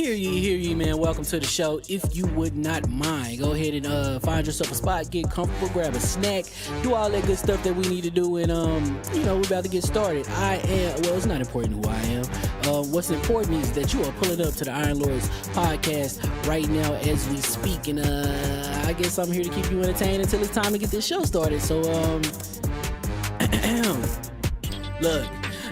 Hear ye, man. Welcome to the show. If you would not mind, go ahead and find yourself a spot, get comfortable, grab a snack, do all that good stuff that we need to do, and we're about to get started. It's not important who I am. What's important is that you are pulling up to the Iron Lords podcast right now as we speak, and I guess I'm here to keep you entertained until it's time to get this show started. So look,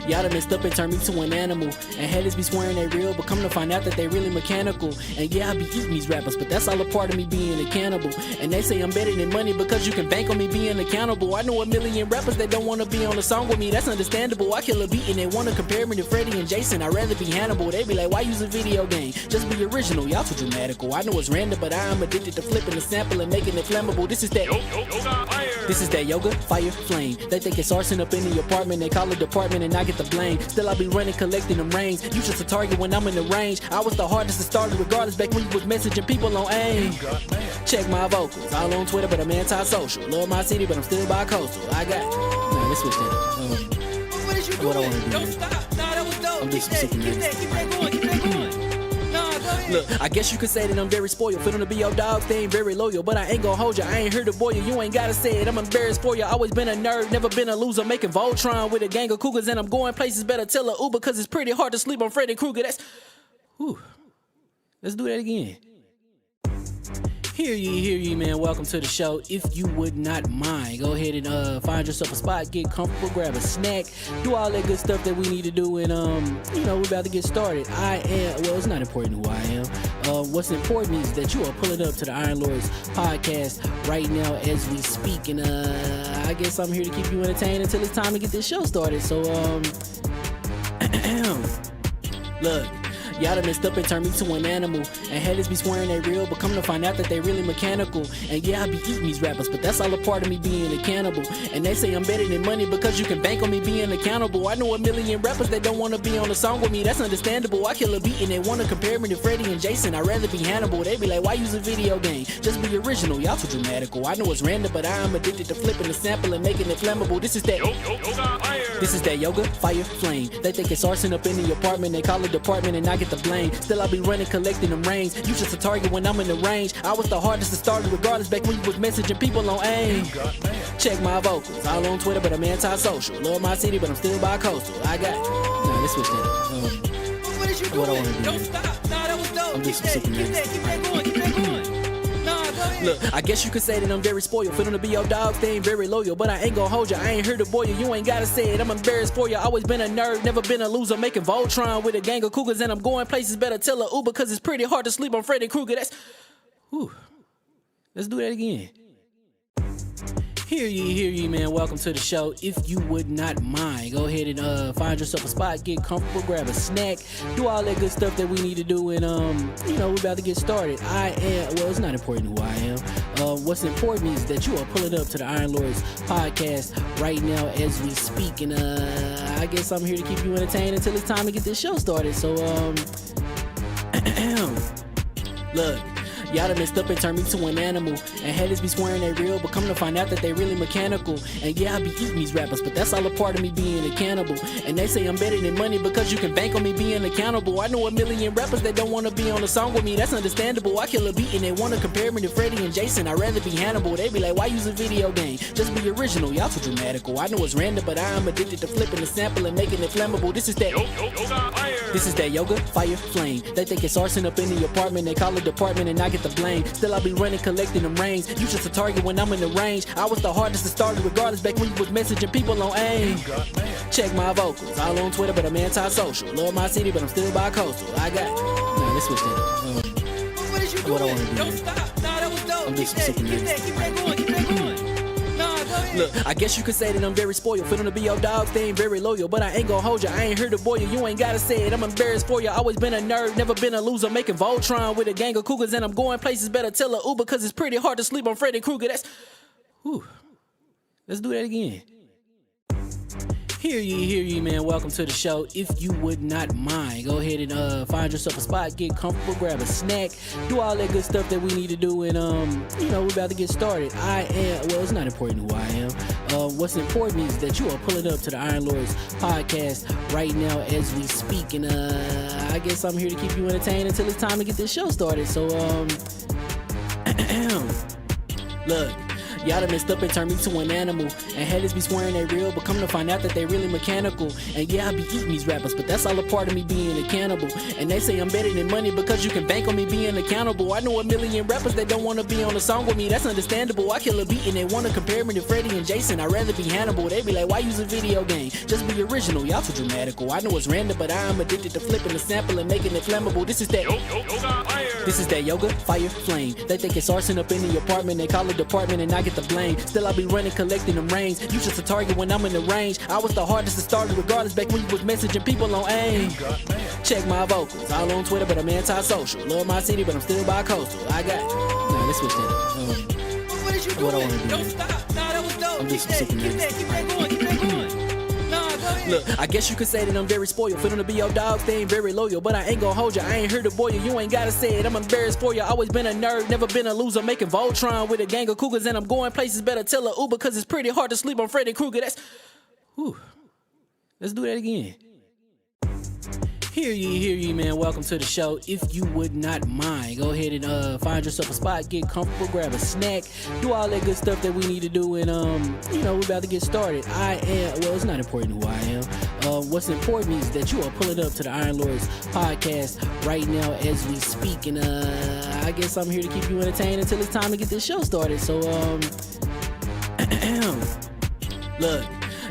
y'all done messed up and turned me to an animal, and haters be swearing they real, but come to find out that they really mechanical. And yeah, I be eating these rappers, but that's all a part of me being a cannibal. And they say I'm better than money because you can bank on me being accountable. I know a million rappers that don't want to be on a song with me, that's understandable. I kill a beat and they want to compare me to Freddie and Jason. I'd rather be Hannibal. They be like, why use a video game? Just be original, y'all too dramatical. I know it's random, but I am addicted to flipping the sample and making it flammable. This is that yoga, fire, flame. They think it's arson up in the apartment, they call it department and I get the blame. Still I be running, collecting them rings. You just a target when I'm in the range. I was the hardest to start regardless back when you was messaging people on AIM. Check my vocals, all on Twitter but I'm anti-social. Love my city but I'm still bi-coastal. Let's switch that up. What is you doing? What I want to do. Don't stop. Nah, that was dope. I'm just Keep that going. Keep that going. Nah, go ahead. Look, I guess you could say that I'm very spoiled. For them to be your dogs, they ain't very loyal. But I ain't gonna hold you, I ain't here to boil you. You ain't gotta say it, I'm embarrassed for you. Always been a nerd, never been a loser. Making Voltron with a gang of cougars, and I'm going places. Better tell a Uber, cause it's pretty hard to sleep on Freddy Krueger. Let's do that again. Hear ye, man. Welcome to the show. If you would not mind, go ahead and find yourself a spot, get comfortable, grab a snack, do all that good stuff that we need to do, and we're about to get started. It's not important who I am. What's important is that you are pulling up to the Iron Lords podcast right now as we speak, and I guess I'm here to keep you entertained until it's time to get this show started. So look, y'all done messed up and turned me to an animal, and haters be swearing they real, but come to find out that they really mechanical. And yeah, I be eating these rappers, but that's all a part of me being a cannibal. And they say I'm better than money because you can bank on me being accountable. I know a million rappers that don't want to be on a song with me, that's understandable. I kill a beat and they want to compare me to Freddie and Jason. I'd rather be Hannibal. They be like, why use a video game? Just be original, y'all too dramatical. I know it's random, but I am addicted to flipping the sample and making it flammable. This is that yoga, fire, flame. They think it's arson up in the apartment, they call it department and I get the blame. Still I be running, collecting them rings. You just a target when I'm in the range. I was the hardest to start regardless back when you was messaging people on AIM. Check my vocals, all on Twitter but I'm anti-social. Love my city but I'm still bi-coastal. Let's switch that up. What is you doing? What I want to do. Don't stop. Nah, that was dope. Keep that going. Keep that going. Nah, go ahead. Look, I guess you could say that I'm very spoiled. For them to be your dogs, they ain't very loyal. But I ain't gonna hold you, I ain't here to boil you. You ain't gotta say it, I'm embarrassed for you. Always been a nerd, never been a loser. Making Voltron with a gang of cougars, and I'm going places. Better tell a Uber, cause it's pretty hard to sleep on Freddy Krueger. Let's do that again. Hear ye, man. Welcome to the show. If you would not mind, go ahead and find yourself a spot, get comfortable, grab a snack, do all that good stuff that we need to do, and we're about to get started. It's not important who I am. What's important is that you are pulling up to the Iron Lords podcast right now as we speak, and I guess I'm here to keep you entertained until it's time to get this show started. So look, y'all done messed up and turned me to an animal, and haters be swearing they real, but come to find out that they really mechanical. And yeah, I be eating these rappers, but that's all a part of me being a cannibal. And they say I'm better than money because you can bank on me being accountable. I know a million rappers that don't want to be on a song with me, that's understandable. I kill a beat and they want to compare me to Freddie and Jason. I'd rather be Hannibal. They be like, why use a video game? Just be original, y'all too dramatical. I know it's random, but I am addicted to flipping the sample and making it flammable. This is that yoga, fire, flame. They think it's arson up in the apartment, they call it department and I get the blame. Still I be running, collecting them rings. You just a target when I'm in the range. I was the hardest to start regardless back when you was messaging people on AIM. Check my vocals, all on Twitter but I'm anti-social. Love my city but I'm still bi-coastal. Let's switch that up. What is you doing? What I want to do. Don't stop. Nah, that was dope. Keep that going. Nah, go ahead. Look, I guess you could say that I'm very spoiled. For them to be your dogs, they ain't very loyal. But I ain't gonna hold you, I ain't here to boil you. You ain't gotta say it, I'm embarrassed for you. Always been a nerd, never been a loser. Making Voltron with a gang of cougars, and I'm going places. Better tell a Uber, cause it's pretty hard to sleep on Freddy Krueger. Let's do that again. Hear ye, man. Welcome to the show. If you would not mind, go ahead and find yourself a spot, get comfortable, grab a snack, do all that good stuff that we need to do, and we're about to get started. It's not important who I am. What's important is that you are pulling up to the Iron Lords podcast right now as we speak, and I guess I'm here to keep you entertained until it's time to get this show started. So look. Y'all done messed up and turned me to an animal. And haters be swearing they real, but come to find out that they really mechanical. And yeah, I be eating these rappers, but that's all a part of me being a cannibal. And they say I'm better than money because you can bank on me being accountable. I know a million rappers that don't wanna be on a song with me, that's understandable. I kill a beat and they wanna compare me to Freddie and Jason. I'd rather be Hannibal. They be like, why use a video game? Just be original, y'all too dramatical. I know it's random, but I'm addicted to flipping the sample and making it flammable. This is that yoga, fire, flame. They think it's arson up in the apartment, they call it department and I get the blame. Still I be running, collecting them rains. You just a target when I'm in the range. I was the hardest to start regardless back when you was messaging people on AIM. Check my vocals, all on Twitter but I'm anti-social. Love my city but I'm still bi-coastal. I got, let's switch that up. What is you doing? What I wanna do? Don't stop. Nah, that was dope. I'm just Keep that going. Keep that going. Nah, go ahead. Look, I guess you could say that I'm very spoiled. For them to be your dogs, they ain't very loyal. But I ain't gon' hold you, I ain't here to boil you. You ain't gotta say it, I'm embarrassed for you. Always been a nerd, never been a loser. Making Voltron with a gang of cougars. And I'm going places, better tell a Uber. Cause it's pretty hard to sleep on Freddy Krueger. Let's do that again. Hear ye, man. Welcome to the show. If you would not mind, go ahead and find yourself a spot, get comfortable, grab a snack, do all that good stuff that we need to do, and we're about to get started. It's not important who I am. What's important is that you are pulling up to the Iron Lords podcast right now as we speak, and I guess I'm here to keep you entertained until it's time to get this show started. So look.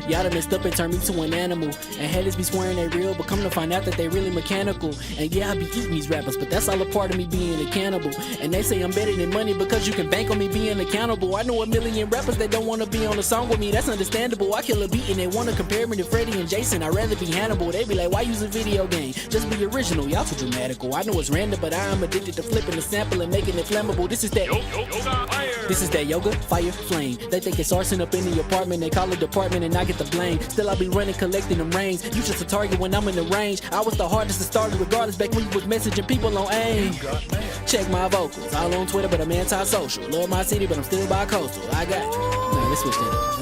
Y'all done messed up and turned me to an animal. And haters be swearing they real, but come to find out that they really mechanical. And yeah, I be eating these rappers, but that's all a part of me being a cannibal. And they say I'm better than money because you can bank on me being accountable. I know a million rappers that don't wanna be on a song with me, that's understandable. I kill a beat and they wanna compare me to Freddie and Jason. I'd rather be Hannibal. They be like, why use a video game? Just be original, y'all too dramatical. I know it's random, but I'm addicted to flipping the sample and making it flammable. This is that yoga, fire, flame. They think it's arson up in the apartment, they call it department and I get the blame. Still I be running, collecting them rains. You just a target when I'm in the range. I was the hardest to start regardless back when you was messaging people on AIM. Check my vocals, all on Twitter but I'm anti-social. Love my city but I'm still bi-coastal. I got, let's switch that up.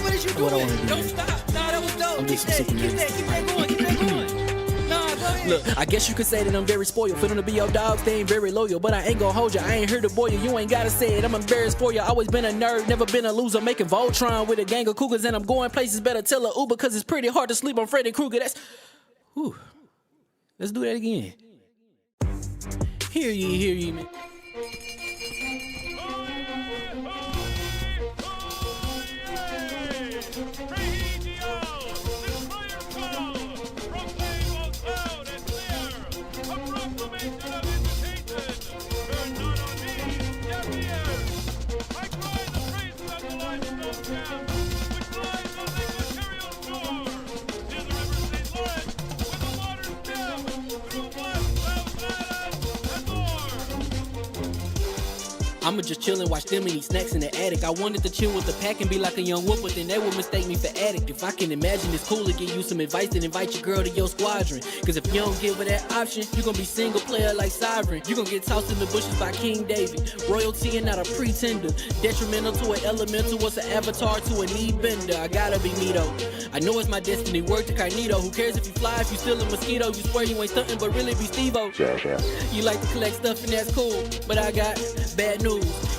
What is you doing? What I wanna do? Don't stop. Nah, that was dope. I'm Keep just that super going. Keep that going. Nah, go ahead. Look, I guess you could say that I'm very spoiled. For them to be your dogs, they ain't very loyal. But I ain't gon' hold you, I ain't here to boil you. You ain't gotta say it, I'm embarrassed for you. Always been a nerd, never been a loser. Making Voltron with a gang of cougars. And I'm going places, better tell a Uber. Cause it's pretty hard to sleep on Freddy Krueger. Let's do that again. Hear ye, man. I'ma just chill and watch them and eat snacks in the attic. I wanted to chill with the pack and be like a young whoop, but then they would mistake me for addict. If I can imagine it's cool to give you some advice, then invite your girl to your squadron. Cause if you don't give her that option, you gon' be single player like Sovereign. You gon' get tossed in the bushes by King David. Royalty and not a pretender. Detrimental to an elemental, what's an avatar to a knee bender? I gotta be me though. I know it's my destiny, work to Carnito. Who cares if you fly, if you still a mosquito? You swear you ain't stunting, but really be Steve-O. You like to collect stuff and that's cool, but I got bad news.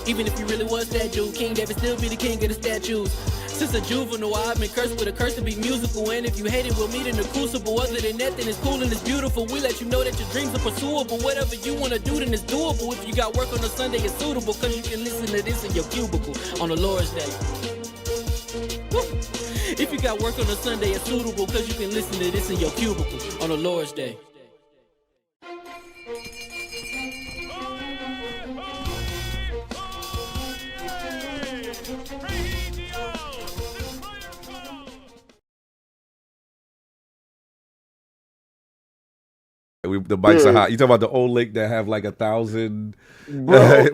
Even if you really was that dude, King David still be the king of the statues. Since a juvenile, I've been cursed with a curse to be musical. And if you hate it, we'll meet in the crucible. Other than that, then it's cool and it's beautiful. We let you know that your dreams are pursuable. Whatever you wanna do, then it's doable. If you got work on a Sunday, it's suitable. Cause you can listen to this in your cubicle on the Lord's Day. Woo. If you got work on a Sunday, it's suitable. Cause you can listen to this in your cubicle on the Lord's Day. The mics are hot. You talking about the old lake that have like 1,000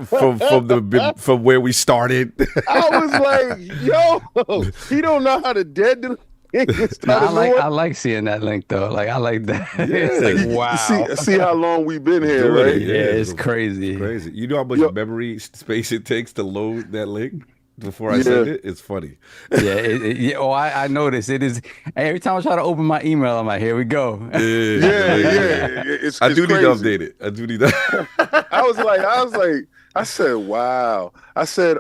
from where we started? I was like, yo, he don't know how to dead. I like seeing that link though. Like I like that. It's like wow. See how long we've been here, right? Yeah, it's crazy. Crazy. You know how much memory space it takes to load that link before I send it? It's funny. Yeah. Oh, I noticed it is. Every time I try to open my email, I'm like, here we go. It's I do crazy. need to update it. I do need that. I said, wow. I said,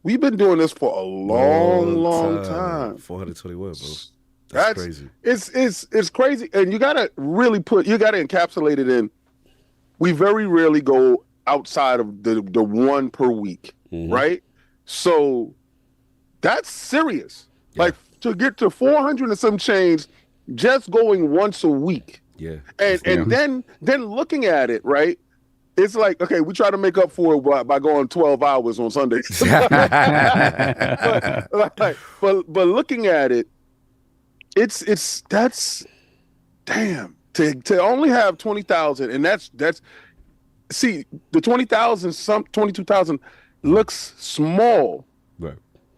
we've been doing this for a long time. 421, bro. That's crazy. It's crazy. And you gotta encapsulate it in. We very rarely go outside of the one per week, right? So that's serious. Yeah. Like to get to 400 and some change, just going once a week. Yeah. And then looking at it, right? It's like, okay, we try to make up for it by going 12 hours on Sundays. but looking at it, that's damn to only have 20,000, and that's see the 20,000, some 22,000 looks small, right?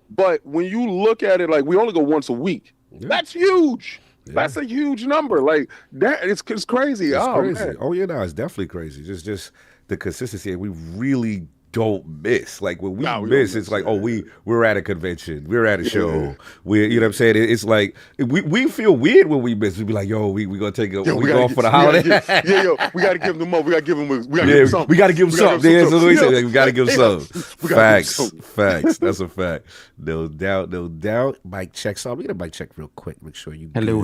But when you look at it, like we only go once a week, that's huge. Yeah. That's a huge number. Like that, it's crazy. It's crazy. Man. Oh yeah, no, it's definitely crazy. Just the consistency. We really don't miss. Like when we miss, it's like, oh, we're at a convention, we're at a show. You know what I'm saying? It's like we feel weird when we miss. We be like, yo, we gonna take a week off for the holiday. We gotta give them more. We gotta give them something. We gotta give them something. We gotta give them something. Facts. That's a fact. No doubt. Mic check. So I'm gonna mic check real quick. Make sure you. Hello.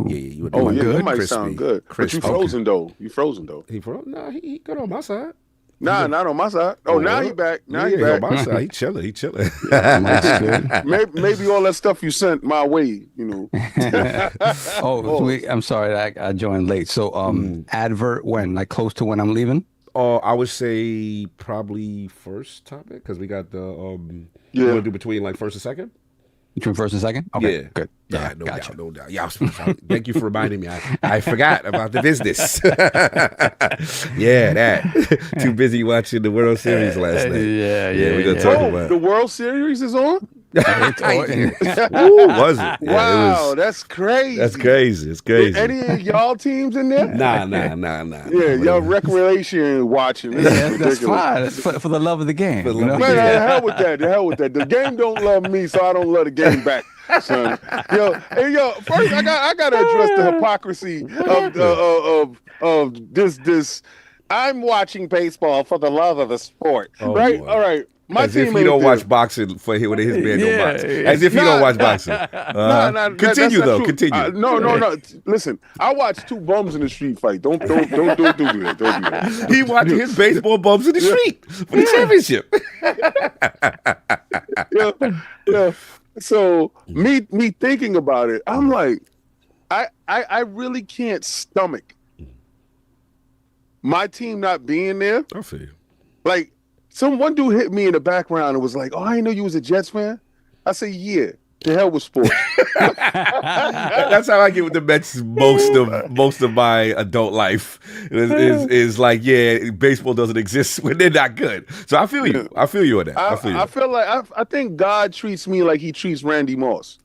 Yeah. You were doing good. Good. It might Crispy. sound good. But you frozen though. You frozen though. He frozen? Nah, he good on my side. Nah, not on my side. Oh, now he back. Now he back. On my side. He chilling. Maybe all that stuff you sent my way, you know. I'm sorry, I joined late. So, advert when? Like close to when I'm leaving? I would say probably first topic because we got the you want to do between like first and second. Between first and second? Okay, good. Yeah, no doubt. Yeah, thank you for reminding me. I forgot about the business. Yeah, that. Too busy watching the World Series last night. Yeah. We're gonna talk about the World Series is on. Ooh, was it? Yeah, wow, that's crazy. That's crazy. It's crazy. Any of y'all teams in there? Nah. Yeah, y'all recreation watching. That's fine. That's for the love of the game. Man, the hell with that. The game don't love me, so I don't love the game back, son. Yo, first I gotta address the hypocrisy of this. I'm watching baseball for the love of the sport, right? Boy. All right. As if he don't watch boxing for when his man don't box. As if he don't watch boxing. Continue though. Continue. No. Listen, I watched two bums in the street fight. Don't do that. Don't do that. He watched his baseball bums in the street for the championship. Yeah. So me thinking about it, I'm like, I really can't stomach my team not being there. I feel you. Like. One dude hit me in the background and was like, "Oh, I didn't know you was a Jets fan." I said, "Yeah, the hell with sports." That's how I get with the Mets most of my adult life. Is like, yeah, baseball doesn't exist when they're not good. So I feel you. I feel you on that. I feel like I think God treats me like He treats Randy Moss.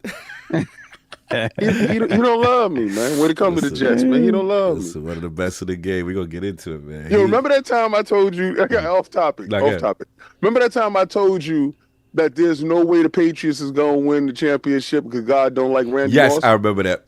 He don't love me, man. When it comes to the Jets, man, he don't love me. One of the best of the game. We're gonna get into it, man. Remember that time I told you? I got off topic. Remember that time I told you that there's no way the Patriots is gonna win the championship because God don't like Randy Moss? Yes, I remember that.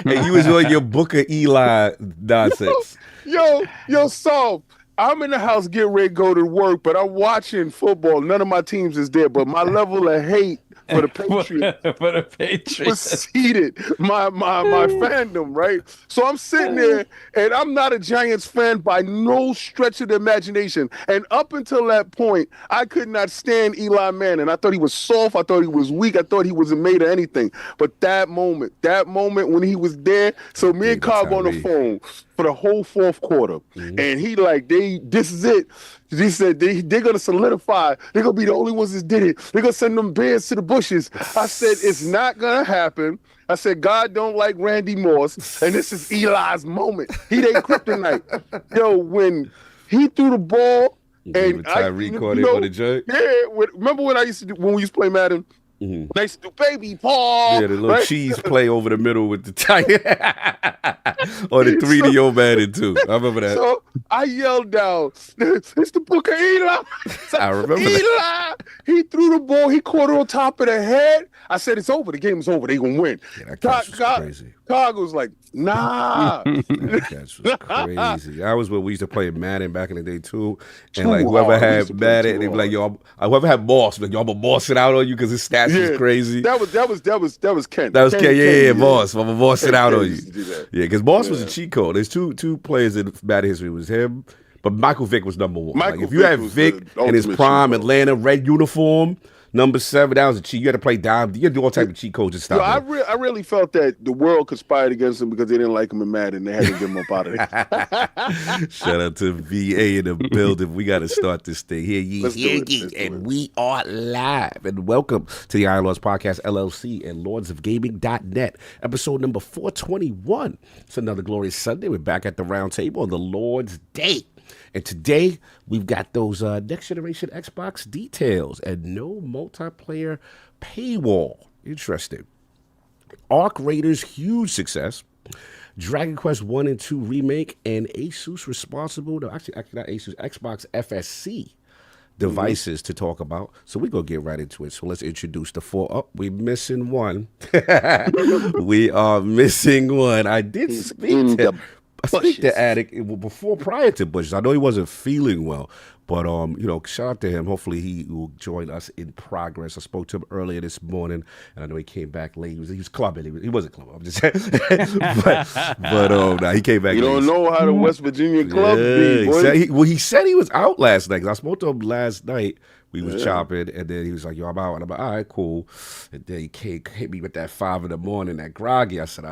And you was on your Book of Eli nonsense. Yo, so I'm in the house getting ready to go to work, but I'm watching football. None of my teams is there, but my level of hate for the Patriots preceded my fandom, right? So I'm sitting there, and I'm not a Giants fan by no stretch of the imagination. And up until that point, I could not stand Eli Manning. I thought he was soft. I thought he was weak. I thought he wasn't made of anything. But that moment when he was there, so me and Cobb on the phone for the whole fourth quarter, and he like, this is it. He said they're going to solidify. They're going to be the only ones that did it. They're going to send them bears to the bushes. I said, it's not going to happen. I said, God don't like Randy Moss, and this is Eli's moment. He ain't kryptonite. Yo, when he threw the ball, and Tyreek caught it with a jerk. Yeah, remember when we used to play Madden? Nice to do baby Paul. Yeah, the little cheese play over the middle with the tiger. Or the 3D Madden too. I remember that. So I yelled down, it's the book of Eli. I remember Eli. that. He threw the ball. He caught it on top of the head. I said, it's over. The game is over. They going to win. Yeah, that catch was crazy. Cog was like, nah. That catch was crazy. That was when we used to play Madden back in the day too. And like whoever had Madden, they'd be like, yo, whoever had boss, like, yo, I'm gonna boss it out on you because his stats is crazy. That was Kent. That was Kent. Yeah, boss. I'm gonna boss it out on you. Yeah, because boss was a cheat code. There's two players in Madden history. It was him, but Michael Vick was number one. Like, if you had Vick in his prime, Atlanta, red uniform, number 7, that was a cheat. You had to play dime. You had to do all type of cheat codes to stop him. I really felt that the world conspired against him because they didn't like him in Madden. They had to get him up out of there. Shout out to VA in the building. We got to start this thing here. And we are live. And welcome to the Iron Lords Podcast, LLC, and lordsofgaming.net, episode number 421. It's another glorious Sunday. We're back at the round table on the Lord's Day. And today, we've got those next generation Xbox details and no multiplayer paywall. Interesting. Arc Raiders, huge success. Dragon Quest 1 and 2 remake, and Asus responsible, actually not Asus, Xbox FSE devices to talk about. So we're going to get right into it. So let's introduce the four. Oh, we're missing one. We are missing one. I did speak to Attic prior to Bushes. I know he wasn't feeling well, but shout out to him. Hopefully he will join us in progress. I spoke to him earlier this morning, and I know he came back late. He was clubbing. He wasn't clubbing. I'm just saying, but he came back. You late. Don't know how the West Virginia club be. Boy. He said he was out last night. 'Cause I spoke to him last night. We was chopping, and then he was like, yo, I'm out. And I'm like, all right, cool. And then he hit me with that 5 in the morning, that groggy. I said,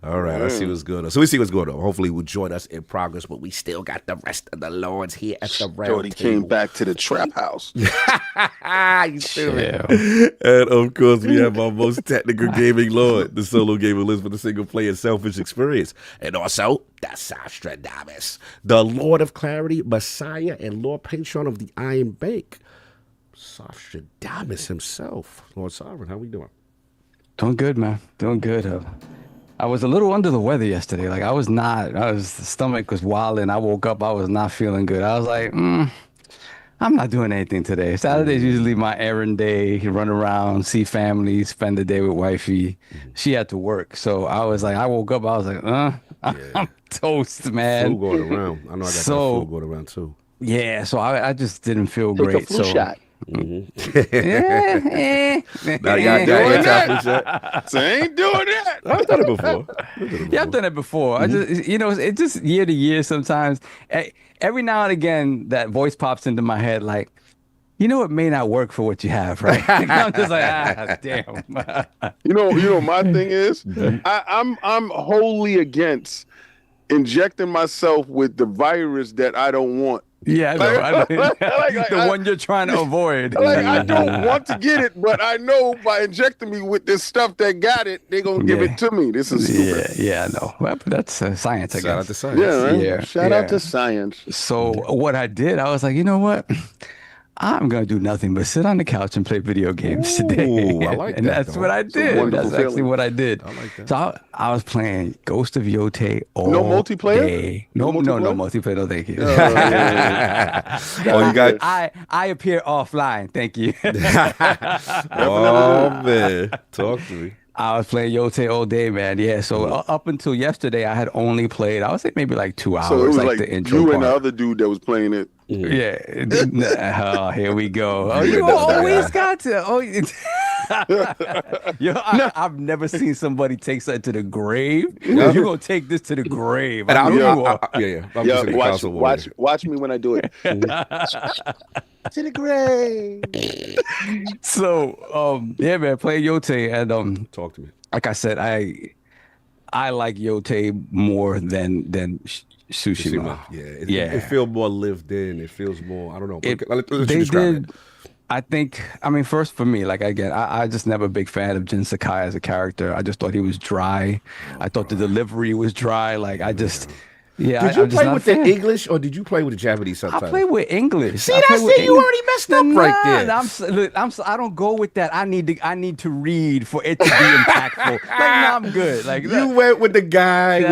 all right, I see what's going on. So we see what's going on. Hopefully we'll join us in progress, but we still got the rest of the Lords here at the round table. Came back to the trap house. You feel it? And of course, we have our most technical gaming Lord, the solo gamer lives for the single player selfish experience. And also, the Sostradamus, the Lord of Clarity, Messiah, and Lord Patron of the Iron Bank. Sostradamus himself. Lord Sovereign, how we doing? Doing good, man. Doing good. I was a little under the weather yesterday. Like the stomach was wilding. I woke up, I was not feeling good. I was like, I'm not doing anything today. Saturday's usually my errand day. Run around, see family, spend the day with wifey. She had to work. So I was like, I woke up, I was like, I'm toast, man. Flu going around. I know I got that flu going around too. Yeah, so I just didn't feel great. Take a flu shot. Now y'all So I ain't doing that. I've done it before. Yeah, I've done it before. I just, it's just year to year sometimes. Every now and again, that voice pops into my head like, it may not work for what you have, right? I'm just like, damn. My thing is, I'm wholly against injecting myself with the virus that I don't want. Yeah, I know. The one you're trying to avoid. I don't want to get it, but I know by injecting me with this stuff that got it, they're going to give it to me. This is stupid. Yeah, I know. Well, but that's science, I guess. Shout out to science. Yeah, right? Yeah. Shout out to science. So what I did, I was like, you know what? I'm going to do nothing but sit on the couch and play video games today. I like that. And that's what I did. That's actually what I did. I like that. So I was playing Ghost of Yote all No multiplayer? day. No multiplayer. No, thank you. You got... I appear offline. Thank you. Oh, man. Talk to me. I was playing Yote all day, man. Yeah, so up until yesterday, I had only played, I would say maybe like 2 hours. So it was like the intro you part. and the other dude that was playing it. Yeah. Oh, here we go. Oh, you always got to. Oh, I've never seen somebody take something to the grave. You're going to take this to the grave. And watch me when I do it. To the grave. So, yeah, man, playing Yote, and talk to me. Like I said, I like Yote more than Tsushima. Yeah, it feels more lived in. It feels more. I don't know. I think. I mean, first for me, like again, I just never a big fan of Jin Sakai as a character. I just thought he was dry. I thought the delivery was dry. Like Yeah, Did I'm you just play not a with the fan. English or did you play with the Japanese I subtitles? play with English. See, I play that's with it. You already messed up right there. I don't go with that. I need to read for it to be impactful. Like, no, I'm good. Like You went with the guy with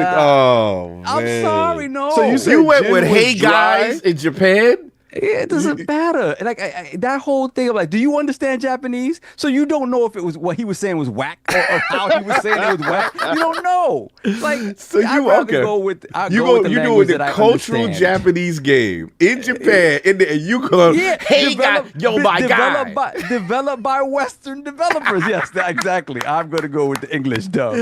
I'm man. sorry, no. So you said You went Jin with was Hey dry? Guys in Japan? It doesn't matter. Like that whole thing of like, do you understand Japanese? So you don't know if it was what he was saying was whack or how he was saying it was whack. You don't know. Like, So I'd you rather okay? go with You doing language the that I cultural understand. Japanese game in Japan, and you go, hey guy, yo my guy. Developed by Western developers. Yes, exactly. I'm gonna go with the English dub.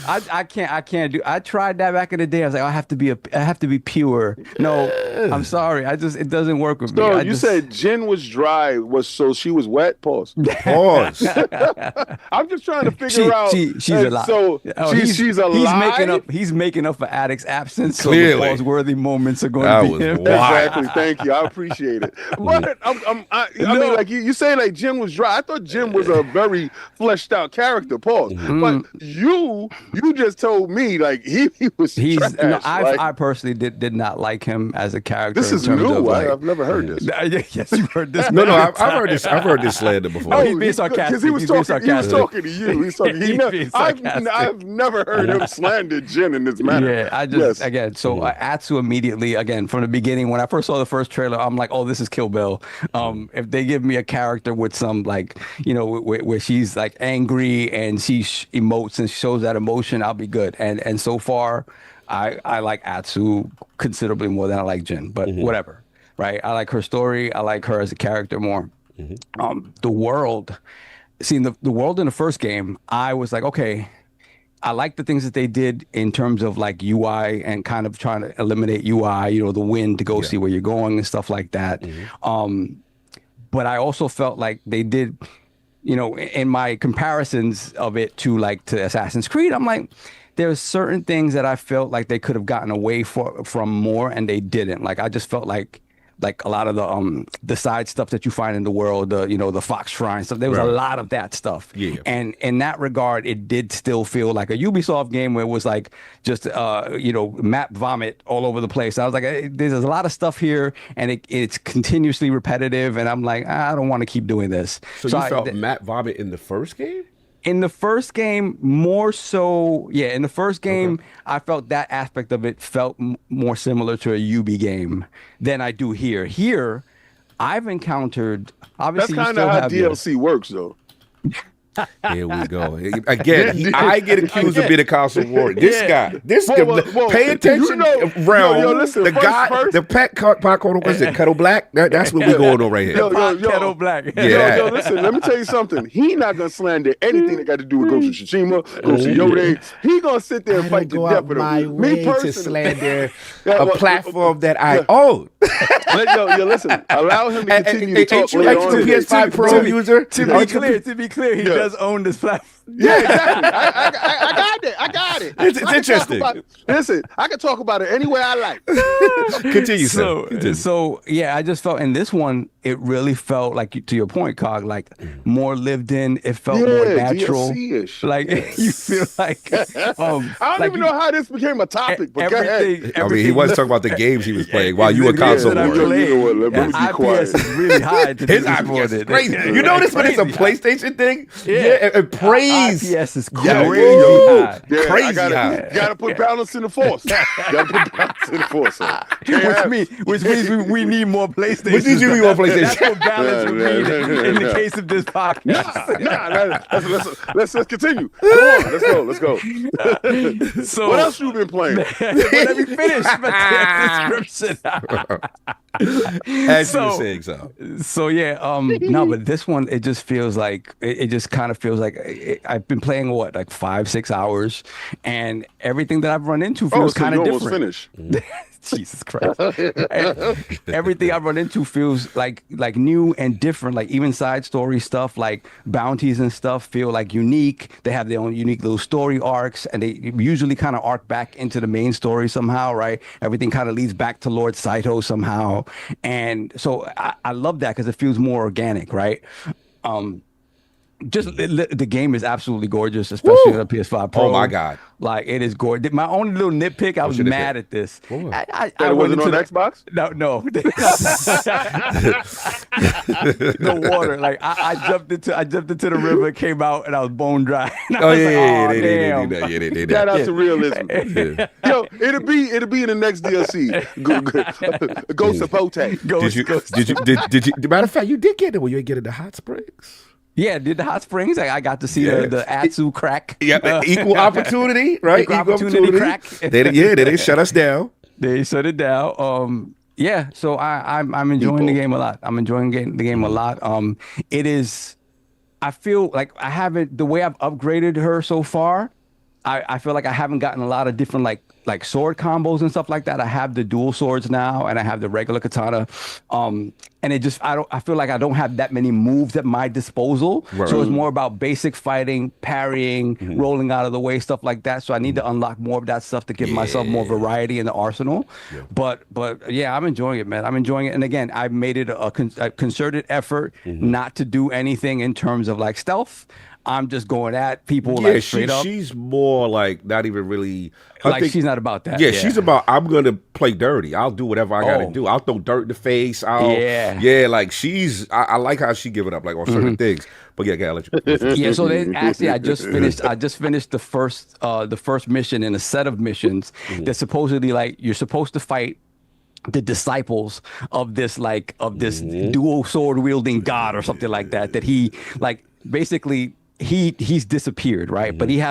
I can't do. I tried that back in the day. I was like, I have to be pure. No, I'm sorry. It doesn't work with me. So you said Jen was dry, so she was wet. Pause. Pause. I'm just trying to figure out. She's alive. So she's alive. He's making up for Addict's absence. Clearly. So the pause-worthy moments are going That to be was him. wild. Exactly. Thank you. I appreciate it. But I mean, like you say, like Jim was dry. I thought Jim was a very fleshed out character. Pause. But you just told me like he was. Trash. No, I personally did not like him as a character. This is in terms new. of, like, I've never heard this. Yes, you heard this. No, I've heard this. I've heard this slander before. Oh, he's being sarcastic. Because he was talking to you. He's talking. Being sarcastic. I've never heard him slander Jin in this manner. Yeah, I just again. So Atsu immediately again from the beginning when I first saw the first trailer, I'm like, oh, this is Kill Bill. If they give me a character with some like where she's like angry and she emotes and shows that emotion, I'll be good. And so far, I like Atsu considerably more than I like Jin, but whatever, right? I like her story. I like her as a character more. The world, seeing the world in the first game, I was like, okay, I like the things that they did in terms of like UI and kind of trying to eliminate UI, the wind to go see where you're going and stuff like that. But I also felt like they did, in my comparisons of it to Assassin's Creed, I'm like, there's certain things that I felt like they could have gotten away from more and they didn't. Like, I just felt like a lot of the side stuff that you find in the world, the Fox Shrine stuff. There was a lot of that stuff. Yeah. And in that regard, it did still feel like a Ubisoft game where it was like just map vomit all over the place. I was like, there's a lot of stuff here, and it's continuously repetitive, and I'm like, I don't want to keep doing this. So you felt map vomit in the first game? In the first game, more so, yeah. In the first game, I felt that aspect of it felt more similar to a Ubi game than I do here. Here, I've encountered. Obviously, that's kind of how DLC works, though. Here we go. Again, I get accused of being a console warrior. This guy, pay attention. Listen, the guy, the pet popcorn, what's it, Kettle Black? That's what we're going on right here. Kettle Black. Yo, listen, let me tell you something. He not going to slander anything that got to do with Ghost of Tsushima, Ghost of Yode. He going to sit there and fight to death with him. Me personally. To slander a platform that I own. Listen, allow him to continue to talk Ain't you like a PS5 Pro user? To be clear, he does own this platform. Yeah, exactly. I got it. It's interesting. Listen, I can talk about it any way I like. Continue, So yeah, I just felt in this one, it really felt like, to your point, Cog, like more lived in. It felt more natural. DLC-ish. Like you feel like I don't even know how this became a topic, but go ahead. I mean, he was talking about the games he was playing while you were console warrior. You know what? Let me be quiet. IPS is really high. His IPS is crazy. You notice when it's a PlayStation thing? Yeah, and praise. IPS is crazy. Yeah, Crazy high. Gotta put balance in the force. Which means we need more PlayStation. Which means you need more PlayStation. That's what balance would mean in the case of this podcast. Let's continue. Go on, let's go. So what else you been playing? Let me finish the description. As you were saying so. So yeah, no, but this one, it just feels like it just kind of feels like I've been playing like 5-6 hours, and everything that I've run into feels kind of different. Finished. Jesus Christ. Everything I run into feels like new and different. Like even side story stuff, like bounties and stuff feel like unique. They have their own unique little story arcs, and they usually kind of arc back into the main story somehow, right? Everything kind of leads back to Lord Saito somehow. And so I love that because it feels more organic, right? the game is absolutely gorgeous, especially on the PS5 Pro. Oh my God. Like it is gorgeous. My only little nitpick, I was mad at this. I wasn't on Xbox? No. The water. Like I jumped into the river, came out, and I was bone dry. They did. Shout out to realism. Yo, it'll be in the next DLC. Go Sapote. Did you? Matter of fact, you did get it when you get in the hot springs. Yeah, did the hot springs. I got to see the Atsu crack. Yeah, equal opportunity, right? Equal opportunity crack. They didn't shut us down. They shut it down. Yeah, so I'm enjoying the game a lot. I'm enjoying the game a lot. It is. I feel like I haven't, the way I've upgraded her so far, I feel like I haven't gotten a lot of different like sword combos and stuff like that. I have the dual swords now, and I have the regular katana. And it just, I feel like I don't have that many moves at my disposal. Right. So it's more about basic fighting, parrying, rolling out of the way, stuff like that. So I need to unlock more of that stuff to give myself more variety in the arsenal. Yeah. But yeah, I'm enjoying it, man. I'm enjoying it. And again, I've made it a concerted effort not to do anything in terms of like stealth. I'm just going at people like straight up. She's more like not even really. She's not about that. Yeah, she's about, I'm going to play dirty. I'll do whatever I got to do. I'll throw dirt in the face. Like she's, I like how she give it up like on certain things. But yeah, I'll let you. Yeah, so actually I just finished the first mission in a set of missions that supposedly like you're supposed to fight the disciples of this dual sword wielding god or something like that he like basically he's disappeared, right? But he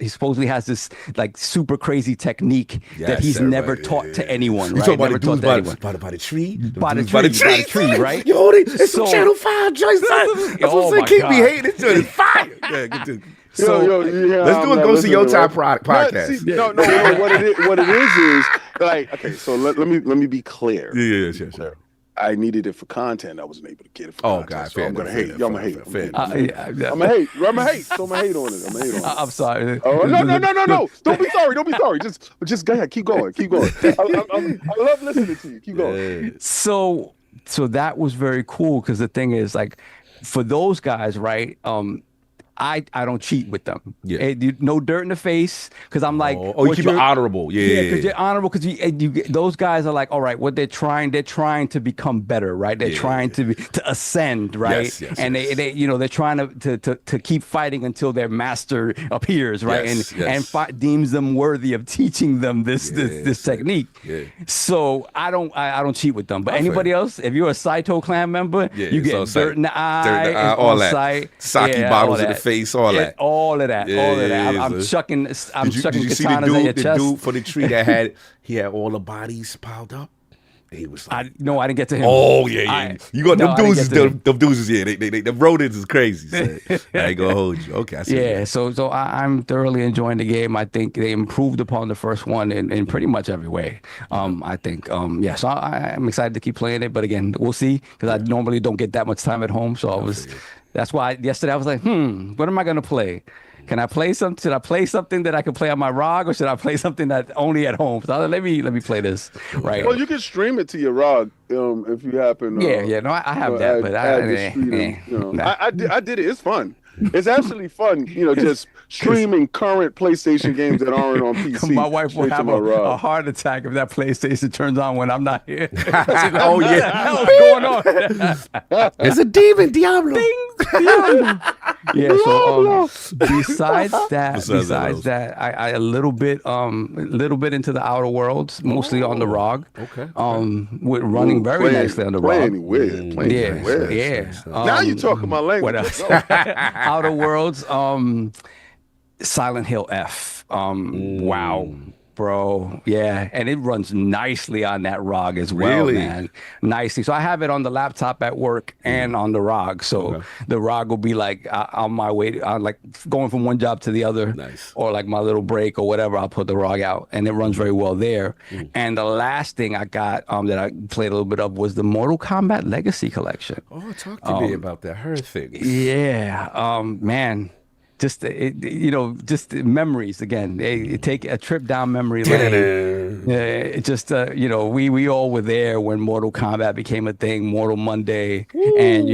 supposedly has this like super crazy technique that he's never taught to anyone, right? Never taught to anyone. By the tree? By the tree, right? Yo, it's some Channel 5 joints. That's what I'm saying. Keep me hating. It's doing fire. Yeah, get to. So let's do a Go See Your Time podcast. No. What it is like, okay. So let me be clear. Yeah, sure. I needed it for content. I wasn't able to get it for content. God, so I'm gonna hate. Y'all gonna hate. I'm gonna hate. So I'm gonna hate on it. I'm sorry. Oh no. Don't be sorry. Just go ahead. Keep going. I love listening to you. Keep going. So that was very cool because the thing is like, for those guys, right? I don't cheat with them. Yeah. No dirt in the face because I'm like, you keep it honorable. Yeah, because you're honorable because you those guys are like, all right, what they're trying to become better, right? They're trying to ascend, right? Yes, they they're trying to keep fighting until their master appears, right? And deems them worthy of teaching them this technique. Yeah. So I don't cheat with them. But anybody else, if you're a Saito clan member, you get dirt in the eye, all that, sake bottles in the face. All that. I'm chucking katanas at your chest. The dude for the tree that he had all the bodies piled up. He was like, I didn't get to him. Oh yeah. You got them dudes. Them dudes. Yeah, the rodents is crazy. So I ain't gonna hold you. Okay. I see that. So I'm thoroughly enjoying the game. I think they improved upon the first one in pretty much every way. I think. So I'm excited to keep playing it. But again, we'll see because I normally don't get that much time at home. So that's why yesterday I was like, what am I gonna play? Can I play something? Should I play something that I can play on my ROG, or should I play something that only at home? So let me play this. Right. Well, you can stream it to your ROG if you happen. No, I have that, but I did it. It's fun. It's absolutely fun, just streaming current PlayStation games that aren't on PC. My wife will have a heart attack if that PlayStation turns on when I'm not here. Oh yeah, what's going on? It's a demon, Diablo. Diablo. Yeah. So besides that, I a little bit into the Outer Worlds, mostly on the ROG. Okay. With running very nicely on the ROG. Yeah. Now you're talking my language. What else? Outer Worlds, Silent Hill F. Wow, bro. Yeah, and it runs nicely on that ROG as well, man. Nicely. So I have it on the laptop at work and on the ROG. So the ROG will be like on my way, like going from one job to the other, or like my little break or whatever. I'll put the ROG out, and it runs very well there. And the last thing I got that I played a little bit of was the Mortal Kombat Legacy Collection. Oh, talk to me about that. Her thing. Yeah, man. Just memories again. They take a trip down memory lane. It just we all were there when Mortal Kombat became a thing, Mortal Monday, and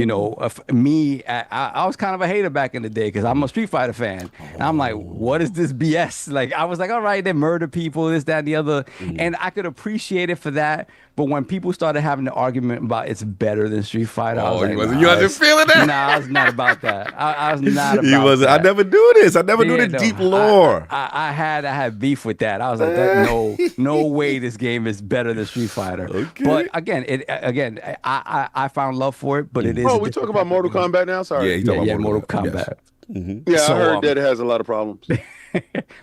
me, I was kind of a hater back in the day because I'm a Street Fighter fan, and I'm like, what is this BS? Like I was like, all right, they murder people, this, that, and the other, and I could appreciate it for that. But when people started having the argument about it's better than Street Fighter, I was like, you wasn't feeling that? Nah, I was not about that. I was not about You wasn't. that. I never knew this. I never knew the deep lore. I had beef with that. I was like, no way this game is better than Street Fighter. Okay. But again, I found love for it. But it is. Oh, we talk about Mortal Kombat now. Sorry. Yeah, Mortal Kombat. Yes. Yeah, So, I heard that it has a lot of problems.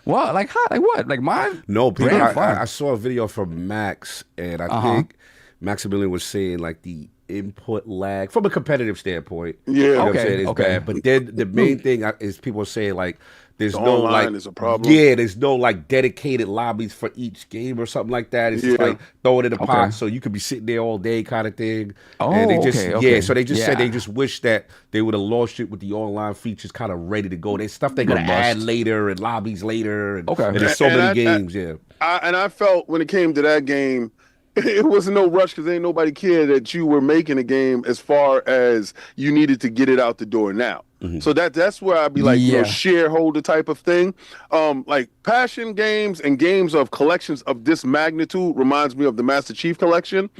Well, like how? Like what? Like mine? No, people. Brand fun. I saw a video from Max, and I think Maximilian was saying like the input lag from a competitive standpoint. Yeah. You know what I'm Okay, saying? It's okay. bad. But then the main thing is people are saying like there's The no online like is a problem. Yeah, there's no like dedicated lobbies for each game or something like that. It's just like throw it in the pot so you could be sitting there all day kind of thing. Oh, and they just okay. so they just said Yeah. they just wish that they would have launched it with the online features kind of ready to go. There's stuff they're gonna add later and lobbies later and, and there's so many games. I felt when it came to that game, it wasn't no rush because ain't nobody cared that you were making a game as far as you needed to get it out the door now. So that's where I'd be like, shareholder type of thing. Like passion games and games of collections of this magnitude reminds me of the Master Chief Collection.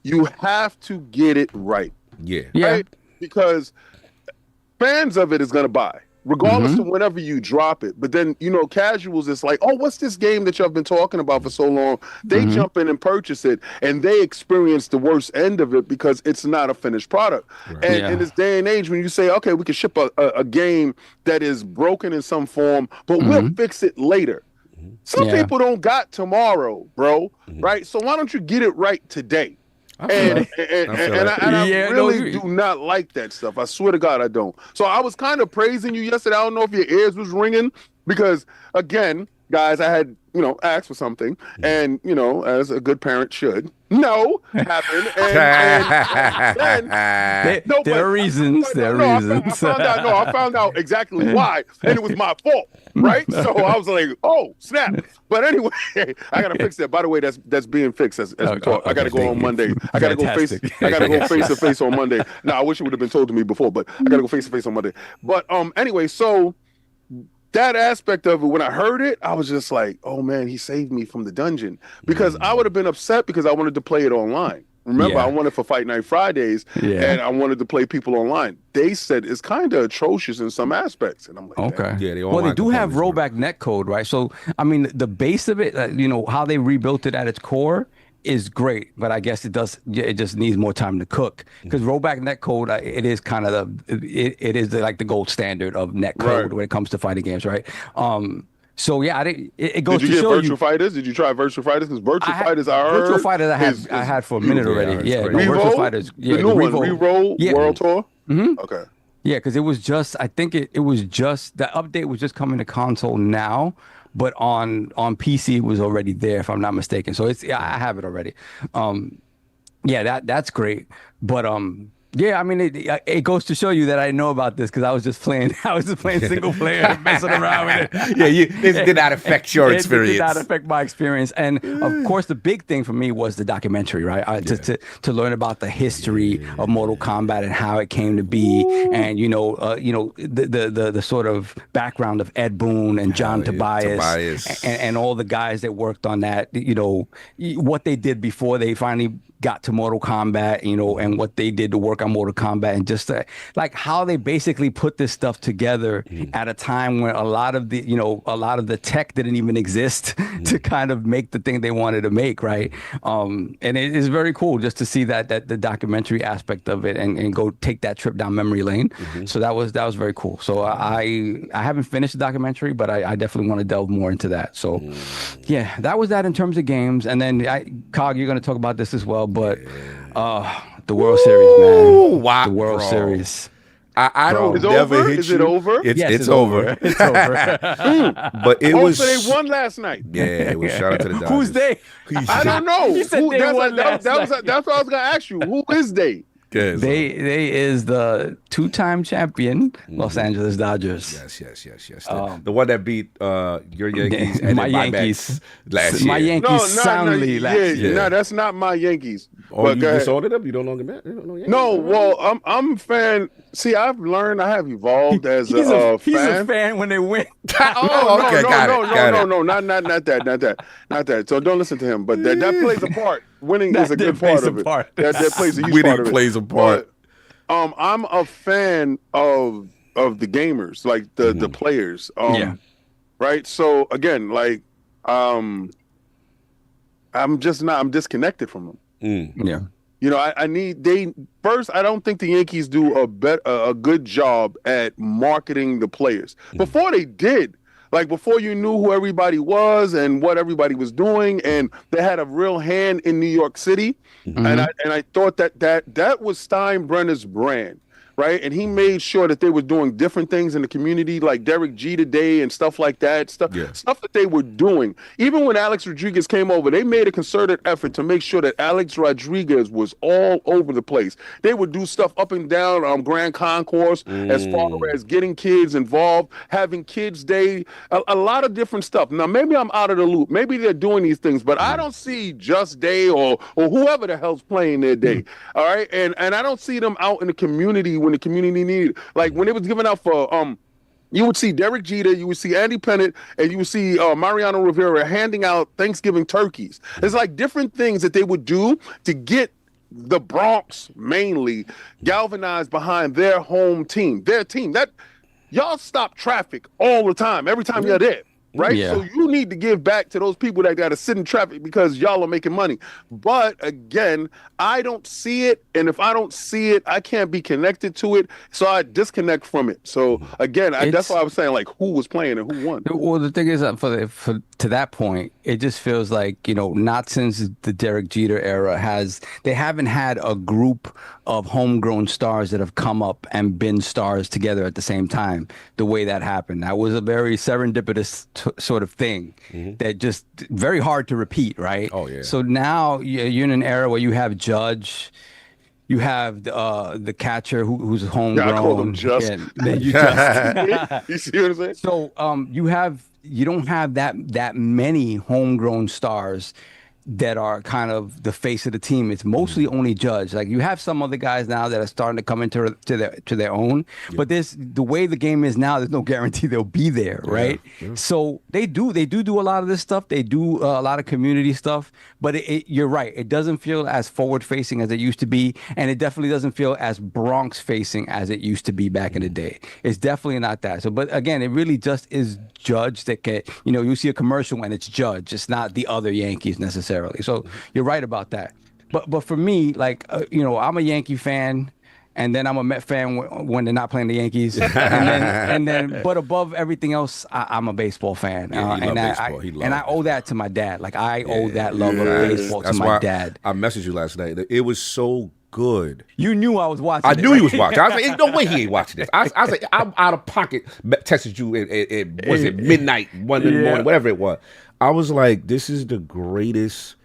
You have to get it right. Right? Because fans of it is going to buy. Regardless of whenever you drop it. But then, casuals, it's like, oh, what's this game that y'all been talking about for so long? They jump in and purchase it, and they experience the worst end of it because it's not a finished product. Right. And in this day and age, when you say, okay, we can ship a game that is broken in some form, but we'll fix it later. Some people don't got tomorrow, bro, right? So why don't you get it right today? I really do not like that stuff. I swear to God, I don't. So I was kind of praising you yesterday. I don't know if your ears was ringing because, again, guys, I had, asked for something, and, as a good parent should, happened. There are reasons. I found out exactly why, and it was my fault, right? So I was like, oh, snap. But anyway, I gotta fix that. By the way, that's being fixed as we talk. I gotta go on Monday. I gotta go face to face on Monday. Now I wish it would have been told to me before, but I gotta go face to face on Monday. But anyway, so that aspect of it, when I heard it, I was just like, oh man, he saved me from the dungeon. Because I would have been upset because I wanted to play it online. Remember, I wanted for Fight Night Fridays, and I wanted to play people online. They said it's kind of atrocious in some aspects, and I'm like, okay. Yeah, well, they do have rollback netcode, right? So, I mean, the base of it, how they rebuilt it at its core is great, but I guess it just needs more time to cook because rollback netcode, it is kind of it is like the gold standard of netcode when it comes to fighting games, right? So yeah, it goes to show you. Did you get Virtual Fighters? Did you try Virtual Fighters? Because Virtual Fighters, Virtual Fighters, I had for a minute already. Yeah, Virtual Fighters. Yeah, the new one, Reroll World Tour. Okay. Yeah, because it was just, I think it was just the update was just coming to console now. But on PC it was already there, if I'm not mistaken. So I have it already. That's great. But yeah, I mean it goes to show you that I know about this because I was just playing single player, messing around with it. Yeah, it did not affect your experience. It did not affect my experience. And of course, the big thing for me was the documentary, right? To learn about the history of Mortal Kombat and how it came to be, and the sort of background of Ed Boon and John Tobias. And all the guys that worked on that. What they did before they finally got to Mortal Kombat, and what they did to work on Mortal Kombat, and just like how they basically put this stuff together at a time when a lot of the tech didn't even exist to kind of make the thing they wanted to make, right? And it is very cool just to see that the documentary aspect of it and go take that trip down memory lane. So that was very cool. So I haven't finished the documentary, but I definitely want to delve more into that. So yeah, that was that in terms of games. And then Cog, you're going to talk about this as well. But the World Series, man. Wow, the World Series. I don't Is never over? hit Is you. it over? It's over. It's over. But it was. So they won last night. Yeah, it was shout out to the Dodgers. Who's they? I don't know. He said they won last night. That's what I was gonna ask you. Who is they? They is the 2-time champion Los Angeles Dodgers. Yes. The one that beat your Yankees and my Yankees last year. My Yankees soundly last year. No, that's not my Yankees. Oh, you disordered them? You don't longer met? No, well, I'm a fan. See, I've learned, I have evolved as a fan. He's a fan when they win. Okay, got it. No, not that. So don't listen to him. But that plays a part. Winning is a good part of it. That plays a huge part of it. Winning plays a part. But, I'm a fan of the gamers, like the players. Right. So again, like I'm disconnected from them. Yeah. You know, I don't think the Yankees do a good job at marketing the players. Before they did, like before you knew who everybody was and what everybody was doing, and they had a real hand in New York City, and I thought that was Steinbrenner's brand. Right. And he made sure that they were doing different things in the community, like Derek Jeter Day and stuff like that. Stuff that they were doing. Even when Alex Rodriguez came over, they made a concerted effort to make sure that Alex Rodriguez was all over the place. They would do stuff up and down Grand Concourse as far as getting kids involved, having Kids Day, a lot of different stuff. Now, maybe I'm out of the loop. Maybe they're doing these things, but I don't see Just Day or whoever the hell's playing their day. All right. And I don't see them out in the community when the community needed. Like when it was given out for you would see Derek Jeter, you would see Andy Pettitte, and you would see Mariano Rivera handing out Thanksgiving turkeys. It's like different things that they would do to get the Bronx mainly galvanized behind their home team, that y'all stop traffic all the time, every time you're there. Right. Yeah. So you need to give back to those people that got to sit in traffic because y'all are making money. But again, I don't see it. And if I don't see it, I can't be connected to it. So I disconnect from it. So again, that's why I was saying, like, who was playing and who won. Well, the thing is, to that point, it just feels like, you know, not since the Derek Jeter era they haven't had a group of homegrown stars that have come up and been stars together at the same time. The way that happened, that was a very serendipitous sort of thing that just very hard to repeat, right? Oh yeah. So now you're in an era where you have Judge, you have the catcher who's homegrown. Yeah, I call him Just. You see what I'm saying? So you don't have that many homegrown stars that are kind of the face of the team. It's mostly only Judge. Like you have some other guys now that are starting to come into their own, but the way the game is now, there's no guarantee they'll be there, right? Yeah. So they do a lot of this stuff. They do a lot of community stuff, but you're right. It doesn't feel as forward facing as it used to be, and it definitely doesn't feel as Bronx facing as it used to be back in the day. It's definitely not that. So, but again, it really just is Judge that can, you know, you see a commercial and it's Judge. It's not the other Yankees necessarily. So you're right about that. But for me, like, you know, I'm a Yankee fan, and then I'm a Met fan when they're not playing the Yankees. and then, but above everything else, I'm a baseball fan. I owe that to my dad. Like I owe that love of baseball to my dad. I messaged you last night. It was so good. You knew I was watching. I knew he was watching. I was like, no way he ain't watching this. I was like, I'm out of pocket. Texted you at was it midnight, 1 in the morning, whatever it was. I was like, this is the greatest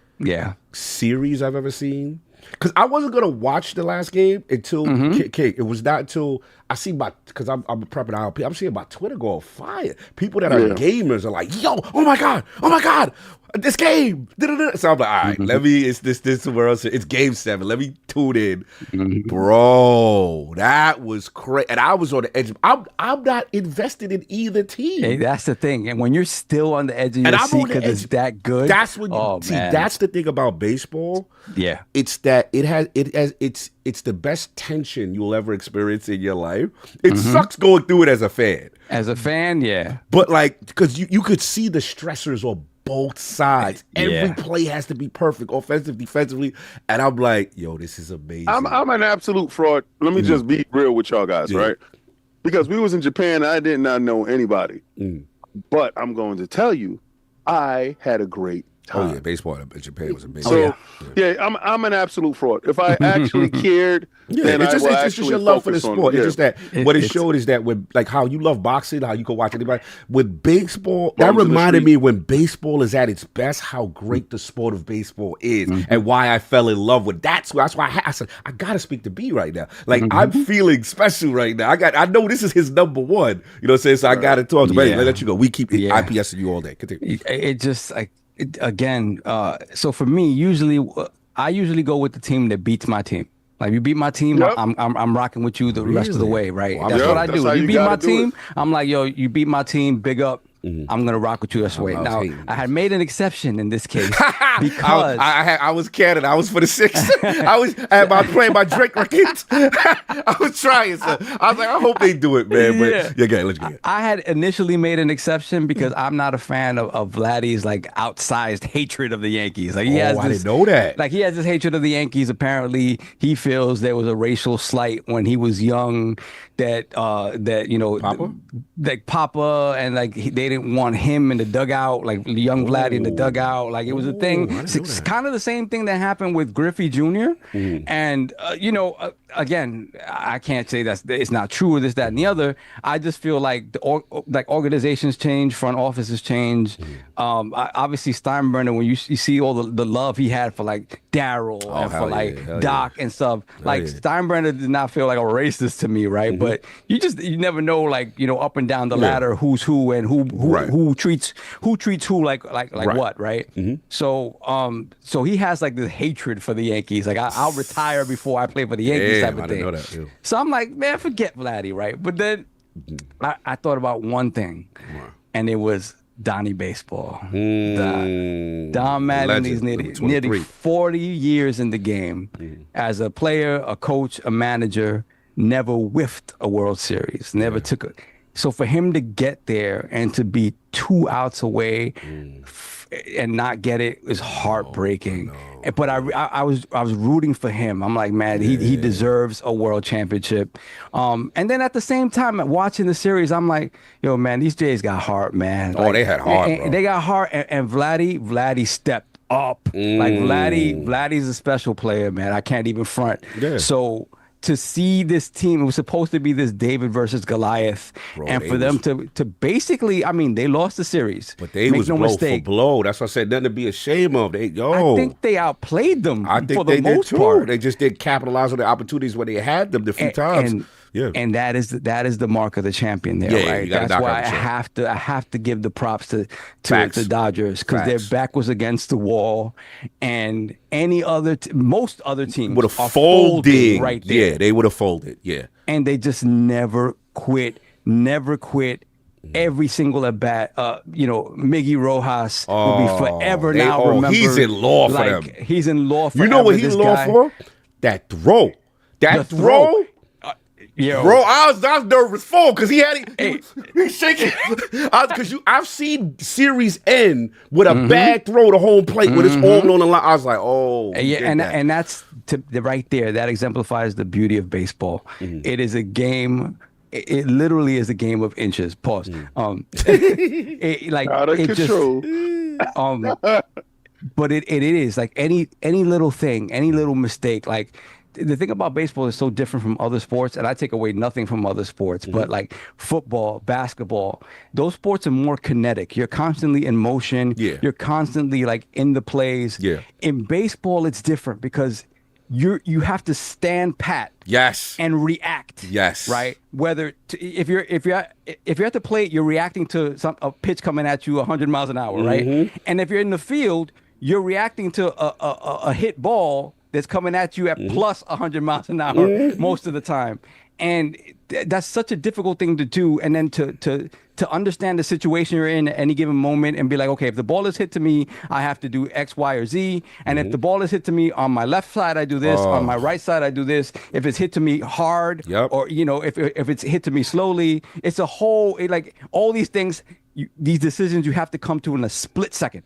series I've ever seen. Because I wasn't going to watch the last game until it was not until I see because I'm prepping ILP, I'm seeing my Twitter go on fire. People that are gamers are like, yo, oh my God, this game. So I'm like, all right, let me, this world, it's game 7. Let me tune in. Bro, that was crazy. And I was on the edge. I'm not invested in either team. Hey, that's the thing. And when you're still on the edge of your seat because it's that good. That's when you see, that's the thing about baseball. Yeah. It's that it's the best tension you'll ever experience in your life. It sucks going through it as a fan. As a fan, yeah. But like, because you could see the stressors on both sides. Every play has to be perfect, offensive, defensively. And I'm like, yo, this is amazing. I'm an absolute fraud. Let me just be real with y'all guys, right? Because we was in Japan, I did not know anybody. But I'm going to tell you, I had a great Oh yeah, baseball in Japan was amazing. So yeah, I'm an absolute fraud. If I actually cared, then it's I just, will it's actually just your love for the focus on sport. it. It's just that what it showed is that when, like, how you love boxing, how you can watch anybody with baseball. That reminded me when baseball is at its best, how great the sport of baseball is, and why I fell in love with. That's why I said I gotta speak to B right now. Like I'm feeling special right now. I know this is his number one. You know what I'm saying? So I gotta talk to him. Anyway, let you go. We keep IPSing you all day. Continue. It just like. Again, so for me, I usually go with the team that beats my team. Like you beat my team, I'm rocking with you the rest of the way, right? That's what I do. You beat my team, I'm like, yo, you beat my team, big up. I'm gonna rock with you this way. Now, I had made an exception in this case because I was Canada. I was for the six. I had playing my Drake records. I was trying, so I was like, I hope they do it, man. But let's get it. I had initially made an exception because I'm not a fan of Vladdy's like outsized hatred of the Yankees. Like I didn't know that. Like he has this hatred of the Yankees. Apparently, he feels there was a racial slight when he was young. That you know, like Papa and like they didn't want him in the dugout, like young Vladdy in the dugout. Like it was a thing. It's kind of the same thing that happened with Griffey Jr. And you know, again, I can't say that it's not true or this, that, and the other. I just feel like like organizations change, front offices change. Obviously Steinbrenner, when you see all the love he had for like Daryl and for like Doc and stuff, like Steinbrenner did not feel like a racist to me, right? But you never know, like, you know, up and down the ladder who's who and who treats who like what, right? So he has like this hatred for the Yankees. Like I'll retire before I play for the Yankees type of thing. Know that, So I'm like, man, forget Vladdy, right? But then I thought about one thing, and it was Donnie Baseball. Don Madden, he's nearly 40 years in the game as a player, a coach, a manager. Never whiffed a World Series, never took it. So for him to get there and to be 2 outs away and not get it is heartbreaking. But I was rooting for him. I'm like, man, he deserves a world championship. And then at the same time, watching the series, I'm like, yo, man, these Jays got heart, man. Like, they had heart, bro. They got heart, and Vladdy stepped up. Like Vladdy's a special player, man. I can't even front. So to see this team, it was supposed to be this David versus Goliath, and for them to basically, I mean, they lost the series, but they was blow for blow. That's what I said. Nothing to be ashamed of. I think they outplayed them. I think for the most part. They just didn't capitalize on the opportunities when they had them the few times. And that is the mark of the champion there, right? That's why I have to give the props to Dodgers, because their back was against the wall, and most other teams would have folded right there. Yeah, they would have folded. Yeah, and they just never quit. Every single at bat, you know, Miggy Rojas will be forever now remembered. He's in law for them. He's in law for you know what he's in law for? That throw. Bro, I was nervous for him because he's shaking. Because I've seen series end with a bad throw to home plate with his arm on the line. I was like, oh, and that's right there. That exemplifies the beauty of baseball. It is a game. It literally is a game of inches. Pause. Out of control. But it is like any little thing, any little mistake, like. The thing about baseball is so different from other sports, and I take away nothing from other sports, but like football, basketball, those sports are more kinetic. You're constantly in motion. You're constantly like in the plays. In baseball, it's different because you have to stand pat. And react. Right. Whether if you're at the plate, you're reacting to a pitch coming at you 100 miles an hour, right? And if you're in the field, you're reacting to a hit ball that's coming at you at plus 100 miles an hour most of the time. And that's such a difficult thing to do. And then to understand the situation you're in at any given moment and be like, okay, if the ball is hit to me, I have to do X, Y, or Z. And if the ball is hit to me on my left side, I do this. On my right side, I do this. If it's hit to me hard, or, you know, if it's hit to me slowly, it's a whole, like all these things, these decisions you have to come to in a split second.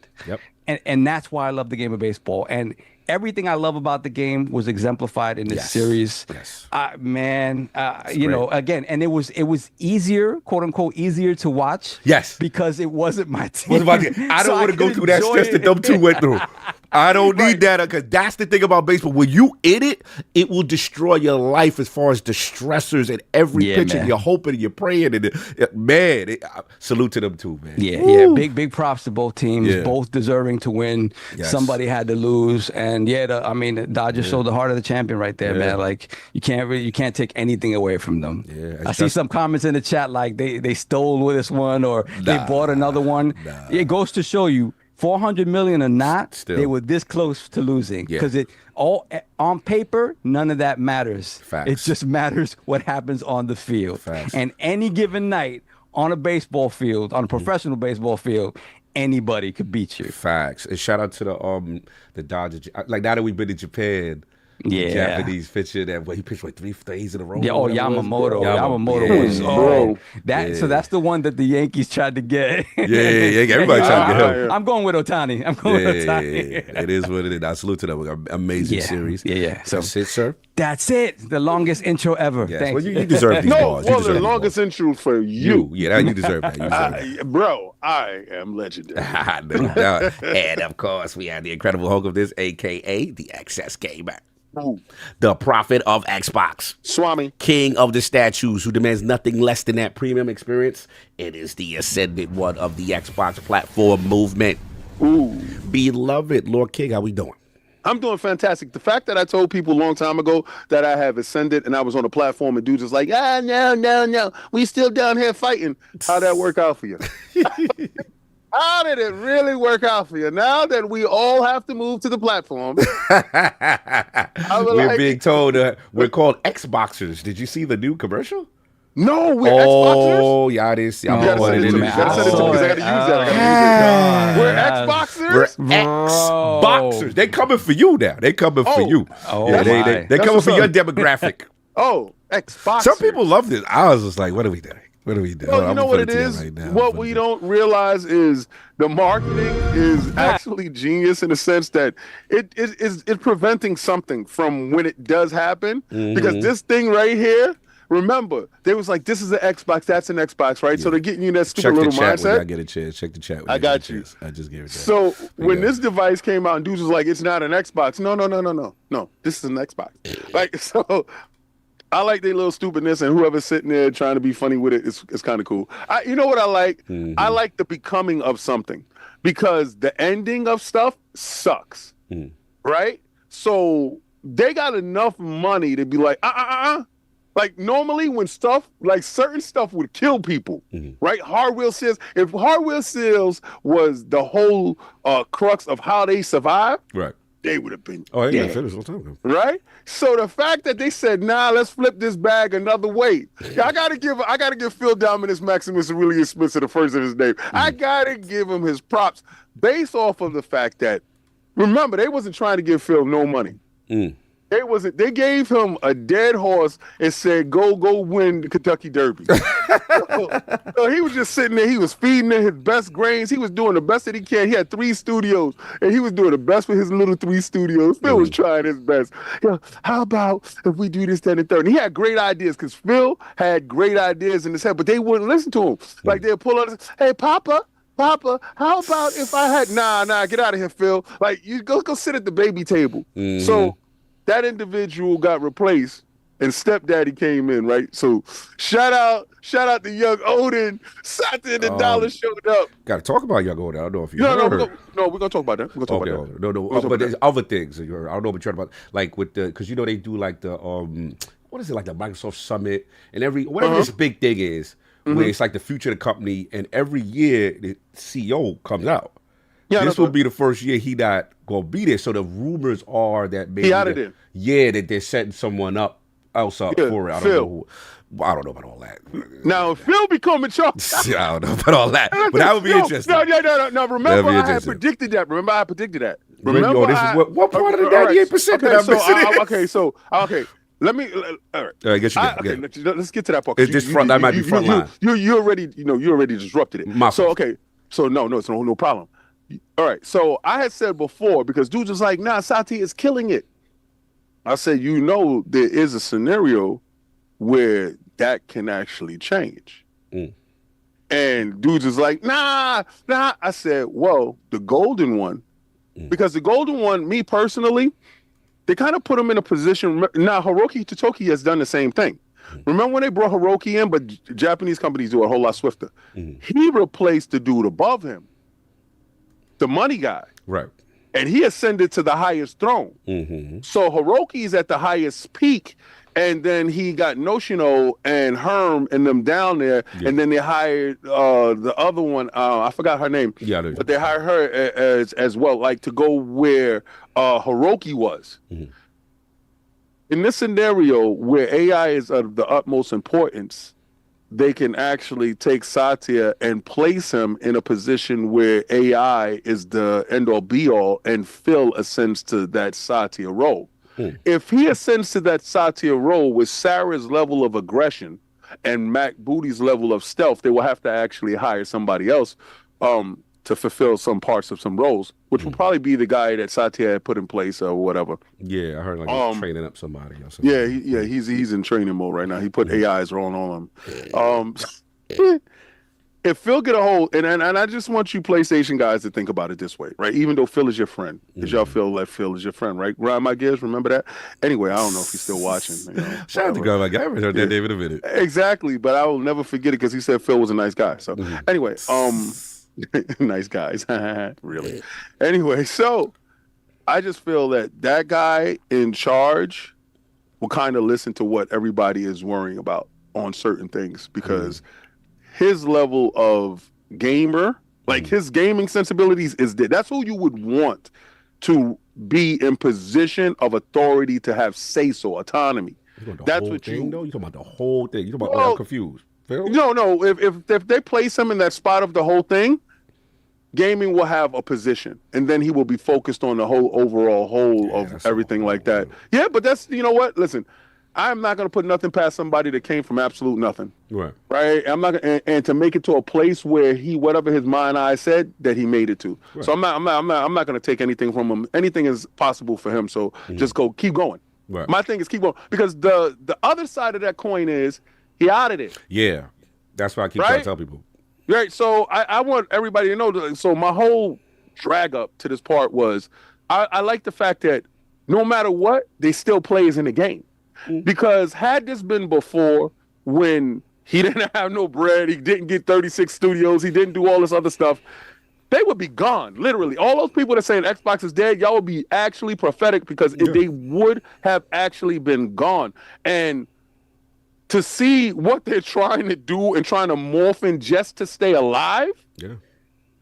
And that's why I love the game of baseball. And everything I love about the game was exemplified in this series. Yes. Man, you know, again, and it was easier, quote unquote, easier to watch. Yes. Because it wasn't my team. I don't want to go through that stress that them two went through. I don't need that, because that's the thing about baseball. When you in it, it will destroy your life as far as the stressors and every pitch, and you're hoping and you're praying. And salute to them too, man. Yeah. Big props to both teams, both deserving to win. Yes. Somebody had to lose, and the Dodgers showed the heart of the champion right there, man. Like you can't take anything away from them. Yeah, I see some comments in the chat like they stole this one or they bought another one. It goes to show you, 400 million or not, they were this close to losing, because it all on paper, none of that matters. Facts. It just matters what happens on the field. Facts. And any given night on a baseball field, on a professional baseball field, anybody could beat you. Facts. And shout out to the Dodgers. Like, now that we've been to Japan, the Japanese pitcher that he pitched 3 days in a row. Yeah, Yamamoto. Yamamoto was So that's the one that the Yankees tried to get. Everybody tried to get him. I'm going with Ohtani. It is what it is. I salute to them. Amazing series. So that's it, sir. That's it. The longest intro ever. Yes. Thanks. Well, you deserve these balls. Well, the longest intro for you. Yeah, you deserve that. Bro, I am legendary. No doubt. And of course, we have the incredible Hulk of this, a.k.a. the Excess Gamer. Ooh. The prophet of Xbox. Swami. King of the statues, who demands nothing less than that premium experience. It is the ascended one of the Xbox platform movement. Ooh. Beloved Lord King, how we doing? I'm doing fantastic. The fact that I told people a long time ago that I have ascended and I was on a platform and dudes was like, no, we still down here fighting. How'd that work out for you? How did it really work out for you? Now that we all have to move to the platform. We're being told we're called Xboxers. Did you see the new commercial? No, we're Xboxers. Oh, yeah, it is. I'm gotta send it to me. Gotta send it to me because I gotta use that. We're Xboxers. We're Xboxers. They coming for you now. They coming for you. They coming for your demographic. Xboxers. Some people love this. I was just like, what are we doing? What are we doing? Well, you know what it is? What we don't realize is the marketing is actually genius in the sense that it's preventing something from when it does happen. Because this thing right here, remember, they was like, this is an Xbox, that's an Xbox, right? So they're getting you in that stupid little mindset. I get a chance. Check the chat. I got you. I just gave it that. So when this device came out and dudes was like, it's not an Xbox. No, this is an Xbox. Like, so I like their little stupidness, and whoever's sitting there trying to be funny with it, it's kind of cool. You know what I like? I like the becoming of something, because the ending of stuff sucks, right? So they got enough money to be like, Like, normally when stuff, like certain stuff would kill people, right? Hardware sales, if hardware sales was the whole crux of how they survived, right, they would have been they dead. finished all the time. Right? So the fact that they said, nah, let's flip this bag another way. I gotta give Phil Dominus Maximus Aurelius Spencer the first of his name. I gotta give him his props based off of the fact that, remember, they wasn't trying to give Phil no money. They gave him a dead horse and said, go win the Kentucky Derby. so he was just sitting there. He was feeding it his best grains. He was doing the best that he can. He had 3 studios, and he was doing the best with his little 3 studios. Phil was trying his best. How about if we do this, that, and third? And he had great ideas, because Phil had great ideas in his head, but they wouldn't listen to him. Like, they'd pull out, hey, Papa, how about if I had, nah, get out of here, Phil. Like, you go sit at the baby table. So that individual got replaced, and Stepdaddy came in, right? So shout out to young Odin. Satya and the Dollar showed up. Got to talk about young Odin. I don't know if you heard. We're gonna talk about that. We're gonna talk about that. No. But there's other things. I don't know what you're talking about, like with the, because they do like the what is it, like the Microsoft Summit and whatever this big thing is, where it's like the future of the company, and every year the CEO comes out. Yeah, this will be the first year he not gonna be there. So the rumors are that maybe that they're setting someone else up for it. I don't know about all that. Now Phil becoming charged. I don't know about all that, but that would be interesting. No. Remember, I had predicted that. Remember, what part of the 98% that I'm missing? Okay. Let me. All right. Let's get to that part. That might be front line. You already disrupted it. So no problem. All right. So I had said before, because dudes was like, nah, Satya is killing it. I said, there is a scenario where that can actually change. And dudes is like, nah. I said, well, the golden one, because the golden one, me personally, they kind of put him in a position. Now, Hiroki Totoki has done the same thing. Remember when they brought Hiroki in, but Japanese companies do it a whole lot swifter. He replaced the dude above him, the money guy. Right. And he ascended to the highest throne. So Hiroki's at the highest peak, and then he got Noshino and Herm and them down there, and then they hired the other one. I forgot her name. Yeah, but they hired her as well, like to go where Hiroki was. In this scenario where AI is of the utmost importance, they can actually take Satya and place him in a position where AI is the end-all be-all, and Phil ascends to that Satya role. If he ascends to that Satya role with Sarah's level of aggression and Mac Booty's level of stealth, they will have to actually hire somebody else to fulfill some parts of some roles, which will probably be the guy that Satya had put in place or whatever. Yeah, I heard like he's training up somebody or something. Yeah, he's in training mode right now. He put AIs rolling on him. If Phil get a hold, and I just want you PlayStation guys to think about it this way, right? Even though Phil is your friend, because y'all feel that Phil is your friend, right? Grind My Gears, remember that? Anyway, I don't know if he's still watching. Shout out to Grind My Gears. I haven't heard that name in a minute. Exactly, but I will never forget it because he said Phil was a nice guy. So anyway, nice guys, really. Anyway, so I just feel that guy in charge will kind of listen to what everybody is worrying about on certain things, because his level of gamer, like his gaming sensibilities is that's who you would want to be in position of authority, to have say-so, autonomy. That's what you talking about the whole thing. You talking about, I'm confused. Phil? No, if they place him in that spot of the whole thing, gaming will have a position, and then he will be focused on the whole overall whole of everything like that. Yeah, but that's, you know what? Listen, I'm not going to put nothing past somebody that came from absolute nothing. Right. I'm not gonna, and to make it to a place where whatever his mind eye said that he made it to. So I'm not going to take anything from him. Anything is possible for him. So just keep going. My thing is keep going, because the other side of that coin is he out of it. Yeah. That's why I keep trying to tell people. Right. So I want everybody to know. So my whole drag up to this part was I like the fact that no matter what, they still plays in the game. Because had this been before, when he didn't have no bread, he didn't get 36 studios, he didn't do all this other stuff, they would be gone, literally. All those people that saying Xbox is dead, y'all would be actually prophetic, because they would have actually been gone. And to see what they're trying to do and trying to morph in just to stay alive,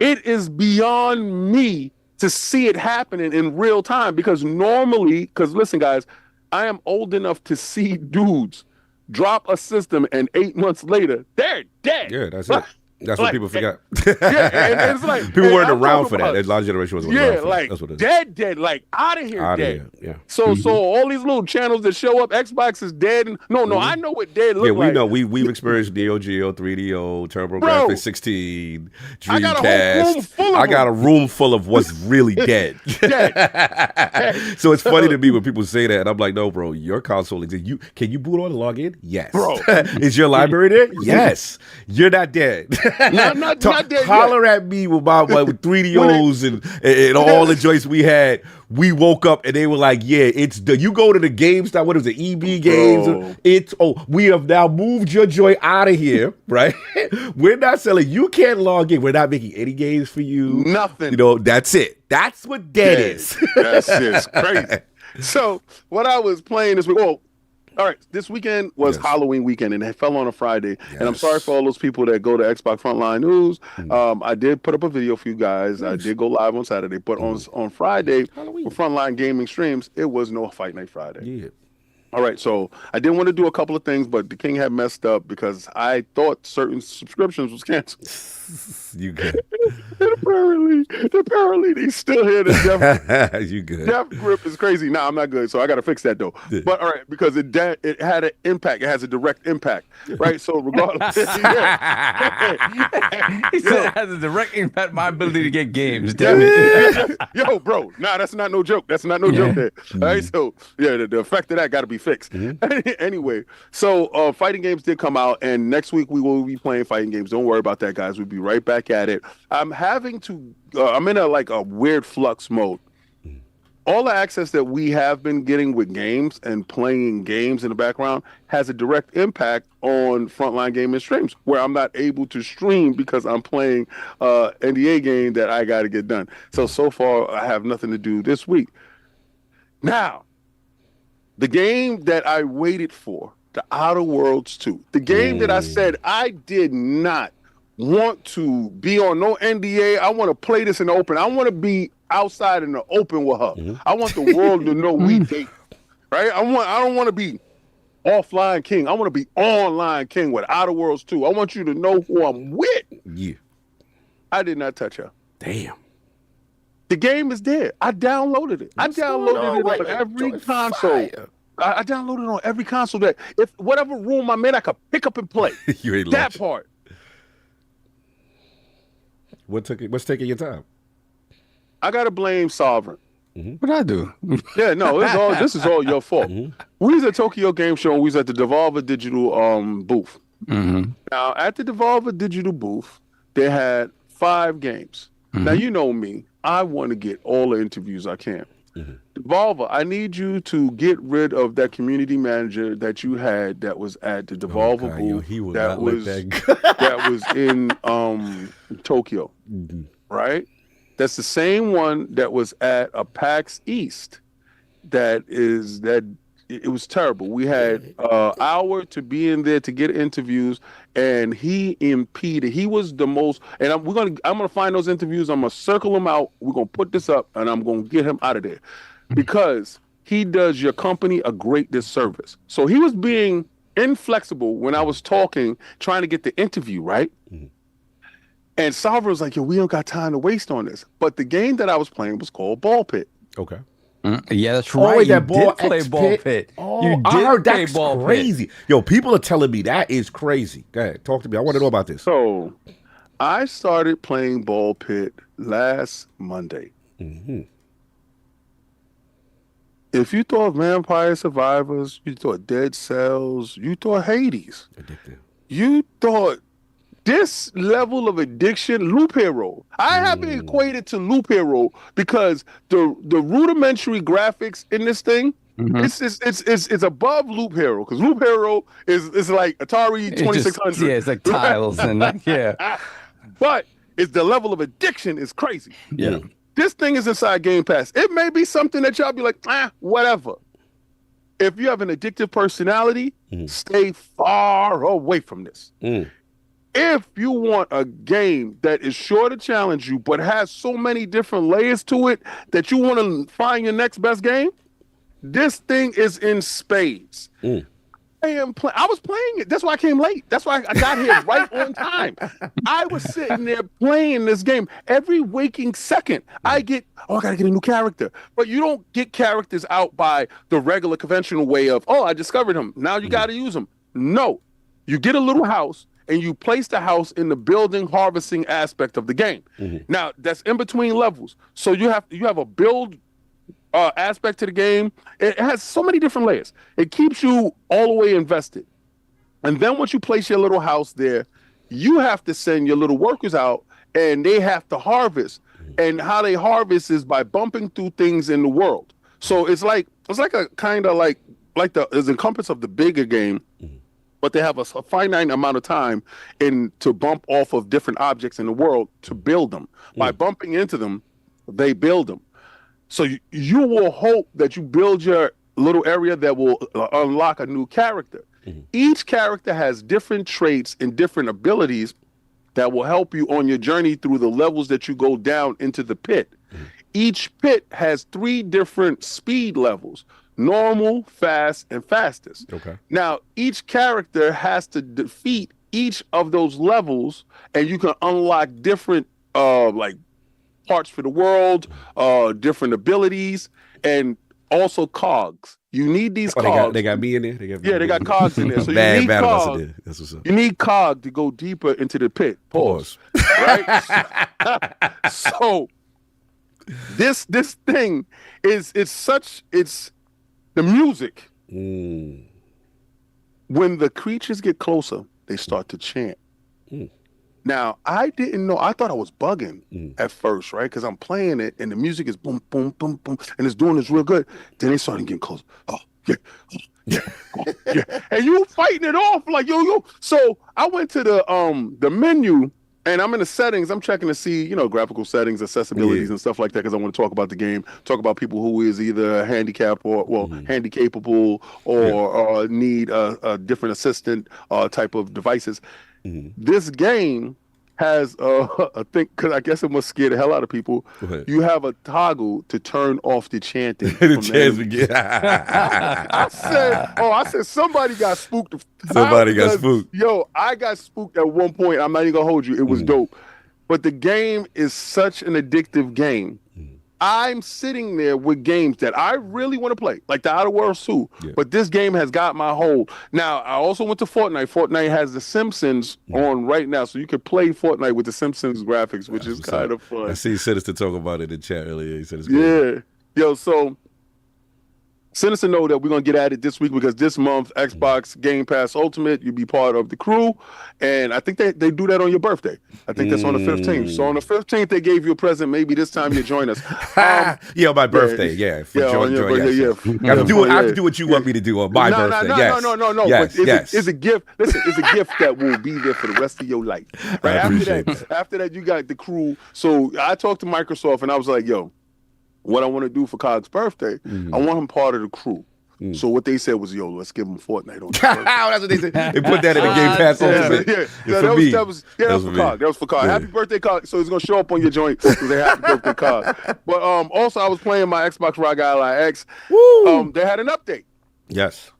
it is beyond me to see it happening in real time. Because normally, listen, guys, I am old enough to see dudes drop a system and 8 months later, they're dead. Yeah, that's it. That's what people forgot. And it's like people weren't around for that. A lot of generation wasn't around for that. That's what it is. Dead, like out of here, dead. Yeah. So all these little channels that show up, Xbox is dead. And, no, I know what dead look like. Yeah, we know. We've experienced Neo Geo, 3DO, TurboGrafx 16, Dreamcast. I got a room full of what's really dead. So it's funny to me when people say that, and I'm like, no, bro, your console exists. Can you boot on and log in? Yes. Bro. Is your library there? Yes. You're not dead. Not dead holler at me with my with 3DOs and all the joints we had. We woke up and they were like, yeah, it's you go to the GameStop, what is it, EB Games? We have now moved your joint out of here, right? We're not selling, you can't log in. We're not making any games for you. Nothing. That's it. That's what dead is. That's just crazy. So what I was playing this week, all right, this weekend was Halloween weekend, and it fell on a Friday. And I'm sorry for all those people that go to Xbox Frontline News. I did put up a video for you guys. I did go live on Saturday, but on Friday, for Frontline Gaming streams, it was no Fight Night Friday. All right, so I didn't want to do a couple of things, but the king had messed up because I thought certain subscriptions was canceled. You good? And apparently, he's still here. The death, You good? death grip is crazy. Nah, I'm not good, so I got to fix that though. But all right, because it had an impact. It has a direct impact, right? So regardless, He said it has a direct impact on my ability to get games. Damn it. Yo, bro, nah, that's not no joke. That's not no joke there. All right, so yeah, the effect of that got to be fixed. Anyway, so fighting games did come out, and next week we will be playing fighting games. Don't worry about that, guys. We'll be right back at it. I'm in a weird flux mode. All the access that we have been getting with games and playing games in the background has a direct impact on Frontline Gaming streams, where I'm not able to stream because I'm playing NDA game that I got to get done. So far, I have nothing to do this week. Now, the game that I waited for, The Outer Worlds 2, the game that I said I did not want to be on no NDA. I want to play this in the open. I want to be outside in the open with her. I want the world to know we date. Right? I don't want to be offline king. I want to be online king with Outer Worlds 2. I want you to know who I'm with. Yeah. I did not touch her. Damn. The game is there. I downloaded it. I downloaded it on every console. I downloaded it on every console that if whatever room I'm in, I could pick up and play. You ain't that part. What's taking your time? I gotta blame Sovereign. What'd I do? Yeah, no, this is all your fault. We was at Tokyo Game Show and we was at the Devolver Digital booth. Now, at the Devolver Digital booth, they had 5 games. Now, you know me. I want to get all the interviews I can. Devolver, I need you to get rid of that community manager that you had that was at the Devolver booth that was in Tokyo, right? That's the same one that was at a PAX East. It was terrible. We had an hour to be in there to get interviews, and he impeded. He was the most. And I'm gonna find those interviews. I'm gonna circle them out. We're gonna put this up, and I'm gonna get him out of there because he does your company a great disservice. So he was being inflexible when I was talking, trying to get the interview right. And Sovereign was like, "Yo, we don't got time to waste on this." But the game that I was playing was called Ball Pit. Okay. Yeah, that's right. You did play Ball Pit. Oh, I heard that's crazy. Yo, people are telling me that is crazy. Go ahead, talk to me. I want to know about this. So, I started playing Ball Pit last Monday. If you thought Vampire Survivors, you thought Dead Cells, you thought Hades, Addictive. You thought this level of addiction, Loop Hero. I have it equated to Loop Hero because the rudimentary graphics in this thing, it's above Loop Hero because Loop Hero is like Atari 2600. Yeah, it's like tiles and but it's the level of addiction is crazy. Yeah. This thing is inside Game Pass. It may be something that y'all be like, whatever. If you have an addictive personality, stay far away from this. If you want a game that is sure to challenge you, but has so many different layers to it that you want to find your next best game, this thing is in spades. I was playing it. That's why I came late. That's why I got here right on time. I was sitting there playing this game. Every waking second, I got to get a new character. But you don't get characters out by the regular conventional way of, I discovered him. Now you got to use him. No. You get a little house, and you place the house in the building harvesting aspect of the game. Now, that's in between levels. So you have a build aspect to the game. It has so many different layers. It keeps you all the way invested. And then once you place your little house there, you have to send your little workers out, and they have to harvest. And how they harvest is by bumping through things in the world. So it's like a kind of like the encompass of the bigger game. But they have a finite amount of time to bump off of different objects in the world to build them. By bumping into them, they build them. So you will hope that you build your little area that will unlock a new character. Each character has different traits and different abilities that will help you on your journey through the levels that you go down into the pit. Each pit has 3 different speed levels. normal, fast, and fastest. Okay. Now, each character has to defeat each of those levels, and you can unlock different like parts for the world, different abilities, and also cogs. You need these cogs. They got me in there. They got cogs in there. So Bad you need battle cogs. That's what's up. You need cog to go deeper into the pit. Pause. Right? So this thing it's the music. Mm. When the creatures get closer, they start to chant. Mm. Now, I didn't know. I thought I was bugging at first, right? Because I'm playing it, and the music is boom, boom, boom, boom, and it's doing this real good. Then they started getting close. Oh, yeah, yeah. And you fighting it off like, yo. So I went to the menu, and I'm in the settings. I'm checking to see, graphical settings, accessibilities, and stuff like that, because I want to talk about the game, talk about people who is either handicapped or, handy-capable or need a different assistant type of devices. This game has a thing, because I guess it must scare the hell out of people. You have a toggle to turn off the chanting. I said somebody got spooked. Somebody got spooked. Yo, I got spooked at one point. I'm not even gonna hold you. It was dope. But the game is such an addictive game. I'm sitting there with games that I really want to play, like the Outer Worlds 2. Yeah. But this game has got my hold. Now, I also went to Fortnite. Fortnite has The Simpsons on right now, so you can play Fortnite with The Simpsons graphics, which is kind of fun. I see Sinister talk about it in the chat earlier. He said it's good. Yeah. Yo, so Sinister know that we're going to get at it this week, because this month, Xbox Game Pass Ultimate, you'll be part of the crew. And I think they do that on your birthday. I think that's on the 15th. So on the 15th, they gave you a present. Maybe this time you join us. My birthday. Yeah. On your birthday, I have to do what you want me to do on my birthday. No. Yes, but it's a gift. Listen, it's a gift that will be there for the rest of your life. Right? After that, you got the crew. So I talked to Microsoft, and I was like, yo, what I want to do for Cog's birthday, I want him part of the crew. So what they said was, yo, let's give him Fortnite on the birthday. That's what they said. They put that in the Game Pass Ultimate. That was for Cog. That was for Cog. Happy birthday, Cog. So it's going to show up on your joint because they happy birthday, Cog. But also, I was playing my Xbox ROG Ally X. They had an update. Yes.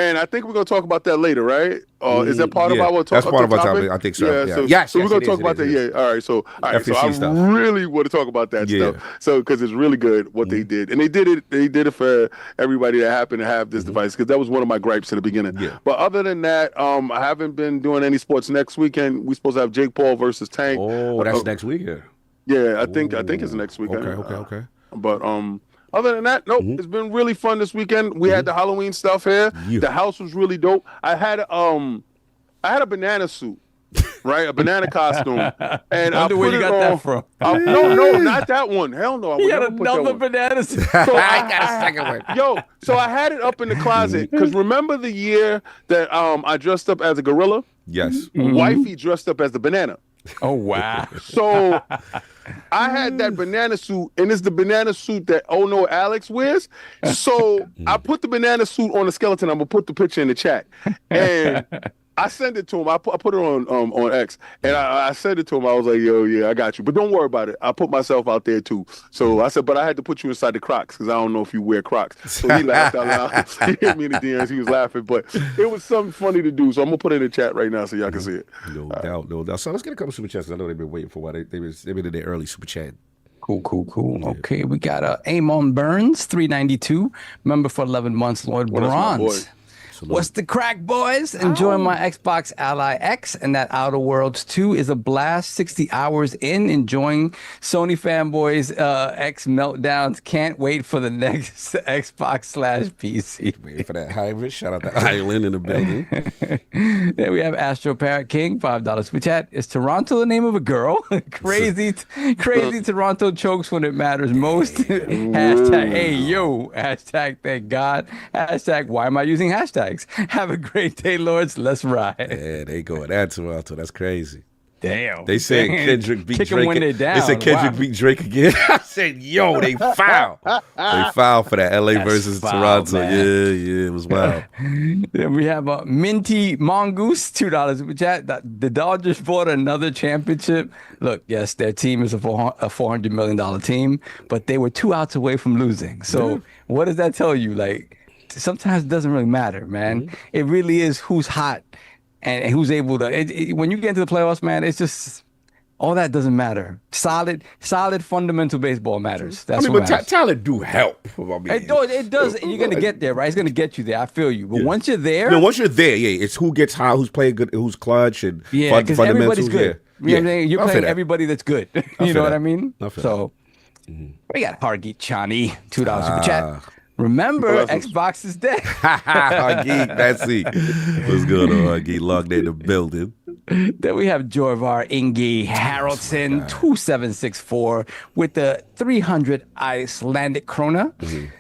And I think we're going to talk about that later, right? Is that part of our topic? That's part of our topic. I think so. So we're going to talk about that. Yeah. All right. So I really want to talk about that stuff. So because it's really good what they did, and they did it for everybody that happened to have this device, because that was one of my gripes in the beginning. Yeah. But other than that, I haven't been doing any sports. Next weekend we're supposed to have Jake Paul versus Tank. Oh, that's next weekend. Yeah, I think it's next weekend. Okay. But other than that, nope. It's been really fun this weekend. We had the Halloween stuff here. Yeah. The house was really dope. I had a banana suit, right? A banana costume. And I where you got that from. No, not that one. Hell no. You had another banana suit. So I got a second one. Yo, so I had it up in the closet, because remember the year that I dressed up as a gorilla? Yes. Wifey dressed up as the banana. Oh, wow. So I had that banana suit, and it's the banana suit that Alex wears. So I put the banana suit on the skeleton. I'm going to put the picture in the chat. And I sent it to him. I put it on X, and I sent it to him. I was like, yo, yeah, I got you. But don't worry about it. I put myself out there, too. So I said, but I had to put you inside the Crocs, because I don't know if you wear Crocs. So he laughed out loud. He hit me in the DMs. He was laughing. But it was something funny to do. So I'm going to put it in the chat right now so y'all can see it. No doubt. So let's get a couple super chats. I know they've been waiting for a while. They've been in their early super chat. Cool. Yeah. Okay, we got Amon Burns, 392. Member for 11 months, Lord Bronze. What's the crack, boys? Enjoying my Xbox Ally X, and that Outer Worlds 2 is a blast. 60 hours in, enjoying Sony fanboys X meltdowns. Can't wait for the next Xbox/PC. Waiting for that hybrid. Shout out to Island in the building. Then we have Astro Parrot King, $5 super chat. Is Toronto the name of a girl? crazy Toronto chokes when it matters most. Hashtag hey yo. Hashtag thank God. Hashtag why am I using hashtags? Have a great day, Lords. Let's ride. Yeah, they going at Toronto. That's crazy. Damn. They said Kendrick beat Kick 'em Drake. when they're down. They said Kendrick Wow. beat Drake again. I said, yo, they foul. They foul for that. LA That's versus foul, Toronto. man. Yeah, it was wild. Then we have Minty Mongoose, $2 super chat. The Dodgers bought another championship. Look, yes, their team is a $400 million team, but they were 2 outs away from losing. So what does that tell you? Like, sometimes it doesn't really matter, man. It really is who's hot and who's able to. When you get into the playoffs, man, it's just all that doesn't matter. Solid fundamental baseball matters. That's what but matters. talent do help. I mean, It does. You're gonna get there, right? It's gonna get you there. I feel you. But once you're there, no, once you're there, it's who gets high, who's playing good, who's clutch, and because fundamentals. everybody's good. You know what I'm saying? You're I feel playing that. everybody that's good. You feel know what that. I mean? I feel So we got Hargeet Chani, $2 super chat. Remember, Xbox is dead. Geek, that's it. What's going on, Geek? Logged in the building. Then we have Jorvar Ingi Haraldson, 2764 with the 300 Icelandic krona.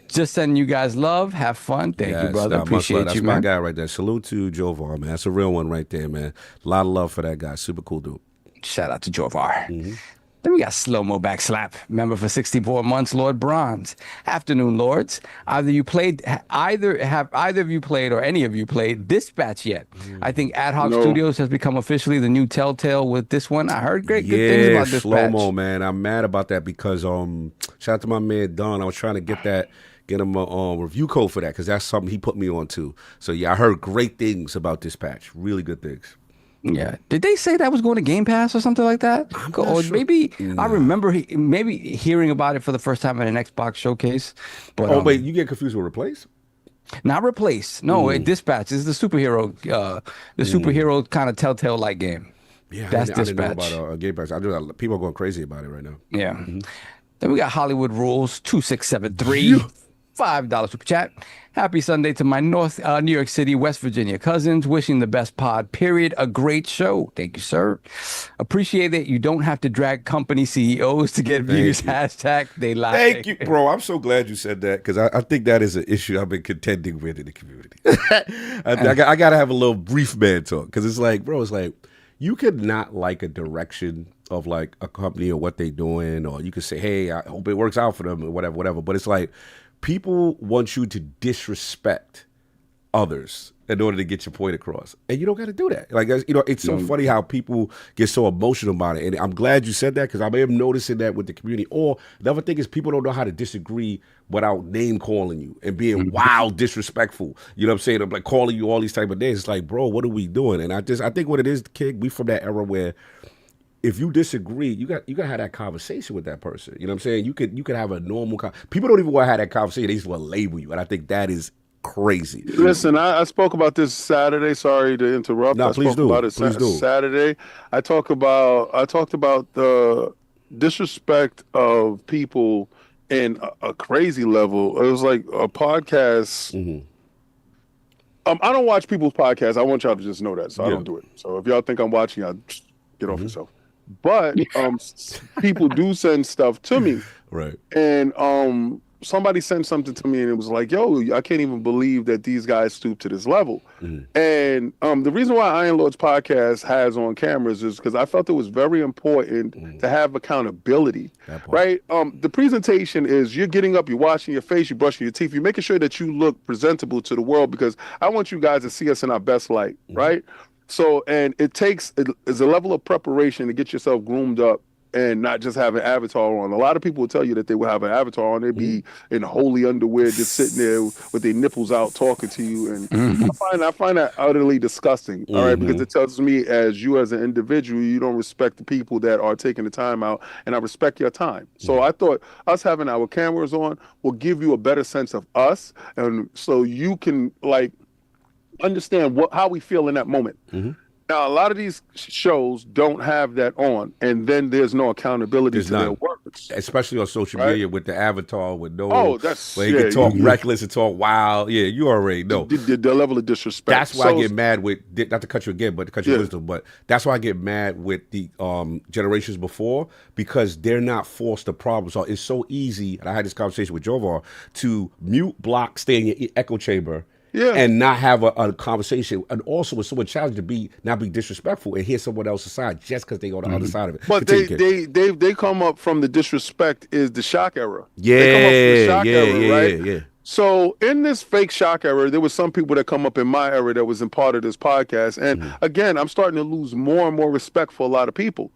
Just sending you guys love. Have fun. Thank you, brother. Appreciate that's you, my man. guy right there. Salute to Jovar, man. That's a real one right there, man. A lot of love for that guy. Super cool dude. Shout out to Jorvar. Then we got Slow-Mo Backslap, member for 64 months, Lord Bronze. Afternoon, Lords. Either have either of you played or any of you played Dispatch yet? I think Ad Hoc Studios has become officially the new Telltale with this one. I heard good things about Dispatch. Slow-Mo, man. I'm mad about that because shout out to my man Don. I was trying to get him a review code for that because that's something he put me on too. So yeah, I heard great things about Dispatch. Really good things. Yeah. Did they say that was going to Game Pass or something like that? Or sure. maybe I remember maybe hearing about it for the first time at an Xbox showcase. But Wait, you get confused with Replace? not Replace. No, Dispatch is the superhero superhero kind of Telltale-like game. Yeah, That's I didn't know Dispatch. about Game Pass. People are going crazy about it right now. Yeah. Then we got Hollywood Rules 2673. $5 super chat. Happy Sunday to my New York City, West Virginia cousins. Wishing the best pod, period. A great show. Thank you, sir. Appreciate that you don't have to drag company CEOs to get views. Hashtag they lie. Thank you, bro. I'm so glad you said that because I think that is an issue I've been contending with in the community. I got to have a little brief man talk because it's like, bro, you could not like a direction of like a company or what they're doing, or you could say, hey, I hope it works out for them or whatever. But it's like, people want you to disrespect others in order to get your point across, and you don't got to do that. Like, it's so funny how people get so emotional about it, and I'm glad you said that because I am noticing that with the community. Or the other thing is people don't know how to disagree without name calling you and being wild disrespectful. You know what I'm saying? I'm like calling you all these type of names. It's like, bro, what are we doing? And I think what it is, kid, we from that era where if you disagree, you got to have that conversation with that person. You know what I'm saying? You could have a normal people don't even want to have that conversation. They just want to label you, and I think that is crazy. Listen, I spoke about this Saturday. Sorry to interrupt. No, I please spoke do. about it Please do. Saturday. I talked about the disrespect of people in a crazy level. It was like a podcast. I don't watch people's podcasts. I want y'all to just know that, so I don't do it. So if y'all think I'm watching, y'all get off yourself. But people do send stuff to me, Right? and somebody sent something to me, and it was like, "Yo, I can't even believe that these guys stoop to this level." And the reason why Iron Lords podcast has on cameras is because I felt it was very important to have accountability. Right? The presentation is you're getting up, you're washing your face, you're brushing your teeth, you're making sure that you look presentable to the world because I want you guys to see us in our best light. Right? So, and it's a level of preparation to get yourself groomed up and not just have an avatar on. A lot of people will tell you that they will have an avatar on. They'd be in holy underwear, just sitting there with their nipples out talking to you. And I find that utterly disgusting. All right, because it tells me as an individual, you don't respect the people that are taking the time out, and I respect your time. So I thought us having our cameras on will give you a better sense of us, and so you can understand how we feel in that moment. Now, a lot of these shows don't have that on, and then there's no accountability to their words. Especially on social media with the avatar, with no. Where you can talk reckless and talk wild. Yeah, you already know. The level of disrespect. That's why I get mad with, not to cut you again, but to cut your wisdom, but that's why I get mad with the generations before, because they're not forced to problem solve. It's so easy, and I had this conversation with Jovar, to mute, block, stay in your echo chamber, and not have a conversation. And also, it's so challenging to not be disrespectful and hear someone else's side just because they on the other side of it. But they come up from the disrespect is the shock era. Yeah, they come up from the shock era, right? Yeah. So in this fake shock era, there was some people that come up in my era that was in part of this podcast. And again, I'm starting to lose more and more respect for a lot of people.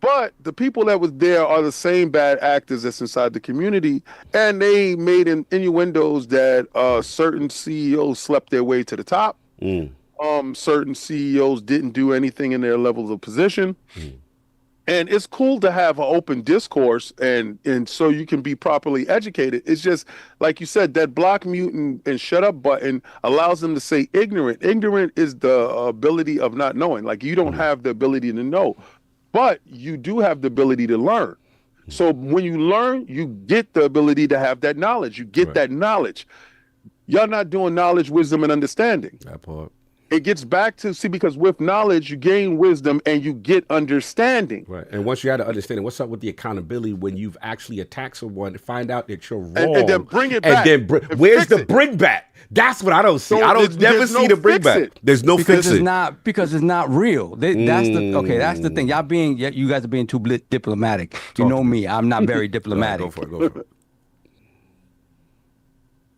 But the people that was there are the same bad actors that's inside the community. And they made innuendos that certain CEOs slept their way to the top. Certain CEOs didn't do anything in their levels of position. And it's cool to have an open discourse and so you can be properly educated. It's just, like you said, that block, mute, and shut up button allows them to say ignorant. Ignorant is the ability of not knowing. Like, you don't have the ability to know, but you do have the ability to learn. So when you learn, you get the ability to have that knowledge. You get that knowledge. Y'all not doing knowledge, wisdom, and understanding. That part. It gets back to, because with knowledge, you gain wisdom and you get understanding. Right. And once you have the understanding, what's up with the accountability when you've actually attacked someone, find out that you're wrong. And then bring it back. And then where's the bring back? That's what I don't see. I don't never see the bring back. There's no fixing. Because it's not real. That's the thing. You guys are being too diplomatic. You know me. I'm not very diplomatic. Go for it.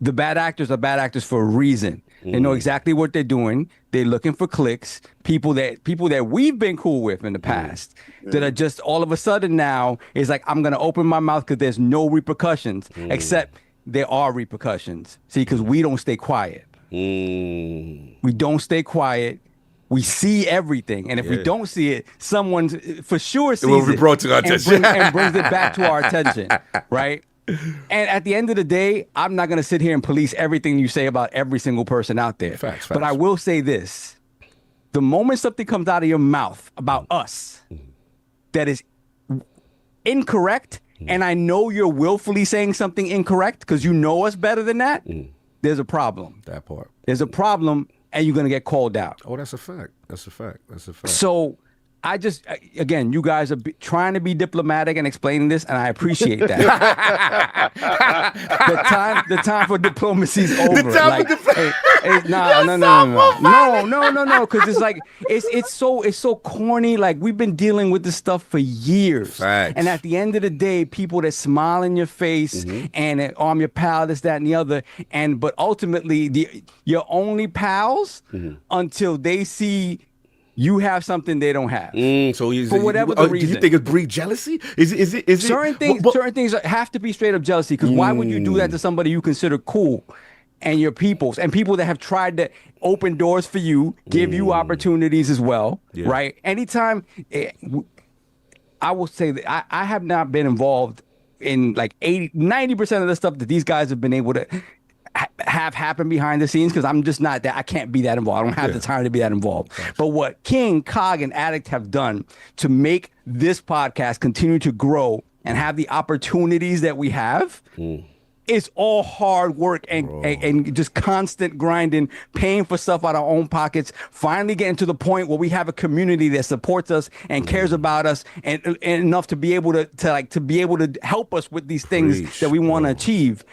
The bad actors are bad actors for a reason. They know exactly what they're doing. They're looking for clicks. People that we've been cool with in the past that are just all of a sudden now is like, I'm gonna open my mouth because there's no repercussions. Except there are repercussions. See, because we don't stay quiet. We don't stay quiet. We see everything, and if we don't see it, someone for sure sees it. It will be brought to our attention and brings it back to our attention, right? And at the end of the day, I'm not going to sit here and police everything you say about every single person out there. Facts. But I will say this. The moment something comes out of your mouth about us that is incorrect, and I know you're willfully saying something incorrect because you know us better than that, there's a problem. That part. There's a problem, and you're going to get called out. Oh, that's a fact. So I just, again, you guys are trying to be diplomatic and explaining this, and I appreciate that. the time for diplomacy is over. No, because it's like it's so corny. Like, we've been dealing with this stuff for years, Facts. And at the end of the day, people that smile in your face and I'm your pal, this, that, and the other, but ultimately, you're only pals until they see you have something they don't have. So for whatever the reason. Do you think it's breed jealousy? Is it certain things have to be straight up jealousy? Because why would you do that to somebody you consider cool and your peoples and people that have tried to open doors for you, give you opportunities as well, right? Anytime, I will say that I have not been involved in like 90% of the stuff that these guys have been able to have happened behind the scenes, because I'm just not that. I can't be that involved. I don't have the time to be that involved. But what King, Cog, and Addict have done to make this podcast continue to grow and have the opportunities that we have, it's all hard work and just constant grinding, paying for stuff out of our own pockets, finally getting to the point where we have a community that supports us and cares about us and enough to be able to help us with these things that we want to achieve.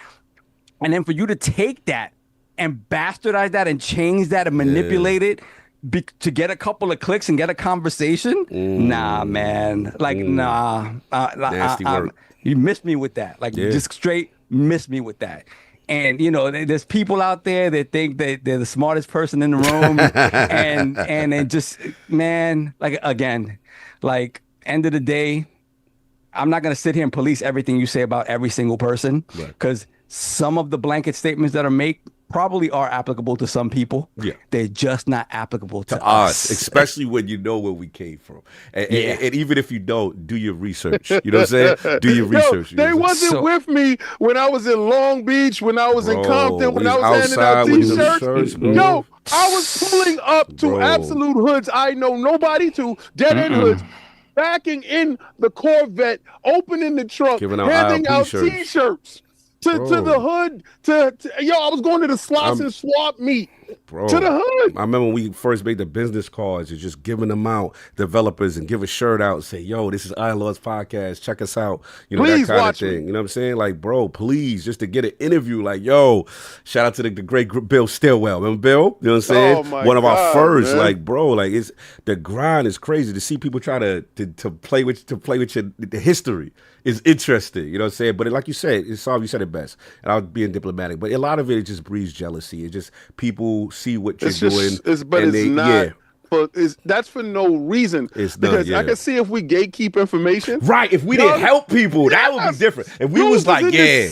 And then for you to take that and bastardize that and change that and manipulate it to get a couple of clicks and get a conversation, nah, man. Like, nah. Nasty work. You missed me with that. Like, just straight missed me with that. And, you know, there's people out there that think that they're the smartest person in the room. and it just, man, like, again, like, end of the day, I'm not going to sit here and police everything you say about every single person, because some of the blanket statements that are made probably are applicable to some people. They're just not applicable to us. Especially when you know where we came from. And even if you don't, do your research. You know what I'm saying? Do your research. They wasn't with me when I was in Long Beach, when I was in Compton, when I was handing out T-shirts. Yo, I was pulling up to absolute hoods I know nobody to, dead-end hoods, backing in the Corvette, opening the trunk, handing out T-shirts. To the hood, I was going to the slots and swap meet Bro, to the hood. I remember when we first made the business cards, and just giving them out, developers, and give a shirt out and say, yo, this is ILP's podcast. Check us out. You know, Please that kind of watch me. thing. You know what I'm saying? Like, bro, please, just to get an interview, like, yo, shout out to the great Bill Stillwell. Remember Bill? You know what I'm saying? Oh, my One of our God, first, man. like, bro, like, it's the grind is crazy to see people try to play with the history. Is interesting, you know what I'm saying? But like you said, you said it best, and I was being diplomatic. But a lot of it just breeds jealousy. It just people see what you're doing, but and it's not. yeah. But that's for no reason. It's not, because yeah. I can see if we gatekeep information. Right, if we didn't help people, that would be different. If we was like, in yeah,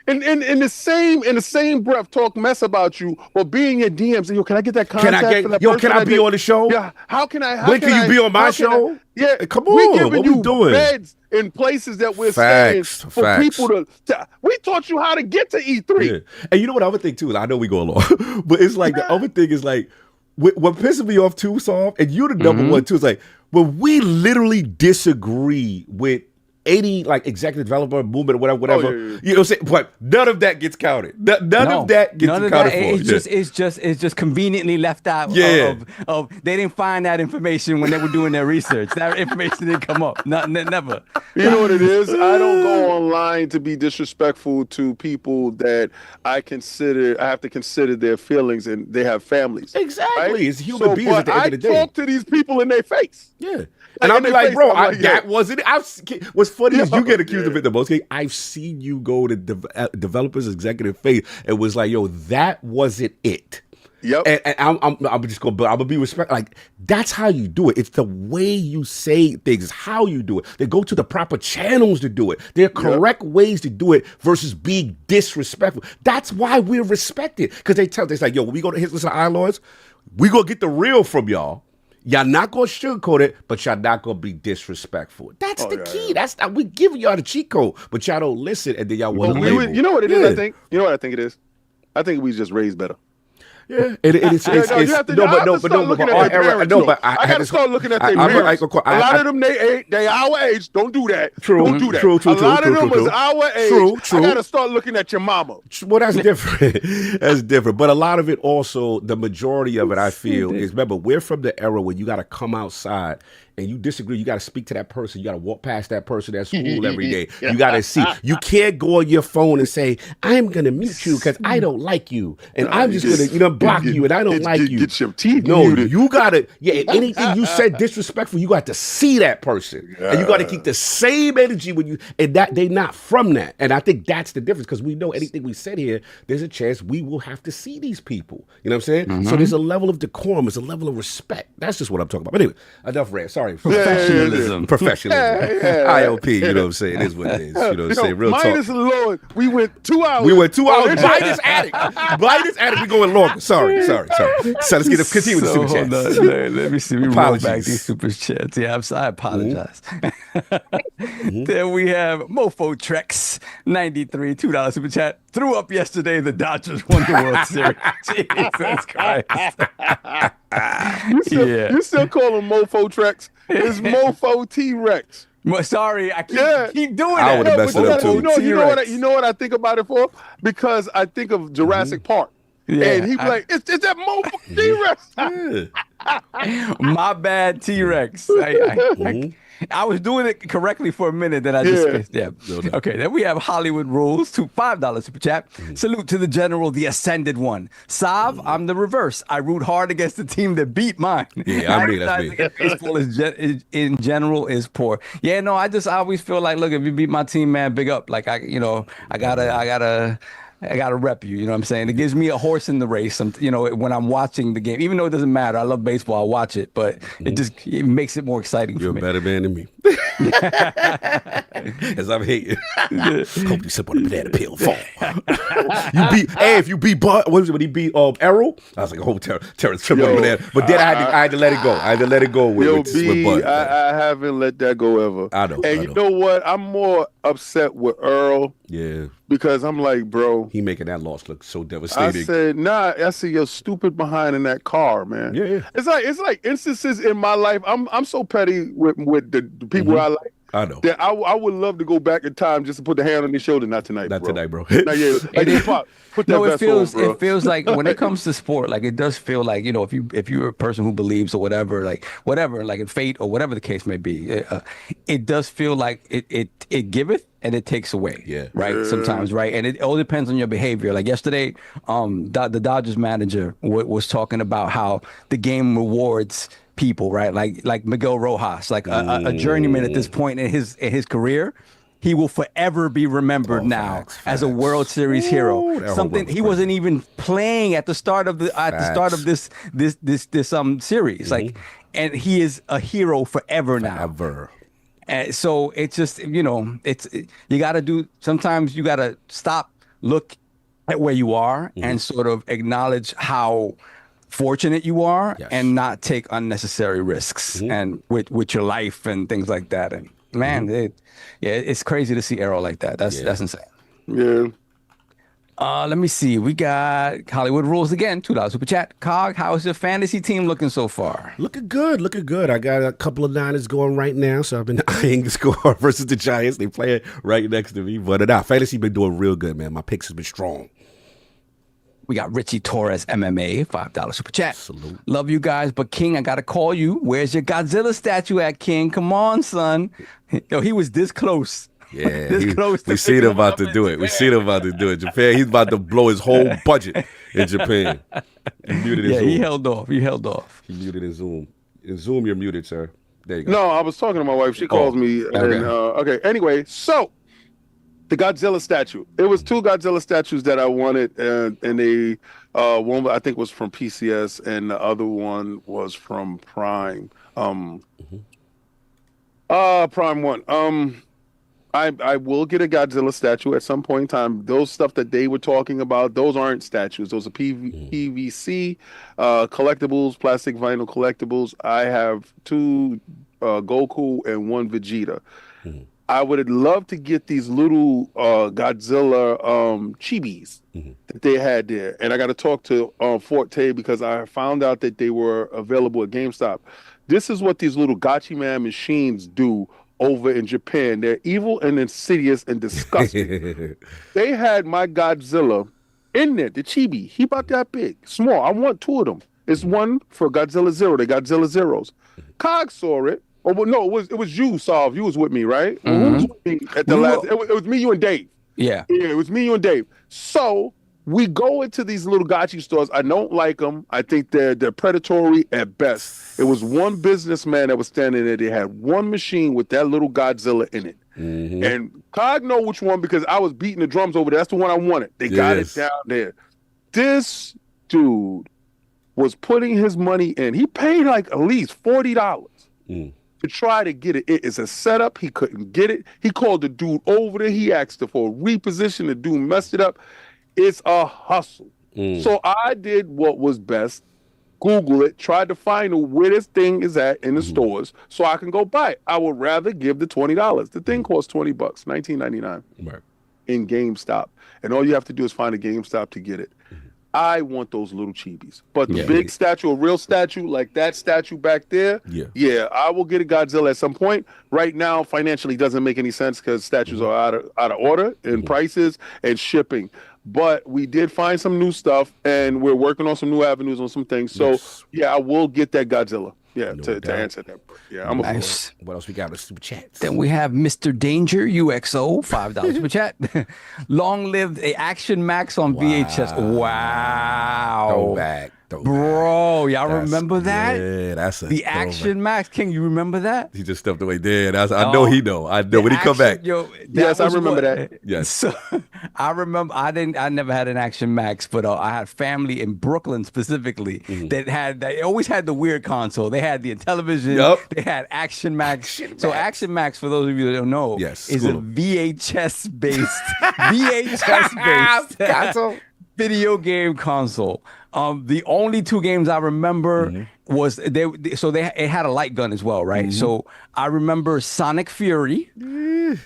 the same breath, talk mess about you, or be in your DMs. Yo, can I get that contact? For that person can I be on the show? Yeah, how can I? When can you be on my show? Yeah, come we on, giving what you we doing? beds in places that we're Facts, staying for facts. people to. We taught you how to get to E3. Yeah. And you know what other thing too? I know we go along, but it's like the other thing is like what pisses me off too, Saul, and you're the number one too. Is like when we literally disagree with any like executive developer movement or whatever. Yeah. You know what I'm saying? But none of that gets counted. None of that gets accounted for. It's just conveniently left out. Yeah. Of they didn't find that information when they were doing their research. That information didn't come up. Never. You know what it is? I don't go online to be disrespectful to people that I have to consider their feelings, and they have families. Exactly. Right? It's human beings at the end of the day. I talk to these people in their face. Yeah. And I'll be like, bro, that wasn't it. What's funny is you get accused of it the most. I've seen you go to developers' executive face and was like, yo, that wasn't it. Yep. And I'm just gonna be respectful. Like, that's how you do it. It's the way you say things. It's how you do it. They go to the proper channels to do it. There are correct ways to do it versus being disrespectful. That's why we're respected. Because it's like, yo, when we go to listen to iLords, we gonna get the real from y'all. Y'all not gonna sugarcoat it, but y'all not gonna be disrespectful. That's the key. That's we giving y'all the cheat code, but y'all don't listen, and then y'all want to label. You know what it is? I think. You know what I think it is. I think we just raised better. Yeah, it's I gotta start looking at their parents. A lot of them they our age. Don't do that. Don't do that. True. A lot of them was our age. True. I gotta start looking at your mama. Well, that's different. That's different. But a lot of it also, the majority of it, I feel, is remember we're from the era where you got to come outside. And you disagree, you got to speak to that person. You got to walk past that person at school every day. You got to see. You can't go on your phone and say, I'm going to mute you because I don't like you. And I'm just going to block you and I don't like you. Get your teeth No, muted. you got to, anything you said disrespectful, you got to see that person. And you got to keep the same energy when you, and that they not from that. And I think that's the difference because we know anything we said here, there's a chance we will have to see these people. You know what I'm saying? So there's a level of decorum, there's a level of respect. That's just what I'm talking about. But anyway, enough rant. Sorry. Professionalism. ILP, you know what I'm saying? It is what it is. You know what I'm saying? Real talk. Minus Lord, we went 2 hours. Minus Attic. We going longer. Sorry. So let's continue with the super chats. Let me see. We roll back these super chats. Yeah, I apologize. Then we have Mofo Trex 93 $2 super chat. Threw up yesterday. The Dodgers won the World Series. Jesus Christ. You still call him Mofo Trex? It's Mofo T-Rex. Sorry, I keep doing that. I would have messed it up too. You know what I think about it for? Because I think of Jurassic Park. Yeah, and he be like, it's that Mofo T-Rex. My bad, T-Rex. I was doing it correctly for a minute, then I just Okay, then we have Hollywood Rules to $5 super chat. Salute to the general, the ascended one. Sav, I'm the reverse. I root hard against the team that beat mine. Yeah, that's me. Baseball in general is poor. Yeah, no, I always feel like, look, if you beat my team, man, big up. Like I gotta rep you, you know what I'm saying? It gives me a horse in the race, when I'm watching the game. Even though it doesn't matter, I love baseball, I watch it, but it makes it more exciting for me. You're a better man than me. As I'm hating. Hope you sip on the banana peel fall. If you beat Bud, what was it when he beat Errol? I was like, oh, Terrence tripped on the banana. But then I had to let it go. I had to let it go with Bud. I haven't let that go ever. I know. And you know what? I'm more upset with Earl. Yeah. Because I'm like, bro. He making that loss look so devastating. I said, I see your stupid behind in that car, man. Yeah. It's like instances in my life. I'm so petty with the people I like. I know. that I would love to go back in time just to put the hand on his shoulder. Not tonight, Not bro. tonight, bro. Not yet. Like, put that No, it vest on, bro. feels like when it comes to sport, like it does feel like, if you're a person who believes or whatever, like in fate or whatever the case may be, it does feel like it giveth and it takes away. Yeah. Right. Sometimes, right. And it all depends on your behavior. Like yesterday, the Dodgers manager was talking about how the game rewards people, right? Like Miguel Rojas, like a journeyman at this point in his career. He will forever be remembered facts. As a World Series hero. Something he wasn't even playing at the start of this series. Like, and he is a hero forever now. Forever. And so it's just, sometimes you got to stop, look at where you are and sort of acknowledge how fortunate you are and not take unnecessary risks and with your life and things like that. And man, it's crazy to see Arrow like that. That's insane. Yeah. Let me see. We got Hollywood Rules again. $2 super chat. Cog, how's your fantasy team looking so far? Looking good. I got a couple of Niners going right now, so I've been eyeing the score versus the Giants. They play it right next to me. But fantasy been doing real good, man. My picks has been strong. We got Richie Torres MMA, $5 super chat. Salute. Love you guys, but King, I gotta call you. Where's your Godzilla statue at, King? Come on, son. Yo, he was this close. Yeah, we seen him about to do it. We seen him about to do it. Japan, he's about to blow his whole budget in Japan. He muted his Zoom. He held off. He muted his Zoom. In Zoom, you're muted, sir. There you go. No, I was talking to my wife. She calls me. Okay. Anyway, so the Godzilla statue. It was 2 Godzilla statues that I wanted, and they one I think was from PCS, and the other one was from Prime. Prime One. I will get a Godzilla statue at some point in time. Those stuff that they were talking about, those aren't statues. Those are PVC collectibles, plastic vinyl collectibles. I have 2 Goku and 1 Vegeta. I would love to get these little Godzilla chibis that they had there. And I got to talk to Forte because I found out that they were available at GameStop. This is what these little Gachi Man machines do over in Japan. They're evil and insidious and disgusting. They had my Godzilla in there, the chibi. He about that big, small. I want 2 of them. It's one for Godzilla Zero. They Godzilla Zeros. Cog saw it. Oh, well, no, it was you, Solve. You was with me, right? Who was with me at the last? It was me, you, and Dave. Yeah, it was me, you, and Dave. So we go into these little gachi stores. I don't like them. I think they're predatory at best. It was one businessman that was standing there. They had one machine with that little Godzilla in it. And Cog know which one because I was beating the drums over there. That's the one I wanted. They got it down there. This dude was putting his money in. He paid like at least $40 to try to get it. It is a setup. He couldn't get it. He called the dude over there. He asked for a reposition. The dude messed it up. It's a hustle. So I did what was best. Google it, tried to find where this thing is at in the stores so I can go buy it. I would rather give the $20. The thing costs $20, $19.99 in GameStop. And all you have to do is find a GameStop to get it. I want those little chibis. But the big statue, a real statue, like that statue back there, I will get a Godzilla at some point. Right now, financially, doesn't make any sense because statues are out of order in prices and shipping. But we did find some new stuff, and we're working on some new avenues on some things. So, I will get that Godzilla. Yeah, to answer that. Yeah, I'm nice. What else we got with super chats? Then we have Mr. Danger UXO, $5 super chat. Long lived a Action Max on VHS. Wow. Throwback. Bro, y'all remember that? Yeah, that's the Action Max. King, you remember that? He just stepped away dead. I know he know. I know when he come back. Yes, I remember that. Yes. So, I remember. I never had an Action Max, but I had family in Brooklyn specifically that they always had the weird console. They had the television. They had Action Max. Action Max, for those of you that don't know, is a VHS based console. Video game console. The only 2 games I remember was it had a light gun as well, right? So I remember Sonic Fury, and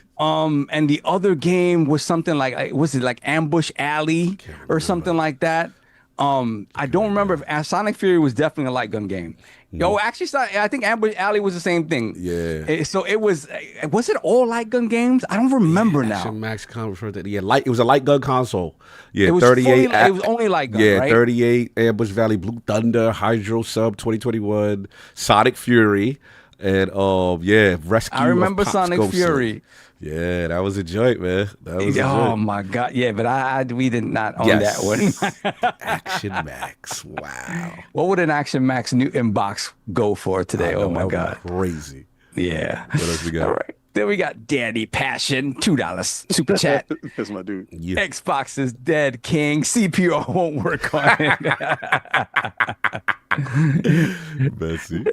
the other game was something like, was it like Ambush Alley or something like that? I don't remember if Sonic Fury was definitely a light gun game. Yo, actually, I think Ambush Alley was the same thing. Yeah. So it was it all light gun games? I don't remember now. Action Max console. Yeah, it was a light gun console. Yeah, It was 38. it was only light gun, Yeah, right? 38, Ambush Valley, Blue Thunder, Hydro Sub 2021, Sonic Fury, and Rescue. I remember of Pop's Sonic Ghost Fury. Son. Yeah, that was a joint, man. That was a Oh joint. my God! Yeah, but we did not own Yes. that one. Action Max. Wow. What would an Action Max new inbox go for today? I Oh know, my that was God! crazy. Yeah. What else we got? All right. Then we got Danny Passion, $2 super chat. That's my dude. Yeah. Xbox is dead, King. CPR won't work on it. Bessie.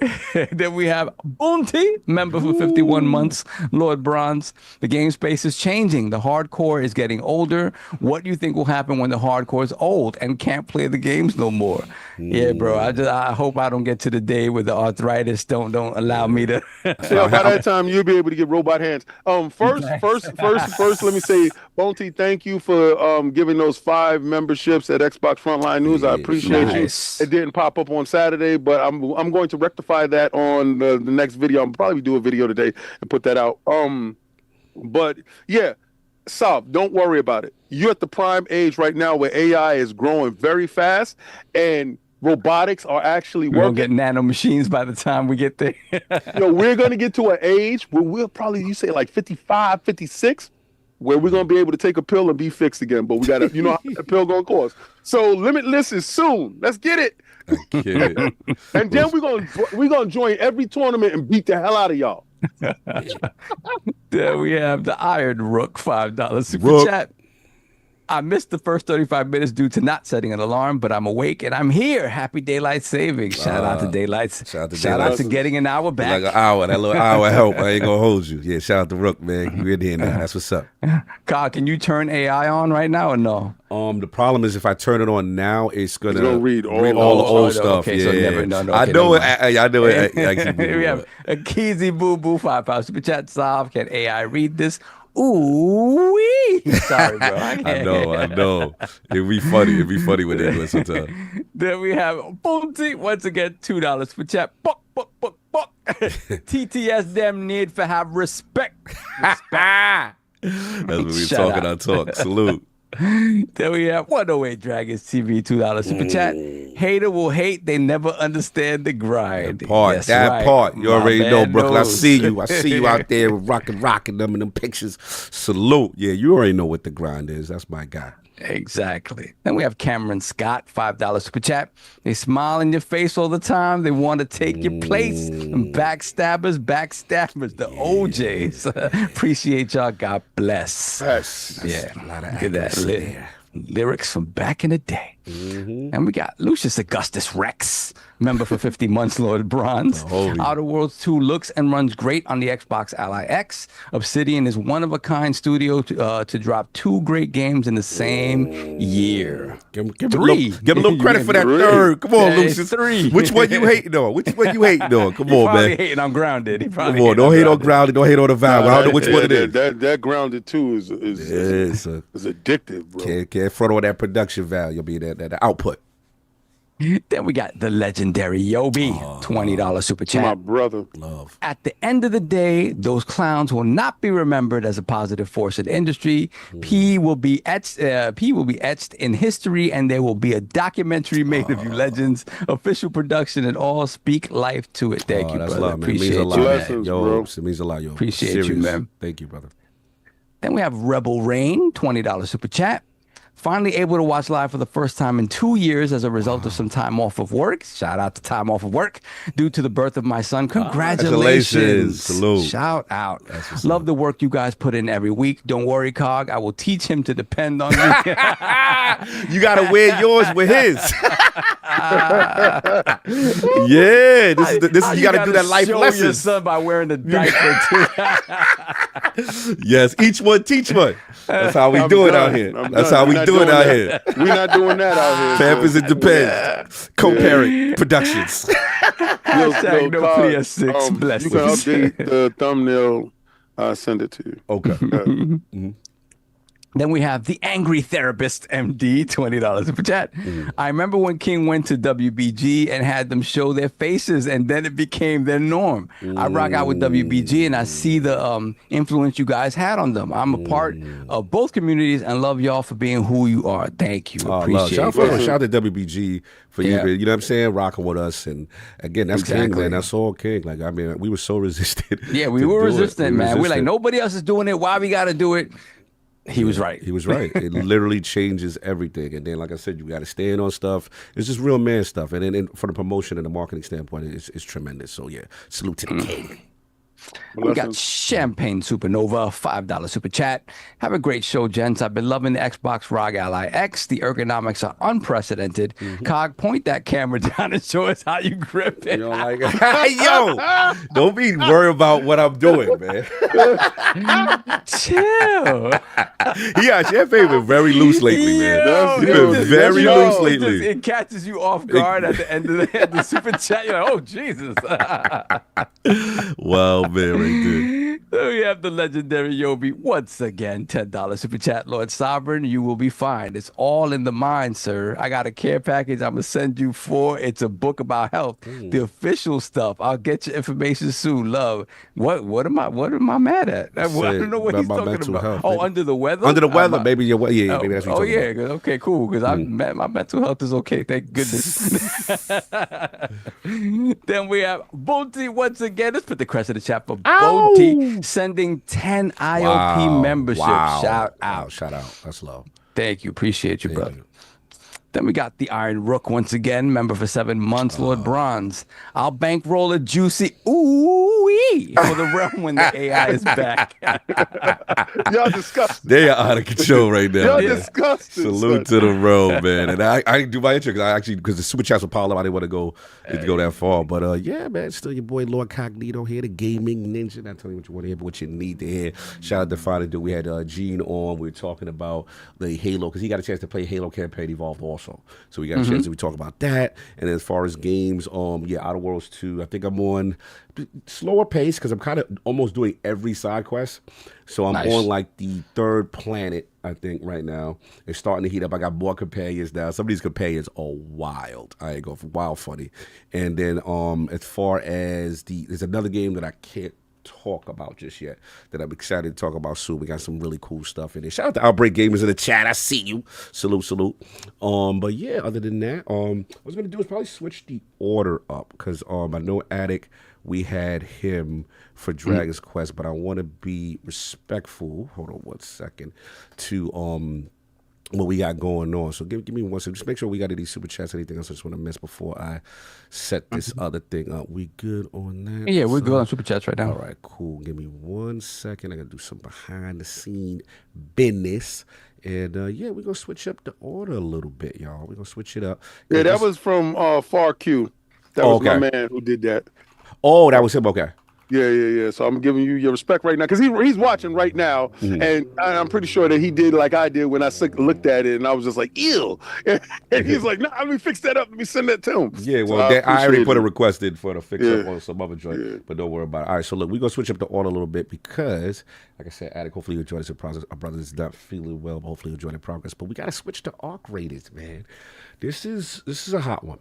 Then we have Bounty, member for 51 months, Lord Bronze. The game space is changing. The hardcore is getting older. What do you think will happen when the hardcore is old and can't play the games no more? Yeah, bro. I hope I don't get to the day where the arthritis don't allow me to. Yeah, by that time you'll be able to get robot hands. First, let me say, Bounty, thank you for giving those 5 memberships at Xbox Frontline News. I appreciate Nice. you. It didn't pop up on Saturday, but I'm going to rectify that on the next video. I'll probably do a video today and put that out. But yeah, Sav, don't worry about it. You're at the prime age right now where AI is growing very fast and robotics are actually We're working. gonna get nano machines by the time we get there. We're going to get to an age where we'll probably, you say like 55, 56, where we're going to be able to take a pill and be fixed again. But we got to, you know how much a pill going to cost. So Limitless is soon. Let's get it. Kid. And then we're gonna join every tournament and beat the hell out of y'all. There we have the Iron Rook, $5 super Rook. chat. I missed the first 35 minutes due to not setting an alarm, but I'm awake and I'm here. Happy daylight savings. Shout out to daylight. shout out to Shout out daylight. to getting an hour back. Like an hour, that little hour help. I ain't gonna hold you. Yeah, shout out to Rook, man. You in here now. That's what's up. Kyle, can you turn AI on right now or no? The problem is if I turn it on now, it's gonna read all the the old old stuff. okay, yeah, so never- no, I okay, know never it. I know it. We have a Keezy Boo Boo, $5 super chat. Sav, can AI read this? Ooh wee. Sorry, bro. I know. It'd be funny when they do it sometimes. Then we have Bounty, once again, $2 for chat. Buck. TTS them need for have respect. That's what we Shut talking up. on talk. Salute. Then we have 108 Dragons TV, $2 super chat. Hater will hate, they never understand the grind. Yes, right. Part. You My already know, man Brooklyn. I knows. see you. I see you out there rocking them in them pictures. Salute. Yeah, you already know what the grind is. That's my guy. Exactly. Then we have Cameron Scott, $5 super chat. They smile in your face all the time. They want to take your place. Backstabbers, the OJs. Appreciate y'all. God bless. Yes. Yeah. A lot of Look at that. accuracy there. Lyrics from back in the day. And we got Lucius Augustus Rex, member for 50 months, Lord Bronze. Holy. Outer Worlds 2 looks and runs great on the Xbox Ally X. Obsidian is one-of-a-kind studio to drop 2 great games in the same year. Give him Three. a little credit for that Three. third. Come on, Yeah, it's Lucius. 3. Which one you hating on? Come He on, probably man. hating on Grounded. He Come probably on. hating Don't hate on Grounded. Grounded. Don't hate on the vibe. I don't know which one it is. That Grounded too is addictive, bro. Can't front on that production value. You'll be that output. Then we got the legendary Yobi, $20 super To my chat. brother. Love. At the end of the day, those clowns will not be remembered as a positive force in the industry. P will be etched in history, and there will be a documentary made of you legends. Official production and all. Speak life to it. Thank you, That's brother. love, man. It Appreciate means a you, lot. man. Blessings, Yo, bro. it means a lot, yo. Appreciate you, Serious. man. Thank you, brother. Then we have Rebel Rain, $20 super chat. Finally able to watch live for the first time in 2 years as a result of some time off of work. Shout out to time off of work due to the birth of my son. Congratulations. Salute. Shout out. what's Love the work you guys put in every week. Don't worry, Cog. I will teach him to depend on you. You gotta wear yours with his. Yeah, this is you gotta do that life show lesson. your son by wearing the diaper too. Yes, each one teach one. That's how we I'm do it done. out here. I'm That's done. how We're we not do it doing out that. here. We're not doing that out here. Pampers and Depends. Co-parent Productions. Hashtag no Cog, PS6 You can blessings. update the thumbnail. I'll send it to you. Okay. Then we have the Angry Therapist MD, $20 super chat. I remember when King went to WBG and had them show their faces, and then it became their norm. I rock out with WBG, and I see the influence you guys had on them. I'm a part of both communities and love y'all for being who you are. Thank you. Appreciate it. Shout out to WBG for you know what I'm saying, rocking with us. And again, that's King, man. That's all King. Like, I mean, we were so resistant. Yeah, we were resistant, man. We're like, nobody else is doing it. Why we got to do it? He was right. He was right. It literally changes everything. And then, like I said, you got to stand on stuff. It's just real man stuff. And then from the promotion and the marketing standpoint, it's tremendous. So, yeah, salute to the king. We got Champagne Supernova, $5 super chat. Have a great show, gents. I've been loving the Xbox ROG Ally X. The ergonomics are unprecedented. Cog, point that camera down and show us how you grip it. Yo, don't be worried about what I'm doing, man. Chill. Yeah, Champagne been very loose lately, man. He's been very loose lately. It catches you off guard at the end of the super chat. You're like, oh, Jesus. Wow, man, right there. So we have the legendary Yobi once again, $10 super chat. Lord Sovereign, you will be fine. It's all in the mind, sir. I got a care package I'm gonna send you for. It's a book about health, the official stuff. I'll get your information soon. Love. What am I mad at? I don't know what he's talking about. Health, oh, under the weather. Under the weather, maybe maybe that's what you're talking about. Okay, cool. Because my mental health is okay. Thank goodness. Then we have Bonti once again. Let's put the crest in the chat for Bonti sending 10 ILP memberships. Shout out. Shout out. That's love. Thank you. Appreciate you, brother. Then we got the Iron Rook once again, member for 7 months, Lord Bronze. I'll bankroll a juicy ooh-wee for the realm when the AI is back. Y'all disgusting. They are out of control right now. Y'all disgusting. Salute to the road, man. And I didn't do my intro because the super chats were piling up. I didn't want to go that far. But yeah, man, still your boy Lord Cognito here, the gaming ninja. Not telling you what you want to hear, but what you need to hear. Shout out to Father Dude. We had Gene on. We were talking about the Halo because he got a chance to play Halo Campaign Evolved also. So we got a chance to talk about that. And as far as games, Outer Worlds 2, I think I'm on slower pace because I'm kind of almost doing every side quest. So I'm on like the 3rd planet, I think, right now. It's starting to heat up. I got more companions now. Some of these companions are wild. I ain't go for wild funny. And then as far as there's another game that I can't talk about just yet that I'm excited to talk about soon. We got some really cool stuff in there. Shout out to Outbreak Gamers in the chat. I see you. Salute. But yeah, other than that, what I was gonna do is probably switch the order up because I know Attic, we had him for Dragon's Quest, but I want to be respectful. Hold on 1 second to what we got going on. So give me 1 second. Just make sure we got any super chats, anything else I just want to miss before I set this other thing up. We good on that? Yeah, we're good on super chats right now. All right, cool. Give me 1 second. I got to do some behind the scene business. And yeah, we're going to switch up the order a little bit, y'all. We're going to switch it up. Yeah, that was from Far Q. That was my man who did that. Oh, that was him. Okay. Yeah. So I'm giving you your respect right now because he's watching right now, and I'm pretty sure that he did like I did when I looked at it, and I was just like, ew. And he's like, nah, let me fix that up. Let me send that to him. Yeah, well, so I already put a request in for the fix up on some other joint, but don't worry about it. All right, so look, we're going to switch up the order a little bit because, like I said, Attic, hopefully you enjoy this process. Our brother is not feeling well, but hopefully you enjoy the progress. But we got to switch to ARC ratings, man. This is a hot one.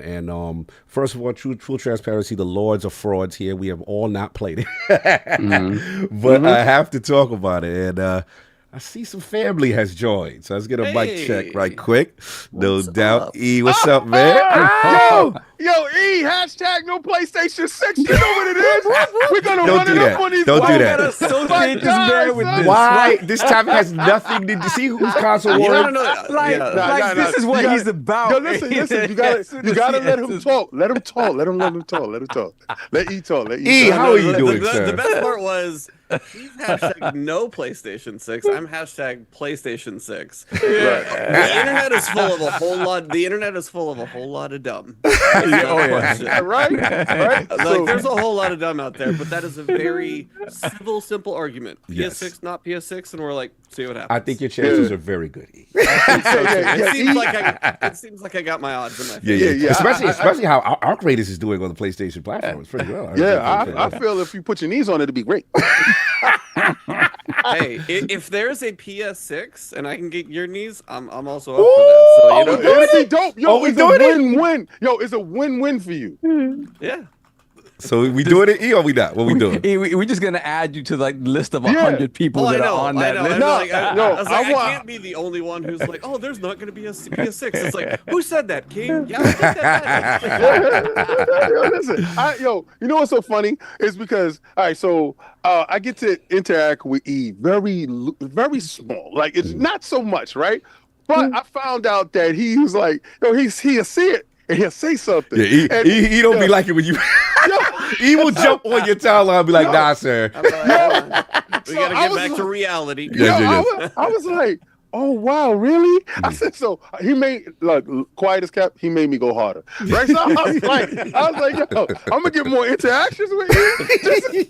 And first of all, true transparency, the Lords of Frauds here. We have all not played it. But I have to talk about it. And I see some family has joined. So let's get a mic check right quick. No doubt. Up? E, what's up, man? Yo, E, hashtag no PlayStation 6. You know what it is? We're going to run it up on these. Don't do that. Why? This topic has nothing to see who's console warring. This is what he's about. Yo, listen. You gotta let him talk. Let him talk. Let him talk. Let E talk. E, how are you doing, sir? The best part was he's hashtag no PlayStation 6. I'm hashtag PlayStation 6. The internet is full of a whole lot. The internet is full of a whole lot of dumb. Right. Like, there's a whole lot of dumb out there, but that is a very civil, simple argument. PS6, not PS6, and we're like, see what happens. I think your chances are very good. E. It seems like I got my odds in my favor. Yeah. Especially how Arc Raiders is doing on the PlayStation platform. It's pretty well. I feel if you put your knees on it, it'd be great. Hey, if there's a PS6 and I can get your knees, I'm also up for that. So you know, That'd be dope. Yo, we it's doing a it? win-win. Yo, it's a win-win for you. yeah. So we doing it, E, or we not? What we doing? We're just gonna add you to like list of 100 people that are on that list. I can't be the only one who's like, oh, there's not going to be a PS6. It's like, who said that, King? Yeah, I think that. Yo, listen, you know what's so funny? It's because, all right, so I get to interact with E very small. Like, it's not so much, right? But I found out that he was like, he'll see it. And he'll say something. Yeah, he don't be like it when you. He will jump on your timeline and be like, nah, sir. We got to get back to reality. I was like, oh, wow, really? I said, so he made, like, quiet as kept, he made me go harder. Right? So I was like, yo, I'm going to get more interactions with you.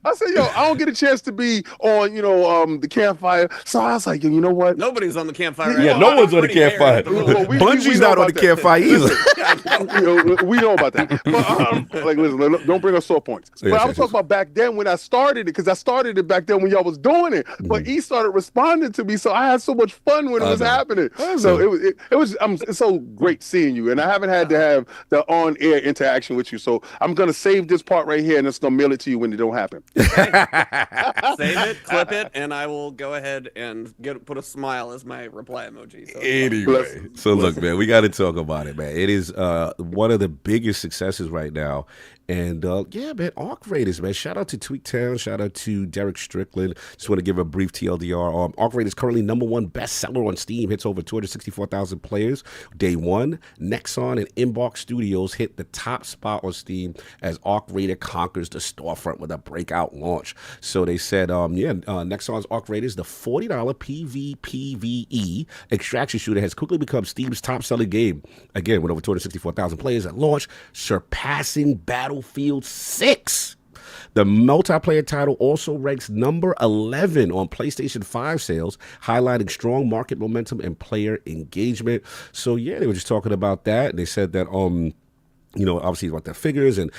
I said, yo, I don't get a chance to be on, the campfire. So I was like, you know what? Nobody's on the campfire. Right Yeah, now. no one's on the campfire. Bungie's not on the campfire either. We know about that. But, listen, don't bring us sore points. But I was talking about back then when I started it, because I started it back then when y'all was doing it. But he started responding to me, so I had so much fun when it was happening. So it's so great seeing you, and I haven't had to have the on-air interaction with you. So I'm gonna save this part right here, and it's gonna mail it to you when it don't happen. Save it, clip it, and I will go ahead and put a smile as my reply emoji. So anyway, look, man, we got to talk about it, man. It is one of the biggest successes right now. And yeah, man, Arc Raiders, man. Shout out to Tweaktown. Shout out to Derek Strickland. Just want to give a brief TLDR. Arc Raiders currently #1 bestseller on Steam. Hits over 264,000 players day one. Nexon and Embark Studios hit the top spot on Steam as Arc Raider conquers the storefront with a breakout launch. So they said, Nexon's Arc Raiders, the $40 PvPvE extraction shooter, has quickly become Steam's top-selling game. Again, with over 264,000 players at launch, surpassing Battlefield 6. The multiplayer title also ranks number 11 on PlayStation 5 sales, highlighting strong market momentum and player engagement. So yeah, they were just talking about that. And they said that obviously about the figures, and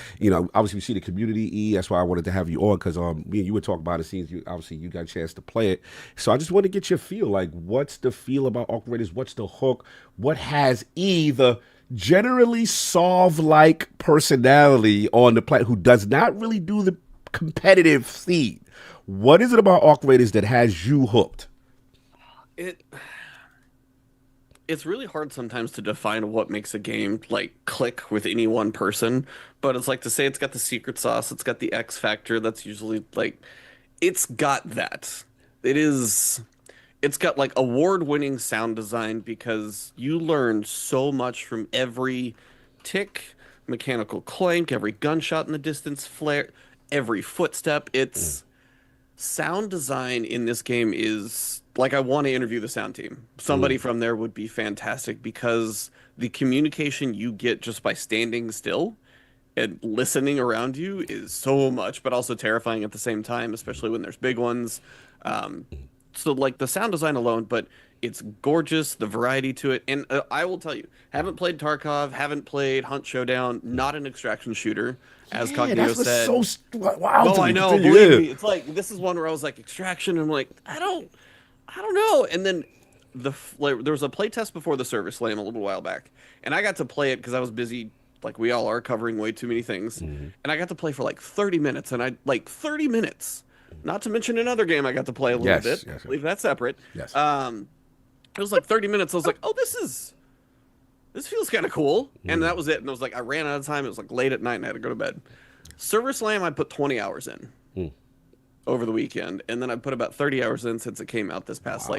obviously we see the community. That's why I wanted to have you on, because me and you were talking about it. Since you got a chance to play it, so I just want to get your feel. Like, what's the feel about Arc Raiders? What's the hook? What has the generally Sov-like personality on the planet who does not really do the competitive scene? What is it about Arc Raiders that has you hooked? It's really hard sometimes to define what makes a game like click with any one person, but it's like to say it's got the secret sauce, it's got the X factor. That's usually like, it's got that. It's got like award-winning sound design, because you learn so much from every tick, mechanical clank, every gunshot in the distance, flare, every footstep. It's sound design in this game is like, I want to interview the sound team. Somebody from there would be fantastic, because the communication you get just by standing still and listening around you is so much, but also terrifying at the same time, especially when there's big ones. So like the sound design alone, but it's gorgeous, the variety to it. And I will tell you, haven't played Tarkov, haven't played Hunt Showdown, not an extraction shooter, as Cognito said. So wild. Oh, I know, believe me. It's like, this is one where I was like, extraction, and I'm like, I don't know. And then there was a play test before the Service Slam a little while back, and I got to play it because I was busy, like we all are, covering way too many things. And I got to play for like 30 minutes, and 30 minutes. Not to mention another game I got to play a little bit. Yes. Leave that separate. Yes. It was like 30 minutes. I was like, oh, this feels kind of cool. And that was it. And I was like, I ran out of time. It was like late at night and I had to go to bed. Server Slam, I put 20 hours in over the weekend. And then I put about 30 hours in since it came out this past,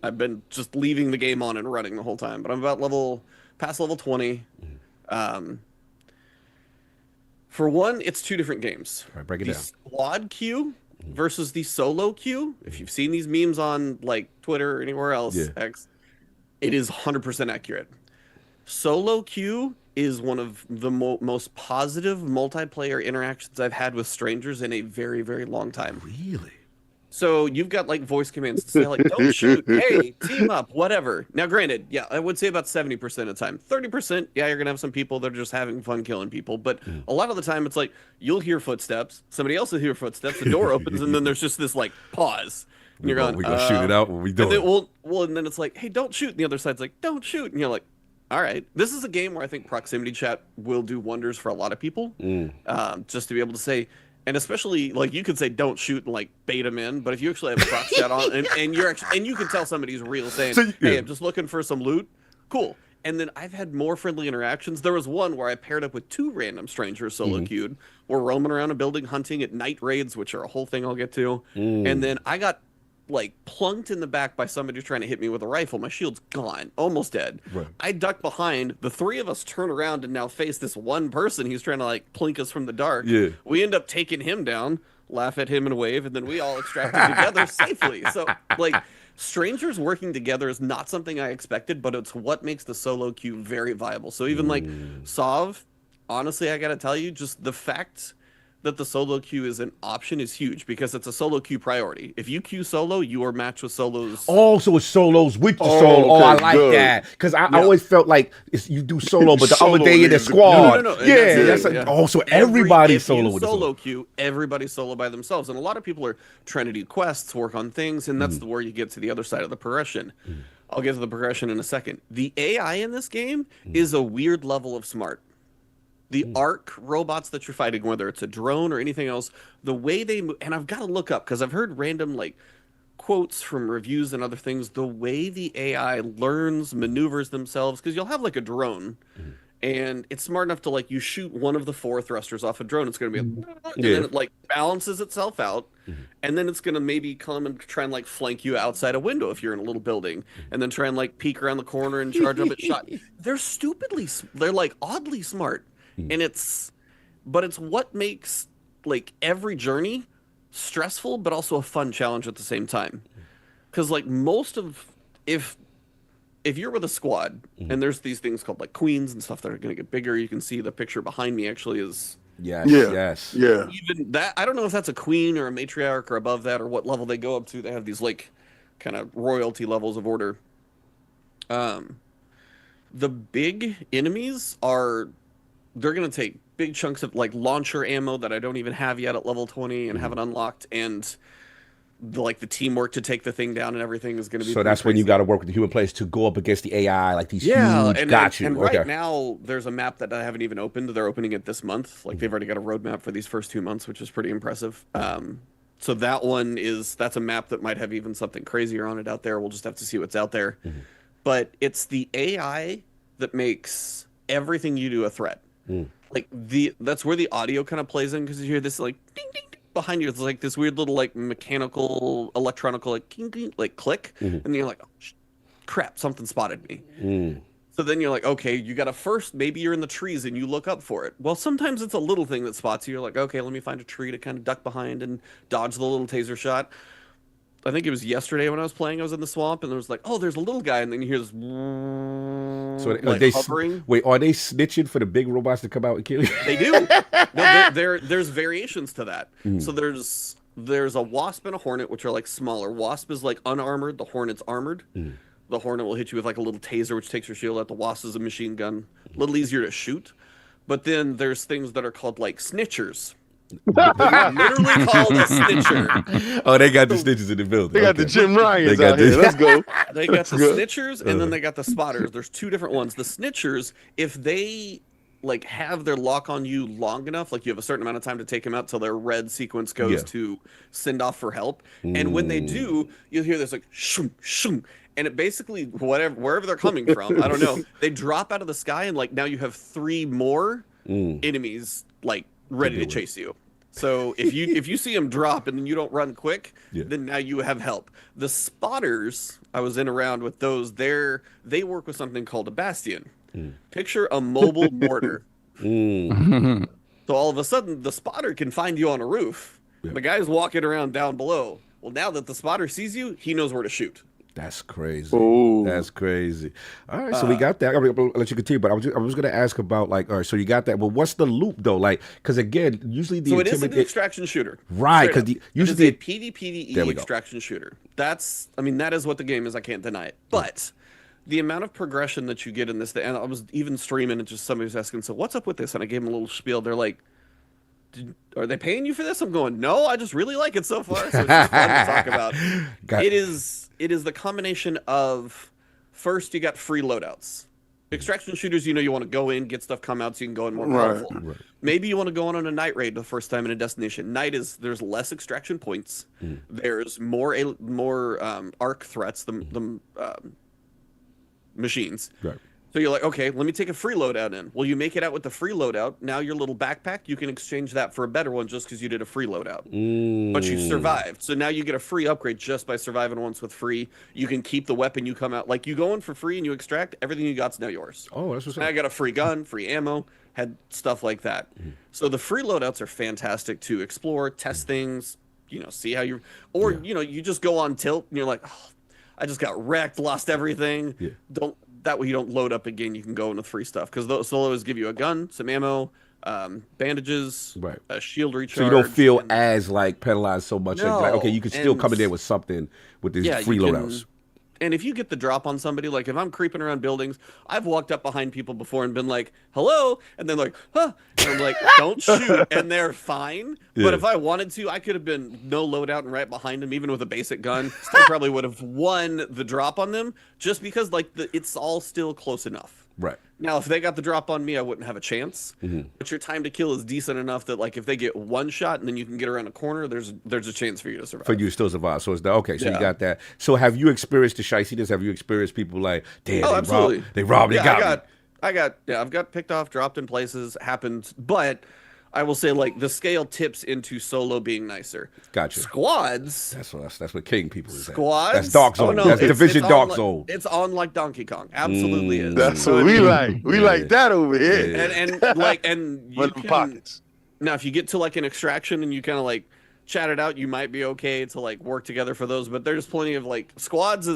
I've been just leaving the game on and running the whole time. But I'm about past level 20. For one, it's two different games. All right, break it down. Squad queue versus the solo queue. If you've seen these memes on like Twitter or anywhere else, X, it is 100% accurate. Solo queue is one of the most positive multiplayer interactions I've had with strangers in a very, very long time. Really? So you've got like voice commands to say like, don't shoot, hey, team up, whatever. Now, granted, yeah, I would say about 70% of the time. 30%, yeah, you're gonna have some people that are just having fun killing people. But a lot of the time, it's like you'll hear footsteps, somebody else will hear footsteps, the door opens, and then there's just this like pause. And you're going, we gonna shoot it out when we do and it. then, well, and then it's like, hey, don't shoot. And the other side's like, don't shoot. And you're like, all right. This is a game where I think proximity chat will do wonders for a lot of people. Just to be able to say, and especially like you could say don't shoot and like bait them in, but if you actually have prox chat on and you're actually, and you can tell somebody's real saying, hey, I'm just looking for some loot, cool. And then I've had more friendly interactions. There was one where I paired up with 2 random strangers solo queued. We're roaming around a building hunting at night raids, which are a whole thing I'll get to. And then I got like plunked in the back by somebody trying to hit me with a rifle. My shield's gone, almost dead. Right. I duck behind. The 3 of us turn around and now face this one person. He's trying to like plink us from the dark. Yeah. We end up taking him down, laugh at him and wave, and then we all extracted together safely. So like strangers working together is not something I expected, but it's what makes the solo queue very viable. So even like Sov, honestly, I gotta tell you, just the fact that the solo queue is an option is huge because it's a solo queue priority. If you queue solo, you are matched with solos. Oh, so it's solos with the solo. Okay, I like that. Because I always felt like you do solo, but the other day in the squad. No. Yeah, that's so everybody's solo with the solo queue, everybody's solo by themselves. And a lot of people are trying to do quests, work on things, and that's where you get to the other side of the progression. I'll get to the progression in a second. The AI in this game is a weird level of smart. The ARC robots that you're fighting, whether it's a drone or anything else, the way they move, and I've got to look up because I've heard random like quotes from reviews and other things, the way the AI learns, maneuvers themselves, because you'll have like a drone and it's smart enough to like you shoot one of the 4 thrusters off a drone, it's going to be and then it like balances itself out and then it's going to maybe come and try and like flank you outside a window if you're in a little building and then try and like peek around the corner and charge up at shot. They're like oddly smart. And it's what makes like every journey stressful, but also a fun challenge at the same time. Because like if you're with a squad and there's these things called like queens and stuff that are going to get bigger, you can see the picture behind me actually is. Yes. Even that, I don't know if that's a queen or a matriarch or above that or what level they go up to. They have these like kind of royalty levels of order. The big enemies they're going to take big chunks of like launcher ammo that I don't even have yet at level 20 and haven't unlocked. And the teamwork to take the thing down and everything is going to be. So that's crazy. When you got to work with the human players to go up against the AI, like these huge. And right now there's a map that I haven't even opened. They're opening it this month. Like they've already got a roadmap for these first 2 months, which is pretty impressive. So that's a map that might have even something crazier on it out there. We'll just have to see what's out there. But it's the AI that makes everything you do a threat. Like that's where the audio kind of plays in because you hear this like ding ding ding behind you. It's like this weird little like mechanical, electronical like ding, ding, like click, and you're like, oh, crap, something spotted me. So then you're like, okay, you got to first maybe you're in the trees and you look up for it. Well, sometimes it's a little thing that spots you. You're like, okay, let me find a tree to kind of duck behind and dodge the little taser shot. I think it was yesterday when I was playing. I was in the swamp, and there was like, "Oh, there's a little guy," and then you hear this. So like hovering. Wait, are they snitching for the big robots to come out and kill you? They do. No, there's variations to that. So there's a wasp and a hornet, which are like smaller. Wasp is like unarmored. The hornet's armored. The hornet will hit you with like a little taser, which takes your shield out. The wasp is a machine gun, a little easier to shoot. But then there's things that are called like snitchers. Literally called a snitcher. Oh, they got the snitchers in the building. They got the Jim Ryans out here. Let's go. They got the snitchers, and then they got the spotters. There's 2 different ones. The snitchers, if they like have their lock on you long enough, like you have a certain amount of time to take them out till their red sequence goes to send off for help. And when they do, you'll hear this like shoom shoom. And it basically wherever they're coming from, I don't know. They drop out of the sky, and like now you have 3 more enemies like ready to chase you. So if you see them drop and then you don't run quick, then now you have help. The spotters, I was in around with those. They work with something called a bastion. Picture a mobile mortar. So all of a sudden, the spotter can find you on a roof. The guy's walking around down below. Well, now that the spotter sees you, he knows where to shoot. That's crazy. Ooh. That's crazy. All right, so we got that. I mean, I'll let you continue, but I was going to ask about like, all right, so you got that. But what's the loop though? Like, because again, usually the So it is an extraction shooter, right? Because usually it is a PvPvE extraction shooter. That's, I mean, that is what the game is. I can't deny it. But the amount of progression that you get in this, and I was even streaming, and just somebody was asking, so what's up with this? And I gave them a little spiel. They're like, are they paying you for this? I'm going, no, I just really like it so far. So it's just fun to talk about. It is the combination of, first you got free loadouts. Extraction shooters, you know, you want to go in, get stuff come out so you can go in more powerful. Right. Maybe you want to go on a night raid the first time in a destination. There's less extraction points. There's more arc threats, the machines. Right. So you're like, okay, let me take a free loadout in. Well, you make it out with the free loadout. Now your little backpack, you can exchange that for a better one just because you did a free loadout. But you survived. So now you get a free upgrade just by surviving once with free. You can keep the weapon you come out. Like you go in for free and you extract, everything you got's now yours. Oh, that's what's up. I got a free gun, free ammo, had stuff like that. So the free loadouts are fantastic to explore, test things, you know, see how you, or, you know, you just go on tilt and you're like, oh, I just got wrecked, lost everything. That way you don't load up again. You can go in with free stuff because those solos give you a gun, some ammo, bandages, a shield recharge. So you don't feel as like penalized so much. No. Like, okay, you can still come in there with something with these free loadouts. And if you get the drop on somebody, like if I'm creeping around buildings, I've walked up behind people before and been like, hello, and then like, huh, and I'm like, don't shoot, and they're fine. But if I wanted to, I could have been no loadout and right behind them, even with a basic gun. Still probably would have won the drop on them, just because like it's all still close enough. Right. Now, if they got the drop on me, I wouldn't have a chance. But your time to kill is decent enough that, like, if they get one shot and then you can get around a corner, there's a chance for you to survive. For you to still survive. So it's okay. So you got that. So have you experienced the shiciness? Have you experienced people like, damn, they robbed, they got me? I've got picked off, dropped in places, happened, but I will say, like, the scale tips into solo being nicer. Gotcha. Squads. That's what king people is. Squads. That's Dark Zone. That's Division Dark Zone. It's on like Donkey Kong. Absolutely is. That's what we like. We like that over here. And you can, pockets. Now, if you get to like an extraction and you kind of like chat it out, you might be okay to like work together for those. But there's plenty of like squads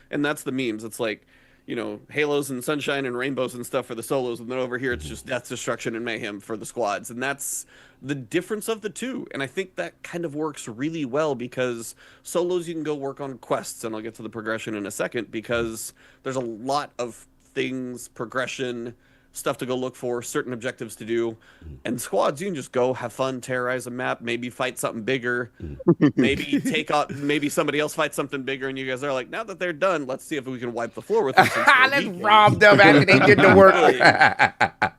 and that's the memes. It's like, you know, halos and sunshine and rainbows and stuff for the solos, and then over here it's just death, destruction, and mayhem for the squads, and that's the difference of the two. And I think that kind of works really well because solos you can go work on quests, and I'll get to the progression in a second, because there's a lot of things, progression, stuff to go look for, certain objectives to do. And squads, you can just go have fun, terrorize a map, maybe fight something bigger, maybe take out, maybe somebody else fights something bigger, and you guys are like, now that they're done, let's see if we can wipe the floor with them. Let's rob them after they did the work.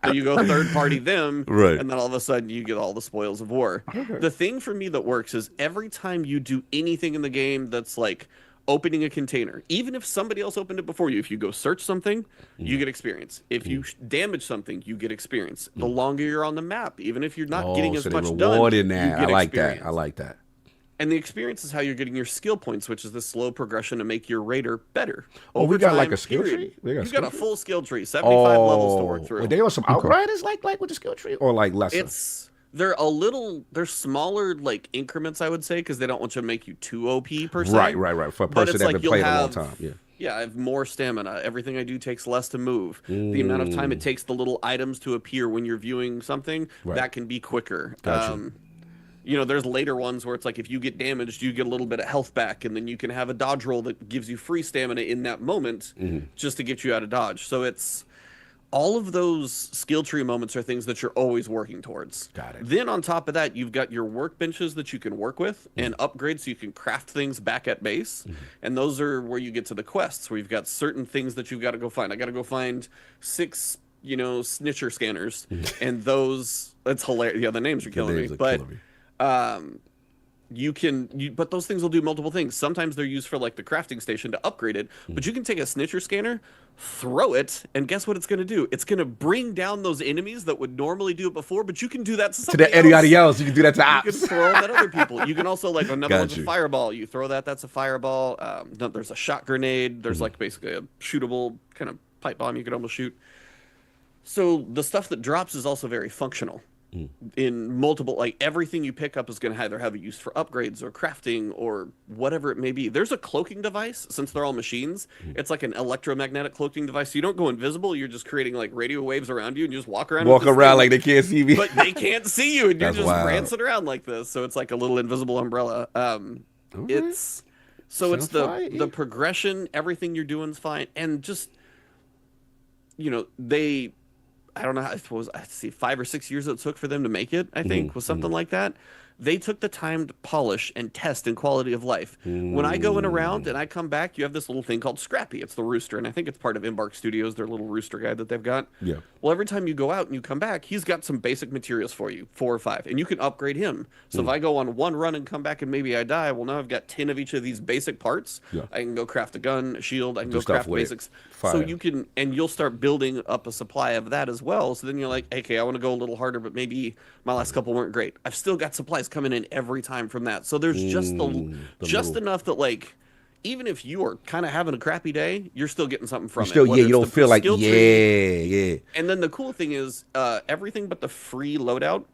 So you go third party them, right, and then all of a sudden you get all the spoils of war. The thing for me that works is every time you do anything in the game that's like opening a container, even if somebody else opened it before you, if you go search something, you get experience. If you damage something, you get experience. The longer you're on the map, even if you're not getting as much done, in that. I like experience. That. I like that. And the experience is how you're getting your skill points, which is the slow progression to make your raider better. We got like a skill tree? You've got a full skill tree, 75 levels to work through. Were they on some Outriders like with the skill tree, or like lesser? They're smaller like increments, I would say, because they don't want you to make you too OP per se. Right. For a person that's been playing a long time. Yeah, I have more stamina. Everything I do takes less to move. The amount of time it takes the little items to appear when you're viewing something, that can be quicker. Gotcha. You know, there's later ones where it's like if you get damaged, you get a little bit of health back, and then you can have a dodge roll that gives you free stamina in that moment just to get you out of dodge. So it's all of those skill tree moments are things that you're always working towards. Got it. Then on top of that, you've got your workbenches that you can work with and upgrade so you can craft things back at base. And those are where you get to the quests, where you've got certain things that you've got to go find. I got to go find 6, snitcher scanners. And those, it's hilarious. Yeah, the names are killing me. But but those things will do multiple things. Sometimes they're used for like the crafting station to upgrade it, but you can take a snitcher scanner, throw it, and guess what it's going to do? It's going to bring down those enemies that would normally do it before, but you can do that to anybody else. You can do that to ops. You can throw that at other people. You can also, like, another one's a fireball. You throw that's a fireball. There's a shot grenade. There's like basically a shootable kind of pipe bomb you could almost shoot. So the stuff that drops is also very functional. in multiple, like everything you pick up is going to either have a use for upgrades or crafting or whatever it may be. There's a cloaking device, since they're all machines. It's like an electromagnetic cloaking device. So you don't go invisible. You're just creating like radio waves around you and you just walk around. Like they can't see me. But they can't see you and you're That's just wild. prancing around like this. So it's like a little invisible umbrella. It's so Sounds it's the fine, yeah. the progression, everything you're doing is fine. And just, you know, I don't know, I suppose, I see 5 or 6 years it took for them to make it, I think, was something like that. They took the time to polish and test in quality of life. When I go in around and I come back, you have this little thing called Scrappy. It's the rooster, and I think it's part of Embark Studios, their little rooster guy that they've got. Yeah. Well, every time you go out and you come back, he's got some basic materials for you, 4 or 5, and you can upgrade him. So if I go on one run and come back and maybe I die, well, now I've got 10 of each of these basic parts. Yeah. I can go craft a gun, a shield, I can Do go stuff craft with it. basics. Fire. So you can, and you'll start building up a supply of that as well. So then you're like, okay, I want to go a little harder, but maybe my last couple weren't great. I've still got supplies coming in every time from that. So there's just enough that, like, even if you are kind of having a crappy day, you're still getting something from Still, it. Whether you it's don't the feel like, skill tree. yeah. And then the cool thing is, everything but the free loadout,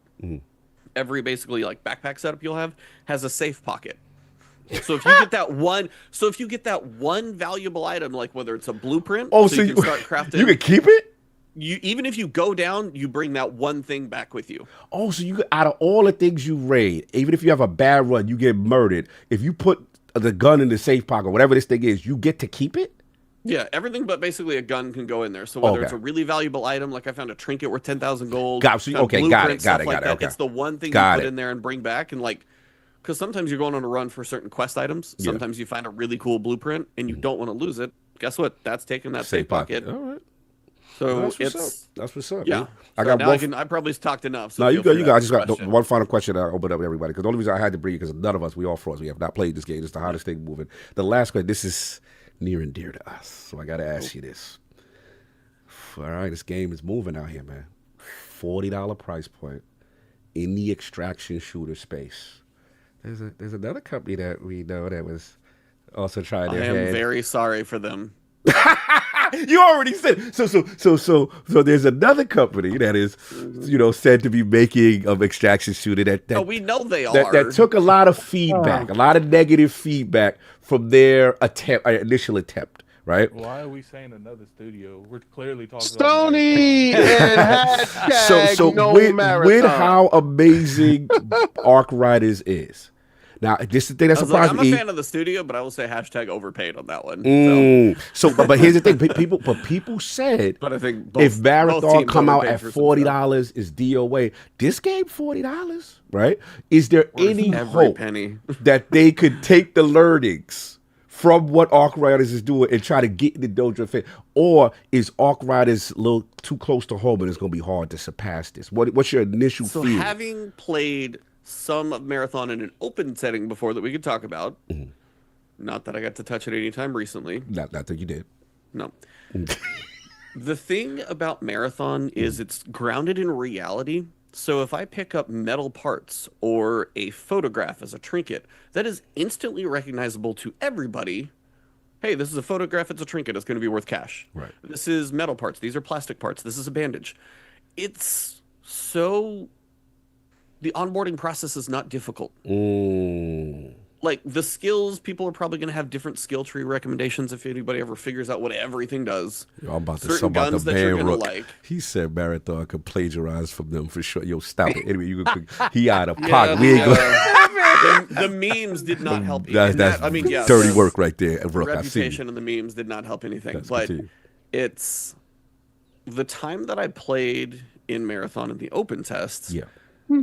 every basically like backpack setup you'll have has a safe pocket. So if you get that one, valuable item, like whether it's a blueprint, so you can start crafting. You can keep it? Even if you go down, you bring that one thing back with you. Oh, so you out of all the things you raid, even if you have a bad run, you get murdered. If you put the gun in the safe pocket, whatever this thing is, you get to keep it? Yeah, everything but basically a gun can go in there. So whether it's a really valuable item, like I found a trinket worth 10,000 gold. Got it. Okay. It's the one thing you put in there and bring back, and like, because sometimes you're going on a run for certain quest items. Sometimes you find a really cool blueprint and you don't want to lose it. Guess what? That's taking that safe pocket. All right. So That's what's up. Yeah. Man. I got one. I probably talked enough. So no, you got. I just got question. one final question. I open up to everybody because the only reason I had to bring it because none of us, we all frauds. We have not played this game. It's the hottest thing moving. The last question. This is near and dear to us, so I got to ask you this. All right, this game is moving out here, man. $40 price point in the extraction shooter space. There's another company that we know that was also trying their hand. I am very sorry for them. You already said so there's another company that is, said to be making extraction shooter that we know they are that took a lot of feedback, a lot of negative feedback from their initial attempt, right? Why are we saying another studio? We're clearly talking Stoney and hashtag with how amazing Arc Riders is. Now, this is the thing that surprised me. I'm a fan of the studio, but I will say hashtag overpaid on that one. But here's the thing. People said, but I think if Marathon come out at $40 is DOA, this game $40, right? Is there any hope that they could take the learnings from what Arc Riders is doing and try to get in the dojo fit? Or is Arc Riders a little too close to home and it's going to be hard to surpass this? What's your initial feeling? So having played some of Marathon in an open setting before that we could talk about. Not that I got to touch it any time recently. Not that you did. No. The thing about Marathon is it's grounded in reality. So if I pick up metal parts or a photograph as a trinket, that is instantly recognizable to everybody. Hey, this is a photograph, it's a trinket, it's going to be worth cash. Right. This is metal parts, these are plastic parts, this is a bandage. It's so... The onboarding process is not difficult. Like, the skills, people are probably going to have different skill tree recommendations if anybody ever figures out what everything does. I'm about to certain guns that you're going to like. He said Marathon could plagiarize from them for sure. Yo, stop it. Anyway, he out of pocket. We ain't the memes did not help. That's dirty work right there. The reputation and the memes did not help anything. But it's the time that I played in Marathon in the open tests. Yeah.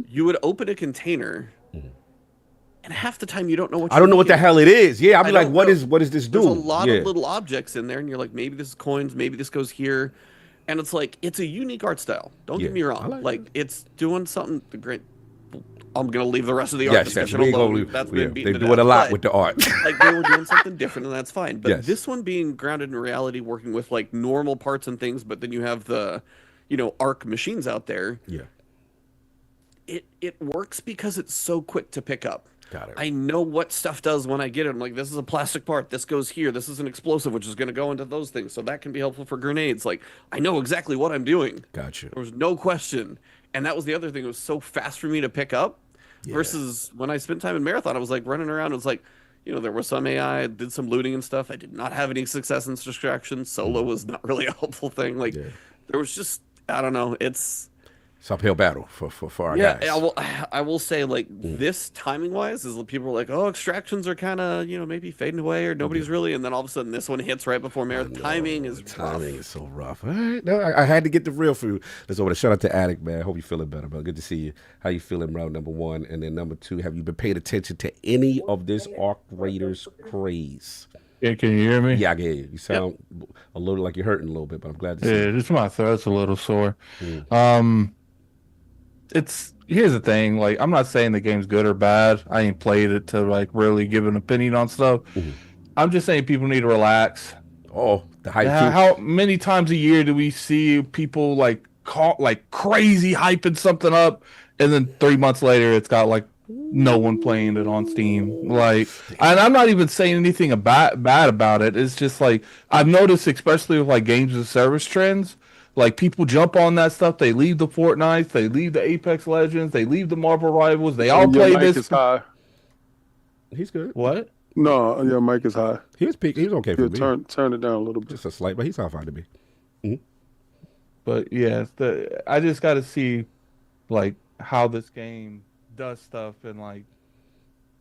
You would open a container, and half the time you don't know what. I don't know what the hell it is. Yeah, I'll be like, what does this do? There's a lot of little objects in there, and you're like, maybe this is coins, maybe this goes here, and it's like it's a unique art style. Don't get me wrong, like it's doing something great. I'm gonna leave the rest of the art discussion alone. That's been beaten to death. They're doing a lot with the art. Like they were doing something different, and that's fine. But this one being grounded in reality, working with like normal parts and things, but then you have the, ARC machines out there. Yeah. It works because it's so quick to pick up. Got it. I know what stuff does when I get it. I'm like, this is a plastic part. This goes here. This is an explosive, which is going to go into those things. So that can be helpful for grenades. Like, I know exactly what I'm doing. Gotcha. There was no question. And that was the other thing. It was so fast for me to pick up versus when I spent time in Marathon, I was like running around. It was like, there was some AI, did some looting and stuff. I did not have any success in distraction. Solo was not really a helpful thing. Like there was just, I don't know. It's uphill battle for our guys. I will say like this timing wise is people are like, oh, extractions are kind of maybe fading away or nobody's really, and then all of a sudden this one hits right before Marathon. Timing is so rough. All right, no, I had to get the real for you. Let's over to shout out to Addict, man. Hope you're feeling better, bro. Good to see you. How you feeling, bro? Number one, and then number two, have you been paying attention to any of this Arc Raiders craze? Yeah, can you hear me? Yeah, I can hear you. You sound a little like you're hurting a little bit, but I'm glad to see you. Yeah, just my throat's a little sore. Here's the thing, like I'm not saying the game's good or bad. I ain't played it to like really give an opinion on stuff. I'm just saying people need to relax. Oh, the hype. How many times a year do we see people like crazy hyping something up, and then 3 months later it's got like no one playing it on Steam? Like, and I'm not even saying anything bad about it. It's just like I've noticed, especially with like games as a service trends. Like, people jump on that stuff. They leave the Fortnite. They leave the Apex Legends. They leave the Marvel Rivals. They all play mic this. Is high. He's good. What? No, your mic is high. He was peak. He was okay for me. Turn it down a little bit. Just a slight, but he's all fine to me. But, yeah, I just got to see, like, how this game does stuff in, like,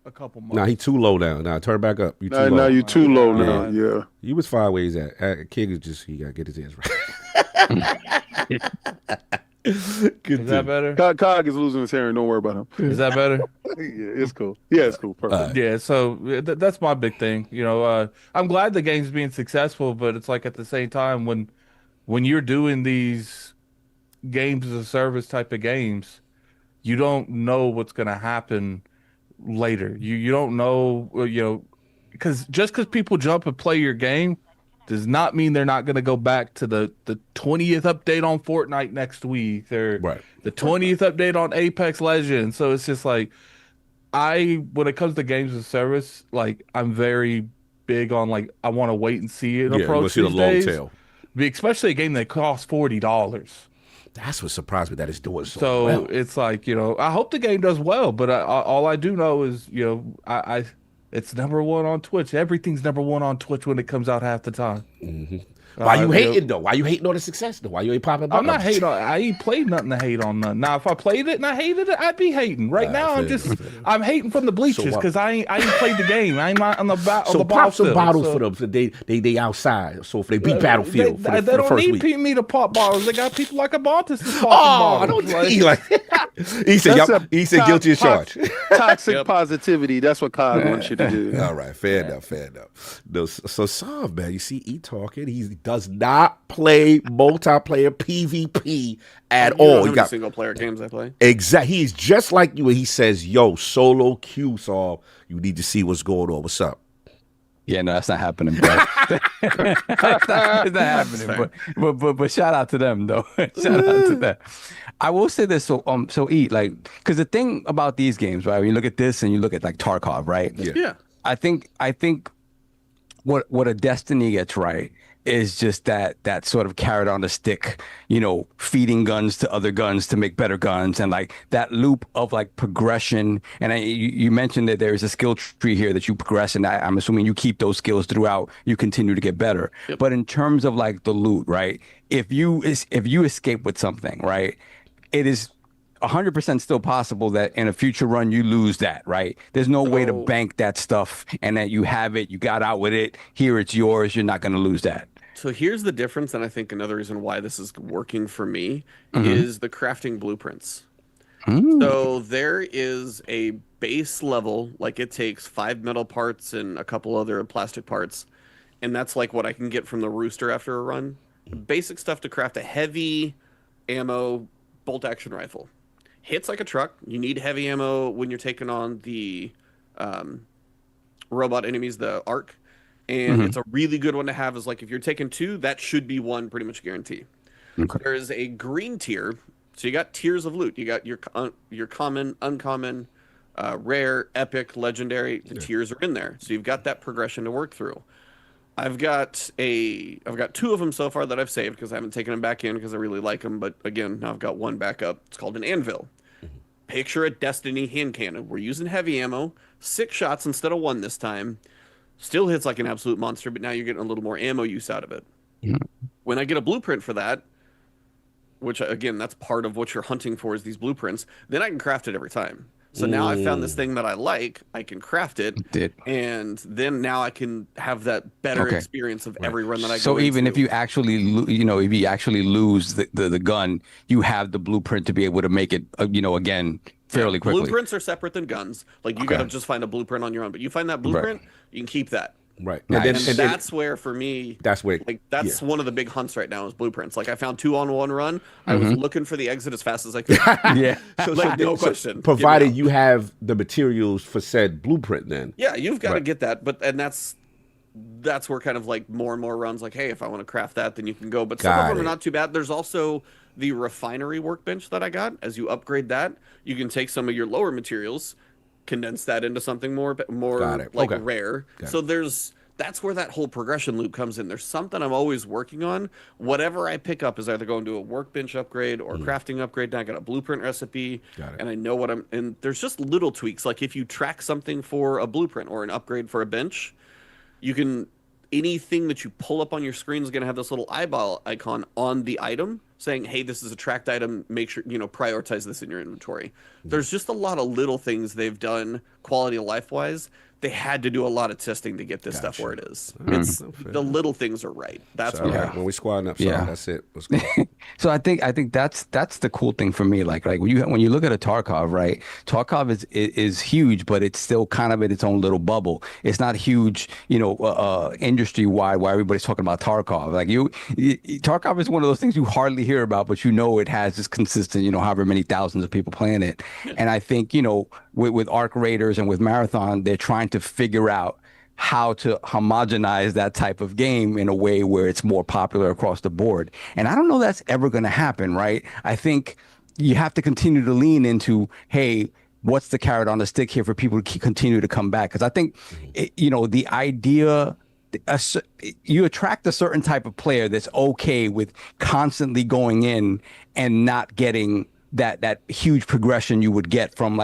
a couple months. Nah, he too low now. Nah, turn back up. You too low. Now you too low now. Yeah. You was fine where he's at. Kid is just, he got to get his hands right. Is that better? Cog is losing his hair, and don't worry about him. Is that better? Yeah, it's cool. Yeah, it's cool. Perfect. Yeah, so that's my big thing. I'm glad the game's being successful, but it's like at the same time when you're doing these games as a service type of games, you don't know what's going to happen later. You don't know, because just because people jump and play your game does not mean they're not going to go back to the 20th update on Fortnite next week or the 20th update on Apex Legends. So it's just like, when it comes to games as a service, like I'm very big on like, I want to wait and see it approach these days. Tail. Especially a game that costs $40. That's what surprised me, that it's doing so well. It's like, I hope the game does well, but all I do know is, it's number one on Twitch. Everything's number one on Twitch when it comes out half the time. Why you hating though? Why you hating on the success though? Why you ain't popping? I'm not hating on. I ain't played nothing to hate on nothing. Now, if I played it and I hated it, I'd be hating. Right now, I'm hating from the bleachers because I ain't played the game. I ain't on the so pop some bottles for them. So they outside. So if they beat Battlefield, they don't need me to pop bottles. They got people like Ebontis to pop bottles. He said guilty as charged. Toxic positivity. That's what Cog wants you to do. All right, fair enough. No, so Sav, man, you see E talking. He does not play multiplayer PvP at all. He got single player games I play. Exactly. He's just like you. And he says, "Yo, solo queue, Sav. You need to see what's going on. What's up?" Yeah, no, that's not happening, bro. It's not happening. But shout out to them though. Shout out to them. I will say this. So E, like, because the thing about these games, right? When you look at this and you look at like Tarkov, right? Yeah. I think what a Destiny gets right is just that sort of carrot on the stick, feeding guns to other guns to make better guns, and like that loop of like progression. And you mentioned that there is a skill tree here that you progress, and I'm assuming you keep those skills throughout. You continue to get better. Yep. But in terms of like the loot, right? If you escape with something, right, it is 100% still possible that in a future run you lose that, right? There's no way to bank that stuff and that you have it, you got out with it, here it's yours, you're not going to lose that. So here's the difference, and I think another reason why this is working for me is the crafting blueprints. So there is a base level, like it takes 5 metal parts and a couple other plastic parts, and that's like what I can get from the rooster after a run. Basic stuff to craft a heavy ammo bolt action rifle. Hits like a truck. You need heavy ammo when you're taking on the robot enemies, the Ark. And it's a really good one to have. Is like if you're taking 2, that should be 1 pretty much guarantee. Okay. There is a green tier. So you got tiers of loot. You got your common, uncommon, rare, epic, legendary. The tiers are in there. So you've got that progression to work through. I've got two of them so far that I've saved because I haven't taken them back in because I really like them. But again, now I've got one back up. It's called an Anvil. Picture a Destiny hand cannon. We're using heavy ammo, 6 shots instead of 1 this time. Still hits like an absolute monster, but now you're getting a little more ammo use out of it. When I get a blueprint for that, which again, that's part of what you're hunting for is these blueprints, then I can craft it every time. So now I found this thing that I like, I can craft it, and then now I can have that better experience of every run that I go So even into. if you actually, if you actually lose the gun, you have the blueprint to be able to make it, again, fairly quickly. Blueprints are separate than guns. Like you got to just find a blueprint on your own, but you find that blueprint, you can keep that. Right. Nice. And that's where, for me, that's where, that's one of the big hunts right now is blueprints. Like I found 2 on 1 run. I was looking for the exit as fast as I could. No question. Provided you have the materials for said blueprint, then. Yeah, you've got to get that. And that's where kind of like more and more runs. Like, hey, if I want to craft that, then you can go. But some of them are not too bad. There's also the refinery workbench that I got. As you upgrade that, you can take some of your lower materials, condense that into something more rare. So that's where that whole progression loop comes in. There's something I'm always working on. Whatever I pick up is either going to a workbench upgrade or crafting upgrade. Now I got a blueprint recipe and I know what and there's just little tweaks. Like if you track something for a blueprint or an upgrade for a bench, you can, anything that you pull up on your screen is going to have this little eyeball icon on the item saying, hey, this is a tracked item. Make sure, prioritize this in your inventory. There's just a lot of little things they've done quality of life wise. They had to do a lot of testing to get this stuff where it is. It's the little things are right. That's when we squadding up. That's it. Let's go. So I think that's the cool thing for me. Like when you look at a Tarkov, right? Tarkov is huge, but it's still kind of in its own little bubble. It's not huge, industry wide. Why everybody's talking about Tarkov? Like Tarkov is one of those things you hardly hear about, but it has this consistent, however many thousands of people playing it. And I think with Arc Raiders and with Marathon, they're trying to figure out how to homogenize that type of game in a way where it's more popular across the board. And I don't know that's ever going to happen, right? I think you have to continue to lean into, hey, what's the carrot on the stick here for people to continue to come back? Because I think, the idea, you attract a certain type of player that's okay with constantly going in and not getting that huge progression you would get from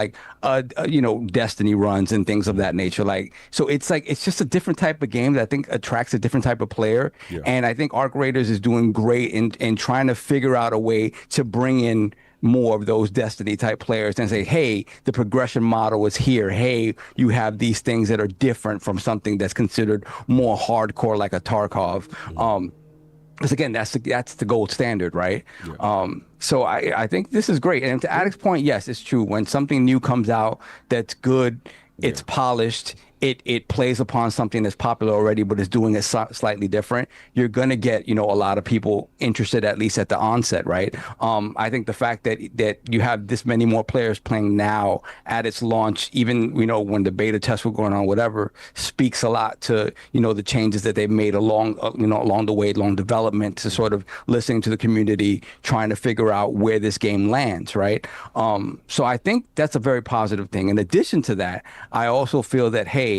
Destiny runs and things of that nature. So it's just a different type of game that I think attracts a different type of player. And I think Arc Raiders is doing great in trying to figure out a way to bring in more of those Destiny type players and say, hey, the progression model is here. Hey, you have these things that are different from something that's considered more hardcore like a Tarkov. Because again, that's the gold standard, right? So I think this is great. And to Addict's point, yes, it's true. When something new comes out that's good, it's polished, it plays upon something that's popular already, but is doing it slightly different, you're going to get, a lot of people interested, at least at the onset, right? I think the fact that you have this many more players playing now at its launch, even, when the beta tests were going on, whatever, speaks a lot to, the changes that they've made along the way, along development, to sort of listening to the community, trying to figure out where this game lands, right? So I think that's a very positive thing. In addition to that, I also feel that, hey,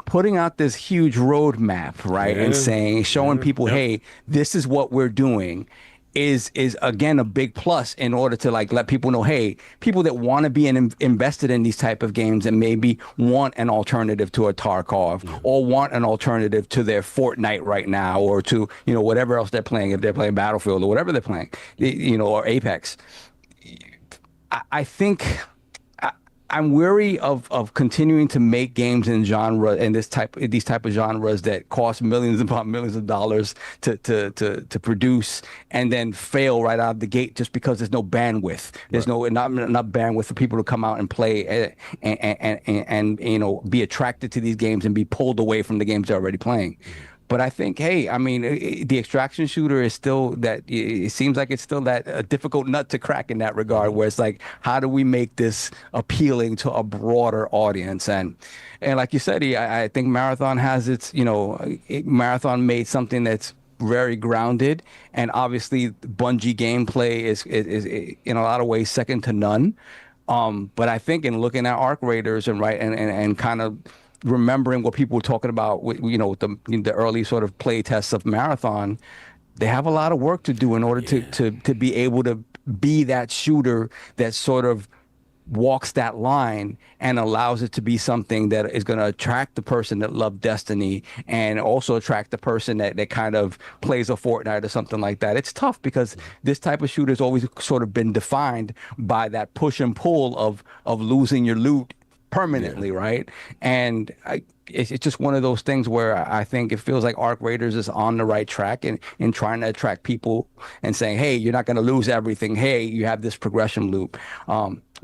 putting out this huge roadmap, right, and showing people, hey, this is what we're doing, is again a big plus in order to let people know, hey, people that want to be invested in these type of games and maybe want an alternative to a Tarkov or want an alternative to their Fortnite right now, or to whatever else they're playing, if they're playing Battlefield or whatever they're playing, or Apex. I think I'm weary of continuing to make games in genre and these type of genres that cost millions upon millions of dollars to produce and then fail right out of the gate just because there's no bandwidth. There's not enough bandwidth for people to come out and play and be attracted to these games and be pulled away from the games they're already playing. But I think, hey, I mean, the extraction shooter is still that. It seems like it's still that a difficult nut to crack in that regard, where it's like, how do we make this appealing to a broader audience? And like you said, I think Marathon has its, Marathon made something that's very grounded, and obviously Bungie gameplay is in a lot of ways second to none. But I think in looking at Arc Raiders and kind of remembering what people were talking about, you know, the early sort of play tests of Marathon, they have a lot of work to do in order to be able to be that shooter that sort of walks that line and allows it to be something that is going to attract the person that loved Destiny and also attract the person that kind of plays a Fortnite or something like that. It's tough because this type of shooter has always sort of been defined by that push and pull of losing your loot permanently, right? And it's just one of those things where I think it feels like Arc Raiders is on the right track in trying to attract people and saying, hey, you're not going to lose everything. Hey, you have this progression loop.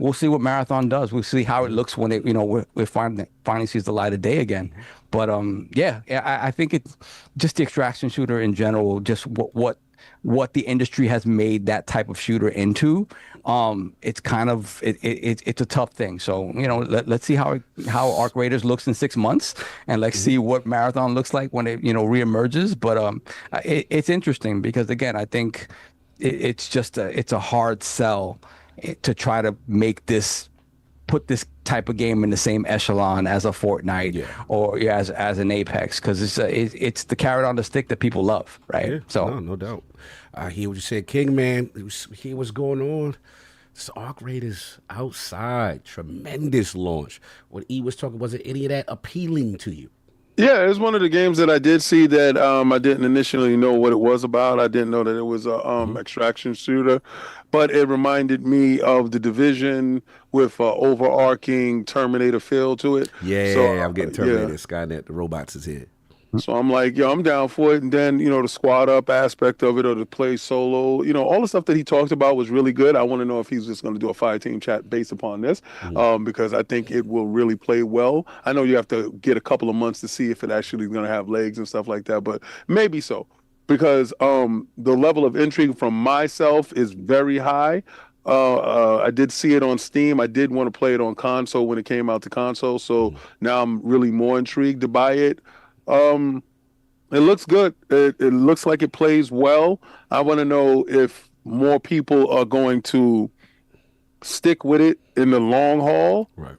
We'll see what Marathon does. We'll see how it looks when it, you know, we finally sees the light of day again. But yeah, I think it's just the extraction shooter in general, just what the industry has made that type of shooter into. It's kind of it's a tough thing. So, you know, let's see how Arc Raiders looks in 6 months, and let's see what Marathon looks like when it, you know, reemerges. But it's interesting because, again, I think it's just it's a hard sell to try to put this type of game in the same echelon as a Fortnite or as an Apex, because it's the carrot on the stick that people love, right? Yeah, so no doubt. I hear what you said, King Man. Hear what's going on. This Arc Raiders outside, tremendous launch. What E was talking, wasn't any of that appealing to you? Yeah, it was one of the games that I did see that I didn't initially know what it was about. I didn't know that it was a extraction shooter, but it reminded me of The Division with overarching Terminator feel to it. Yeah, so, I'm getting Terminator, Skynet, the robots is here. So I'm like, yo, I'm down for it. And then, you know, the squad up aspect of it, or the play solo, you know, all the stuff that he talked about was really good. I want to know if he's just going to do a 5-team chat based upon this, because I think it will really play well. I know you have to get a couple of months to see if it actually is going to have legs and stuff like that, but maybe so, because the level of intrigue from myself is very high. I did see it on Steam. I did want to play it on console when it came out to console. So now I'm really more intrigued to buy it. It looks good. It looks like it plays well. I want to know if more people are going to stick with it in the long haul. Right.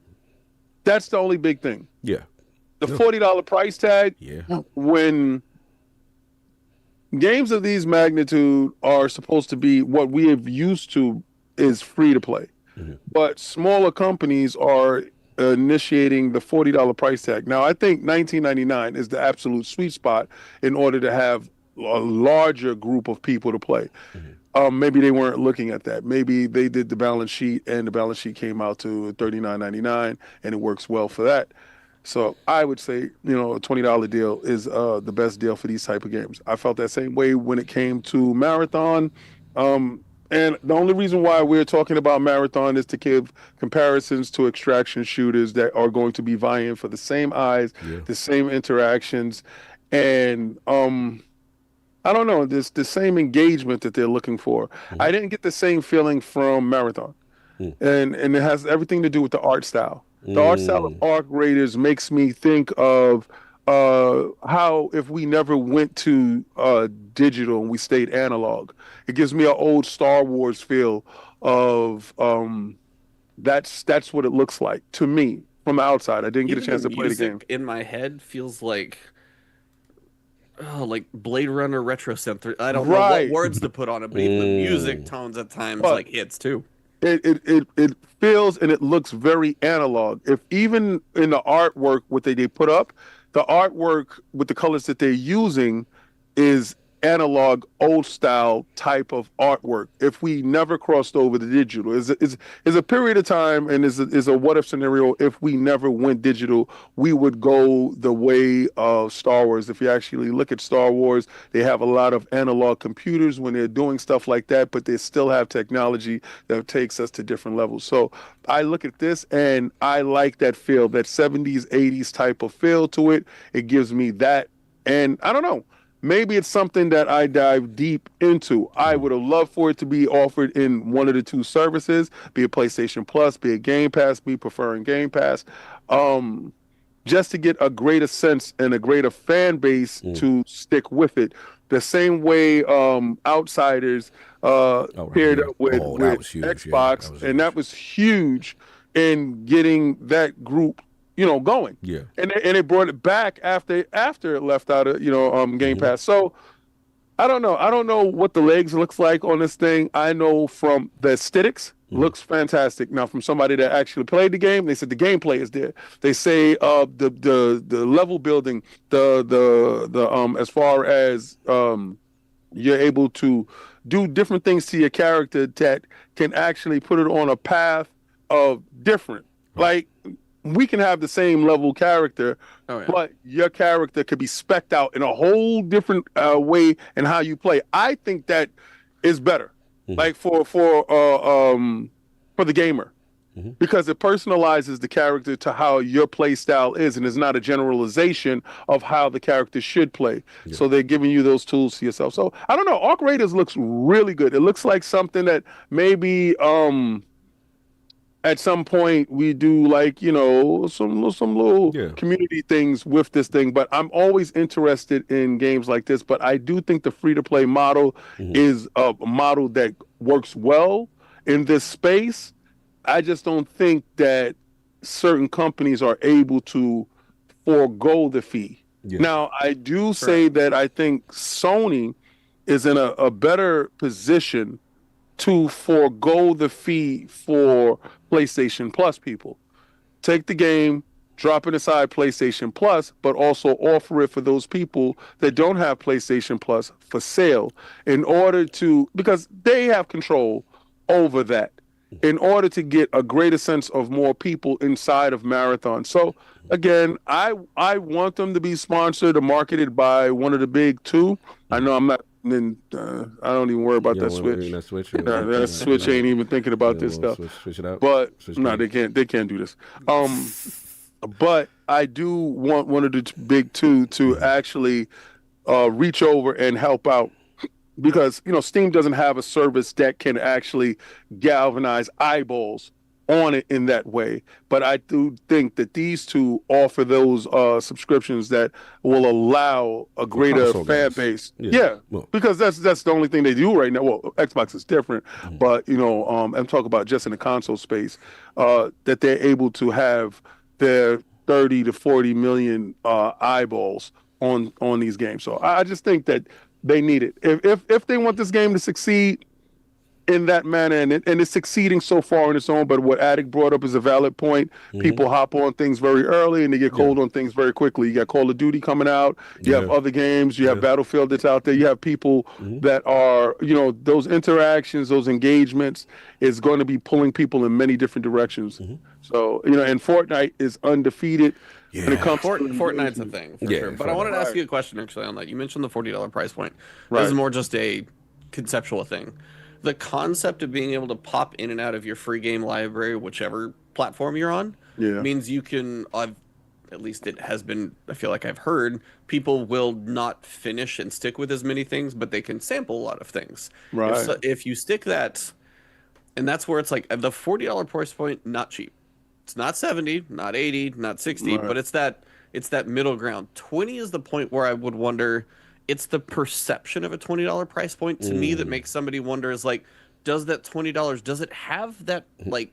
That's the only big thing. Yeah. The $40 price tag. Yeah. When games of these magnitude are supposed to be what we have used to is free to play, but smaller companies are initiating the $40 price tag. Now, I think $19.99 is the absolute sweet spot in order to have a larger group of people to play. Maybe they weren't looking at that. Maybe they did the balance sheet and the balance sheet came out to $39.99 and it works well for that. So I would say, you know, a $20 deal is the best deal for these type of games. I felt that same way when it came to Marathon. And the only reason why we're talking about Marathon is to give comparisons to extraction shooters that are going to be vying for the same eyes, the same interactions, and I don't know, this the same engagement that they're looking for. I didn't get the same feeling from Marathon, and it has everything to do with the art style. The art style of Arc Raiders makes me think of how if we never went to digital and we stayed analog. It gives me an old Star Wars feel of that's what it looks like to me from the outside. I didn't get a chance to play the game. In my head feels like Blade Runner retro synth. I don't know what words to put on it, but even the music tones at times like hits too. It feels and it looks very analog. If even in the artwork what they put up, the artwork with the colors that they're using is analog, old style type of artwork. If we never crossed over to digital, is a period of time and is a what if scenario. If we never went digital, we would go the way of Star Wars. If you actually look at Star Wars, they have a lot of analog computers when they're doing stuff like that, but they still have technology that takes us to different levels. So I look at this and I like that feel, that 70s, 80s type of feel to it. It gives me that. And I don't know, maybe it's something that I dive deep into. I would have loved for it to be offered in one of the two services, be it PlayStation Plus, be it Game Pass, me preferring Game Pass, just to get a greater sense and a greater fan base to stick with it. The same way Outsiders paired up with Xbox, and that was huge in getting that group, going. Yeah. And they brought it back after it left out of Game Pass. So I don't know. I don't know what the legs looks like on this thing. I know from the aesthetics looks fantastic. Now, from somebody that actually played the game, they said the gameplay is there. They say the level building, the as far as you're able to do different things to your character that can actually put it on a path of different. Like, we can have the same level character, but your character could be specced out in a whole different way in how you play. I think that is better, like for the gamer, because it personalizes the character to how your play style is, and it's not a generalization of how the character should play. So they're giving you those tools to yourself. So I don't know. Arc Raiders looks really good. It looks like something that maybe at some point we do, like, some little community things with this thing. But I'm always interested in games like this. But I do think the free-to-play model is a model that works well in this space. I just don't think that certain companies are able to forego the fee. Now, I do say that I think Sony is in a better position to forego the fee for PlayStation Plus people. Take the game, drop it aside PlayStation Plus, but also offer it for those people that don't have PlayStation Plus for sale, in order to, because they have control over that, in order to get a greater sense of more people inside of Marathon. So again, I want them to be sponsored or marketed by one of the big two. I know I'm not. And I don't even worry about that Switch. That Switch ain't even thinking about this stuff. Switch it out. But no, they can't do this. But I do want one of the big two to actually reach over and help out, because Steam doesn't have a service that can actually galvanize eyeballs on it in that way. But I do think that these two offer those subscriptions that will allow a greater fan base. Because that's the only thing they do right now. Well, Xbox is different, but I'm talking about just in the console space, that they're able to have their 30 to 40 million eyeballs on these games. So I just think that they need it. If they want this game to succeed in that manner, and it's succeeding so far on its own, but what Attic brought up is a valid point. People hop on things very early and they get cold on things very quickly. You got Call of Duty coming out, you have other games, you have Battlefield that's out there, you have people that are, those interactions, those engagements is going to be pulling people in many different directions. So, and Fortnite is undefeated. When it comes Fortnite's a thing, for sure. But I wanted to ask you a question actually on that. You mentioned the $40 price point. This is more just a conceptual thing. The concept of being able to pop in and out of your free game library, whichever platform you're on, means you can, at least it has been, I feel like I've heard, people will not finish and stick with as many things, but they can sample a lot of things. Right. If you stick that, and that's where it's like, the $40 price point, not cheap. It's not 70, not 80, not 60, but it's that middle ground. 20 is the point where I would wonder, it's the perception of a $20 price point to me that makes somebody wonder, is like, does that $20, does it have that like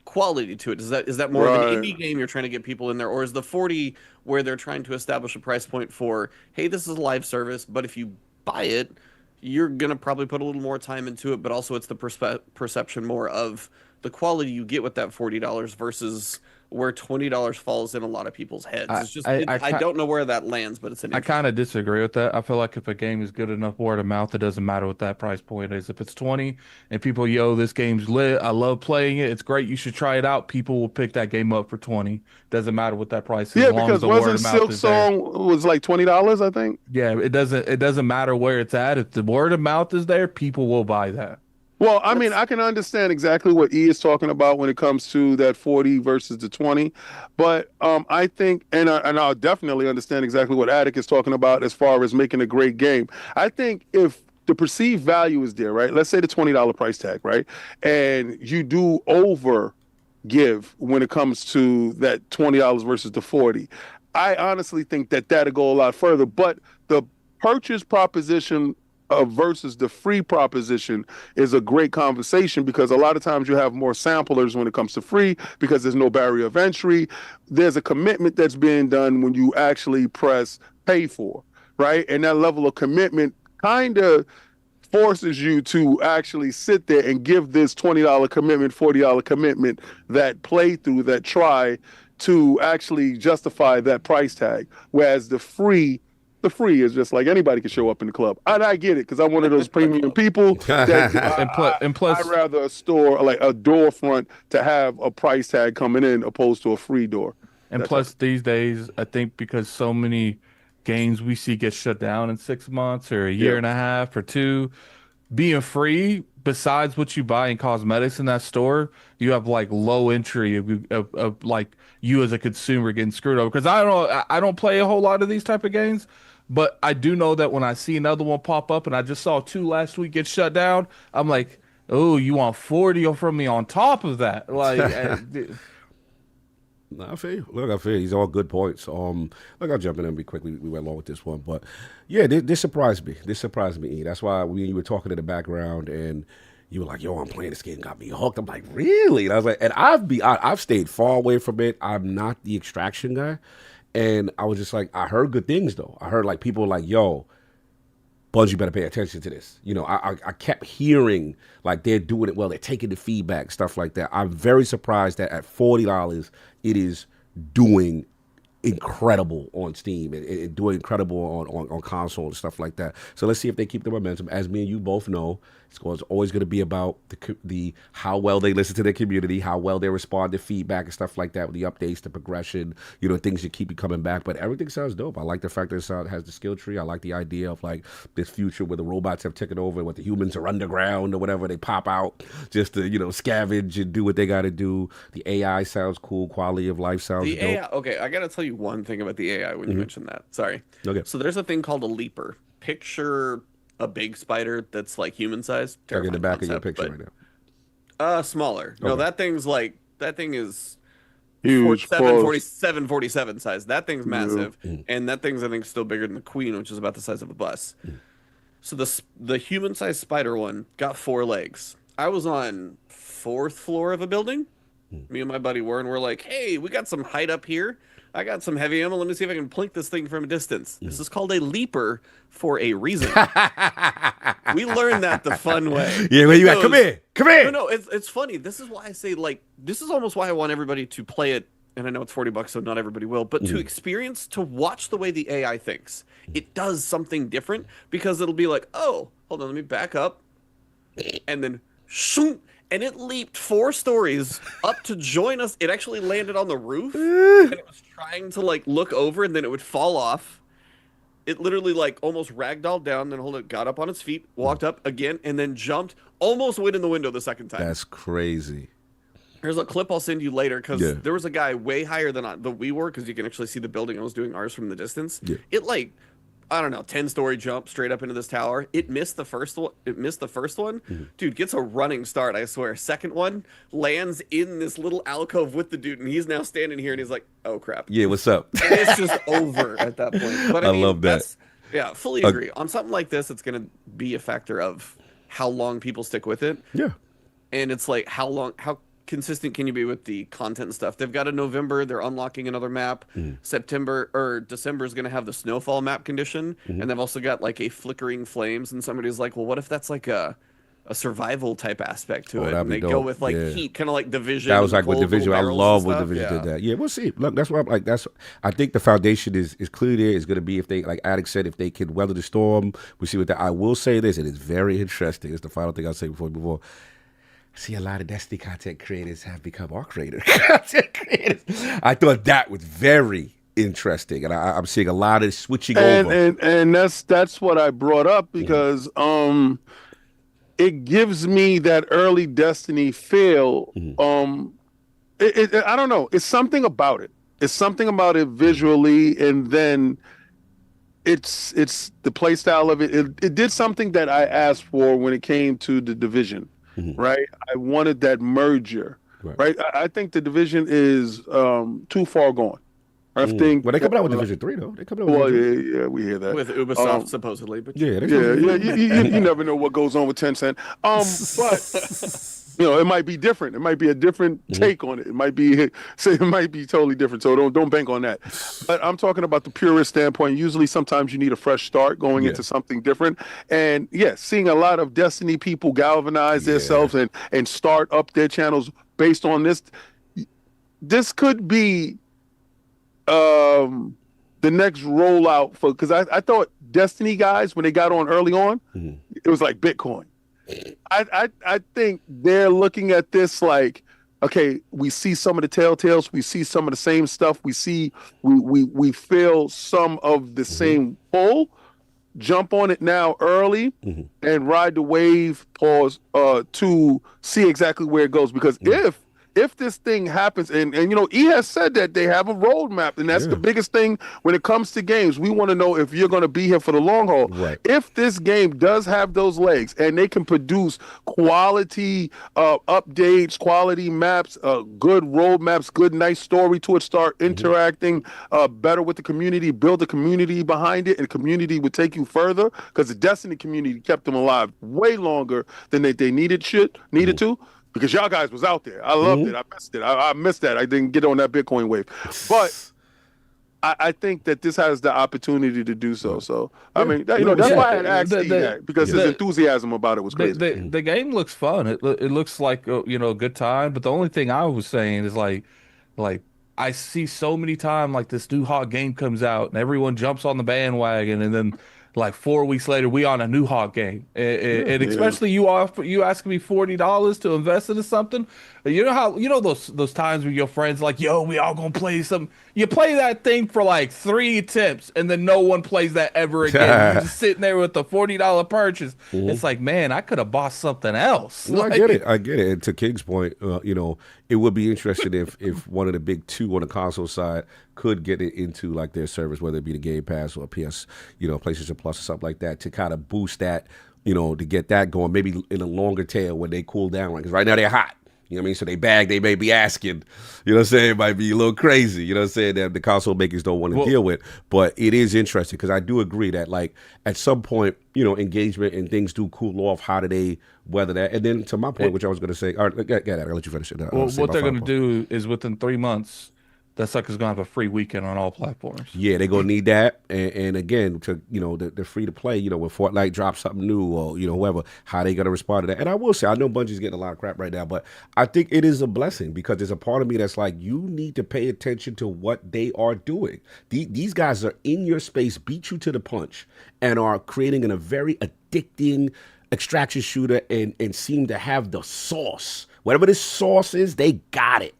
quality to it? Is that more of an indie game you're trying to get people in there, or is the 40 where they're trying to establish a price point for, hey, this is a live service, but if you buy it, you're gonna probably put a little more time into it, but also it's the perception more of the quality you get with that $40 versus where $20 falls in a lot of people's heads. It's just I don't know where that lands, but it's an. I kind of disagree with that. I feel like if a game is good enough word of mouth, it doesn't matter what that price point is. If it's 20 and people, this game's lit, I love playing it, it's great, you should try it out, people will pick that game up for 20. Doesn't matter what that price is. Yeah, because wasn't Silk Song was like $20, I think. Yeah, it doesn't matter where it's at. If the word of mouth is there, people will buy that. Well, I mean, I can understand exactly what E is talking about when it comes to that 40 versus the 20, but I think, and I'll definitely understand exactly what Attic is talking about as far as making a great game. I think if the perceived value is there, right? Let's say the $20 price tag, right? And you do over give when it comes to that $20 versus the 40. I honestly think that that'll go a lot further, but the purchase proposition versus the free proposition is a great conversation, because a lot of times you have more samplers when it comes to free because there's no barrier of entry. There's a commitment that's being done when you actually press pay for, right? And that level of commitment kind of forces you to actually sit there and give this $20 commitment, $40 commitment, that playthrough, that try, to actually justify that price tag. Whereas the free is just like anybody can show up in the club. And I get it, because I'm one of those premium people that and plus, I'd rather a store, like a door front, to have a price tag coming in opposed to a free door. And plus, these days, I think because so many games we see get shut down in 6 months or a year and a half or 2, being free, besides what you buy in cosmetics in that store, you have like low entry of like you as a consumer getting screwed over. Because I don't play a whole lot of these type of games, but I do know that when I see another one pop up, and I just saw 2 last week get shut down, I'm like, oh, you want 40 from me on top of that? Like. No, I feel you. Look, I feel you. These are all good points. Look, I'll jump in and be quick. We went along with this one, but yeah, this surprised me. This surprised me. E. That's why when you were talking in the background and you were like, "Yo, I'm playing this game, got me hooked." I'm like, "Really?" And I was like, and I've stayed far away from it. I'm not the extraction guy, and I was just like, I heard good things though. I heard like people were like, "Yo, Bungie better pay attention to this." You know, I kept hearing like they're doing it well. They're taking the feedback, stuff like that. I'm very surprised that at $40, it is doing incredible on Steam and doing incredible on console and stuff like that. So let's see if they keep the momentum. As me and you both know, it's always going to be about the how well they listen to their community, how well they respond to feedback and stuff like that with the updates, the progression, you know, things that keep you coming back. But everything sounds dope. I like the fact that it has the skill tree. I like the idea of like this future where the robots have taken over, where the humans are underground or whatever. They pop out just to, you know, scavenge and do what they got to do. The AI sounds cool. Quality of life sounds dope. AI, okay, I got to tell you one thing about the AI when you mentioned that. Sorry. Okay. So there's a thing called a leaper. Picture a big spider that's like human sized. Like in the back of your picture right now. Smaller. Okay. No, that thing is Huge. 747 size. That thing's massive. And that thing's, I think, still bigger than the queen, which is about the size of a bus. So the human sized spider one got 4 legs. I was on 4th floor of a building. Me and my buddy were, and we're like, hey, we got some height up here. I got some heavy ammo. Let me see if I can plink this thing from a distance. This is called a leaper for a reason. We learned that the fun way. Yeah, where you at? Come here. No, it's funny. This is why I say, like, this is almost why I want everybody to play it. And I know it's $40, so not everybody will, but to experience, to watch the way the AI thinks. It does something different, because it'll be like, oh, hold on, let me back up. And then, shoom, and it leaped 4 stories up to join us. It actually landed on the roof, and it was trying to like look over, and then it would fall off. It literally like almost ragdolled down, then got up on its feet, walked up again, and then jumped. Almost went in the window the second time. That's crazy. There's a clip I'll send you later, because there was a guy way higher than we were, because you can actually see the building. I was doing ours from the distance. Yeah. It like, I don't know, 10-story jump straight up into this tower. It missed the first one. Dude gets a running start, I swear. Second one lands in this little alcove with the dude, and he's now standing here, and he's like, oh crap. Yeah, what's up? And it's just over at that point. But I mean, love that. Yeah, fully agree. On something like this, it's going to be a factor of how long people stick with it. Yeah. And it's like, how consistent can you be with the content and stuff? They've got a November, they're unlocking another map. September or December is going to have the snowfall map condition, and they've also got like a flickering flames. And somebody's like, well, what if that's like a survival type aspect to it? And they go with like heat, kind of like Division. That was like with Division. I love when Division did that. Yeah, we'll see. Look, that's what I'm like. I think the foundation is clear. There is going to be, if they, like Alex said, if they can weather the storm. We see what that. I will say this, and it's very interesting. It's the final thing I'll say before. See, a lot of Destiny content creators have become our content creators. I thought that was very interesting, and I'm seeing a lot of switching over. And that's what I brought up, because it gives me that early Destiny feel. I don't know. It's something about it. It's something about it visually, and then it's the play style of it. It did something that I asked for when it came to the Division. Right, I wanted that merger. Right, I think the Division is too far gone. I think. Well, they coming out with Division 3 though. They coming out with Well, Division 3. yeah, we hear that with Ubisoft supposedly, but Yeah, they You never know what goes on with Tencent. But it might be different. It might be a different take on it. It might be totally different. So don't bank on that. But I'm talking about the purist standpoint. Usually, sometimes you need a fresh start going into something different. And seeing a lot of Destiny people galvanize themselves and start up their channels based on this. This could be the next rollout because I thought Destiny guys, when they got on early on, it was like Bitcoin. I think they're looking at this like, okay, we see some of the telltales, we see some of the same stuff, we feel some of the same pull. Jump on it now early and ride the wave, to see exactly where it goes. Because if this thing happens, and E has said that they have a roadmap, and that's the biggest thing when it comes to games. We want to know if you're going to be here for the long haul. Right. If this game does have those legs and they can produce quality updates, quality maps, good roadmaps, good nice story to it, start interacting better with the community, build a community behind it, and the community would take you further, because the Destiny community kept them alive way longer than they needed to. Because y'all guys was out there. I loved it. I missed it. I missed that. I didn't get on that Bitcoin wave. But I think that this has the opportunity to do so. So, I mean, that's why I had asked that, because his enthusiasm about it was crazy. The game looks fun. It looks like, a good time. But the only thing I was saying is like I see so many times like this new hot game comes out and everyone jumps on the bandwagon, and then like 4 weeks later, we on a new hot game, and especially you asking me $40 to invest into something. You know how those times where your friends like, yo, we all gonna play some. You play that thing for like 3 attempts, and then no one plays that ever again. You're just sitting there with the $40 purchase. It's like, man, I could have bought something else. Well, I get it. And to King's point, it would be interesting if one of the big two on the console side could get it into like their service, whether it be the Game Pass or PS, PlayStation Plus or something like that, to kind of boost that, to get that going, maybe in a longer tail when they cool down. Because right now they're hot. You know what I mean? So they may be asking, it might be a little crazy, that the console makers don't want to deal with. But it is interesting, because I do agree that, like, at some point, engagement and things do cool off. How do they weather that? And then to my point, which I was going to say, all right, I'll let you finish it. What they're going to do is within 3 months, that sucker's gonna have a free weekend on all platforms. Yeah, they're gonna need that, and again, to the free to play. When Fortnite drops something new, or whoever, how they gonna respond to that? And I will say, I know Bungie's getting a lot of crap right now, but I think it is a blessing, because there's a part of me that's like, you need to pay attention to what they are doing. These guys are in your space, beat you to the punch, and are creating a very addicting extraction shooter, and seem to have the sauce. Whatever this sauce is, they got it.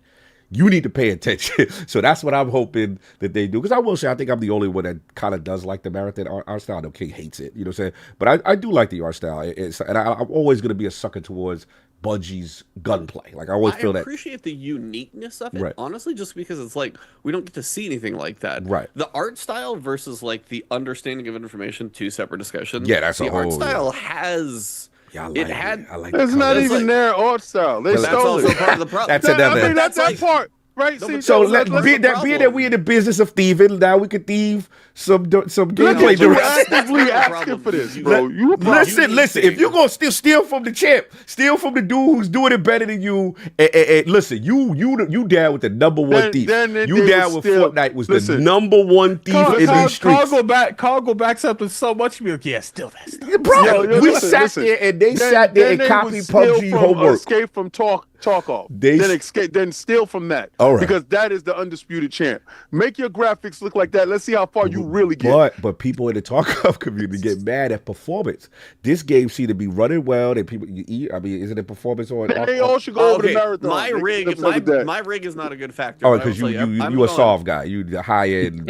You need to pay attention. So that's what I'm hoping that they do. Because I will say, I think I'm the only one that kind of does like the marathon art style. I know King hates it, what I'm saying? But I do like the art style. And I'm always going to be a sucker towards Bungie's gunplay. Like, I always feel that. I appreciate the uniqueness of it, honestly, just because it's like, we don't get to see anything like that. Right. The art style versus, like, the understanding of information, 2 separate discussions. Yeah, that's the art style has... Yeah, I like it's not even their art style. They that's stole also it. part of the problem. That's another. I mean, that's that part. Right. No, See, so being that we in the business of thieving, now we could thieve some gameplay. You're actively asking for this, bro. Listen. If you're gonna steal from the champ, steal from the dude who's doing it better than you, and listen, you down with the number one thief. You down with Fortnite was the number one thief in these streets. Carl go backs up with so much. Be like, yeah, steal that stuff. Bro, we sat there and they sat there and copied PUBG homework. Escape from talk off. Then steal from that. All right. Because that is the undisputed champ. Make your graphics look like that. Let's see how far you really get. But people in the talk off community get mad at performance. This game seems to be running well. That people, isn't it performance on? They all should go over the marathon. My rig is not a good factor. Oh, because you a soft guy. You the high end.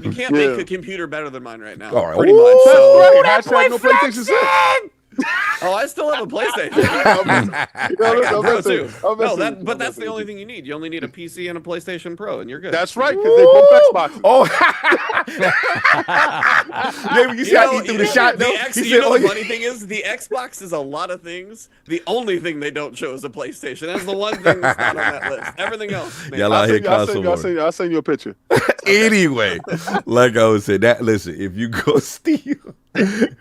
You can't make a computer better than mine right now. All right. Pretty much. So. That's right. No PlayStation 6. Oh, I still have a PlayStation. But that's the only thing you need. You only need a PC and a PlayStation Pro, and you're good. That's right, because they both Xboxes. Oh, yeah, you see how he threw the shot. The funny thing is, the Xbox is a lot of things. The only thing they don't show is a PlayStation. That's the one thing that's not on that list. Everything else. Y'all out here console. I'll send you a picture. Anyway, like I was saying, listen, if you go steal, take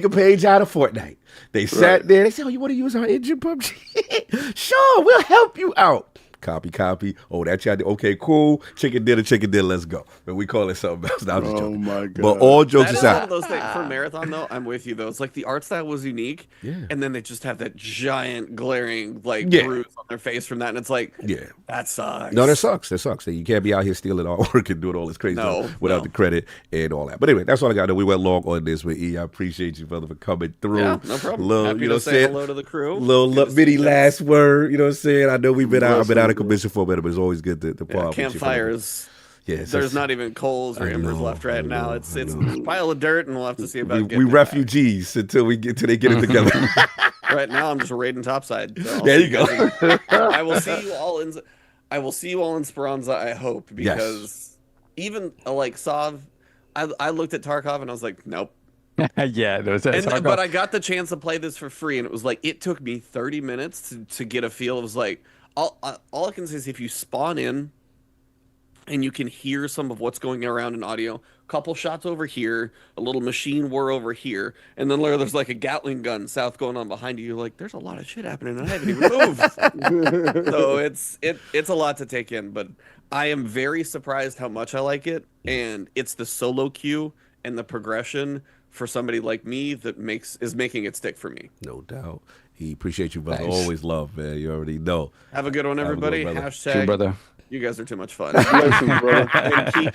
a page out of Fortnite. They sat there. They said, "Oh, you want to use our engine, PUBG? Sure, we'll help you out." Copy. Oh, that's y'all. Okay, cool. Chicken dinner. Let's go. But we call it something else. Now, I'm just joking. My God. But all jokes That is one aside, of those things for Marathon though. I'm with you though. It's like the art style was unique, and then they just have that giant glaring bruise on their face from that, and it's like, that sucks. No, that sucks. You can't be out here stealing artwork and doing all this crazy stuff without the credit and all that. But anyway, that's all I got. We went long on this with E. I appreciate you, brother, for coming through. Yeah, no problem. Happy to say hello to the crew. Little bitty last word. You know what I'm saying? I know we've been out. I've been out of commission for a minute, but it's always good to pause. Campfires. There's not even coals or embers left right now. It's a pile of dirt, and we'll have to see about we refugees until they get it together. Right now, I'm just raiding topside. So there you go. I will see you all in Speranza. I hope, because even like Sav, I looked at Tarkov and I was like, nope. But I got the chance to play this for free, and it was like it took me 30 minutes to get a feel. It was like all I can say is if you spawn in and you can hear some of what's going around in audio, couple shots over here, a little machine war over here, and then there's like a Gatling gun south going on behind you. You're like, there's a lot of shit happening, and I haven't even moved. So it's a lot to take in, but I am very surprised how much I like it, and it's the solo queue and the progression for somebody like me that is making it stick for me. No doubt. He appreciate you, brother. Nice. Always love, man. You already know. Have a good one, everybody. Hashtag. Brother. You guys are too much fun.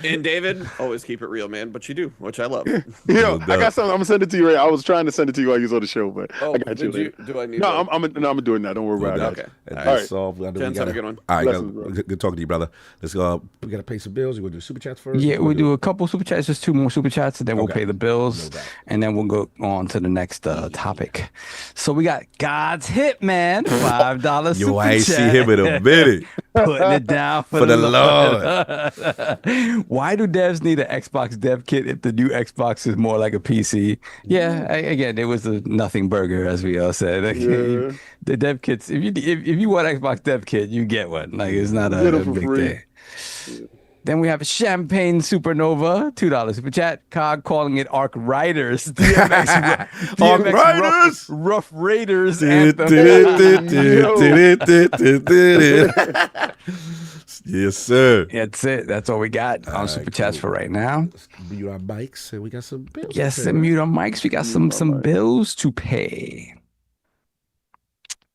and David, always keep it real, man. But you do, which I love. I got something. I'm gonna send it to you. Right, I was trying to send it to you while you was on the show, but I got you. Do I need? No, I'm doing that. Don't worry about it. Okay. All right. Solved. Have a good one. All right, good talking to you, brother. Let's go. We gotta pay some bills. You want to do super chats first? Yeah, we do a couple super chats, just 2 more super chats, and then we'll pay the bills, and then we'll go on to the next topic. So we got God's Hitman, $5 super I ain't chat. see him in a minute. Putting it down for the Lord. Why do devs need an Xbox dev kit if the new Xbox is more like a PC? Yeah, again, it was a nothing burger, as we all said. The dev kits, if you want Xbox dev kit, you get one. Like, it's not a big thing. Then we have Champagne Supernova, $2 super chat. Cog calling it Arc Riders. DMX, Arc Riders, Rough Raiders. Yes, sir. That's it. That's all we got on super chats for right now. Let's mute our mics and we got some bills. Yes, and mute our mics. We got some bills to pay.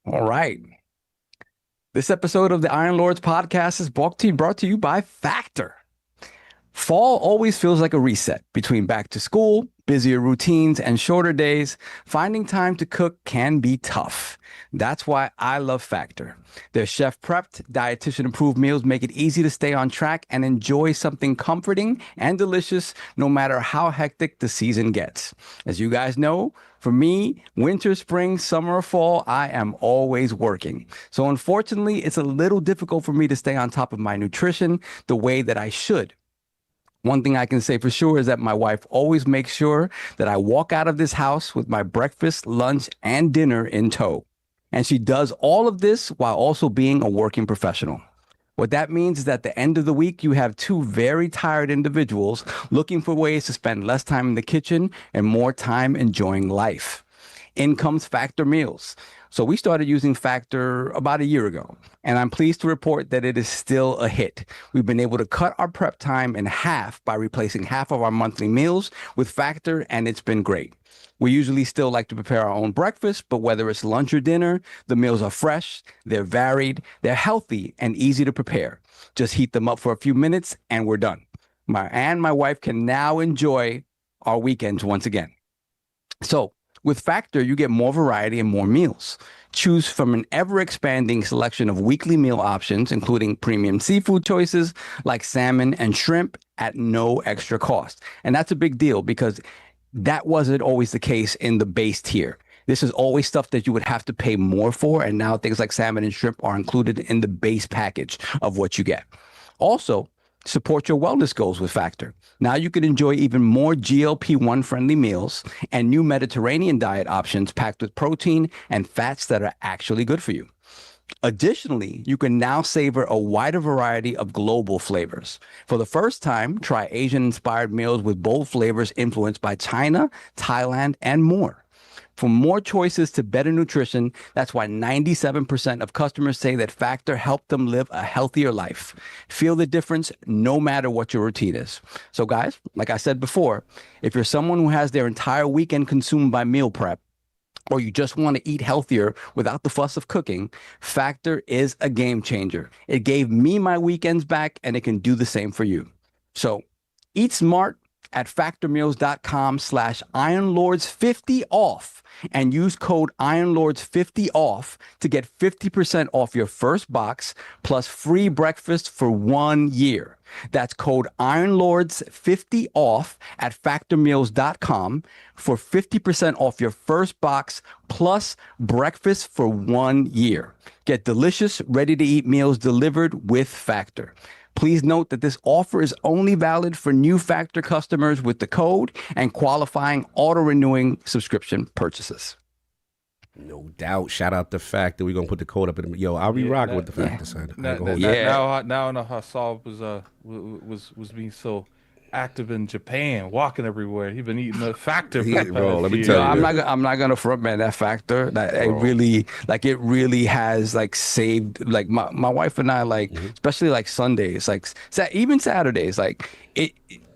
All right. This episode of the Iron Lords podcast is brought to you by Factor. Fall always feels like a reset. Between back to school, busier routines, and shorter days, finding time to cook can be tough. That's why I love Factor. Their chef-prepped, dietitian-approved meals make it easy to stay on track and enjoy something comforting and delicious no matter how hectic the season gets. As you guys know, for me, winter, spring, summer, or fall, I am always working. So unfortunately, it's a little difficult for me to stay on top of my nutrition the way that I should. One thing I can say for sure is that my wife always makes sure that I walk out of this house with my breakfast, lunch, and dinner in tow. And she does all of this while also being a working professional. What that means is that at the end of the week, you have 2 very tired individuals looking for ways to spend less time in the kitchen and more time enjoying life. In comes Factor Meals. So we started using Factor about a year ago, and I'm pleased to report that it is still a hit. We've been able to cut our prep time in half by replacing half of our monthly meals with Factor, and it's been great. We usually still like to prepare our own breakfast, but whether it's lunch or dinner, the meals are fresh, they're varied, they're healthy, and easy to prepare. Just heat them up for a few minutes, and we're done. My wife can now enjoy our weekends once again. So, with Factor, you get more variety and more meals. Choose from an ever-expanding selection of weekly meal options, including premium seafood choices like salmon and shrimp at no extra cost. And that's a big deal because that wasn't always the case in the base tier. This is always stuff that you would have to pay more for, and now things like salmon and shrimp are included in the base package of what you get. Also, support your wellness goals with Factor. Now you can enjoy even more GLP-1 friendly meals and new Mediterranean diet options packed with protein and fats that are actually good for you. Additionally, you can now savor a wider variety of global flavors. For the first time, try Asian-inspired meals with bold flavors influenced by China, Thailand, and more. For more choices to better nutrition, that's why 97% of customers say that Factor helped them live a healthier life. Feel the difference no matter what your routine is. So guys, like I said before, if you're someone who has their entire weekend consumed by meal prep, or you just want to eat healthier without the fuss of cooking, Factor is a game changer. It gave me my weekends back, and it can do the same for you. So eat smart at factormeals.com/IronLords50 off and use code IronLords50 off to get 50% off your first box plus free breakfast for 1 year. That's code IronLords50 off at factormeals.com for 50% off your first box plus breakfast for 1 year. Get delicious, ready-to-eat meals delivered with Factor. Please note that this offer is only valid for new Factor customers with the code and qualifying auto-renewing subscription purchases. No doubt. Shout out the Factor. We're gonna put the code up in the I'll be rocking with the Factor, son. Now I know how Saul was being so active in Japan, walking everywhere. He's been eating the Factor. Bro, let me tell you. I'm not gonna front, man. That Factor, that it really has like saved like my wife and I, like especially like Sundays, like even Saturdays, like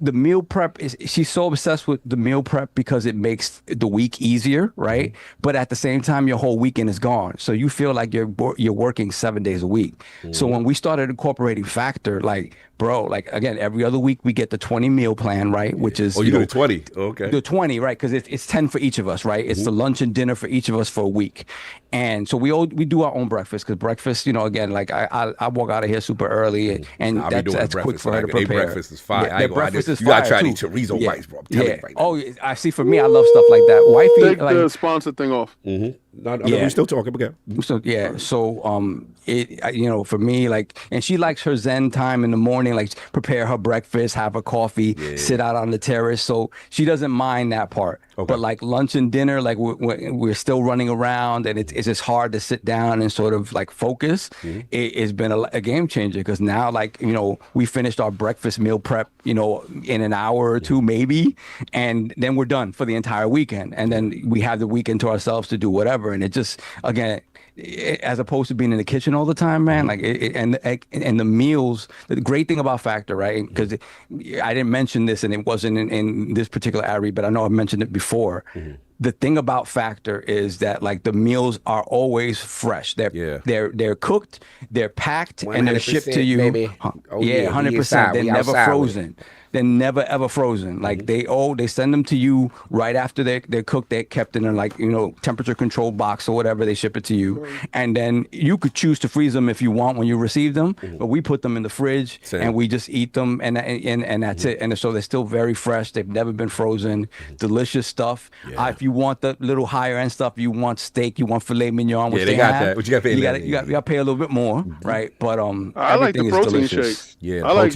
the meal prep she's so obsessed with the meal prep because it makes the week easier, right? But at the same time, your whole weekend is gone, so you feel like you're working 7 days a week. So when we started incorporating Factor, like, bro, like again, every other week we get the 20 meal plan, right? Which is you do the 20, okay? The 20, right? Because it's 10 for each of us, right? It's the lunch and dinner for each of us for a week, and so we do our own breakfast, because breakfast, again, like I walk out of here super early, and that's quick for her to prepare. Breakfast is fine. Yeah, breakfast is you gotta fire try to too. eat chorizo bites, bro. I'm telling you right now. Oh, I see. For me, I love stuff like that. Wifey, Take like the sponsor thing off. We're still talking again. So for me, like, and she likes her zen time in the morning, like prepare her breakfast, have her coffee, sit out on the terrace. So she doesn't mind that part. Okay. But like lunch and dinner, like we're still running around, and it's just hard to sit down and sort of like focus. It's been a game changer, because now, like, we finished our breakfast meal prep, in an hour or two maybe, and then we're done for the entire weekend, and then we have the weekend to ourselves to do whatever. And it just, again, as opposed to being in the kitchen all the time, man, like and the meals. The great thing about Factor, right? Because I didn't mention this, and it wasn't in this particular ad read, but I know I've mentioned it before. The thing about Factor is that, like, the meals are always fresh. They're cooked, they're packed, and they're shipped to you. Baby. 100%. They're never frozen. They're never ever frozen. Like they send them to you right after they're cooked. They're kept in a temperature controlled box or whatever. They ship it to you, and then you could choose to freeze them if you want when you receive them. But we put them in the fridge and we just eat them, and that's it. And so they're still very fresh. They've never been frozen. Delicious stuff. If you want the little higher end stuff, you want steak, you want filet mignon. Which they got that. But you got to pay. You got to pay a little bit more, right? But I like the protein shakes. Yeah, I like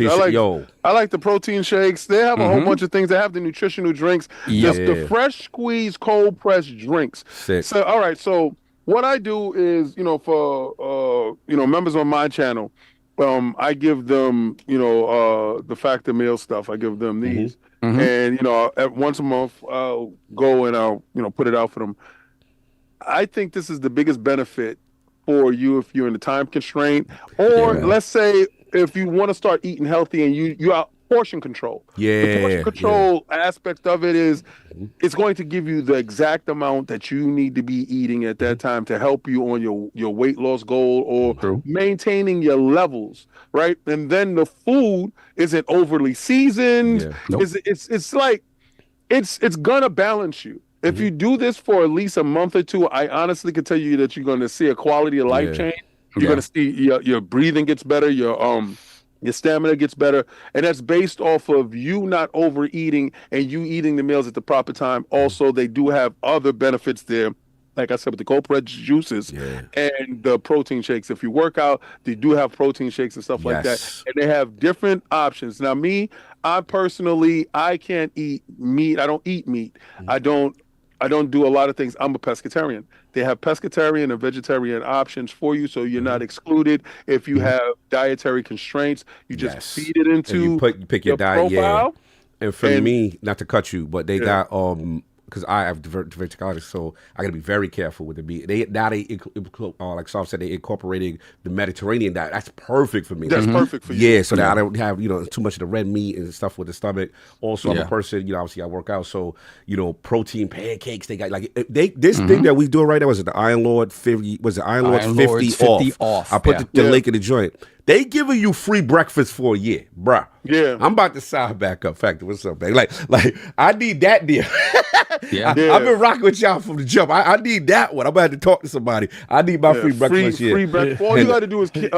the protein shakes. They have a whole bunch of things. They have the nutritional drinks. The fresh squeezed cold pressed drinks. Sick. So all right, so what I do is, for members on my channel, I give them, the Factor meal stuff. I give them these. And once a month I'll go and I'll put it out for them. I think this is the biggest benefit for you if you're in the time constraint, or let's say if you want to start eating healthy and you are portion control. The portion control aspect of it is it's going to give you the exact amount that you need to be eating at that time to help you on your weight loss goal or maintaining your levels, right? And then the food isn't overly seasoned. It's like it's gonna balance you. If you do this for at least a month or two, I honestly can tell you that you're going to see a quality of life change. You're going to see your breathing gets better, your stamina gets better, and that's based off of you not overeating and you eating the meals at the proper time. Also, they do have other benefits there, like I said, with the cold pressed juices and the protein shakes. If you work out, they do have protein shakes and stuff like that, and they have different options. Now, I personally, I can't eat meat. I don't eat meat. I don't I don't do a lot of things. I'm a pescatarian. They have pescatarian and vegetarian options for you, so you're not excluded. If you have dietary constraints, you just Yes. feed it And into you pick your diet, profile. And for And me, not to cut you, but they got because I have diverticulitis, so I got to be very careful with the meat. Like Soft said, they incorporating the Mediterranean diet. That's perfect for me. that's perfect for you. Yeah, so that I don't have too much of the red meat and stuff with the stomach. Also, I'm a person, obviously I work out, so protein pancakes. They got like this thing that we doing right now. Was it the Iron Lord 50? Was it Iron Lord 50 off? I put the link in the joint. They giving you free breakfast for a year, bruh. Yeah. I'm about to sign back up. Factor, what's up, man? Like I need that deal. I've been rocking with y'all from the jump. I need that one. I'm about to talk to somebody. I need my free breakfast. Free breakfast. All you got to do is threaten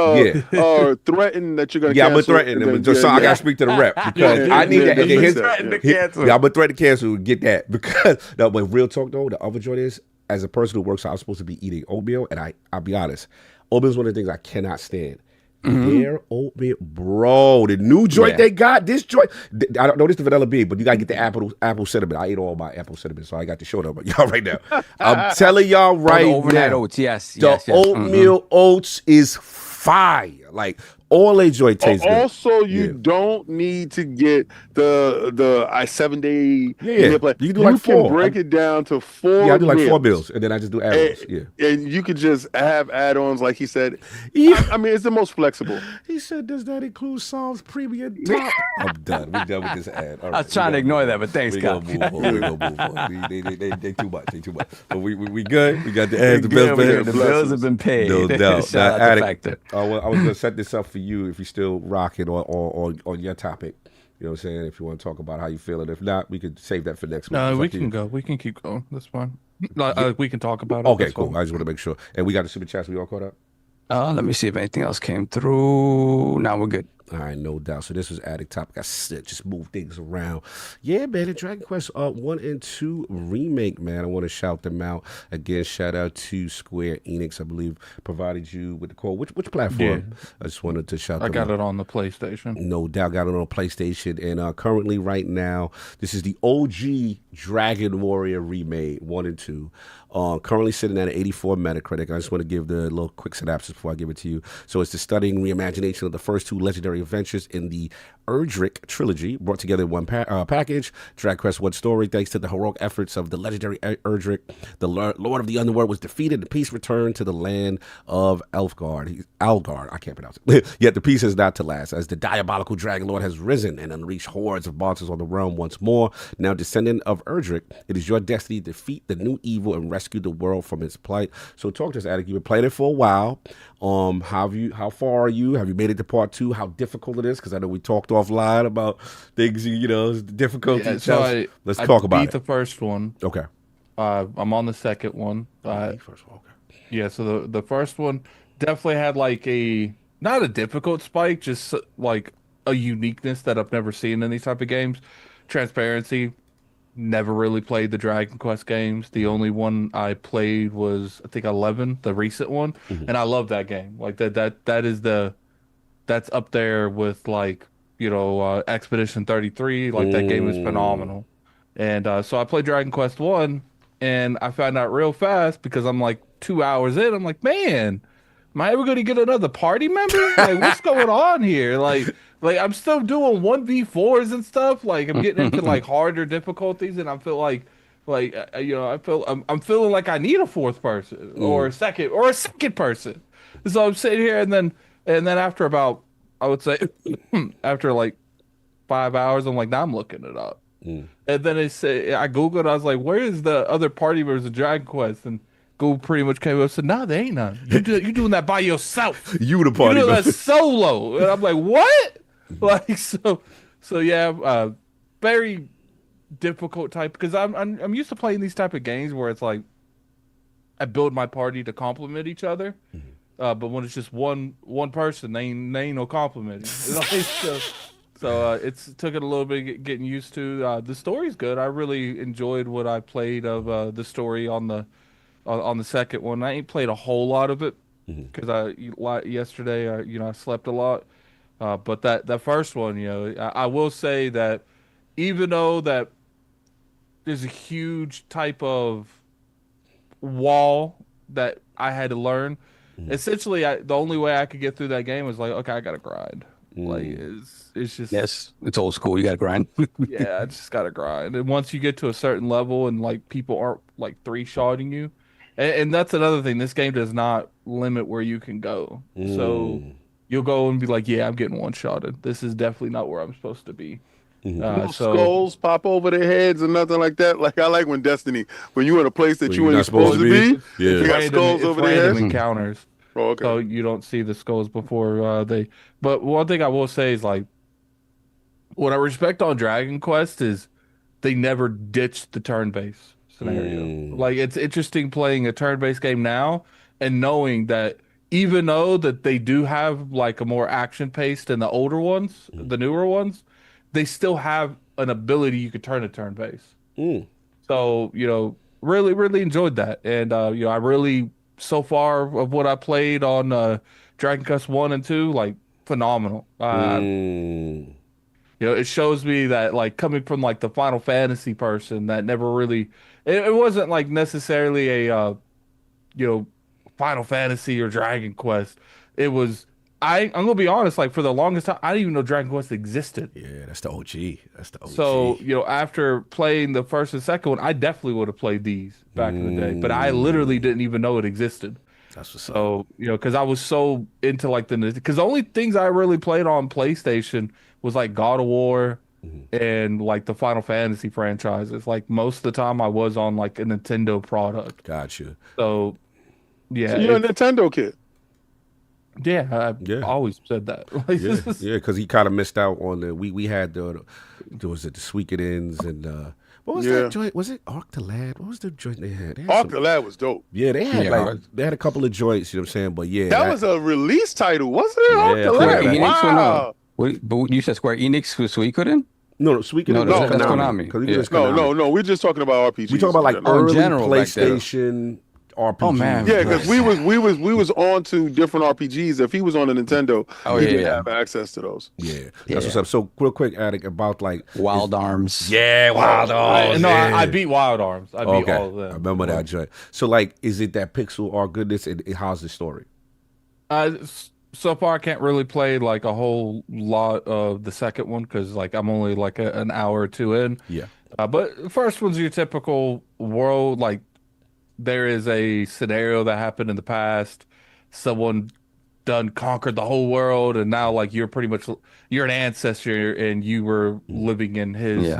that you're going to cancel. I'm going to threaten them. I got to speak to the rep because I need that. Threaten to cancel. I'm going to threaten to cancel and get that because, but real talk though, the other joint is, as a person who works out, I'm supposed to be eating oatmeal, and I'll be honest, oatmeal is one of the things I cannot stand. Their oatmeal, bro. The new joint they got, this joint. I don't know this the vanilla bean, but you gotta get the apple cinnamon. I ate all my apple cinnamon, so I got to show them y'all right now. I'm telling y'all right now. Overnight oats, yes. The oatmeal oats is fire. Like all they joint tastes good. Also, you don't need to get the 7-day. You can do like 4. You can break it down to 4. Yeah, I do like 4 meals, and then I just do add-ons. And you could just have add-ons, like he said. I mean, it's the most flexible. He said, "Does that include Solve's premium top?" I'm done. We're done with this ad. All right, I was trying to ignore that, but thanks, We're God. gonna move on. They too much. They too much. But we good. We got the ads. The bills paid. The bills have been paid. No doubt. Shout out to Factor. I was gonna set this up for you if you're still rocking on your topic. You know what I'm saying? If you want to talk about how you feeling. If not, we could save that for next week. No, we can go. We can keep going. That's fine. We can talk about it. Okay, That's cool. fine. I just want to make sure. And we got the super chats. We all caught up? Let me see if anything else came through. Now we're good. All right, no doubt. So this was Addict Topic. I said just move things around. Yeah, man, the Dragon Quest 1 and 2 remake, man. I want to shout them out. Again, shout out to Square Enix, I believe, provided you with the code. Which platform? Yeah. I just wanted to shout them out. I got it on the PlayStation. No doubt, got it on PlayStation. And currently, right now, this is the OG Dragon Warrior remake 1 and 2. Currently sitting at an 84 Metacritic. I just want to give the little quick synopsis before I give it to you. So it's the stunning reimagination of the first 2 legendary adventures in the Erdrick trilogy, brought together in one package. Dragon Quest 1 story, thanks to the heroic efforts of the legendary Erdrick, the Lord of the Underworld was defeated and peace returned to the land of Algard, I can't pronounce it. Yet the peace is not to last, as the diabolical Dragon Lord has risen and unleashed hordes of monsters on the realm once more. Now descendant of Erdrick, it is your destiny to defeat the new evil and rescue the world from its plight. So talk to us, Attic. You've been playing it for a while. How far are you? Have you made it to part 2? How difficult it is? Because I know we talked offline about things, difficulty. Yeah, so Let's talk about it. I beat the first one. Okay. I'm on the second one. First one, okay. Yeah, so the first one definitely had like not a difficult spike, just like a uniqueness that I've never seen in these type of games. Transparency. Never really played the Dragon Quest games. The only one I played was, I think, 11, the recent one, and I love that game. Like that's up there with like Expedition 33. Like that game is phenomenal. And so I played Dragon Quest 1, and I found out real fast because I'm like 2 hours in. I'm like, man, am I ever going to get another party member? Like, what's going on here? Like I'm still doing 1v4s and stuff. Like I'm getting into like harder difficulties, and I feel like I'm feeling like I need a fourth person or a second person. So I'm sitting here, and then after about, I would say after like 5 hours, I'm like, now I'm looking it up. And then I Googled, I was like, where is the other party members of Dragon Quest? And Google pretty much came up and said, no, there ain't none. You're doing that by yourself. You the party. You're doing that solo. And I'm like, what? Like, so yeah, very difficult type, because I'm used to playing these type of games where it's like I build my party to complement each other. But when it's just one person, they ain't no complimenting. So it's took it a little bit getting used to. The story's good. I really enjoyed what I played of the story on the second one. I ain't played a whole lot of it because yesterday I slept a lot. But that first one, I will say that even though that there's a huge type of wall that I had to learn. Essentially, the only way I could get through that game was like, okay, I gotta grind. Like it's just Yes, it's old school. You got to grind. yeah, I just gotta grind. And once you get to a certain level and like people aren't like 3-shotting you, and that's another thing. This game does not limit where you can go. So you'll go and be like, yeah, I'm getting 1-shotted. This is definitely not where I'm supposed to be. No skulls pop over their heads or nothing like that. Like I like when Destiny, when you're in a place that you ain't supposed to be, Yeah. you got skulls over their random heads. encounters. Oh, okay. So you don't see the skulls before they. But one thing I will say is like, what I respect on Dragon Quest is they never ditched the turn-based scenario. Like it's interesting playing a turn-based game now and knowing that even though that they do have like a more action-paced than the older ones, the newer ones, they still have an ability you could turn a turn-based. So really, really enjoyed that, and I really. So far of what I played on Dragon Quest 1 and 2, like phenomenal. It shows me that like coming from like the Final Fantasy person that never really it wasn't like necessarily a Final Fantasy or Dragon Quest. It was I'm gonna be honest, like for the longest time I didn't even know Dragon Quest existed. Yeah, that's the OG. That's the OG. So, after playing the first and second one, I definitely would have played these back in the day, but I literally didn't even know it existed. That's what's So, because I was so into like because the only things I really played on PlayStation was like God of War and like the Final Fantasy franchises. Like most of the time I was on like a Nintendo product. Gotcha. So, yeah. So you're a Nintendo kid. Yeah, I always said that. Like, Yeah, because he kind of missed out on the. We had the was it the Suikoden's and what was that joint? Was it Arc the Lad? What was the joint they had? Arc the Lad was dope. Yeah, they had they had a couple of joints. You know what I'm saying? But yeah, that was a release title, wasn't it? Arc the Square Lad. Enix Wow. but you said Square Enix was Suikoden? No, Suikoden. No, was that's Konami. Konami. No. We're just talking about RPGs. We talking about like in general. early general back then. PlayStation RPGs. Oh, man. Yeah, because we was on to different RPGs. If he was on a Nintendo, he didn't have access to those. Yeah, that's what's up. So real quick, Attic, about like Wild Arms. Yeah, Wild Arms. I beat Wild Arms. I beat all of them. I remember that joint. So like, is it that pixel art goodness? And how's the story? So far, I can't really play like a whole lot of the second one because like I'm only like an hour or two in. Yeah. But the first one's your typical world. Like there is a scenario that happened in the past. Someone done conquered the whole world, and now like you're an ancestor, and you were living in his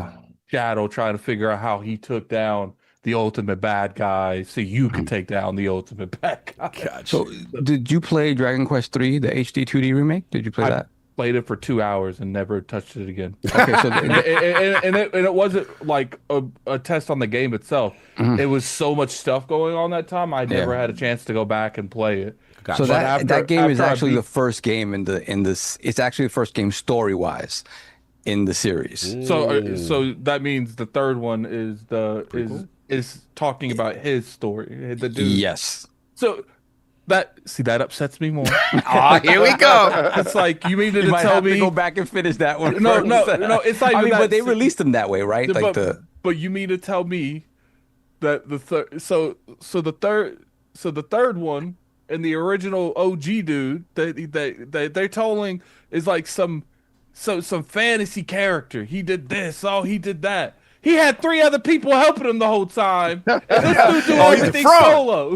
shadow, trying to figure out how he took down the ultimate bad guy, so you can take down the ultimate bad guy. Gotcha. So, did you play Dragon Quest 3, the HD 2D remake? Did you play that? Played it for 2 hours and never touched it again. Okay, so and it wasn't like a test on the game itself. It was so much stuff going on that time. I never had a chance to go back and play it. Gotcha. So that game is actually the the first game in this. It's actually the first game story wise in the series. So that means the third one is talking about his story. The dude. Yes. So that upsets me more. Oh, here we go. It's like you mean to You might tell have me to go back and finish that one. No, first. no, it's not. I Even mean, that. but they released them that way, right? But you mean to tell me that the third, so the third one and the original OG dude that they're telling is like some fantasy character. He did this. Oh, he did that. He had 3 other people helping him the whole time. And this dude do everything solo.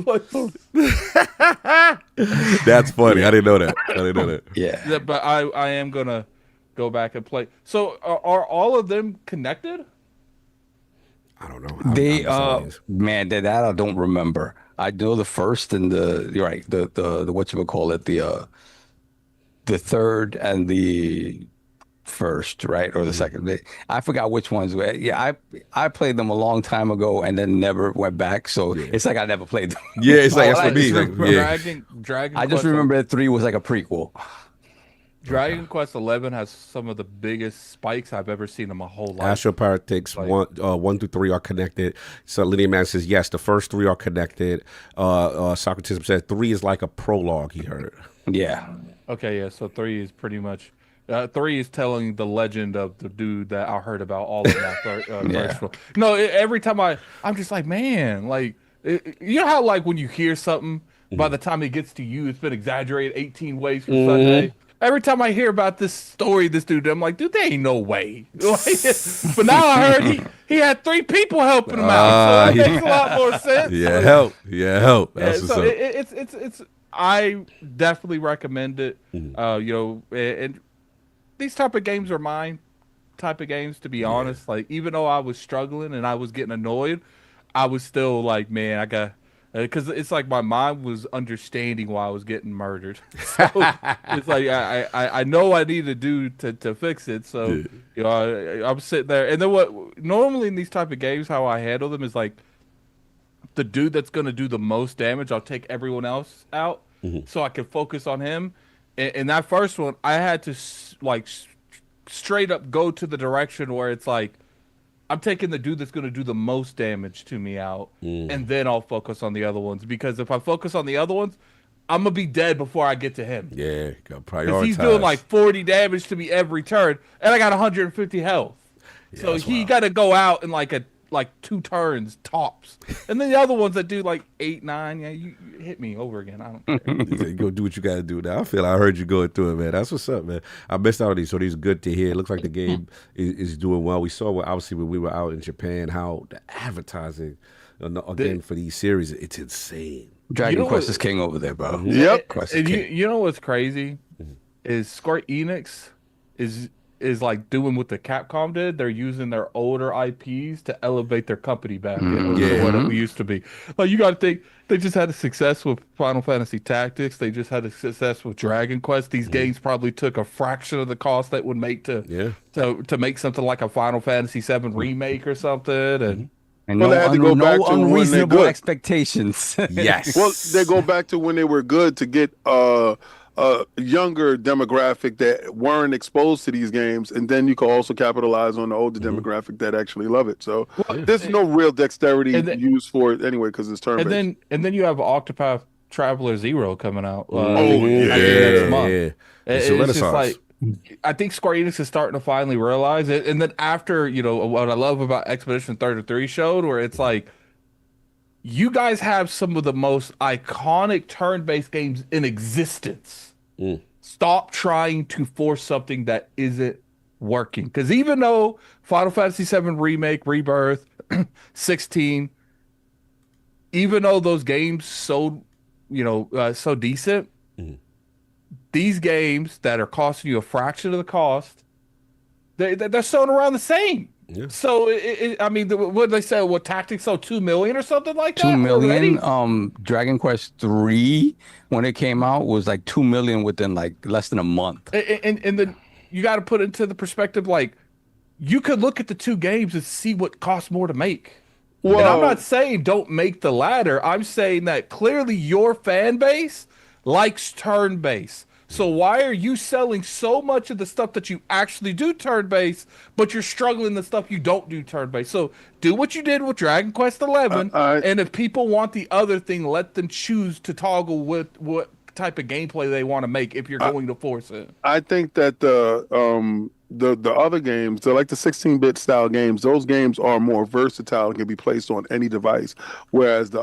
That's funny. I didn't know that. Yeah. But I am gonna go back and play. So are all of them connected? I don't know. They man, that I don't remember. I know the first and you're right, the whatchamacallit, the third and the first, right? Or the second. I forgot which ones were. Yeah, I played them a long time ago and then never went back. So it's like I never played them. Yeah, it's like that's for me. Like, Dragon I just Quest remember that 3 was like a prequel. Dragon Quest 11 has some of the biggest spikes I've ever seen in my whole life. Astro Politics 1 through 3 are connected. So Linear Man says yes, the first 3 are connected. Socratism says 3 is like a prologue. He heard. Yeah. Okay, yeah. So 3 is pretty much 3 is telling the legend of the dude that I heard about all of that first one. No, every time I'm just like, man, like, you know how like when you hear something, by the time it gets to you, it's been exaggerated 18 ways from Sunday. Every time I hear about this story, this dude, I'm like, dude, there ain't no way. But now I heard he had 3 people helping him out, so it makes a lot more sense. Help. That's so it's I definitely recommend it. You know, and these type of games are mine type of games, to be honest. Like, even though I was struggling and I was getting annoyed, I was still like, man, I got, because it's like my mind was understanding why I was getting murdered. So it's like I know I need to do to fix it. So you know, I'm sitting there, and then what? Normally in these type of games, how I handle them is like, the dude that's gonna do the most damage, I'll take everyone else out, so I can focus on him. And that first one, I had to like straight up go to the direction where it's like, I'm taking the dude that's going to do the most damage to me out, and then I'll focus on the other ones. Because if I focus on the other ones, I'm going to be dead before I get to him. Yeah, got prioritize. Because he's doing like 40 damage to me every turn, and I got 150 health. Yeah, so he got to go out in like 2 turns tops. And then the other ones that do like 8, 9, yeah, you hit me over again. I don't care. You go do what you got to do now. I heard you going through it, man. That's what's up, man. I missed out on these, so these good to hear. It looks like the game is doing well. We saw, obviously, when we were out in Japan, how the advertising, again, for these series, it's insane. Dragon Quest is king over there, bro. Yep. And you know what's crazy is Square Enix is like doing what the Capcom did. They're using their older IPs to elevate their company back to what it used to be. Like, you got to think, they just had a success with Final Fantasy Tactics. They just had a success with Dragon Quest. These games probably took a fraction of the cost that would make to make something like a Final Fantasy VII remake or something. And they had to go back to when unreasonable expectations. Yes. Well, they go back to when they were good to get a younger demographic that weren't exposed to these games, and then you can also capitalize on the older demographic that actually love it. So there's no real dexterity used for it anyway, because it's turn-based. And then you have Octopath Traveler 0 coming out. Next month. It's just like, I think Square Enix is starting to finally realize it. And then after, you know, what I love about Expedition 33 showed, where it's like, you guys have some of the most iconic turn-based games in existence. Stop trying to force something that isn't working. Because even though Final Fantasy VII Remake, Rebirth, 16, even though those games sold, you know, so decent, these games that are costing you a fraction of the cost, they're sold around the same. Yeah. So I mean, what did they say? What, Tactics sold 2 million or something like that? 2 million. Dragon Quest 3, when it came out, was like 2 million within like less than a month. And then you got to put into the perspective, like, you could look at the 2 games and see what costs more to make. Well, and I'm not saying don't make the latter. I'm saying that clearly your fan base likes turn-based. So why are you selling so much of the stuff that you actually do turn-based, but you're struggling the stuff you don't do turn-based? So do what you did with Dragon Quest XI, and if people want the other thing, let them choose to toggle with what type of gameplay they want to make if you're going to force it. I think that the other games, they're like the 16-bit style games. Those games are more versatile and can be placed on any device, whereas the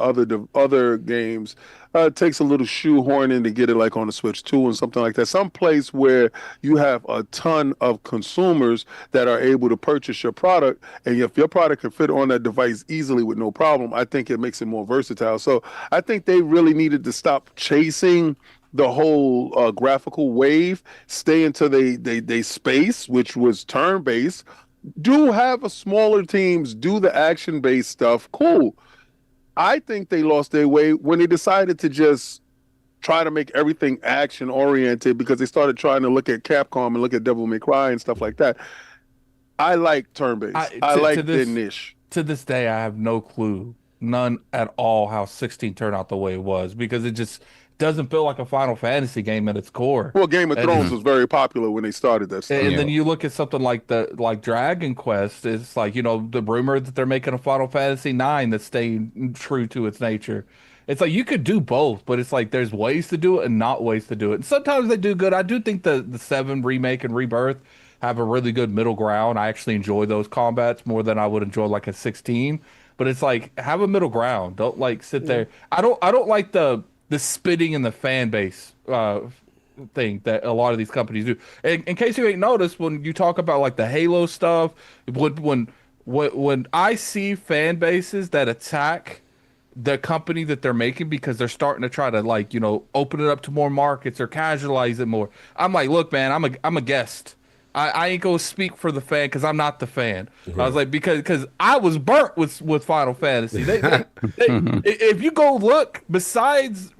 other games takes a little shoehorning to get it like on the Switch 2 and something like that. Some place where you have a ton of consumers that are able to purchase your product, and if your product can fit on that device easily with no problem, I think it makes it more versatile. So I think they really needed to stop chasing the whole graphical wave, stay into they space, which was turn-based. Do have a smaller teams, do the action-based stuff. Cool. I think they lost their way when they decided to just try to make everything action-oriented, because they started trying to look at Capcom and look at Devil May Cry and stuff like that. I like turn-based. I like their niche. To this day, I have no clue, none at all, how 16 turned out the way it was, because it just doesn't feel like a Final Fantasy game at its core. Well, Game of Thrones was very popular when they started that stuff. And then you look at something like Dragon Quest, it's like, you know, the rumor that they're making a Final Fantasy 9 that's staying true to its nature. it's like you could do both, but it's like there's ways to do it and not ways to do it. And sometimes they do good. I do think the 7 Remake and Rebirth have a really good middle ground. I actually enjoy those combats more than I would enjoy like a 16. But it's like, have a middle ground. Don't like sit there. I don't like the spitting in the fan base thing that a lot of these companies do. In case you ain't noticed, when you talk about like the Halo stuff, when I see fan bases that attack the company that they're making because they're starting to try to like, you know, open it up to more markets or casualize it more, I'm like, look, man, I'm a guest. I ain't gonna speak for the fan because I'm not the fan. I was like, because I was burnt with Final Fantasy. If you go look, besides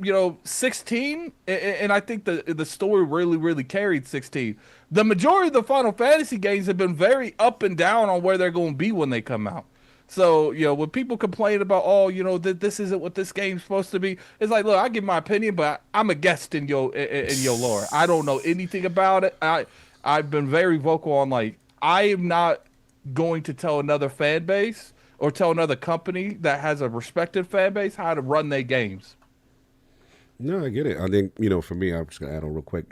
16, and I think the story really carried 16. The majority of the Final Fantasy games have been very up and down on where they're going to be when they come out. So, when people complain about, that this isn't what this game's supposed to be, it's like, look, I give my opinion, but I'm a guest in your lore. I don't know anything about it. I've been very vocal on, like, I am not going to tell another fan base or tell another company that has a respected fan base how to run their games. No, I get it. I think, for me, I'm just going to add on real quick.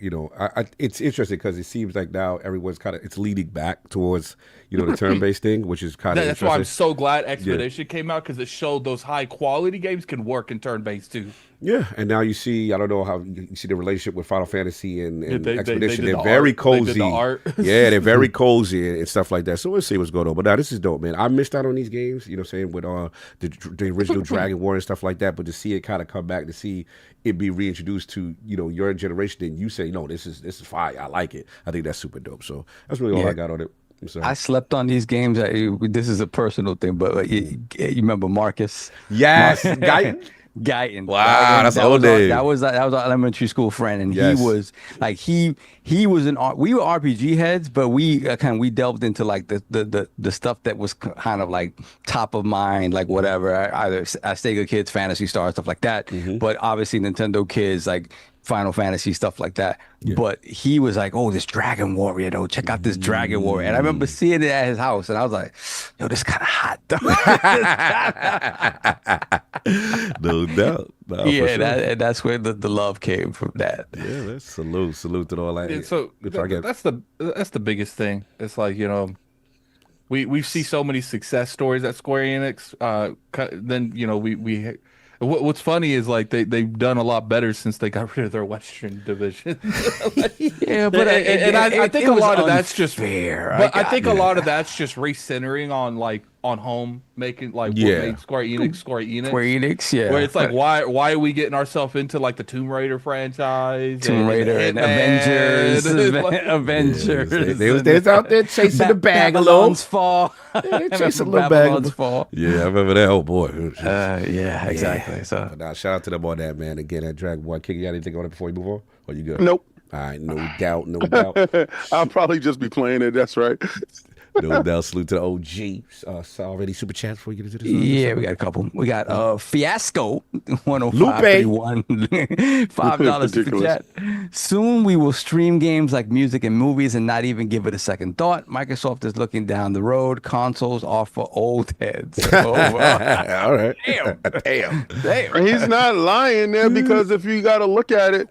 It's interesting because it seems like now everyone's it's leading back towards, the turn-based thing, which is kind of That's why I'm so glad Expedition came out, because it showed those high-quality games can work in turn-based too. Yeah, and now you see, I don't know how you see the relationship with Final Fantasy and Expedition. They're very cozy. They did the art. Yeah, they're very cozy and stuff like that. So we'll see what's going on. But now this is dope, man. I missed out on these games, with the original Dragon War and stuff like that. But to see it kind of come back, to see it be reintroduced to, your generation, and you say, no, this is fire. I like it. I think that's super dope. So that's really all I got on it. I slept on these games. This is a personal thing, but you remember Marcus? Yes, Guyton. Wow, that's old day. That was our elementary school friend, and he was like he was we were RPG heads, but we delved into like the stuff that was kind of like top of mind, like whatever, either Sega Kids, Phantasy Star, stuff like that. But obviously Nintendo Kids, like Final Fantasy, stuff like that. But he was like, oh, this Dragon Warrior, though. Check out this Dragon Warrior. And I remember seeing it at his house, and I was like, yo, this kind of hot, though. No doubt. No, yeah, that's where the love came from that. Yeah, that's salute to all that. And so that's the biggest thing. It's like, we see so many success stories at Square Enix. Then we what's funny is like they've done a lot better since they got rid of their Western division. Yeah, but I think a lot of that's just fair. But I think a lot of that's just recentering on home making what made Square Enix. Yeah. Where it's like, why are we getting ourselves into like the Tomb Raider franchise? Tomb Raider and Avengers. They was out there chasing the bag a little. Babylon's Fall. They chasing a little bag. Fall. Yeah, I remember that. Oh boy. Yeah, exactly. So now shout out to them on that, man. Again, that Dragon Ball King. You got anything on it before you move on? Or you good? Nope. All right, no doubt. I'll probably just be playing it. That's right. No doubt. Salute to the OG. Already super chats before you get into this. Yeah, we got a couple. We got Fiasco 105.31 $5 super chat. Soon we will stream games like music and movies and not even give it a second thought. Microsoft is looking down the road. Consoles are for old heads. All right. Damn. He's not lying there, because if you got to look at it,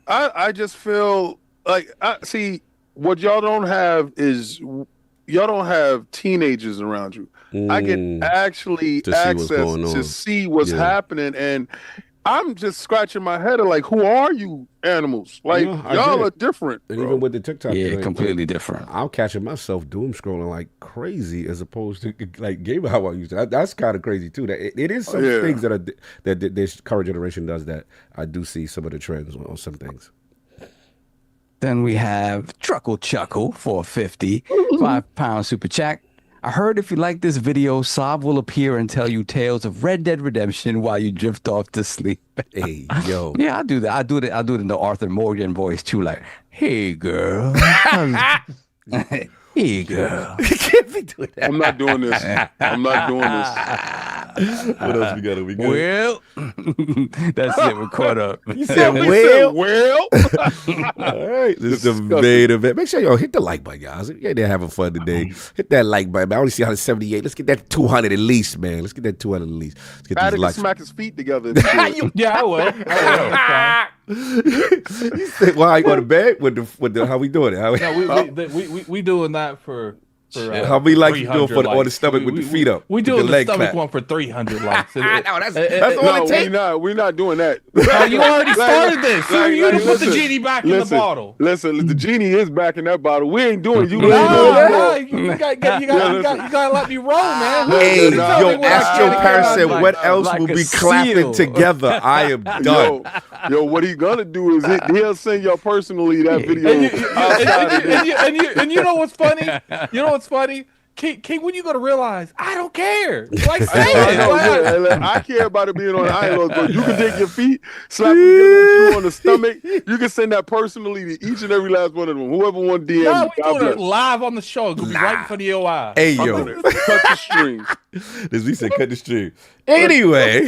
I just feel like see what y'all don't have is y'all don't have teenagers around you. I can actually access to see what's happening, and I'm just scratching my head of like, who are you animals? Like, y'all are different. And even with the TikTok, completely different. I'm catching myself doom scrolling like crazy as opposed to like game how I used to. That's kind of crazy too. That it is some things that this current generation does that I do see some of the trends on some things. Then we have Truckle Chuckle for 50, £5 super chat. I heard if you like this video, Saab will appear and tell you tales of Red Dead Redemption while you drift off to sleep. Hey, yo. Yeah, I do that. I do it in the Arthur Morgan voice too, like, hey girl. Hey girl. I'm not doing this. What else we got? We good? Well, that's it. We're caught up. You said, Well, all right. This is the main event. Make sure y'all hit the like button, guys. If you're having fun today, hit that like button, man. I only see 178. Let's get that 200 at least, man. Let's get that 200 at least. Let's get Paddock these can likes. smack his feet together. Yeah, I will. You said, well, I go to bed with the how we doing it? We doing that for how many likes you doing for on the stomach with the feet up? We with doing the leg stomach clap? one for 300 likes. No, that's all it takes. We're not doing that. Oh, you already started this. You like, put the listen, genie back in the bottle. Listen, the genie is back in that bottle. We ain't doing you. You gotta let me roll, man. Hey, Nah, yo, nah, Astro nah, Paris nah, said, nah, what else like will a be clapping seal. together? I am done. Yo, what he gonna do is he'll send y'all personally that video. And you know what's funny? You know what's funny? King, when you gonna realize I don't care? Like say it. I care about it being on the island, but you can take your feet, slap them together with you on the stomach. You can send that personally to each and every last one of them. Whoever want DM, No, God we doing it bless. live on the show. It's gonna be right in front of your eyes. Hey, yo. Cut the string. As we said, cut the stream. Anyway,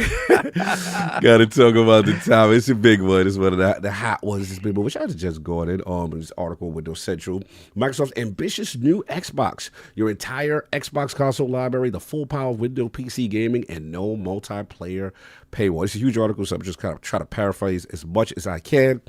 got to talk about the time. It's a big one. It's one of the hot ones. It's big one. Which I was just going in this article, Windows Central. Microsoft's ambitious new Xbox. Your entire Xbox console library, the full power of Windows PC gaming, and no multiplayer paywall. It's a huge article, so I'm just kind of trying to paraphrase as much as I can.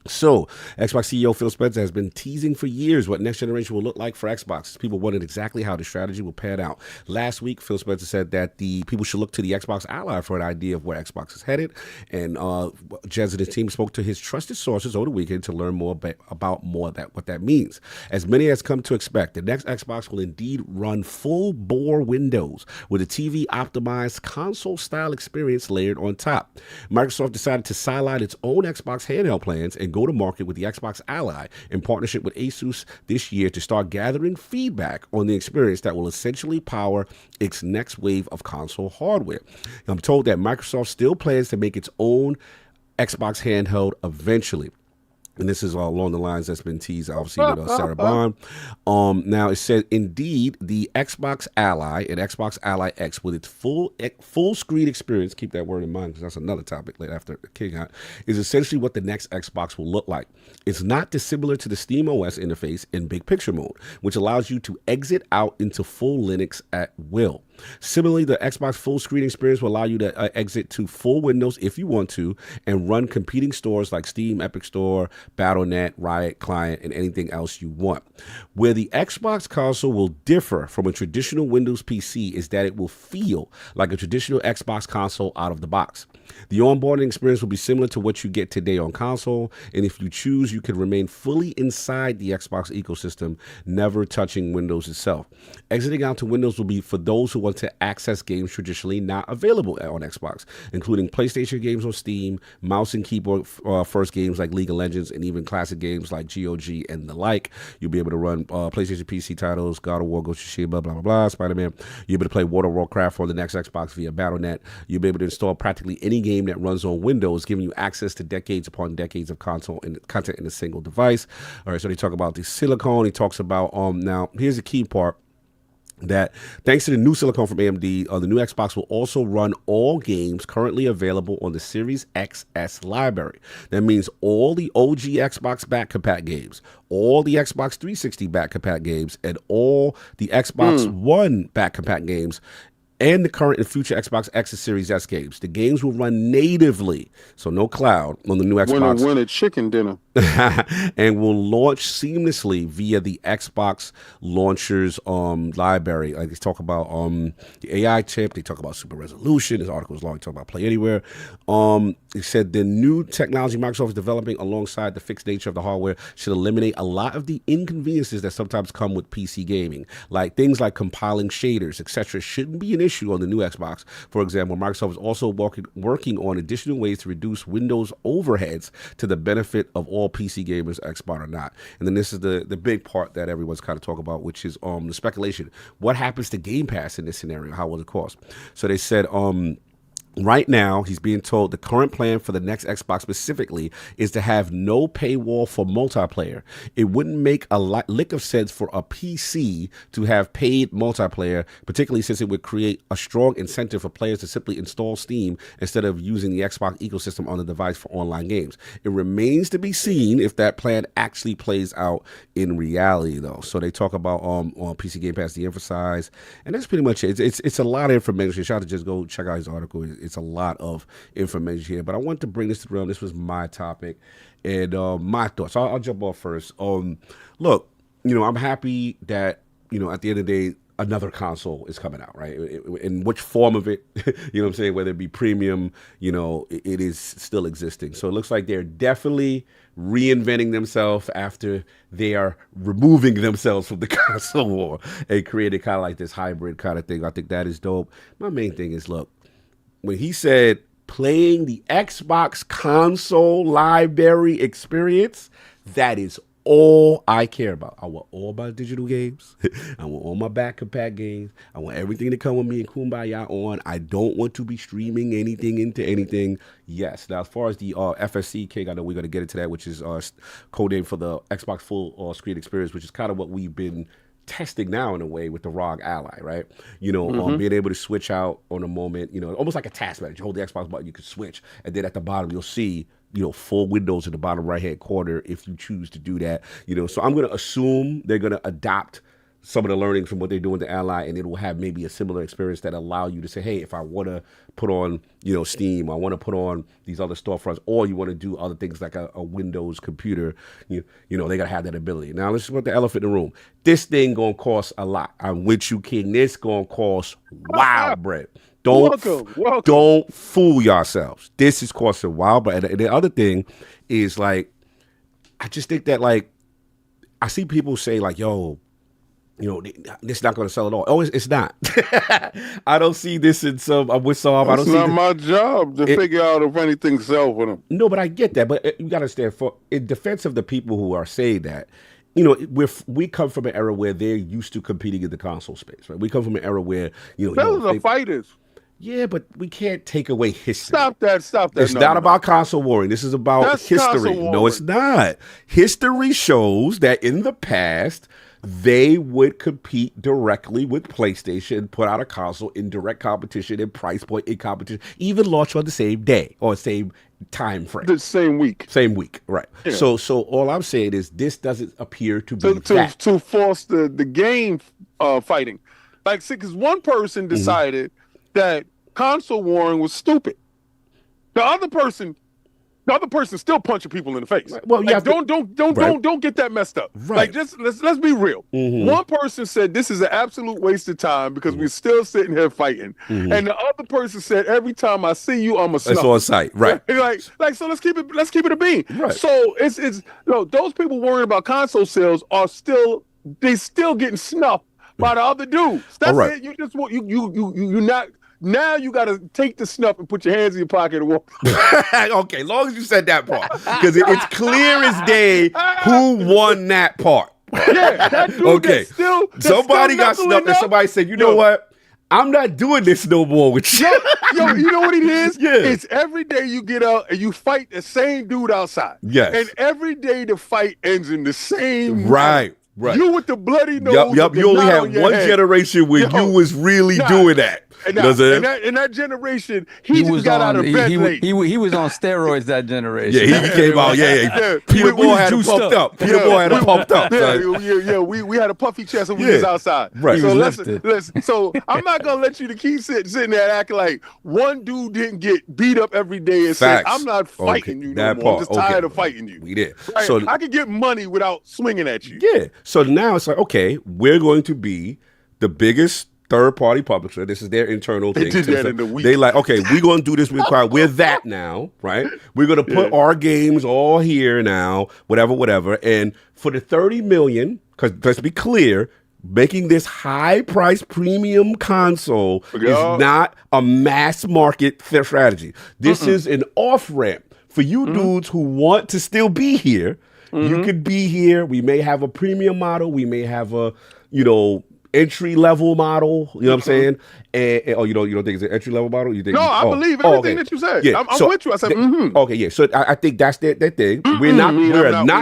So, Xbox CEO Phil Spencer has been teasing for years what next generation will look like for Xbox. People wondered exactly how the strategy will pan out. Last week, Phil Spencer said that the people should look to the Xbox Ally for an idea of where Xbox is headed. And Jez and his team spoke to his trusted sources over the weekend to learn more about what that means. As many has come to expect, the next Xbox will indeed run full-bore Windows with a TV-optimized console-style experience layered on top. Microsoft decided to sideline its own Xbox handheld plans and go to market with the Xbox Ally in partnership with Asus this year to start gathering feedback on the experience that will essentially power its next wave of console hardware. I'm told that Microsoft still plans to make its own Xbox handheld eventually. And this is along the lines that's been teased, obviously, with Sarah Bond. Now, it said, indeed, the Xbox Ally and Xbox Ally X with its full screen experience, keep that word in mind because that's another topic later after King Hot, is essentially what the next Xbox will look like. It's not dissimilar to the SteamOS interface in big picture mode, which allows you to exit out into full Linux at will. Similarly, the Xbox full screen experience will allow you to exit to full Windows if you want to and run competing stores like Steam, Epic Store, Battle.net, Riot Client, and anything else you want. Where the Xbox console will differ from a traditional Windows PC is that it will feel like a traditional Xbox console out of the box. The onboarding experience will be similar to what you get today on console, and if you choose, you can remain fully inside the Xbox ecosystem, never touching Windows itself. Exiting out to Windows will be for those who want to access games traditionally not available on Xbox, including PlayStation games on Steam, mouse and keyboard first games like League of Legends, and even classic games like GOG and the like. You'll be able to run PlayStation PC titles, God of War, Ghost of Tsushima, blah, blah, blah, Spider-Man. You'll be able to play World of Warcraft on the next Xbox via Battle.net. You'll be able to install practically any game that runs on Windows, giving you access to decades upon decades of console and content in a single device. All right, so they talk about the silicone. He talks about, now, here's the key part. That thanks to the new silicone from AMD, the new Xbox will also run all games currently available on the Series XS library. That means all the OG Xbox back compat games, all the Xbox 360 back compat games, and all the Xbox One back compat games, and the current and future Xbox X and Series S games. The games will run natively, so no cloud, on the new Xbox. Winner, chicken dinner. And will launch seamlessly via the Xbox launcher's library. Like they talk about the AI chip, they talk about super resolution. This article is long, they talk about Play Anywhere. It said the new technology Microsoft is developing alongside the fixed nature of the hardware should eliminate a lot of the inconveniences that sometimes come with PC gaming. Like things like compiling shaders, etc. shouldn't be an issue on the new Xbox. For example, Microsoft is also working on additional ways to reduce Windows overheads to the benefit of all PC gamers, Xbox or not. And then this is the big part that everyone's kind of talking about, which is the speculation. What happens to Game Pass in this scenario? How will it cost? So they said Right now, he's being told the current plan for the next Xbox specifically is to have no paywall for multiplayer. It wouldn't make a lick of sense for a PC to have paid multiplayer, particularly since it would create a strong incentive for players to simply install Steam instead of using the Xbox ecosystem on the device for online games. It remains to be seen if that plan actually plays out in reality, though. So they talk about on PC Game Pass, de-emphasize, and that's pretty much it. It's a lot of information. Shout out to just go check out his article. It's a lot of information here, but I want to bring this to the realm. This was my topic and my thoughts. I'll jump off first. Look, I'm happy that, at the end of the day, another console is coming out, right? In which form of it, what I'm saying, whether it be premium, it is still existing. So it looks like they're definitely reinventing themselves after they are removing themselves from the console war and creating kind of like this hybrid kind of thing. I think that is dope. My main thing is, look, when he said playing the Xbox console library experience, that is all I care about. I want all my digital games. I want all my back-to-back games. I want everything to come with me and Kumbaya on. I don't want to be streaming anything into anything. Yes. Now, as far as the FSE kick, I know we're going to get into that, which is code name for the Xbox full screen experience, which is kind of what we've been testing now in a way with the ROG Ally, right? Being able to switch out on a moment, almost like a task manager. You hold the Xbox button, you can switch, and then at the bottom you'll see, full windows in the bottom right-hand corner if you choose to do that. So I'm going to assume they're going to adopt some of the learnings from what they do with the Ally, and it will have maybe a similar experience that allow you to say, hey, if I want to put on, Steam, I want to put on these other storefronts, or you want to do other things like a Windows computer, they got to have that ability. Now, let's put the elephant in the room. This thing going to cost a lot. I'm with you, King. This going to cost wild bread. Don't fool yourselves. This is costing wild bread. And the other thing is, like, I just think that, like, I see people say, like, yo, this is not going to sell at all. Oh, it's not. I don't see this in some. I'm with some. It's not my job to figure out if anything sells for them. No, but I get that. But you got to understand, in defense of the people who are saying that, we come from an era where they're used to competing in the console space, right? We come from an era where those are fighters. Yeah, but we can't take away history. Stop that. It's not about console warring. This is about history. No, it's not. History shows that in the past, they would compete directly with PlayStation, put out a console in direct competition and price point in competition, even launch on the same day or same time frame. The same week. Same week, right. Yeah. So all I'm saying is this doesn't appear to be that. To force the game fighting. Like, see, because one person decided that console warring was stupid. The other person still punching people in the face. Right. Well, like, don't get that messed up. Right. Like, just let's be real. One person said this is an absolute waste of time because we're still sitting here fighting, and the other person said every time I see you, I'm a snuff. It's on sight, right? Like so. Let's keep it a bean. Right. So it's those people worrying about console sales are still getting snuffed by the other dudes. That's it. You just want you not. Now you got to take the snuff and put your hands in your pocket and walk. Okay, long as you said that part. Because it's clear as day who won that part. Yeah, that dude okay. Somebody got snuffed and somebody said, you know what? I'm not doing this no more with you. Yo, you know what it is? Yeah. It's every day you get out and you fight the same dude outside. Yes. And every day the fight ends in the same Right. Right. You with the bloody nose. Yep. You only had one generation where you was really doing that. In that generation, he just got out of bed late. He was on steroids that generation. Yeah, he came out. Yeah. Peter Boy had him pumped up. Yeah. We had a puffy chest and we was outside. Right. So listen. So I'm not gonna let you to keep sitting there acting like one dude didn't get beat up every day and say, I'm not fighting you no more. I'm just tired of fighting you. We did. Right? So I could get money without swinging at you. Yeah. So now it's like, okay, we're going to be the biggest third-party publisher. This is their internal thing. They did that in the week. They like, okay, we're going to do this with Cloud. We're that now, right? We're going to put our games all here now, whatever. And for the $30 million, because let's be clear, making this high-priced premium console is not a mass market strategy. This is an off-ramp for you dudes who want to still be here. You could be here. We may have a premium model. We may have a, entry level model. You know what I'm saying? And oh, you don't think it's an entry level model? You think? No, I believe everything that you said. Yeah, I'm with you. I said, okay, yeah. So I think that's their thing. We're not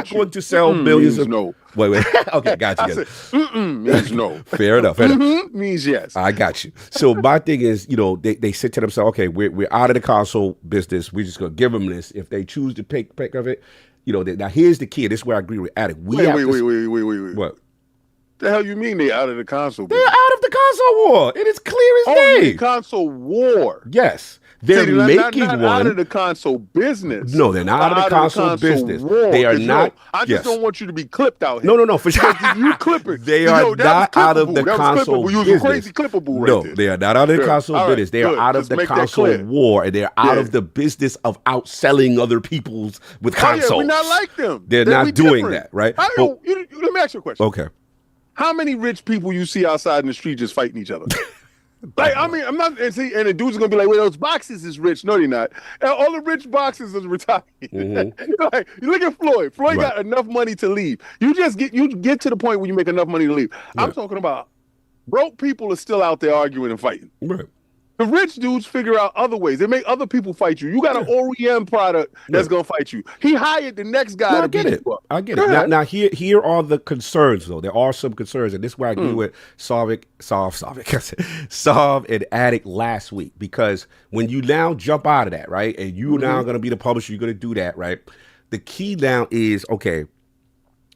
going to sell millions of. No. Wait. Okay, got you. I said, means no. Fair enough. Means yes. I got you. So my thing is, they said to themselves, okay, we're out of the console business. We're just gonna give them this. If they choose to pick of it, now here's the key. This is where I agree with Attic. Wait. What? The hell you mean they out of the console? They're out of the console war. It is clear as day. The console war. Yes. They're making not one out of the console business. No, they're not out of the console business. War. They are not. I just don't want you to be clipped out here. No, for sure. You clipping. They are not out of the console business. You was a crazy clippable right there. No, they are not out of the console business. They are out of the console war, and they're out of the business of outselling other people's with consoles. We're not like them. They're not doing that, right? Let me ask you a question. Okay. How many rich people you see outside in the street just fighting each other? I'm not, and the dudes are gonna be like, "Well, those boxes is rich." No, they're not. And all the rich boxes is retired. Like, you look at Floyd. Floyd got enough money to leave. You get to the point where you make enough money to leave. I'm talking about broke people are still out there arguing and fighting. Right. The rich dudes figure out other ways. They make other people fight you. You got an OEM product that's gonna fight you. He hired the next guy to beat you up. I get it. Now here are the concerns though. There are some concerns, and this is where I agree with Sav and Attic last week, because when you now jump out of that, right, and you're now gonna be the publisher, you're gonna do that, right? The key now is, okay,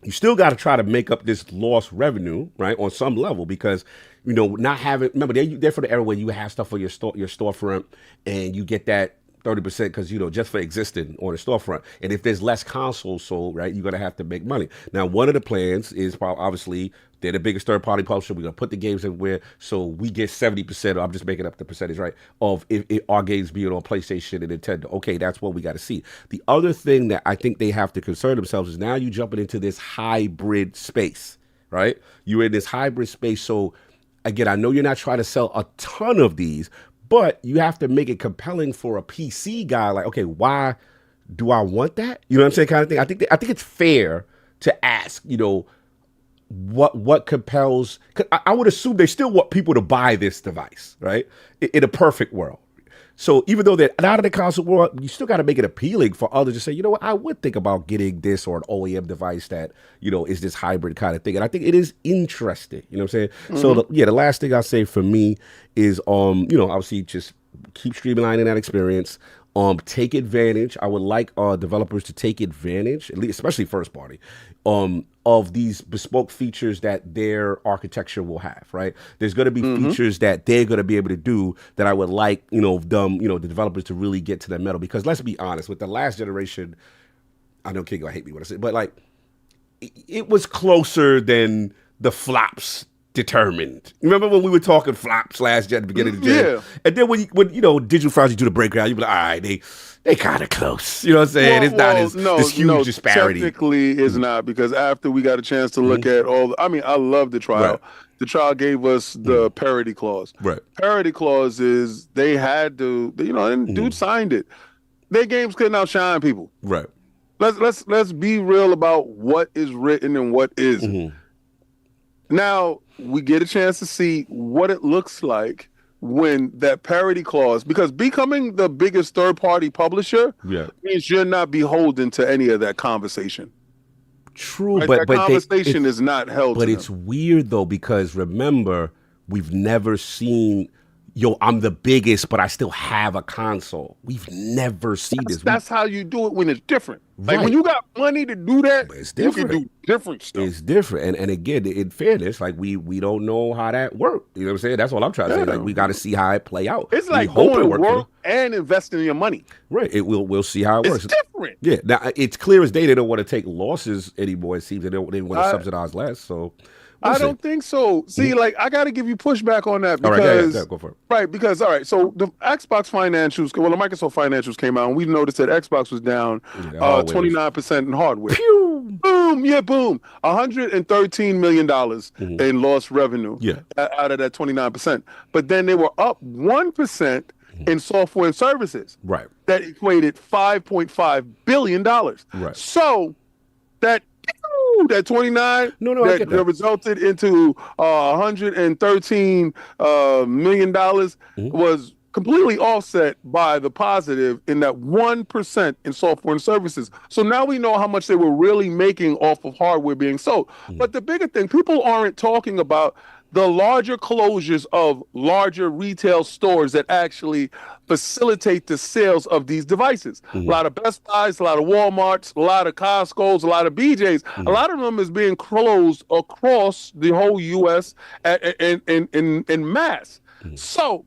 you still got to try to make up this lost revenue, right, on some level, because not having, remember, they're for the era where you have stuff on your storefront and you get that 30% because, just for existing on the storefront. And if there's less consoles sold, right, you're going to have to make money. Now, one of the plans is obviously they're the biggest third-party publisher. We're going to put the games everywhere, so we get 70%, or I'm just making up the percentage, right, of if our games being on PlayStation and Nintendo. Okay, that's what we got to see. The other thing that I think they have to concern themselves is now you jumping into this hybrid space, right? You're in this hybrid space, so again, I know you're not trying to sell a ton of these, but you have to make it compelling for a PC guy. Like, okay, why do I want that? You know what I'm saying, kind of thing. I think it's fair to ask, what compels. Cause I would assume they still want people to buy this device, right? In a perfect world. So even though they're out of the console world, you still got to make it appealing for others to say, you know what, I would think about getting this or an OEM device that, is this hybrid kind of thing. And I think it is interesting. You know what I'm saying? So the last thing I'll say for me is, obviously just keep streamlining that experience. Take advantage. I would like developers to take advantage, at least, especially first party, of these bespoke features that their architecture will have. Right? There's going to be features that they're going to be able to do that I would like, the developers to really get to the metal. Because let's be honest, with the last generation, I know King gonna hate me when I say, but like, it was closer than the flops determined. Remember when we were talking flops last year at the beginning of the gen? Yeah. And then when Digital Foundry do the breakdown, you'd be like, all right, they kind of close. You know what I'm saying? It's not this huge disparity. Technically, it's not, because after we got a chance to look at I love the trial. Right. The trial gave us the parity clause. Right. Parity clause is they had to, and dude signed it. Their games couldn't outshine people. Right. Let's be real about what is written and what isn't. Now we get a chance to see what it looks like when that parity clause, because becoming the biggest third-party publisher means you're not beholden to any of that conversation. True, right? but that conversation is not held. But to it's them. weird though, because remember, we've never seen, I'm the biggest, but I still have a console. We've never seen this. That's how you do it when it's different. Like when you got money to do that, you can do different stuff. It's different. And again, in fairness, like we don't know how that worked. You know what I'm saying? That's what I'm trying to say. Like we got to see how it play out. It's like going to work and investing in your money. Right. We'll see how it works. It's different. Yeah. Now it's clear as day they don't want to take losses anymore. It seems they want to subsidize less. So. I don't think so. See, like, I got to give you pushback on that because, all right, go for it. Right, because, all right, so the Xbox financials, the Microsoft financials came out, and we noticed that Xbox was down 29% in hardware. Pew! Boom, boom. $113 million in lost revenue out of that 29%. But then they were up 1% in software and services. Right. That equated $5.5 billion. Right. So that that 29 I get that. resulted into $113 million was completely offset by the positive in that 1% in software and services. So now we know how much they were really making off of hardware being sold. But the bigger thing, people aren't talking about the larger closures of larger retail stores that actually facilitate the sales of these devices. A lot of Best Buys, a lot of Walmarts, a lot of Costco's, a lot of BJ's. A lot of them is being closed across the whole U.S. in mass. So,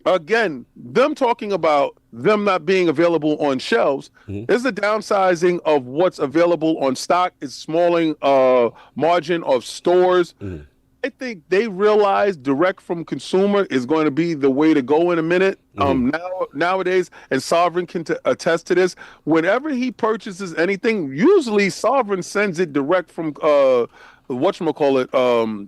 again, them talking about them not being available on shelves is the downsizing of what's available on stock. It's smalling margin of stores. I think they realize direct from consumer is going to be the way to go in a minute. Nowadays, and Sovereign can attest to this. Whenever he purchases anything, usually Sovereign sends it direct from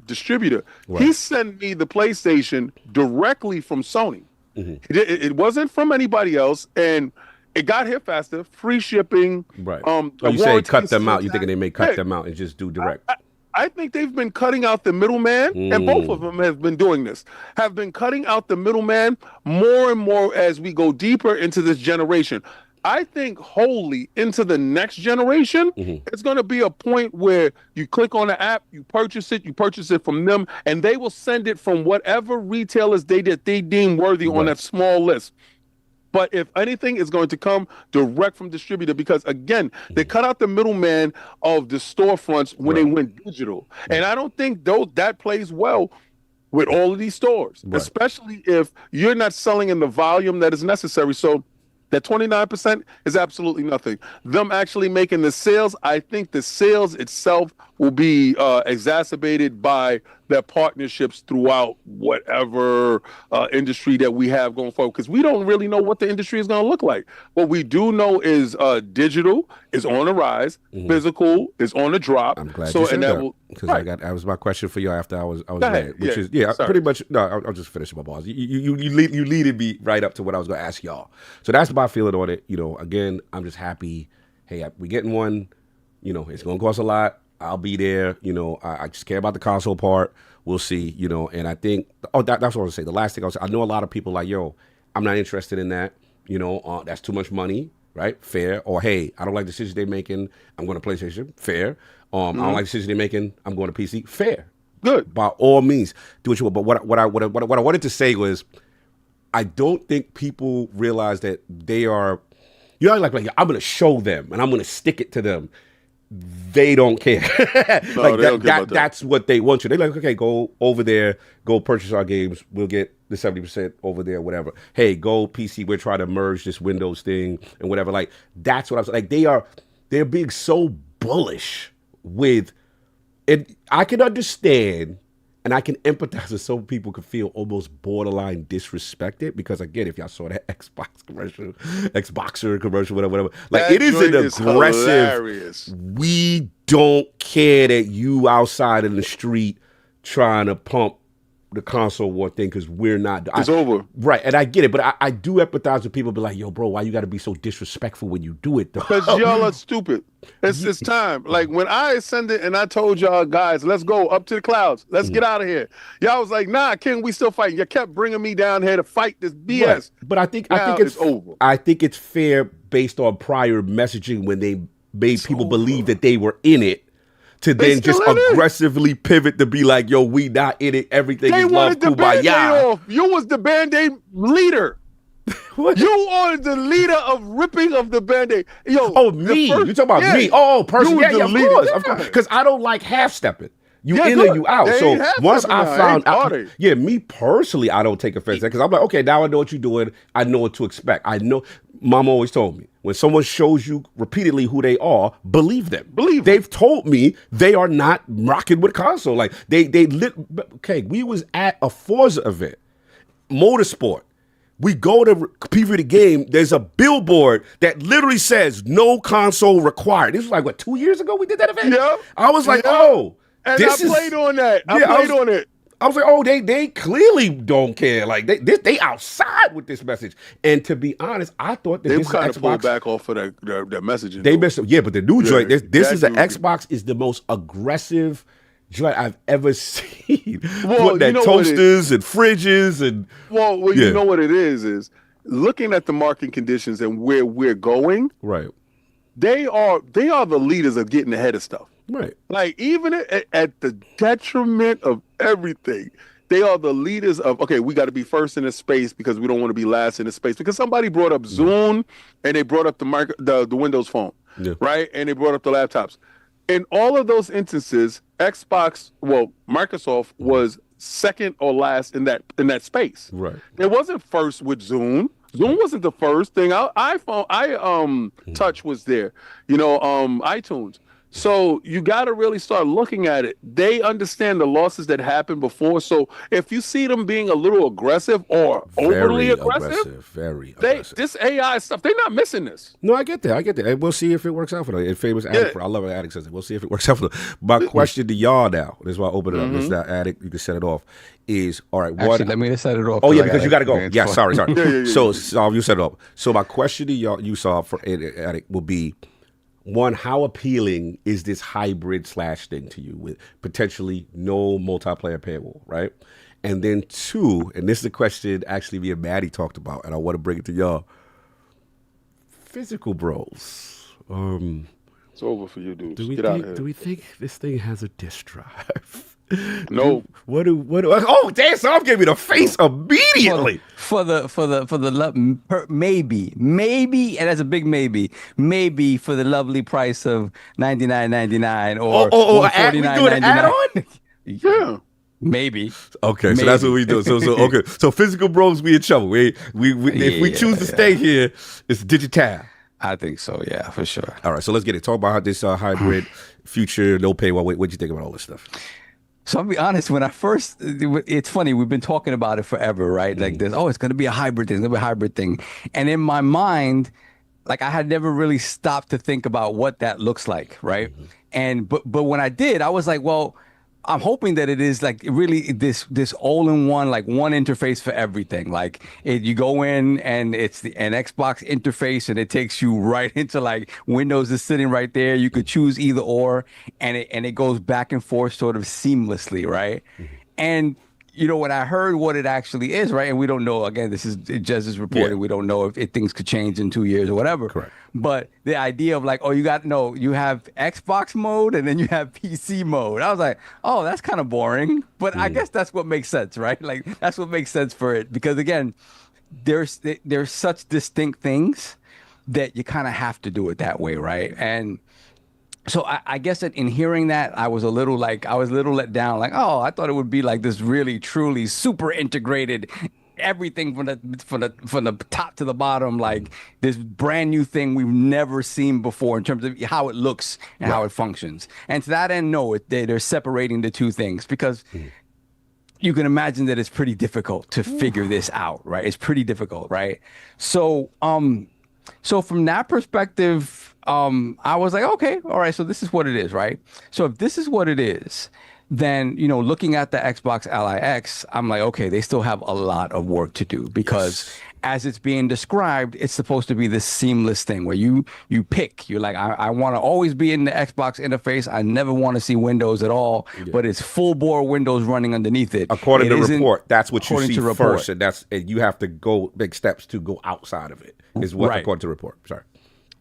distributor. Right. He sent me the PlayStation directly from Sony. It wasn't from anybody else, and it got here faster. Free shipping. Right. You say cut them out. You thinking they may cut them out and just do direct? I think they've been cutting out the middleman, and both of them have been doing this. Have been cutting out the middleman more and more as we go deeper into this generation. I think wholly into the next generation, it's going to be a point where you click on the app, you purchase it from them, and they will send it from whatever retailers they deem worthy on that small list. But if anything, it's going to come direct from distributor because, again, they cut out the middleman of the storefronts when they went digital. And I don't think that plays well with all of these stores, especially if you're not selling in the volume that is necessary. So that 29% is absolutely nothing. Them actually making the sales, I think the sales itself will be exacerbated by their partnerships throughout whatever industry that we have going forward, because we don't really know what the industry is going to look like. What we do know is digital is on the rise, physical is on the drop. I'm glad you said that, because that was my question for you after I was there, which is pretty much. No, I'll just finish my balls. You leaded me right up to what I was going to ask y'all. So that's my feeling on it. Again, I'm just happy. Hey, we getting one. It's going to cost a lot. I'll be there. I just care about the console part. We'll see. And I think. That's what I was going to say. The last thing I know a lot of people like, yo, I'm not interested in that. That's too much money. Right? Fair. Or hey, I don't like the decisions they're making. I'm going to PlayStation. Fair. I don't like the decisions they're making. I'm going to PC. Fair. Good. By all means, do what you want. But what I wanted to say was, I don't think people realize that they are. Like I'm going to show them and I'm going to stick it to them. They don't care. No, they don't care about that. That's what they want you. They're like, okay, go over there, go purchase our games. We'll get the 70% over there, whatever. Hey, go PC. We're trying to merge this Windows thing and whatever. Like, that's what I'm saying. Like, they're being so bullish with it. I can understand and I can empathize with some people could feel almost borderline disrespected because, again, if y'all saw that Xboxer commercial, whatever, like that it is an aggressive. Hilarious. We don't care that you outside in the street trying to pump the console war thing because we're not. It's over. Right, and I get it, but I do empathize with people be like, yo, bro, why you got to be so disrespectful when you do it, though? Because y'all are stupid. It's time. Like when I ascended and I told y'all, guys, let's go up to the clouds. Let's get out of here. Y'all was like, nah, King, we still fighting. You kept bringing me down here to fight this BS. Right. But I think it's over. I think it's fair based on prior messaging when they made people believe that they were in it. To then just aggressively pivot to be like, yo, we not in it. Everything is love, kumbaya. You was the Band-Aid leader. What? You are the leader of ripping of the Band-Aid. Yo, me? You talking about me? Oh, person. Yeah, of course. Because I don't like half-stepping. You in or you out. So once I found out, me personally, I don't take offense because I'm like, okay, now I know what you're doing. I know what to expect. I know. Mom always told me, when someone shows you repeatedly who they are, believe them. They've told me they are not rocking with console. Like okay, we was at a Forza event, motorsport. We go to preview the game. There's a billboard that literally says no console required. This was like, what, 2 years ago we did that event? Yeah. I was like, oh. And I played on that. I played on it. I was like, oh, they clearly don't care. Like they outside with this message. And to be honest, I thought that They this kind of pulled Xbox back off of that messaging. they though. missed. Yeah, but the new Yeah, joint. This that is an dude- Xbox is the most aggressive joint I've ever seen. Well, Putting that you know what toasters and fridges and Well, Yeah. you know what it is looking at the market conditions and where we're going. right, They are the leaders of getting ahead of stuff. right. Like even at the detriment of everything, they are the leaders of. Okay, we got to be first in the space because we don't want to be last in the space. Because somebody brought up Zoom and they brought up the Windows Phone, Yeah. right? And they brought up the laptops. In all of those instances, Microsoft was second or last in that space. Right. It wasn't first with Zoom. Zoom wasn't the first thing. Touch was there. iTunes. So you got to really start looking at it. They understand the losses that happened before. So if you see them being a little aggressive or overly aggressive, very aggressive. this AI stuff, they're not missing this. No, I get that. And we'll see if it works out for them. And famous Addict, I love what Addict says it. We'll see if it works out for them. My question to y'all now, this is why I open it up. This is that Addict, you can set it off, is, all right, what... Actually, let me just set it off. Oh, yeah, because you got to go. Yeah, sorry. Yeah. So you set it up. So my question to y'all, you saw for Addict, will be, one, how appealing is this hybrid / thing to you with potentially no multiplayer paywall, right? And then two, and this is a question actually me and Maddie talked about, and I want to bring it to y'all. Physical bros. It's over for you, dudes. Do we Get out of here. do we think this thing has a disk drive? No. What do oh, damn, so I'm giving me the face immediately. Maybe, and that's a big maybe for the lovely price of $99.99 or we doing an add-on? Yeah. Maybe. Okay, so that's what we do. So okay, so physical bros, we in trouble. We if we choose to stay here, it's digital. I think so. Yeah, for sure. All right, so let's get it. Talk about how this hybrid future, no paywall. What'd you think about all this stuff? So I'll be honest, when I first, it's funny, we've been talking about it forever, right? Like this, it's going to be a hybrid thing, it's going to be a hybrid thing. And in my mind, like I had never really stopped to think about what that looks like, right? And but when I did, I was like, well, I'm hoping that it is like really this all-in-one, like one interface for everything. Like you go in and it's an Xbox interface and it takes you right into like Windows is sitting right there. You could choose either or, and it goes back and forth sort of seamlessly, right? And when I heard what it actually is, right, and we don't know, again, this is Jez is reported, we don't know if things could change in 2 years or whatever. Correct. But the idea of like, you have Xbox mode and then you have PC mode. I was like, that's kind of boring. But I guess that's what makes sense, right? Like that's what makes sense for it. Because again, there's such distinct things that you kind of have to do it that way, right? And so I guess that in hearing that, I was a little let down. Like, I thought it would be like this really, truly super integrated, everything from the top to the bottom, like this brand new thing we've never seen before in terms of how it looks and how it functions. And to that end, no, they're separating the two things because you can imagine that it's pretty difficult to figure this out, right? It's pretty difficult, right? So, so from that perspective, I was like, okay, all right, so this is what it is, right? So if this is what it is, then, looking at the Xbox Ally X, I'm like, okay, they still have a lot of work to do because as it's being described, it's supposed to be this seamless thing where you pick, you're like, I want to always be in the Xbox interface. I never want to see Windows at all, but it's full bore Windows running underneath it. According to report, that's what you see report. first, and you have to go make steps to go outside of it. Is what according to report. Sorry.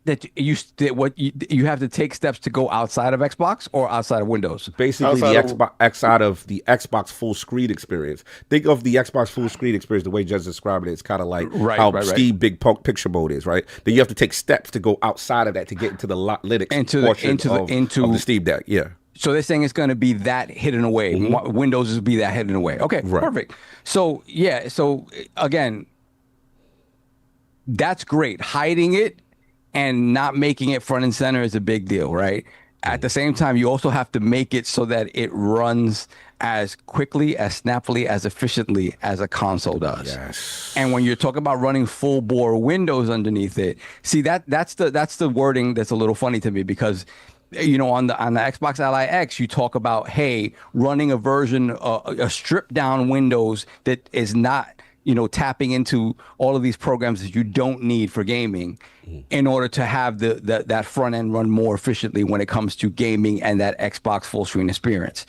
That you have to take steps to go outside of Xbox or outside of Windows. Basically, outside of the Xbox full screen experience. Think of the Xbox full screen experience the way Judge described it. It's kind of like how Steam Big Picture Mode is, right? Then you have to take steps to go outside of that to get into the Linux portion of the Steam Deck. Yeah. So they're saying it's going to be that hidden away. Windows will be that hidden away. Okay, perfect. So yeah. So again, that's great. Hiding it and not making it front and center is a big deal, right? At the same time, you also have to make it so that it runs as quickly, as snappily, as efficiently as a console does. Yes. And when you're talking about running full bore Windows underneath it, see that's the wording that's a little funny to me because on the Xbox Ally X, you talk about, hey, running a version, a stripped down Windows that is not, tapping into all of these programs that you don't need for gaming in order to have that front end run more efficiently when it comes to gaming and that Xbox full screen experience.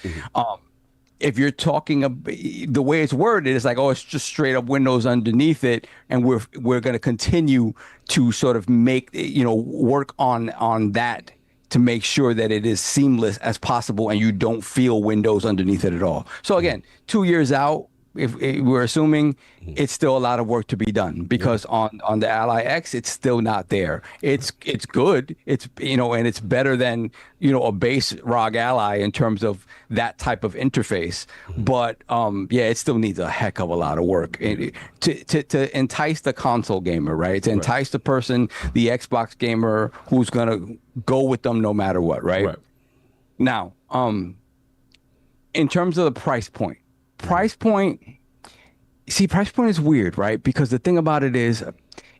If you're talking the way it's worded, it's like, oh, it's just straight up Windows underneath it, and we're going to continue to sort of make work on that to make sure that it is seamless as possible and you don't feel Windows underneath it at all. So again, 2 years out, if we're assuming, it's still a lot of work to be done, because on the Ally X, it's still not there. It's good. It's and it's better than a base ROG Ally in terms of that type of interface. But it still needs a heck of a lot of work to entice the console gamer, right? To entice the person, the Xbox gamer, who's gonna go with them no matter what, right? Now, in terms of the price point. Price point is weird, right? Because the thing about it is,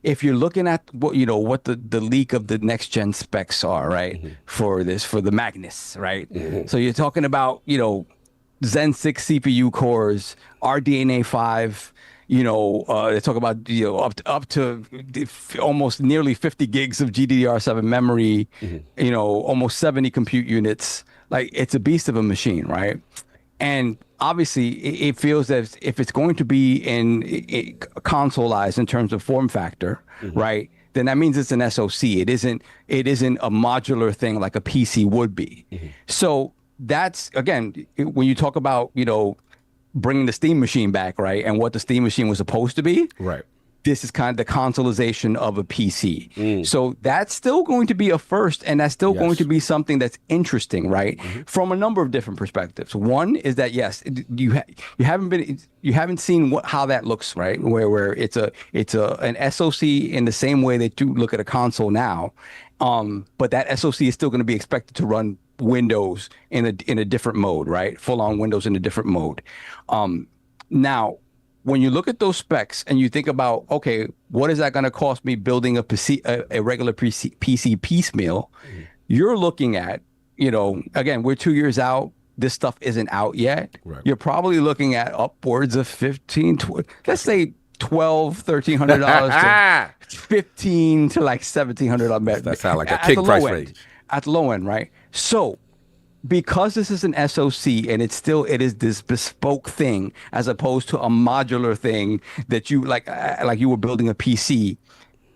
if you're looking at what the leak of the next gen specs are, right, for the Magnus, right? So you're talking about Zen 6 CPU cores, RDNA 5. They talk about up to almost nearly 50 gigs of GDDR7 memory. Almost 70 compute units. Like, it's a beast of a machine, right? And obviously, it feels as if it's going to be consoleized in terms of form factor, right? Then that means it's an SoC. It isn't a modular thing like a PC would be. So that's, again, when you talk about bringing the Steam machine back, right, and what the Steam machine was supposed to be, right? This is kind of the consoleization of a PC. So that's still going to be a first, and that's still going to be something that's interesting, right? From a number of different perspectives. One is that, yes, you haven't seen how that looks, right? Where it's an SoC in the same way that you look at a console now, but that SoC is still going to be expected to run Windows in a different mode, right? Full on Windows in a different mode. Now, when you look at those specs and you think about, okay, what is that going to cost me building a regular PC piecemeal? You're looking at, again, we're 2 years out. This stuff isn't out yet. Right. You're probably looking at upwards of let's say $1,200, $1,300 to $1,500 to like $1,700. That sounds like a king price range. At the low end, right? So, because this is an SoC and it is this bespoke thing as opposed to a modular thing that you like you were building a PC,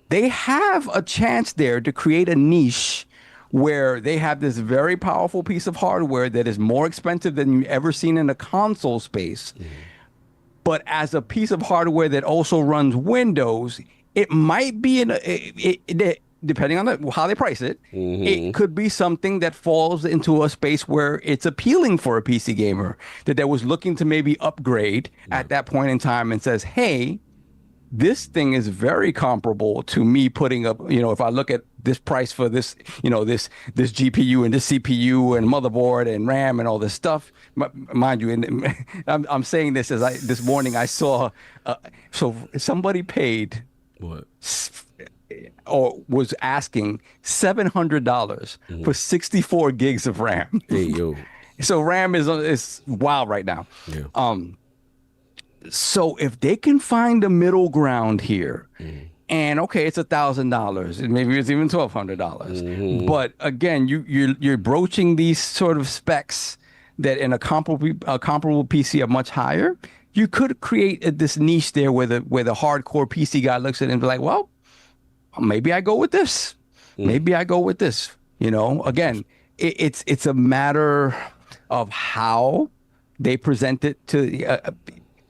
they have a chance there to create a niche where they have this very powerful piece of hardware that is more expensive than you've ever seen in a console space. But as a piece of hardware that also runs Windows, it might be depending on how they price it, it could be something that falls into a space where it's appealing for a PC gamer that was looking to maybe upgrade at that point in time and says, hey, this thing is very comparable to me putting up, if I look at this price for this, this GPU and this CPU and motherboard and RAM and all this stuff, mind you, and I'm saying this as this morning I saw, so somebody paid what? Or was asking $700 for 64 gigs of RAM. Hey, yo. So RAM is wild right now. Yeah. So if they can find a middle ground here, and okay, it's $1,000, maybe it's even $1,200. But again, you're broaching these sort of specs that in a comparable PC are much higher. You could create this niche there where the hardcore PC guy looks at it and be like, well, maybe I go with this. Maybe I go with this. Again, it's a matter of how they present it to,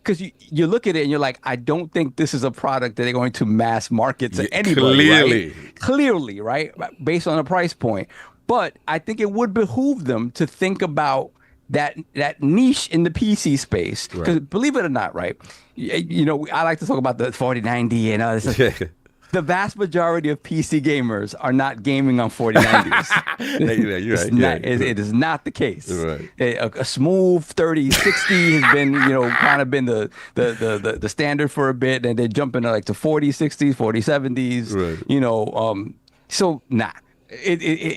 because you look at it and you're like, I don't think this is a product that they're going to mass market to anybody. Clearly, right? Based on a price point. But I think it would behoove them to think about that niche in the PC space. Because believe it or not, right? I like to talk about the 4090 and other stuff. The vast majority of PC gamers are not gaming on 4090s. You're right. It is not the case. Right. A smooth 3060 has been, kind of been the standard for a bit, and they're jumping to 4060s, 4070s. Right. So nah.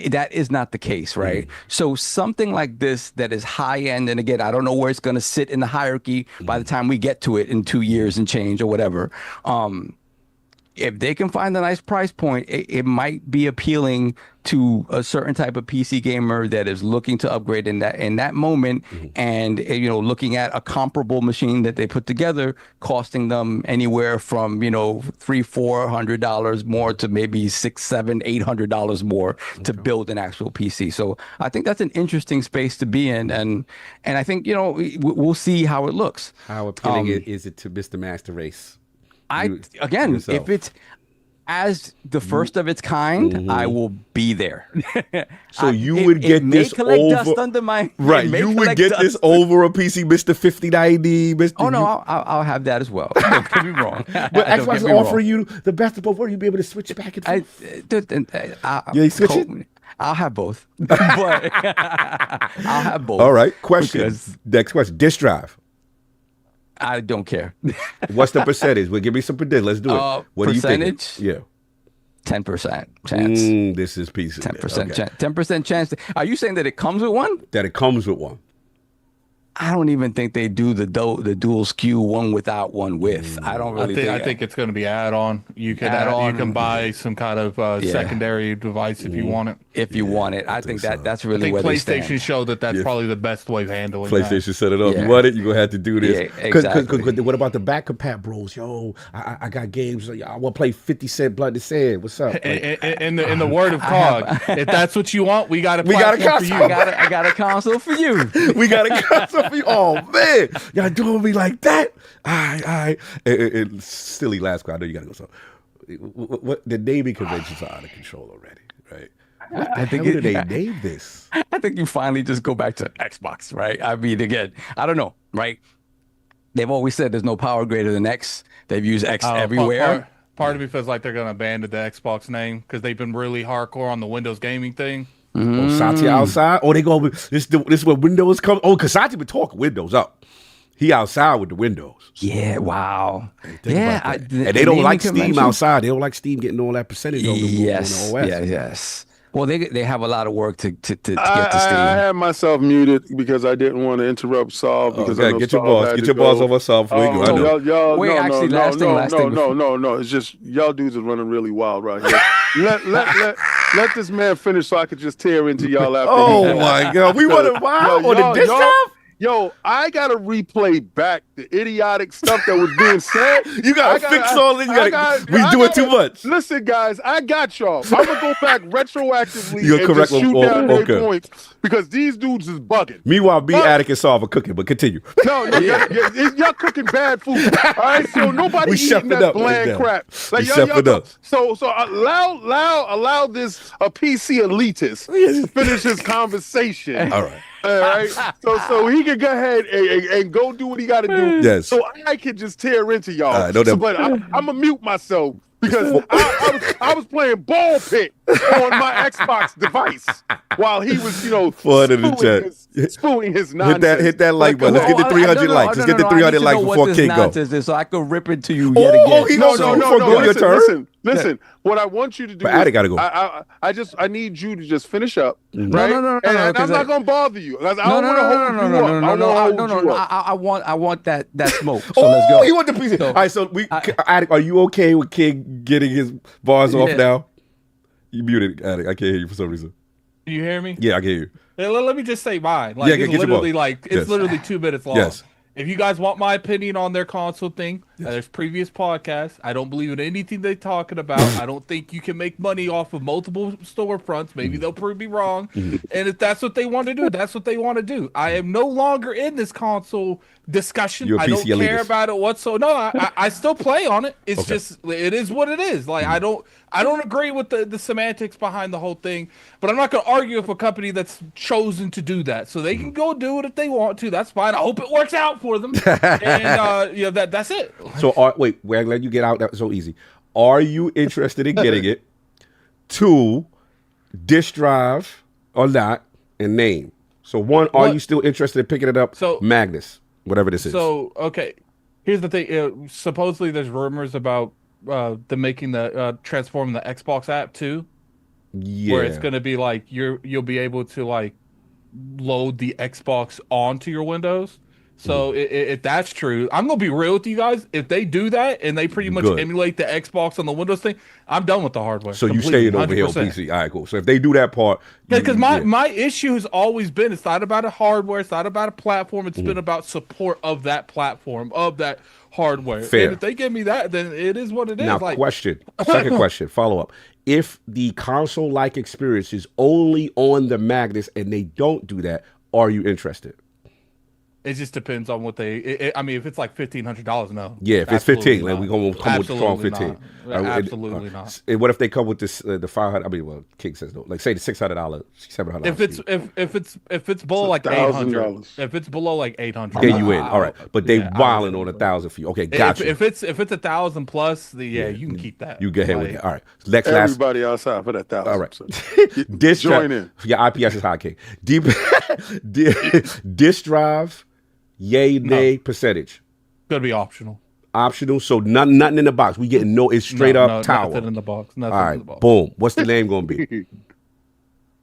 that is not the case, right? So something like this that is high end, and again, I don't know where it's going to sit in the hierarchy by the time we get to it in 2 years and change or whatever. If they can find a nice price point, it might be appealing to a certain type of PC gamer that is looking to upgrade in that moment, and looking at a comparable machine that they put together, costing them anywhere from $300-400 more to maybe $600-700-800 more to build an actual PC. So I think that's an interesting space to be in, and I think we'll see how it looks. How appealing is it to Mr. Master Race? If it's as the first of its kind, I will be there. So you would get this over dust under my right. You would get this over a PC, Mr. 5090, Mr. Oh no, I'll have that as well. Don't get me wrong. But Xbox is offering you the best of both worlds. You'll be able to switch back and forth. You switch it? I'll have both, but I'll have both. All right. Next question. Disk drive. I don't care. What's the percentage? Well, give me some percentage. Let's do it. What percentage? Do you think? Yeah. 10% chance. This is PC. 10% chance. 10% chance. Are you saying that it comes with one? That it comes with one. I don't even think they do the dual SKU one without one with. I don't really I think it's going to be add-on. You can buy some kind of secondary device if you want it. If you want it, I think that's really where they stand. PlayStation showed that's probably the best way of handling PlayStation that. set it up. You want it, you're going to have to do this. Yeah, exactly. What about the back compat bros? Yo, I got games. I want to play 50 Cent Blood to Sand. What's up? In the word of COG, if that's what you want, we got a console for you. I got a console for you. We got a console for you. Oh, man. Y'all doing me like that? All right. And silly last question. I know you got to go. So, what the naming conventions are out of control already, right? I think did they name this? I think you finally just go back to Xbox, right? I mean, again, I don't know, right? They've always said there's no power greater than X. They've used X everywhere. Part of me feels like they're going to abandon the Xbox name because they've been really hardcore on the Windows gaming thing. Oh, Satya outside? Oh, they go. This is where Windows come. Oh, because Satya been talking Windows up. He outside with the Windows. Yeah, wow. And they don't like Steam outside. They don't like Steam getting all that percentage on the OS. Yes. Well, they have a lot of work to get to Steam. I had myself muted because I didn't want to interrupt Saul. Because I know get your boss over Saul. No. It's just y'all dudes are running really wild right here. let this man finish so I could just tear into y'all after. Oh my God, we running wild on the disc drive. Yo, I gotta replay back the idiotic stuff that was being said. You gotta fix all this. We doing too much. Listen, guys, I got y'all. I'm gonna go back retroactively and just shoot down their points because these dudes is bugging. Meanwhile, Attic and Saul are cooking, but continue. No, y'all cooking bad food. All right, so nobody eating that bland crap. Like so allow this a PC elitist to finish his conversation. All right. All right, so he can go ahead and go do what he got to do. Yes. So I can just tear into y'all. But I'm gonna mute myself because I was playing ball pit on my Xbox device while he was, spewing his nonsense. Hit that like button. Let's get the 300 likes. Let's get the 300 likes before King go. So I could rip it to you yet again. No. Listen. What I want you to do, Addy gotta go. I need you to just finish up, right? No. And I'm not gonna bother you. I don't want to hold you up. I want that smoke. So let's go. He want the PC. All right, so Addict, are you okay with King getting his bars off now? You muted, Addict. I can't hear you for some reason. You hear me? Yeah, I can hear you. Let me just say mine. Like, it's literally it's literally 2 minutes long. Yes. If you guys want my opinion on their console thing, there's previous podcasts. I don't believe in anything they're talking about. I don't think you can make money off of multiple storefronts. Maybe they'll prove me wrong. And if that's what they want to do, that's what they want to do. I am no longer in this console discussion. I don't care about it whatsoever. No, I still play on it. It's just, it is what it is. Like, I don't agree with the semantics behind the whole thing, but I'm not going to argue with a company that's chosen to do that. So they can go do it if they want to. That's fine. I hope it works out for them. And that's it. So wait, we're glad you get out. That was so easy. Are you interested in getting it? 2, disk drive or not, and name. So 1, are you still interested in picking it up? So Magnus, whatever this is. So okay, here's the thing. Supposedly there's rumors about them making transforming the Xbox app too. where it's going to be like you'll be able to like load the Xbox onto your Windows. So if that's true, I'm gonna be real with you guys. If they do that and they pretty much emulate the Xbox on the Windows thing, I'm done with the hardware. So you staying over here on PC? All right, cool. So if they do that part, because my issue has always been, it's not about a hardware, it's not about a platform. It's been about support of that platform, of that hardware. Fair. And if they give me that, then it is what it is. Now, second question, follow up. If the console-like experience is only on the magnets and they don't do that, are you interested? It just depends on what they. I mean, if it's like $1,500, no. Yeah, if it's 15, like we're gonna come with the strong 15. Absolutely not. And what if they come with this the 500? I mean, well, King says no. Like say the $600, $700. If it's below like $800, if it's below like $800, then you in. All right, but they wilding on $1,000 for you. Okay, gotcha. If it's $1,000 plus, you can keep that. You get ahead with it. All right, everybody outside for that $1,000. All right, join in. Yeah, IPS is hot, King. Disk drive. Yay, nay, percentage. Gonna be optional. Optional, so nothing in the box. We getting it's straight up tower. Nothing in the box. Nothing All right, in the box. Boom. What's the name gonna be?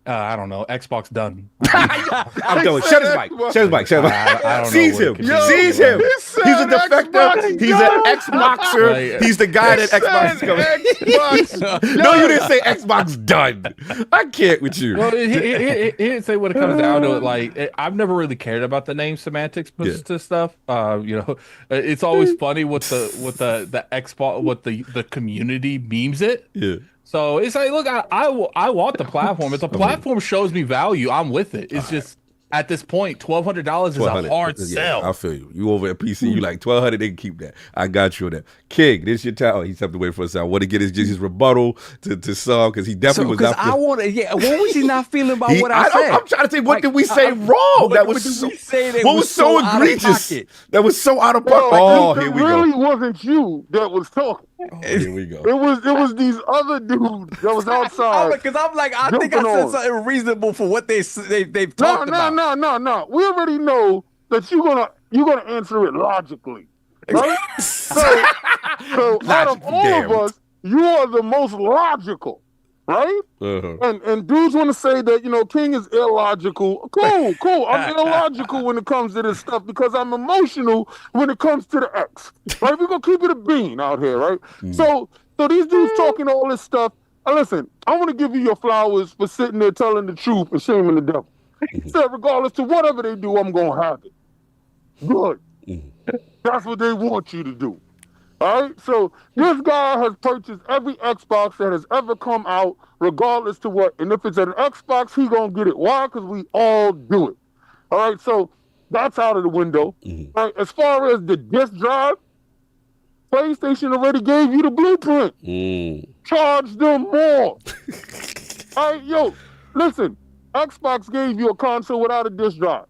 I don't know. Xbox done. I'm done. Shut his mic. I don't Seize know him. Seize him. He's a defector. He's an Xboxer. He's the guy that Xbox is coming. No, you didn't say Xbox done. I can't with you. Well, he didn't say what it comes down to. Like, I've never really cared about the name semantics to stuff. It's always funny what the Xbox, what the community memes it. Yeah. So it's like, look, I want the platform. If the platform shows me value, I'm with it. It's just at this point, $1,200 is a hard sell. I feel you. You over at PC, you like $1,200, they can keep that. I got you on that. King, this your time. Oh, he's have to wait for us. I want to get his rebuttal to Saul because he definitely was not. I want to. Yeah, what was he not feeling about what I said? I'm trying to think. What did we say wrong? That was so egregious. That was so out of pocket. Here we go. It really wasn't you that was talking. Here we go. It was these other dudes that was outside. Because I'm like, I think I said something reasonable for what they've talked about. No. We already know that you're gonna answer it logically, right? so out of all of us, you are the most logical, right? Uh-huh. And dudes want to say that King is illogical. Cool. I'm illogical when it comes to this stuff because I'm emotional when it comes to the X. Right? We're gonna keep it a bean out here, right? So these dudes talking all this stuff. Listen, I want to give you your flowers for sitting there telling the truth and shaming the devil. He said, regardless to whatever they do, I'm gonna have it. Good. That's what they want you to do. All right, so this guy has purchased every Xbox that has ever come out, regardless to what. And if it's an Xbox, he gonna get it. Why? Because we all do it. All right, so that's out of the window. All right, as far as the disk drive, PlayStation already gave you the blueprint. Charge them more. All right, listen, Xbox gave you a console without a disk drive.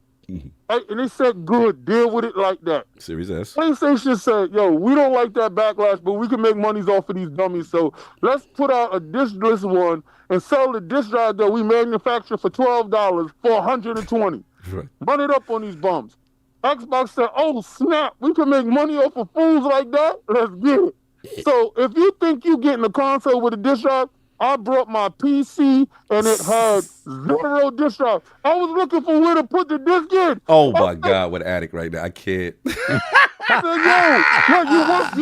Right? And they said, good, deal with it like that. Series S. PlayStation said, we don't like that backlash, but we can make monies off of these dummies. So let's put out a diskless one and sell the disk drive that we manufacture for $12 for $120. Right. Run it up on these bums. Xbox said, oh, snap, we can make money off of fools like that? Let's get it. So if you think you're getting a console with a disk drive, I brought my PC and it had 0 disk drive. I was looking for where to put the disk in. Oh my God, what addict right now. I can't. You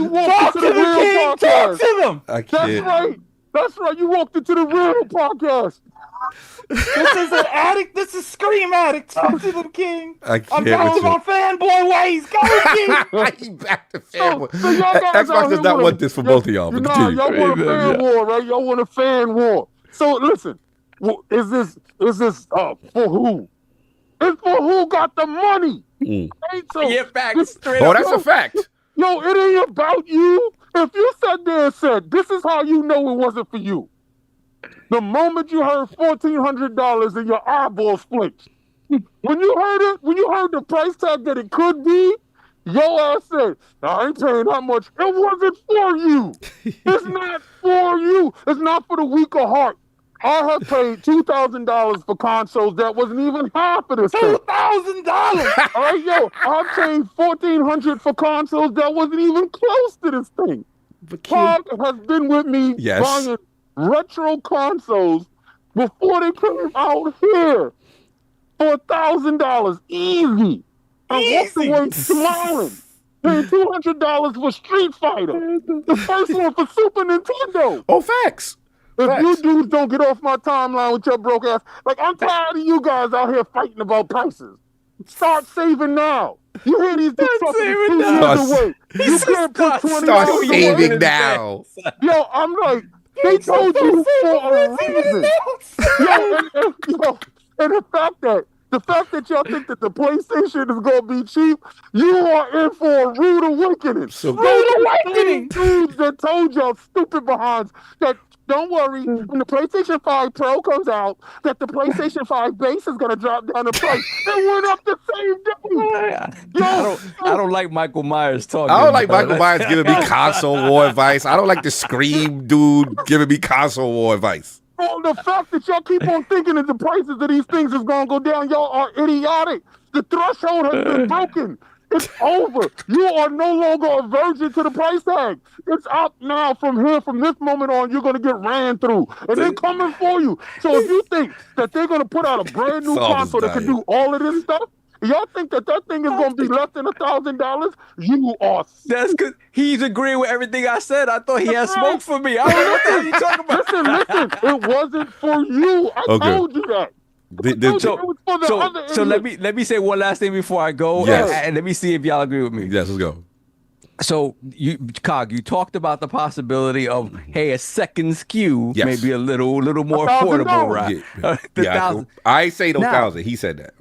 walked into the real podcast. Talk to them. I can't. That's right. You walked into the real podcast. This is an addict. This is Scream Addict. Talk to them, King. I'm back to my fanboy ways. Go, King. He's back to fanboy. So Xbox does not want this for both of y'all. But y'all want a fan war, right? Y'all want a fan war. So listen, is this for who? It's for who got the money. Right? So facts. That's a fact. It ain't about you. If you sat there and said, this is how you know it wasn't for you. The moment you heard $1,400 and your eyeballs flinched. When you heard the price tag that it could be, your ass said, I ain't paying that much. It wasn't for you. It's not for you. It's not for the weak of heart. I have paid $2,000 for consoles that wasn't even half of this thing. $2,000. All right, I paid $1,400 for consoles that wasn't even close to this thing. Todd has been with me buying retro consoles before they came out here for $1,000 easy. I walked away smiling. Paying $200 for Street Fighter, the first one for Super Nintendo. Oh, facts. If you dudes don't get off my timeline with your broke ass, like I'm tired of you guys out here fighting about prices. Start saving now. You hear these dudes talking 2 years away. You can't put $20 Start saving away. now. Yo, I'm like, they told you for a reason. And the fact that y'all think that the PlayStation is gonna be cheap, you are in for a rude awakening. So rude awakening. Dudes that told y'all stupid behinds that don't worry, when the PlayStation 5 Pro comes out, that the PlayStation 5 base is gonna drop down in price. It went up the same day. I don't like Michael Myers talking. I don't like Michael Myers giving me console war advice. I don't like the Scream dude giving me console war advice. Well, the fact that y'all keep on thinking that the prices of these things is gonna go down, y'all are idiotic. The threshold has been broken. It's over. You are no longer a virgin to the price tag. It's up now from here. From this moment on, you're going to get ran through. And they're coming for you. So if you think that they're going to put out a brand new console that can do all of this stuff, y'all think that thing is going to be less than $1,000? You are sick. That's because he's agreeing with everything I said. I thought he had smoke for me. I don't know what the hell you talking about. Listen. It wasn't for you. I told you that. So let me say one last thing before I go, and let me see if y'all agree with me. Yes, let's go. So you talked about the possibility of a second SKU, maybe a little more affordable, right? I ain't say no $1,000. He said that.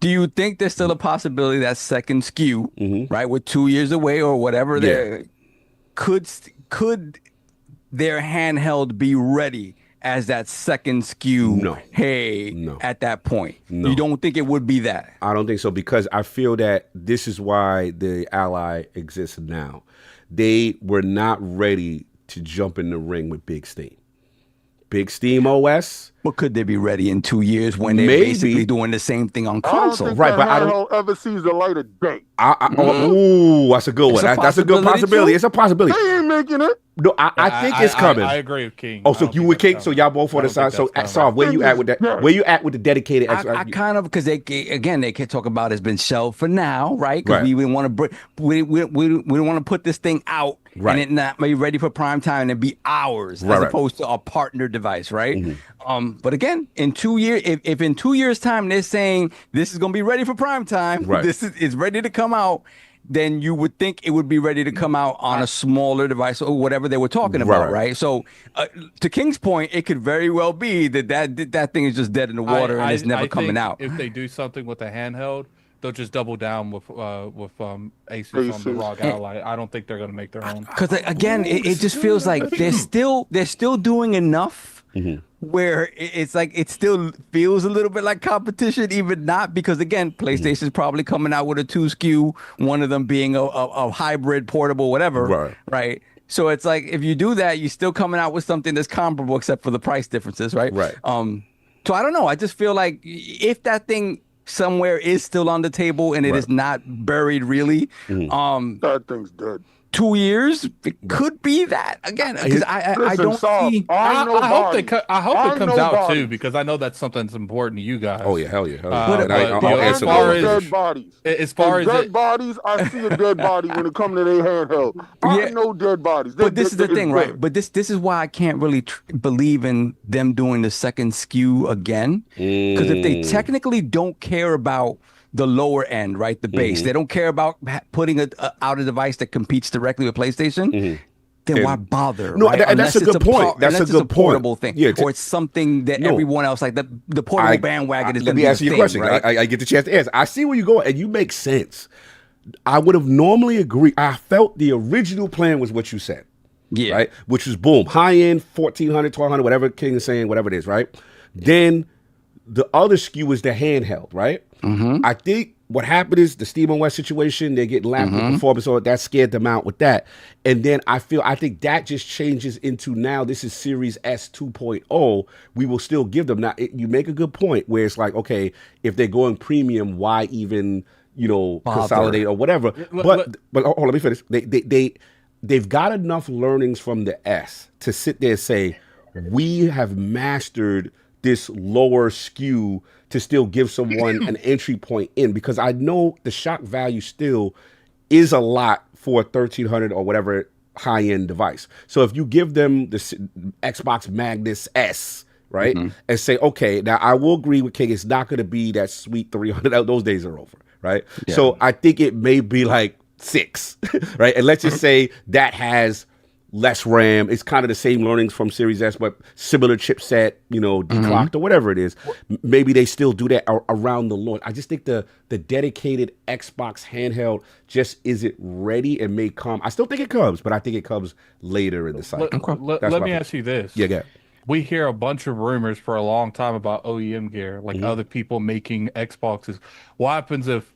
Do you think there's still a possibility that second SKU, right, with 2 years away or whatever, could their handheld be ready as that second SKU? No. At that point, no. You don't think it would be that? I don't think so, because I feel that this is why the Ally exists now. They were not ready to jump in the ring with Big Steam. Big Steam OS. But could they be ready in 2 years when they're basically doing the same thing on console? Right, but I don't ever sees the light of day. Ooh, that's a good one. That's a good possibility. It's a possibility. They ain't making it. No, I think it's coming. I agree with King. Oh, so you with King? So y'all both on the side. So, where you at with that? Where you at with the dedicated? I kind of, because they can talk about it's been shelved for now, right? Because we didn't want to we don't want to put this thing out and it not be ready for prime time and it be ours as opposed to a partner device, right? Mm-hmm. But again, in 2 years, if in 2 years' time they're saying this is going to be ready for prime time, this is ready to come out, then you would think it would be ready to come out on a smaller device or whatever they were talking about, right? So, to King's point, it could very well be that thing is just dead in the water and it's never coming out. If they do something with a handheld, they'll just double down with Asus on the ROG Ally. I don't think they're going to make their own. Because again, it just feels like they're still doing enough. Mm-hmm. Where it's like it still feels a little bit like competition, even not, because again, PlayStation's probably coming out with a 2 SKU, one of them being a hybrid portable, whatever, right? So it's like if you do that, you're still coming out with something that's comparable, except for the price differences, right? So I don't know. I just feel like if that thing somewhere is still on the table and it is not buried, really, that thing's dead. 2 years, it could be that again, because I don't see. I hope it comes out too, because I know that's something that's important to you guys. Oh yeah, hell yeah. As far as dead bodies, dead bodies, I see a dead body when it comes to their handheld. I know dead bodies. But this is the thing, right? But this is why I can't really believe in them doing the second SKU again, because if they technically don't care about the lower end, right? The base. They don't care about putting out a device that competes directly with PlayStation. Then why bother? No, and that's a good point. That's a good portable thing, or it's something that everyone else, like the portable bandwagon is. Let me answer your question. Right? I get the chance to answer. I see where you go, and you make sense. I would have normally agreed. I felt the original plan was what you said, right? Which was boom, high end, 1,400, 1,200, whatever King is saying, whatever it is, right? Then the other SKU is the handheld, right? I think what happened is the Steam OS situation, they're getting lapped with performance, so that scared them out with that. And then I think that just changes into now this is Series S 2.0. We will still give them. Now, you make a good point where it's like, okay, if they're going premium, why even, consolidate or whatever? But hold on, let me finish. They've got enough learnings from the S to sit there and say, we have mastered this lower skew to still give someone an entry point in, because I know the shock value still is a lot for a 1300 or whatever high-end device. So if you give them the Xbox Magnus S, right, and say, okay, now I will agree with King, it's not going to be that sweet 300. Those days are over, right? Yeah. So I think it may be like 6, right? And let's just say that has less RAM. It's kind of the same learnings from Series S, but similar chipset, declocked or whatever it is. Maybe they still do that around the launch. I just think the dedicated Xbox handheld just isn't ready and may come. I still think it comes, but I think it comes later in the cycle. Let me ask you this. Yeah, we hear a bunch of rumors for a long time about OEM gear, like other people making Xboxes. What happens if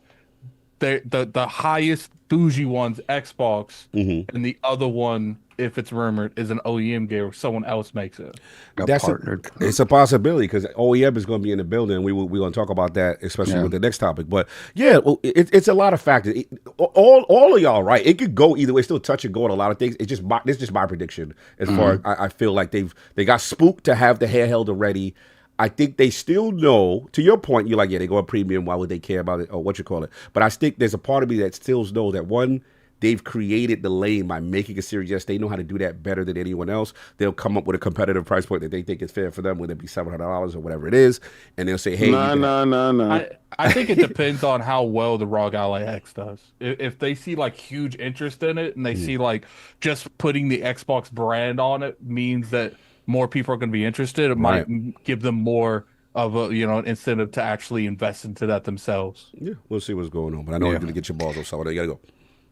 the highest bougie one's Xbox and the other one, if it's rumored, is an OEM gear or someone else makes it? It's a possibility, because OEM is going to be in the building. We're going to talk about that, especially with the next topic. But yeah, it's a lot of factors. All of y'all, right? It could go either way. Still touch and go on a lot of things. This is just my prediction. As far as I feel like they got spooked to have the handheld already. I think they still know, to your point, you're like, yeah, they go on premium. Why would they care about it or what you call it? But I think there's a part of me that still knows that, one, they've created the lane by making a Series S. They know how to do that better than anyone else. They'll come up with a competitive price point that they think is fair for them, whether it be $700 or whatever it is. And they'll say, hey. No. I think it depends on how well the ROG Ally X does. If they see like huge interest in it and they see like just putting the Xbox brand on it means that more people are going to be interested, it might give them more of a an incentive to actually invest into that themselves. Yeah, we'll see what's going on. But I know you're going to get your balls off, so you got to go.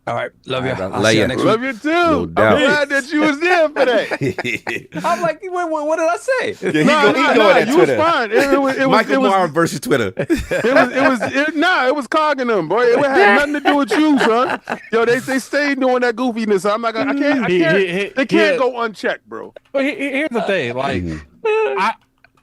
All right, love you. I'll see you next week. Love you too. No I'm glad that you was there for that. I'm like, what did I say? Yeah, you was fine. It Michael Moore versus Twitter. It was cogging them, boy. It had nothing to do with you, son. Yo, they stayed doing that goofiness. I'm like, I can't. They can't go unchecked, bro. But here's the thing, like,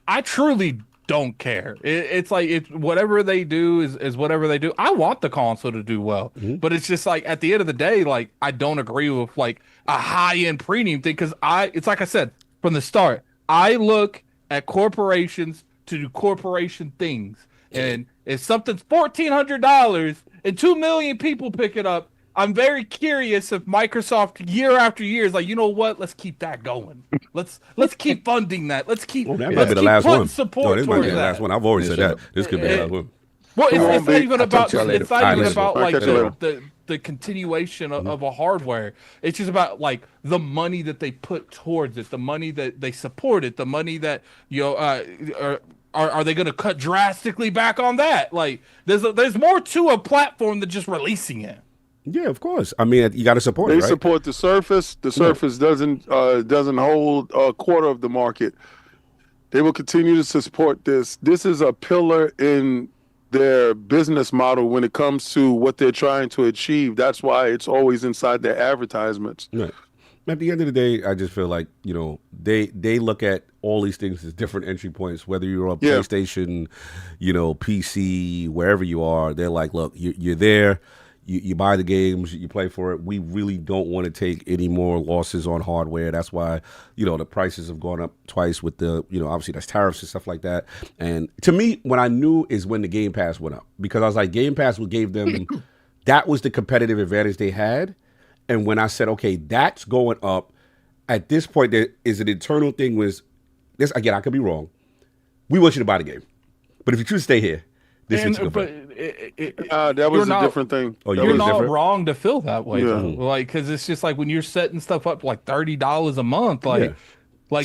I truly don't care. It's like whatever they do is whatever they do. I want the console to do well, but it's just like at the end of the day, like I don't agree with like a high-end premium thing, because it's like I said from the start, I look at corporations to do corporation things, and if something's $1,400 and 2 million people pick it up, I'm very curious if Microsoft year after year is like, you know what? Let's keep that going. Let's keep funding that. Let's keep. That might be the last one. Support this might be the last one. I've already said that. This could be the last one. Well, it's not even about. It's not even about like the continuation of a hardware. It's just about like the money that they put towards it, the money that they support it, the money that are they going to cut drastically back on that? Like there's more to a platform than just releasing it. Yeah, of course. I mean, you got to support it, right? They support the Surface. The Surface doesn't hold a quarter of the market. They will continue to support this. This is a pillar in their business model when it comes to what they're trying to achieve. That's why it's always inside their advertisements. Right. At the end of the day, I just feel like, they look at all these things as different entry points, whether you're on PlayStation, PC, wherever you are. They're like, look, you're there. You buy the games, you play for it. We really don't want to take any more losses on hardware. That's why, the prices have gone up twice with the, obviously that's tariffs and stuff like that. And to me, what I knew is when the Game Pass went up, because I was like, Game Pass gave them, that was the competitive advantage they had. And when I said, okay, that's going up, at this point, there is an internal thing was, this again, I could be wrong. We want you to buy the game. But if you choose to stay here, that was a different thing. Oh, you're not wrong to feel that way, though. Like, because it's just like when you're setting stuff up like $30 a month, like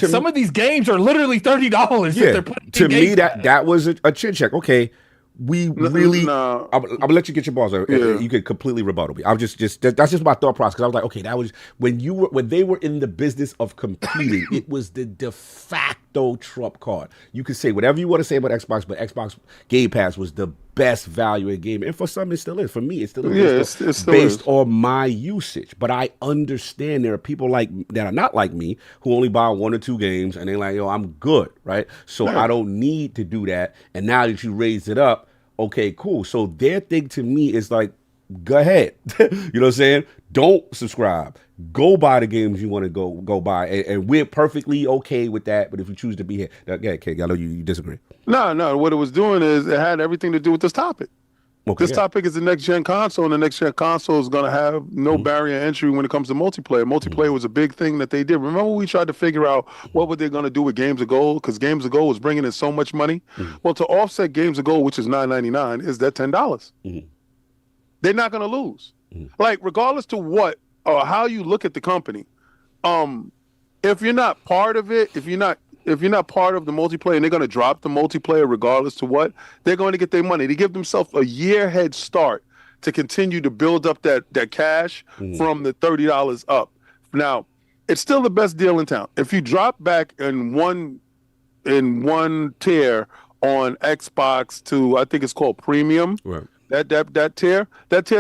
some of these games are literally $30. Yeah, they're putting to me that was a chin check. Okay, we really. I'm gonna let you get your balls. You could completely rebuttal me. That's just my thought process. Because I was like, okay, that was when they were in the business of competing. It was the de facto trump card. You could say whatever you want to say about Xbox, but Xbox Game Pass was the best value in game, and for some it still is. For me, it still is. It's still based on my usage. But I understand there are people that are not like me who only buy 1 or 2 games, and they're like, yo, I'm good, right? So I don't need to do that. And now that you raise it up. Okay, cool. So their thing to me is like, go ahead. You know what I'm saying? Don't subscribe. Go buy the games you want to go buy, and we're perfectly okay with that. But if you choose to be here, yeah, okay, I know you disagree. No. What it was doing is it had everything to do with this topic. Okay, this topic is the next gen console, and the next gen console is going to have no barrier entry when it comes to multiplayer. Multiplayer was a big thing that they did. Remember, we tried to figure out what were they going to do with Games of Gold, because Games of Gold was bringing in so much money. Well, to offset Games of Gold, which is $9.99, is that $10. They're not going to lose. Like, regardless to what or how you look at the company, if you're not part of it, if you're not part of the multiplayer, and they're going to drop the multiplayer regardless to what, they're going to get their money. They give themselves a year head start to continue to build up that cash from the $30 up. Now, it's still the best deal in town. If you drop back in one tier on Xbox to, I think it's called Premium, right. That tier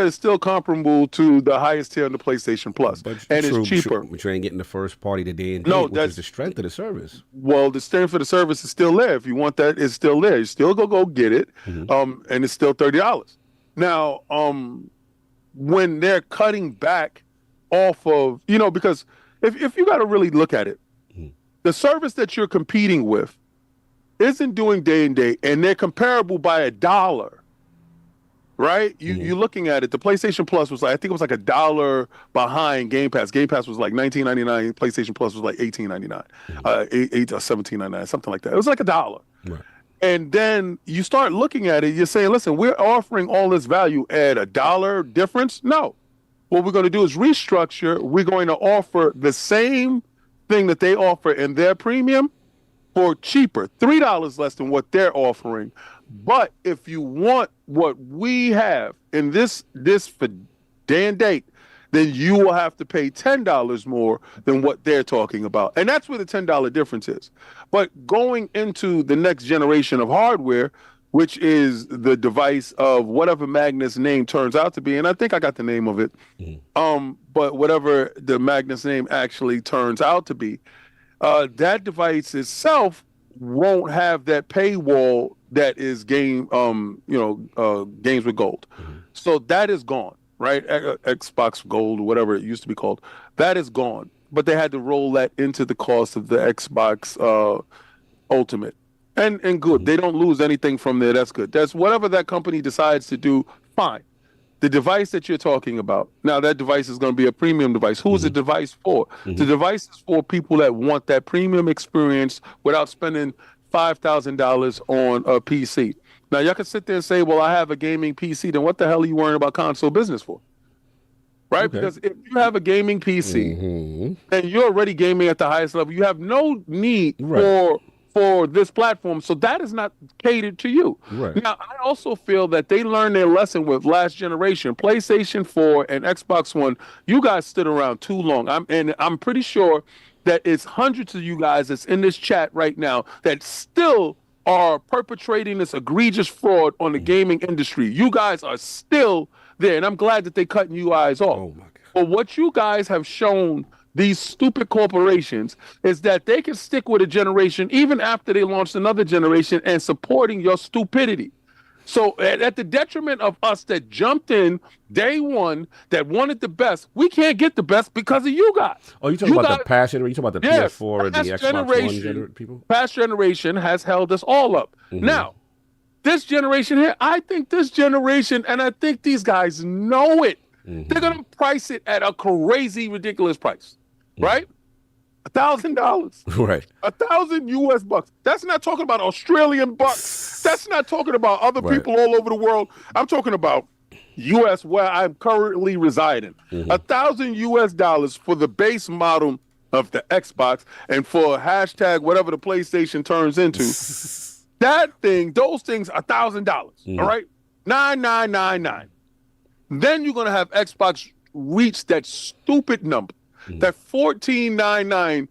is still comparable to the highest tier on the PlayStation Plus, and it's cheaper. But you ain't getting the first party the day and No, which is the strength of the service. Well, the strength of the service is still there. If you want that, it's still there. You still go get it, and it's still $30. Now, when they're cutting back off of, because if you got to really look at it, the service that you're competing with isn't doing day and day, and they're comparable by $1. Right? You're looking at it. The PlayStation Plus was I think it was like $1 behind Game Pass. Game Pass was like $19.99. PlayStation Plus was like $18.99, $8 or $17.99, something like that. It was like $1. Right. And then you start looking at it. You're saying, listen, we're offering all this value at $1 difference. No, what we're going to do is restructure. We're going to offer the same thing that they offer in their premium for cheaper, $3 less than what they're offering. But if you want what we have in this for day and date, then you will have to pay $10 more than what they're talking about. And that's where the $10 difference is. But going into the next generation of hardware, which is the device of whatever Magnus name turns out to be, and I think I got the name of it, but whatever the Magnus name actually turns out to be, that device itself won't have that paywall that is games with gold. So that is gone, right? Xbox Gold, whatever it used to be called, that is gone. But they had to roll that into the cost of the Xbox Ultimate. And good. They don't lose anything from there. That's good. That's whatever that company decides to do, fine. The device that you're talking about, now that device is going to be a premium device. Who is the device for? The device is for people that want that premium experience without spending $5,000 on a PC. Now, y'all can sit there and say, well, I have a gaming PC. Then what the hell are you worrying about console business for? Right? Okay. Because if you have a gaming PC and you're already gaming at the highest level, you have no need for this platform. So that is not catered to you. Right. Now, I also feel that they learned their lesson with last generation. PlayStation 4 and Xbox One, you guys stood around too long. I'm pretty sure that it's hundreds of you guys that's in this chat right now that still are perpetrating this egregious fraud on the gaming industry. You guys are still there, and I'm glad that they're cutting you guys off. Oh my God. But what you guys have shown these stupid corporations is that they can stick with a generation even after they launched another generation and supporting your stupidity. So at the detriment of us that jumped in day one, that wanted the best, we can't get the best because of you guys. Oh, you talking about the past generation? You talking about the PS4 and the Xbox One people? Past generation has held us all up. Now, this generation here, I think this generation, and I think these guys know it, they're going to price it at a crazy, ridiculous price. Right? $1,000. Right. 1,000 US bucks. That's not talking about Australian bucks. That's not talking about other people all over the world. I'm talking about US, where I'm currently residing. 1,000 US dollars for the base model of the Xbox, and for hashtag whatever the PlayStation turns into. That thing, those things, $1,000. All right? $9,999. Then you're gonna have Xbox reach that stupid number. That $14.99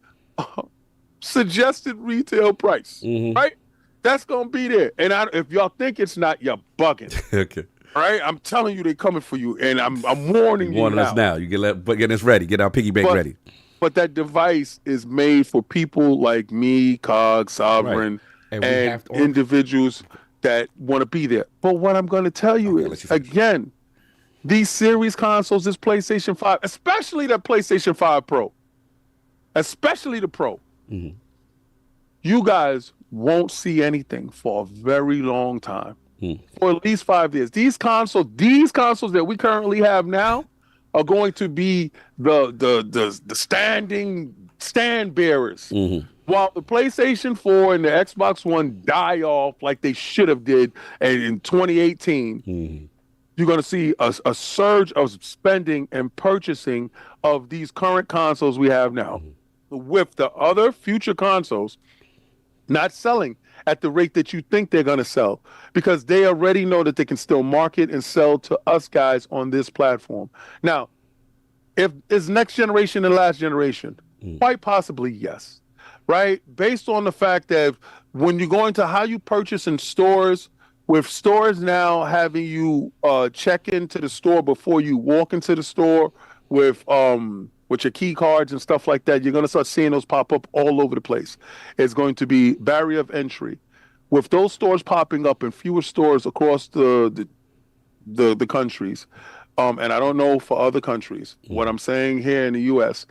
suggested retail price, right? That's gonna be there. And if y'all think it's not, you're bugging. Okay. All right, I'm telling you, they're coming for you, and I'm warning you now. Warning us now. You get us ready. Get our piggy bank ready. But that device is made for people like me, Cog, Sovereign, and individuals that want to be there. But what I'm going to tell you is, again, these series consoles, this PlayStation 5, especially the PlayStation 5 Pro, especially the Pro, you guys won't see anything for a very long time, for at least 5 years. These consoles that we currently have now are going to be the stand bearers. While the PlayStation 4 and the Xbox One die off like they should have did in 2018, you're going to see a surge of spending and purchasing of these current consoles we have now, with the other future consoles not selling at the rate that you think they're going to sell, because they already know that they can still market and sell to us guys on this platform. Now, if it's next generation and last generation, quite possibly yes. Right? Based on the fact that when you go into how you purchase in stores, with stores now having you check into the store before you walk into the store with your key cards and stuff like that, you're going to start seeing those pop up all over the place. It's going to be barrier of entry. With those stores popping up in fewer stores across the countries, and I don't know for other countries, what I'm saying here in the U.S.,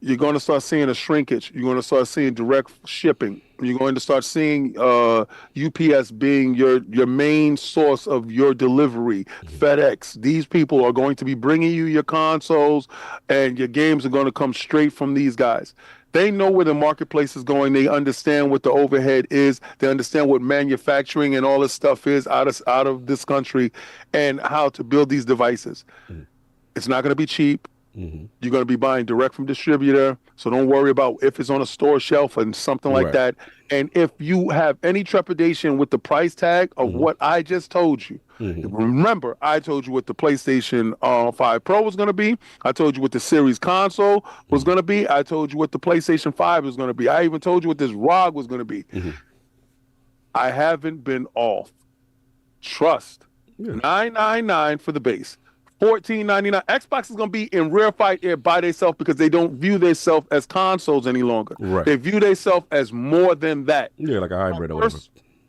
you're going to start seeing a shrinkage. You're going to start seeing direct shipping. You're going to start seeing UPS being your main source of your delivery. FedEx. These people are going to be bringing you your consoles, and your games are going to come straight from these guys. They know where the marketplace is going. They understand what the overhead is. They understand what manufacturing and all this stuff is out of this country, and how to build these devices. It's not going to be cheap. You're going to be buying direct from distributor, so don't worry about if it's on a store shelf and something like that. And if you have any trepidation with the price tag of what I just told you, remember, I told you what the PlayStation 5 Pro was going to be. I told you what the Series console was going to be. I told you what the PlayStation 5 was going to be. I even told you what this ROG was going to be. I haven't been off. Trust. $999 for the base. $14.99. Xbox is going to be in rarefied air by themselves, because they don't view themselves as consoles any longer. They view themselves as more than that. Yeah, like a hybrid or whatever.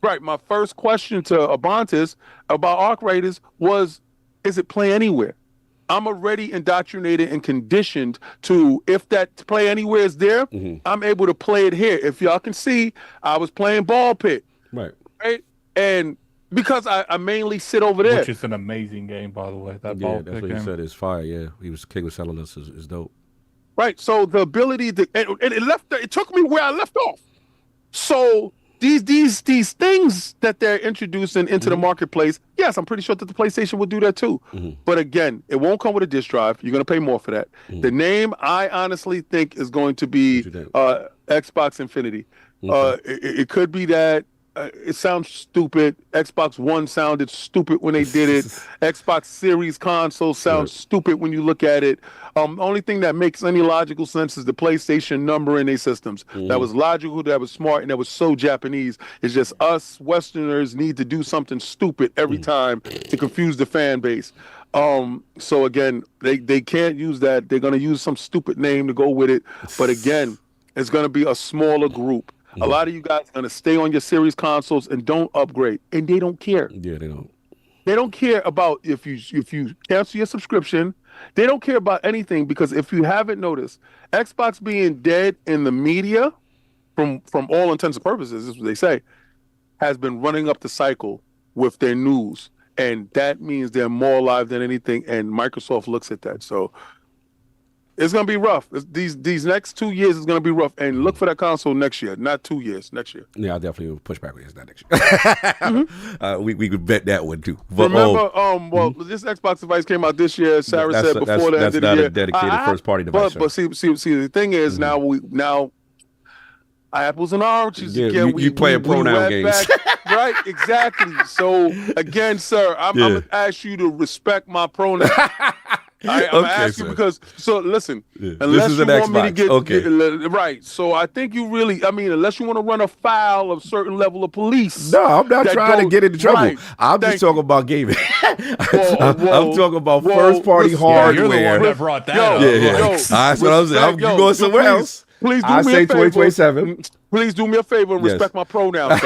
Right. My first question to Ebontis about Arc Raiders was, is it Play Anywhere? I'm already indoctrinated and conditioned to, if that Play Anywhere is there, I'm able to play it here. If y'all can see, I was playing Ball Pit. Right. And because I mainly sit over there. Which is an amazing game, by the way. That Ball that's Pit what game. he said. It's fire. Yeah, King was telling us is dope. Right. So the ability to, and it took me where I left off. So these things that they're introducing into the marketplace, yes, I'm pretty sure that the PlayStation will do that too. But again, it won't come with a disc drive. You're going to pay more for that. The name, I honestly think, is going to be Xbox Infinity. It could be that. It sounds stupid. Xbox One sounded stupid when they did it. Xbox Series console sounds stupid when you look at it. The only thing that makes any logical sense is the PlayStation number in their systems. That was logical, that was smart, and that was so Japanese. It's just us Westerners need to do something stupid every time to confuse the fan base. So again, they can't use that. They're going to use some stupid name to go with it. But again, it's going to be a smaller group. A lot of you guys are going to stay on your series consoles and don't upgrade, and they don't care. Yeah, they don't. They don't care about if you cancel your subscription. They don't care about anything, because if you haven't noticed, Xbox being dead in the media, from all intents and purposes, is what they say, has been running up the cycle with their news, and that means they're more alive than anything. And Microsoft looks at that, so. It's going to be rough. These next 2 years is going to be rough. And look for that console next year, not 2 years, next year. Yeah, I'll definitely push back against that next year. We could bet that one too. But, remember, this Xbox device came out this year. Sarah said before the end of the year. That's not a dedicated first-party device. But see, the thing is, now apples and oranges. Yeah, again, you playing pronoun games. Right, exactly. So, again, sir, I'm going to ask you to respect my pronoun. I'm gonna ask you because listen, unless this is you an want Xbox. me to get right. So I think you really, unless you want to run afoul of certain level of police. No, I'm not trying to get into trouble. Right. I'm just talking about gaming. I'm talking about first party hardware. You're the one that brought that up. That's what I'm saying. You going somewhere else? Please do me a favor. 2027. Please do me a favor and respect my pronouns.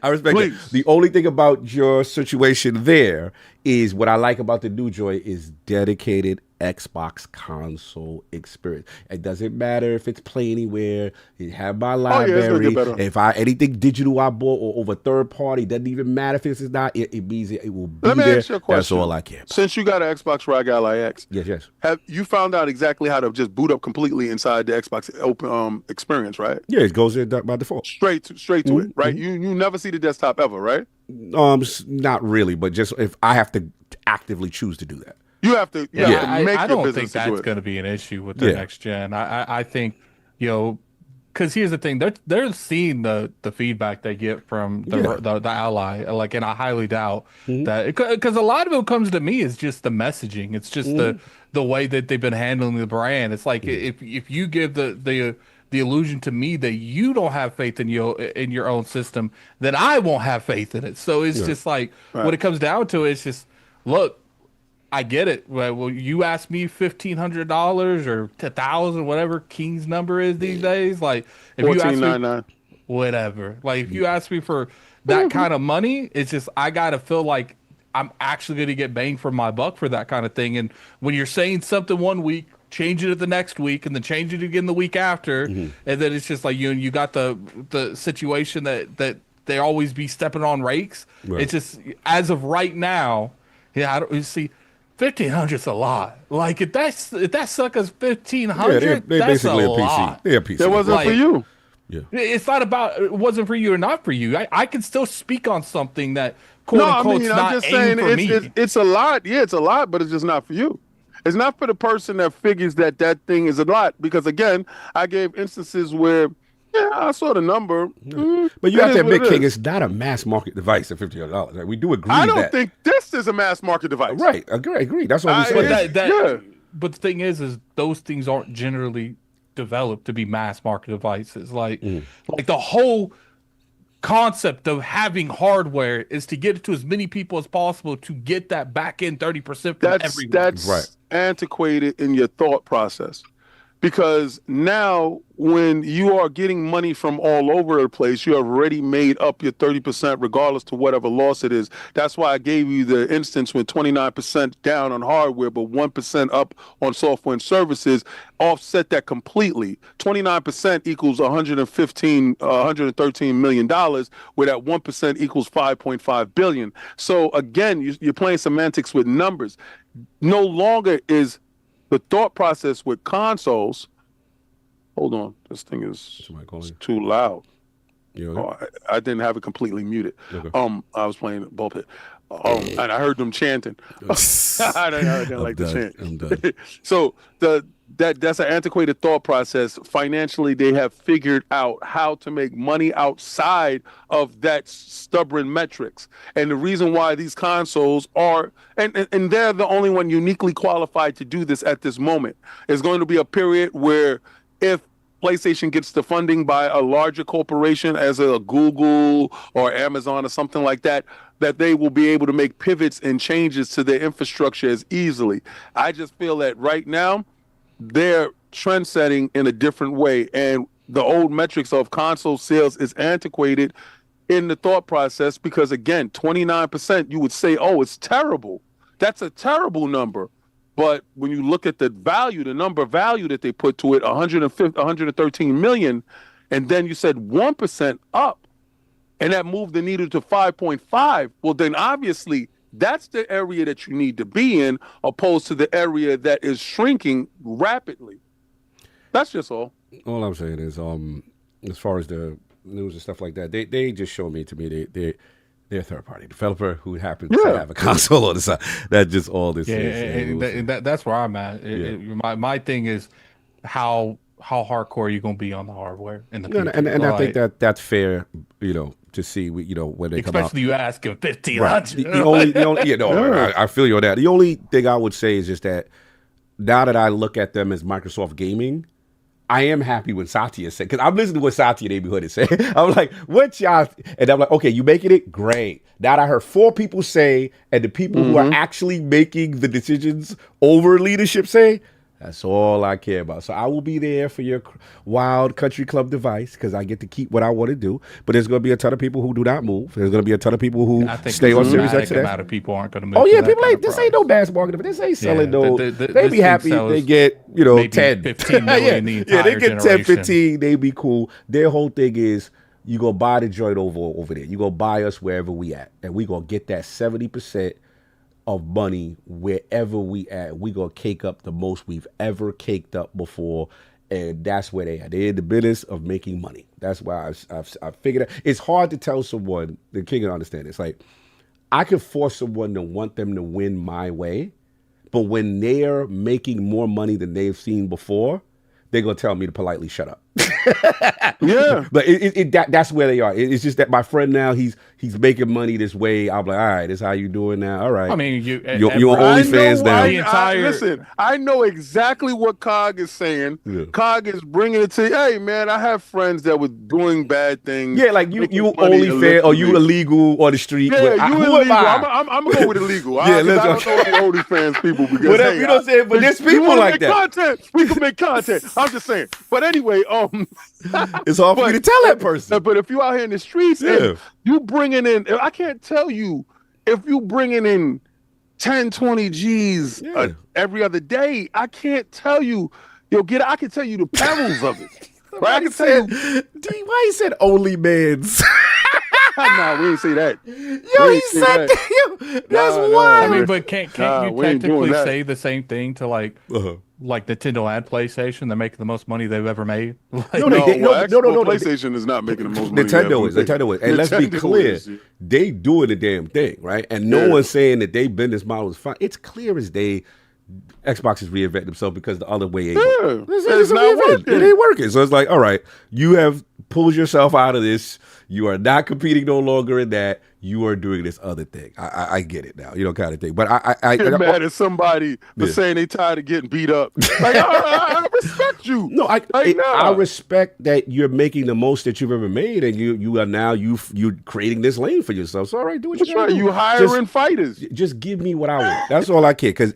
I respect it. The only thing about your situation there is what I like about the new joy is dedicated Xbox console experience. It doesn't matter if it's Play Anywhere. You have my library. If anything digital I bought or over third party, doesn't even matter if it's not. It means it will be Let me there. ask you a question. That's all I care about. Since you got an Xbox ROG Ally X, yes, have you found out exactly how to just boot up completely inside the Xbox open experience, right? Yeah, it goes in by default. Straight to it, right? You never see the desktop ever, right? Not really, but just if I have to actively choose to do that. You have to. I don't think that's going to be an issue with the next gen. I think, because here's the thing: they're seeing the feedback they get from the Ally, like, and I highly doubt that, because a lot of it comes to me is just the messaging. It's just the way that they've been handling the brand. It's like if you give the illusion to me that you don't have faith in your own system, then I won't have faith in it. So it's just like when it comes down to it, it's just look. I get it. Well, you ask me $1,500 or $1,000, whatever King's number is these days. Like, if you ask me, whatever. Like, if you ask me for that kind of money, it's just I gotta feel like I'm actually gonna get bang for my buck for that kind of thing. And when you're saying something one week, change it the next week, and then change it again the week after, and then it's just like you got the situation that they always be stepping on rakes. Right. It's just as of right now, you see. 1,500's a lot. Like if that sucker's 1,500, they that's basically a lot. They're a PC. That wasn't for you. Yeah. It's not about it wasn't for you or not for you. I can still speak on something that quote unquote not I'm just saying for me. It's a lot. Yeah, it's a lot, but it's just not for you. It's not for the person that figures that thing is a lot. Because again, I gave instances where I saw the number. But you have to admit, King, it's not a mass market device at $1,500. Right? We do agree. I don't think this is a mass market device. Right. Agree. That's what we said. But the thing is those things aren't generally developed to be mass market devices. Like the whole concept of having hardware is to get it to as many people as possible to get that back end 30% from everyone. That's antiquated in your thought process. Because now when you are getting money from all over the place, you have already made up your 30% regardless to whatever loss it is. That's why I gave you the instance when 29% down on hardware, but 1% up on software and services, offset that completely. 29% equals $113 million, where that 1% equals $5.5 billion. So again, you're playing semantics with numbers. No longer is the thought process with consoles. Hold on, this thing is too loud. I didn't have it completely muted. Okay. I was playing bullpit. And I heard them chanting. I didn't like the chant. I'm done. So that's an antiquated thought process. Financially, they have figured out how to make money outside of that stubborn metrics. And the reason why these consoles are, and they're the only one uniquely qualified to do this at this moment. There's going to be a period where if PlayStation gets the funding by a larger corporation as a Google or Amazon or something like that, that they will be able to make pivots and changes to their infrastructure as easily. I just feel that right now, they're trend setting in a different way. And the old metrics of console sales is antiquated in the thought process because, again, 29%, you would say, oh, it's terrible. That's a terrible number. But when you look at the value, the number value that they put to it, 113 million, and then you said 1% up, and that moved the needle to 5.5, well, then obviously that's the area that you need to be in, opposed to the area that is shrinking rapidly. That's just all. All I'm saying is, as far as the news and stuff like that, they just show me they're a third-party developer who happens to have a console on the side. That's just all this is. And that's where I'm at. My thing is how hardcore are you going to be on the hardware in the future? And I think that's fair, to see, when they come out. Especially you ask him 1,500. Right. I feel you on that. The only thing I would say is just that now that I look at them as Microsoft Gaming, I am happy when Satya said, because I'm listening to what Satya neighborhood is saying. I'm like, what y'all? And I'm like, okay, you making it? Great. Now that I heard 4 people say, and the people who are actually making the decisions over leadership say, That's all I care about. So I will be there for your wild country club device because I get to keep what I want to do. But there's going to be a ton of people who do not move. There's going to be a ton of people who I think stay on Series dramatic X. amount of people aren't going to move. Oh yeah, for that people kind ain't. of This price. ain't no mass market, but this ain't selling no. They this be thing happy if sells they get 10, 15 million the yeah, they entire get 10, generation. 15. They be cool. Their whole thing is you go buy the joint over there. You go buy us wherever we at, and we gonna get that 70% of money wherever we at. We gonna cake up the most we've ever caked up before. And that's where they are. They're in the business of making money. That's why I've figured out. It's hard to tell someone, the king can understand. It's like, I could force someone to want them to win my way, but when they're making more money than they've seen before, they're going to tell me to politely shut up. Yeah. But that's where they are. It's just that my friend now, he's making money this way. I'm like, all right, this is how you doing now. All right. I mean, you're on OnlyFans now. Listen, I know exactly what Cog is saying. Yeah. Cog is bringing it to, hey, man, I have friends that were doing bad things. Yeah, like you making money OnlyFans or you illegally. illegal on the street. Yeah, But you who illegal. am I? I'm gonna go with illegal. Yeah, I let's don't know the OnlyFans people because Whatever, hey, you know what I'm saying? But there's you people wanna like make that. Content, we can make content. I'm just saying. But anyway, It's hard for me to tell that person. But if you out here in the streets and you bringing in, I can't tell you if you bringing in 10, 20 G's every other day. I can't tell you. I can tell you the perils of it. Right? I can tell you. D, why you said OnlyMans? Nah, we ain't say that. Yo, he said that. That's Nah, wild. I mean, but can't you we ain't doing technically that. say the same thing to like Nintendo and PlayStation? They're making the most money they've ever made. Like, No, No, no. PlayStation is not making the most money. Nintendo is. And let's be Nintendo clear, is. they doing the damn thing, right? And no one's saying that their business model is fine. It's clear as day Xbox has reinvented themselves because the other way ain't working. It's not working. It ain't working. So it's like, all right, you have pulled yourself out of this. You are not competing no longer in that. You are doing this other thing. I get it now, kind of thing. But I get mad at somebody for saying they tired of getting beat up. Like I respect you. No, I respect that you're making the most that you've ever made, and you are now you're creating this lane for yourself. So all right, do what you gotta do. You hiring fighters. Just give me what I want. That's all I care. Because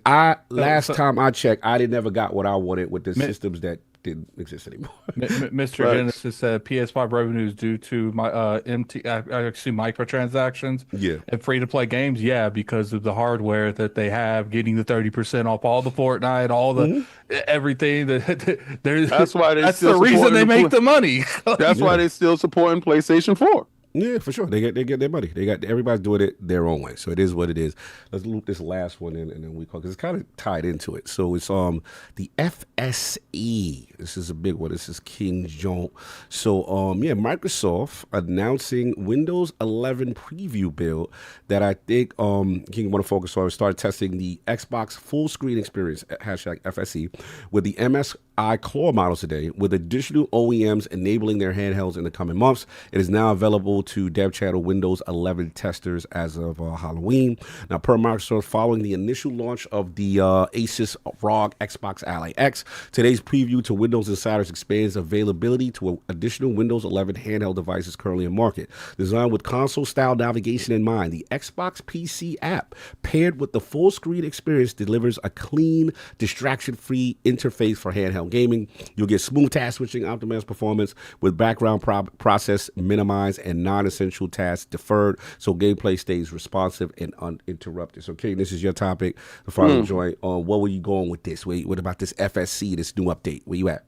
last time I checked, I never got what I wanted with the systems that didn't exist anymore. Mr. Genesis said PS5 revenue is due to microtransactions and free to play games. Yeah, because of the hardware that they have, getting the 30% off all the Fortnite, all the everything. That's why that's the reason they make the money. That's why they're still supporting PlayStation 4. Yeah, for sure. They get their money. Everybody's doing it their own way. So it is what it is. Let's loop this last one in, and then we call, because it's kind of tied into it. So it's the FSE. This is a big one. This is King Jones. So Microsoft announcing Windows 11 preview build that I think King want to focus on. Start testing the Xbox full screen experience #FSE with the MSI Claw models today, with additional OEMs enabling their handhelds in the coming months. It is now available to Dev Channel Windows 11 testers as of Halloween. Now, per Microsoft, following the initial launch of the Asus ROG Xbox Ally X, today's preview to Windows Insiders expands availability to additional Windows 11 handheld devices currently in market. Designed with console-style navigation in mind, the Xbox PC app, paired with the full-screen experience, delivers a clean, distraction-free interface for handheld gaming. You'll get smooth task switching, optimized performance with background process minimized and non-essential tasks deferred, so gameplay stays responsive and uninterrupted. So, King, this is your topic. The final joint. What were you going with this? What about this FSC, this new update? Where you at?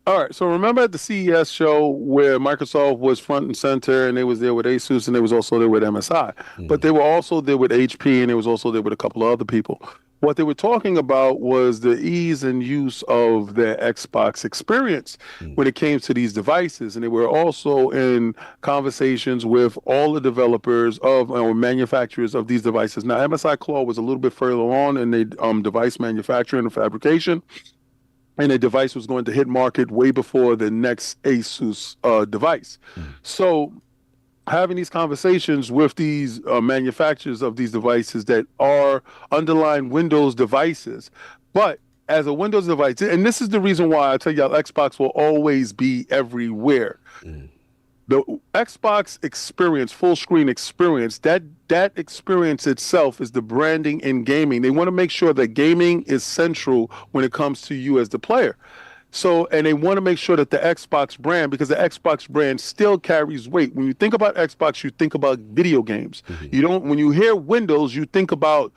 All right. So remember at the CES show where Microsoft was front and center, and they was there with Asus, and they was also there with MSI, but they were also there with HP, and they was also there with a couple of other people. What they were talking about was the ease and use of their Xbox experience when it came to these devices. And they were also in conversations with all the developers or manufacturers of these devices. Now, MSI Claw was a little bit further on in the device manufacturing and fabrication. And the device was going to hit market way before the next Asus device. So having these conversations with these manufacturers of these devices that are underlying Windows devices, but as a Windows device, and this is the reason why I tell y'all Xbox will always be everywhere. The Xbox experience, full screen experience, that experience itself is the branding in gaming. They want to make sure that gaming is central when it comes to you as the player. So, and they want to make sure that the Xbox brand, because the Xbox brand still carries weight. When you think about Xbox, you think about video games. You don't, when you hear Windows, you think about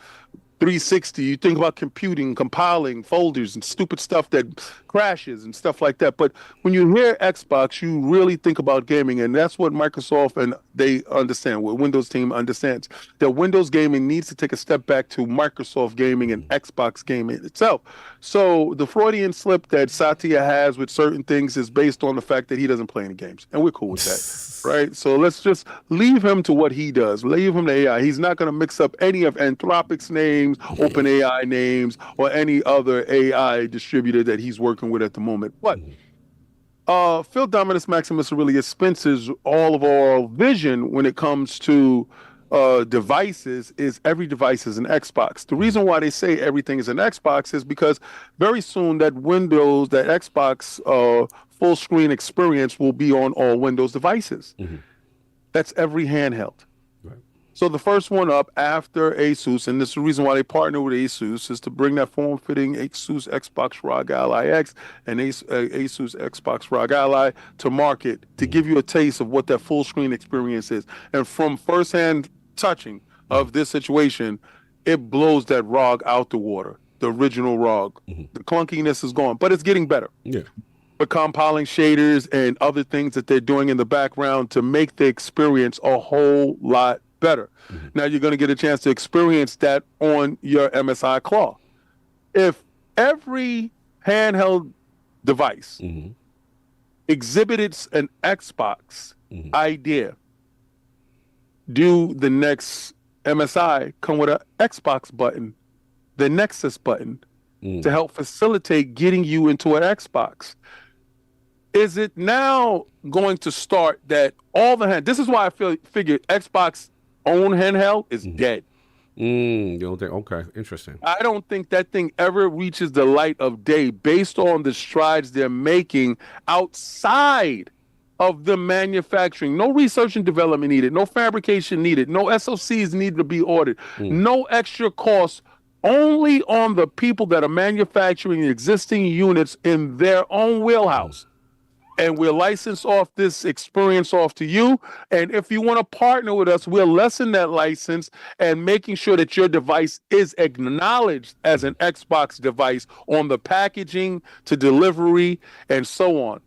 360, you think about computing, compiling folders and stupid stuff that crashes and stuff like that. But when you hear Xbox, you really think about gaming, and that's what Microsoft and they understand, what Windows team understands, that Windows gaming needs to take a step back to Microsoft gaming and Xbox gaming itself. So the Freudian slip that Satya has with certain things is based on the fact that he doesn't play any games, and we're cool with that, right? So let's just leave him to what he does. Leave him to AI. He's not going to mix up any of Anthropic's names, OpenAI names, or any other AI distributor that he's working with at the moment. But Phil Dominus Maximus Aurelius Spencer's all of our vision when it comes to devices is every device is an Xbox. The reason why they say everything is an Xbox is because very soon that Windows, that Xbox full screen experience will be on all Windows devices. That's every handheld. So the first one up after Asus, and this is the reason why they partner with Asus, is to bring that form-fitting Asus Xbox ROG Ally X and Asus Xbox ROG Ally to market, to give you a taste of what that full screen experience is. And from firsthand touching of this situation, it blows that ROG out the water, the original ROG. The clunkiness is gone, but it's getting better. But compiling shaders and other things that they're doing in the background to make the experience a whole lot better. Now you're going to get a chance to experience that on your MSI Claw. If every handheld device exhibited an Xbox idea, do the next MSI come with an Xbox button, the Nexus button, to help facilitate getting you into an Xbox? Is it now going to start that all the this is why I figure Xbox own handheld is dead. You don't think? Okay, interesting. I don't think that thing ever reaches the light of day based on the strides they're making outside of the manufacturing. No research and development needed, no fabrication needed, no SOCs needed to be ordered, no extra costs, only on the people that are manufacturing existing units in their own wheelhouse. And we'll license off this experience off to you. And if you want to partner with us, we'll lessen that license and making sure that your device is acknowledged as an Xbox device on the packaging to delivery and so on.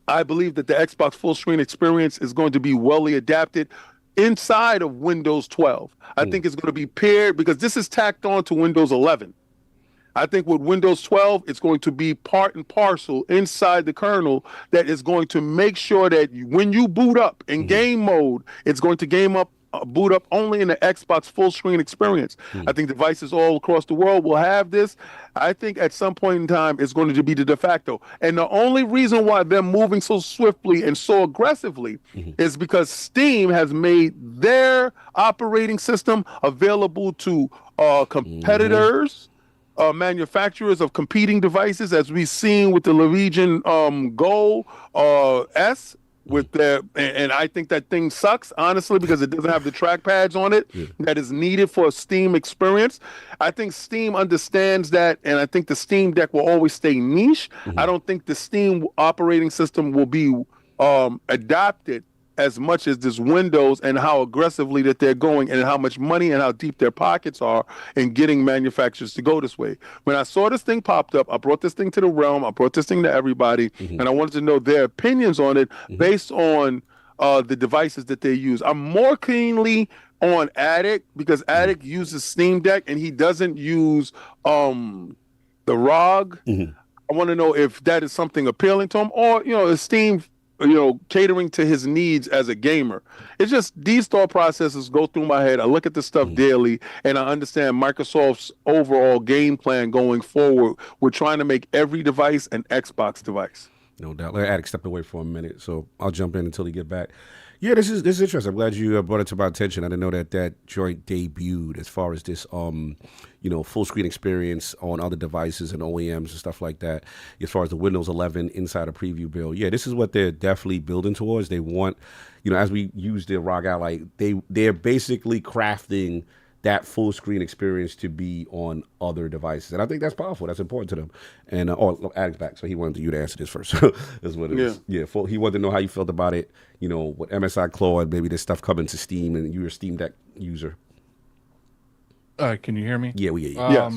I believe that the Xbox full screen experience is going to be well adapted inside of Windows 12. I think it's going to be paired because this is tacked on to Windows 11. I think with Windows 12, it's going to be part and parcel inside the kernel that is going to make sure that when you boot up in game mode, it's going to boot up only in the Xbox full screen experience. I think devices all across the world will have this. I think at some point in time, it's going to be the de facto. And the only reason why they're moving so swiftly and so aggressively is because Steam has made their operating system available to competitors, manufacturers of competing devices, as we've seen with the Legion Go S. With their, and I think that thing sucks, honestly, because it doesn't have the trackpads on it that is needed for a Steam experience. I think Steam understands that, and I think the Steam Deck will always stay niche. I don't think the Steam operating system will be adopted as much as this Windows, and how aggressively that they're going, and how much money and how deep their pockets are in getting manufacturers to go this way. When I saw this thing popped up, I brought this thing to the realm, I brought this thing to everybody, and I wanted to know their opinions on it based on the devices that they use. I'm more keenly on Addict because Addict uses Steam Deck and he doesn't use the ROG. I want to know if that is something appealing to him, or is Steam catering to his needs as a gamer. It's just these thought processes go through my head. I look at this stuff daily, and I understand Microsoft's overall game plan going forward. We're trying to make every device an Xbox device. No doubt. Let Addict step away for a minute, so I'll jump in until he get back. Yeah, this is interesting. I'm glad you brought it to my attention. I didn't know that joint debuted as far as this full screen experience on other devices and OEMs and stuff like that. As far as the Windows 11 Insider Preview build, yeah, this is what they're definitely building towards. They want, as we use the ROG Ally, they're basically crafting that full screen experience to be on other devices, and I think that's powerful. That's important to them. And Adam's back, so he wanted you to answer this first. That's what it is. Yeah, he wanted to know how you felt about it. With MSI Claude, maybe this stuff coming to Steam, and you're a Steam Deck user. Can you hear me? Yeah, we hear you. Yes.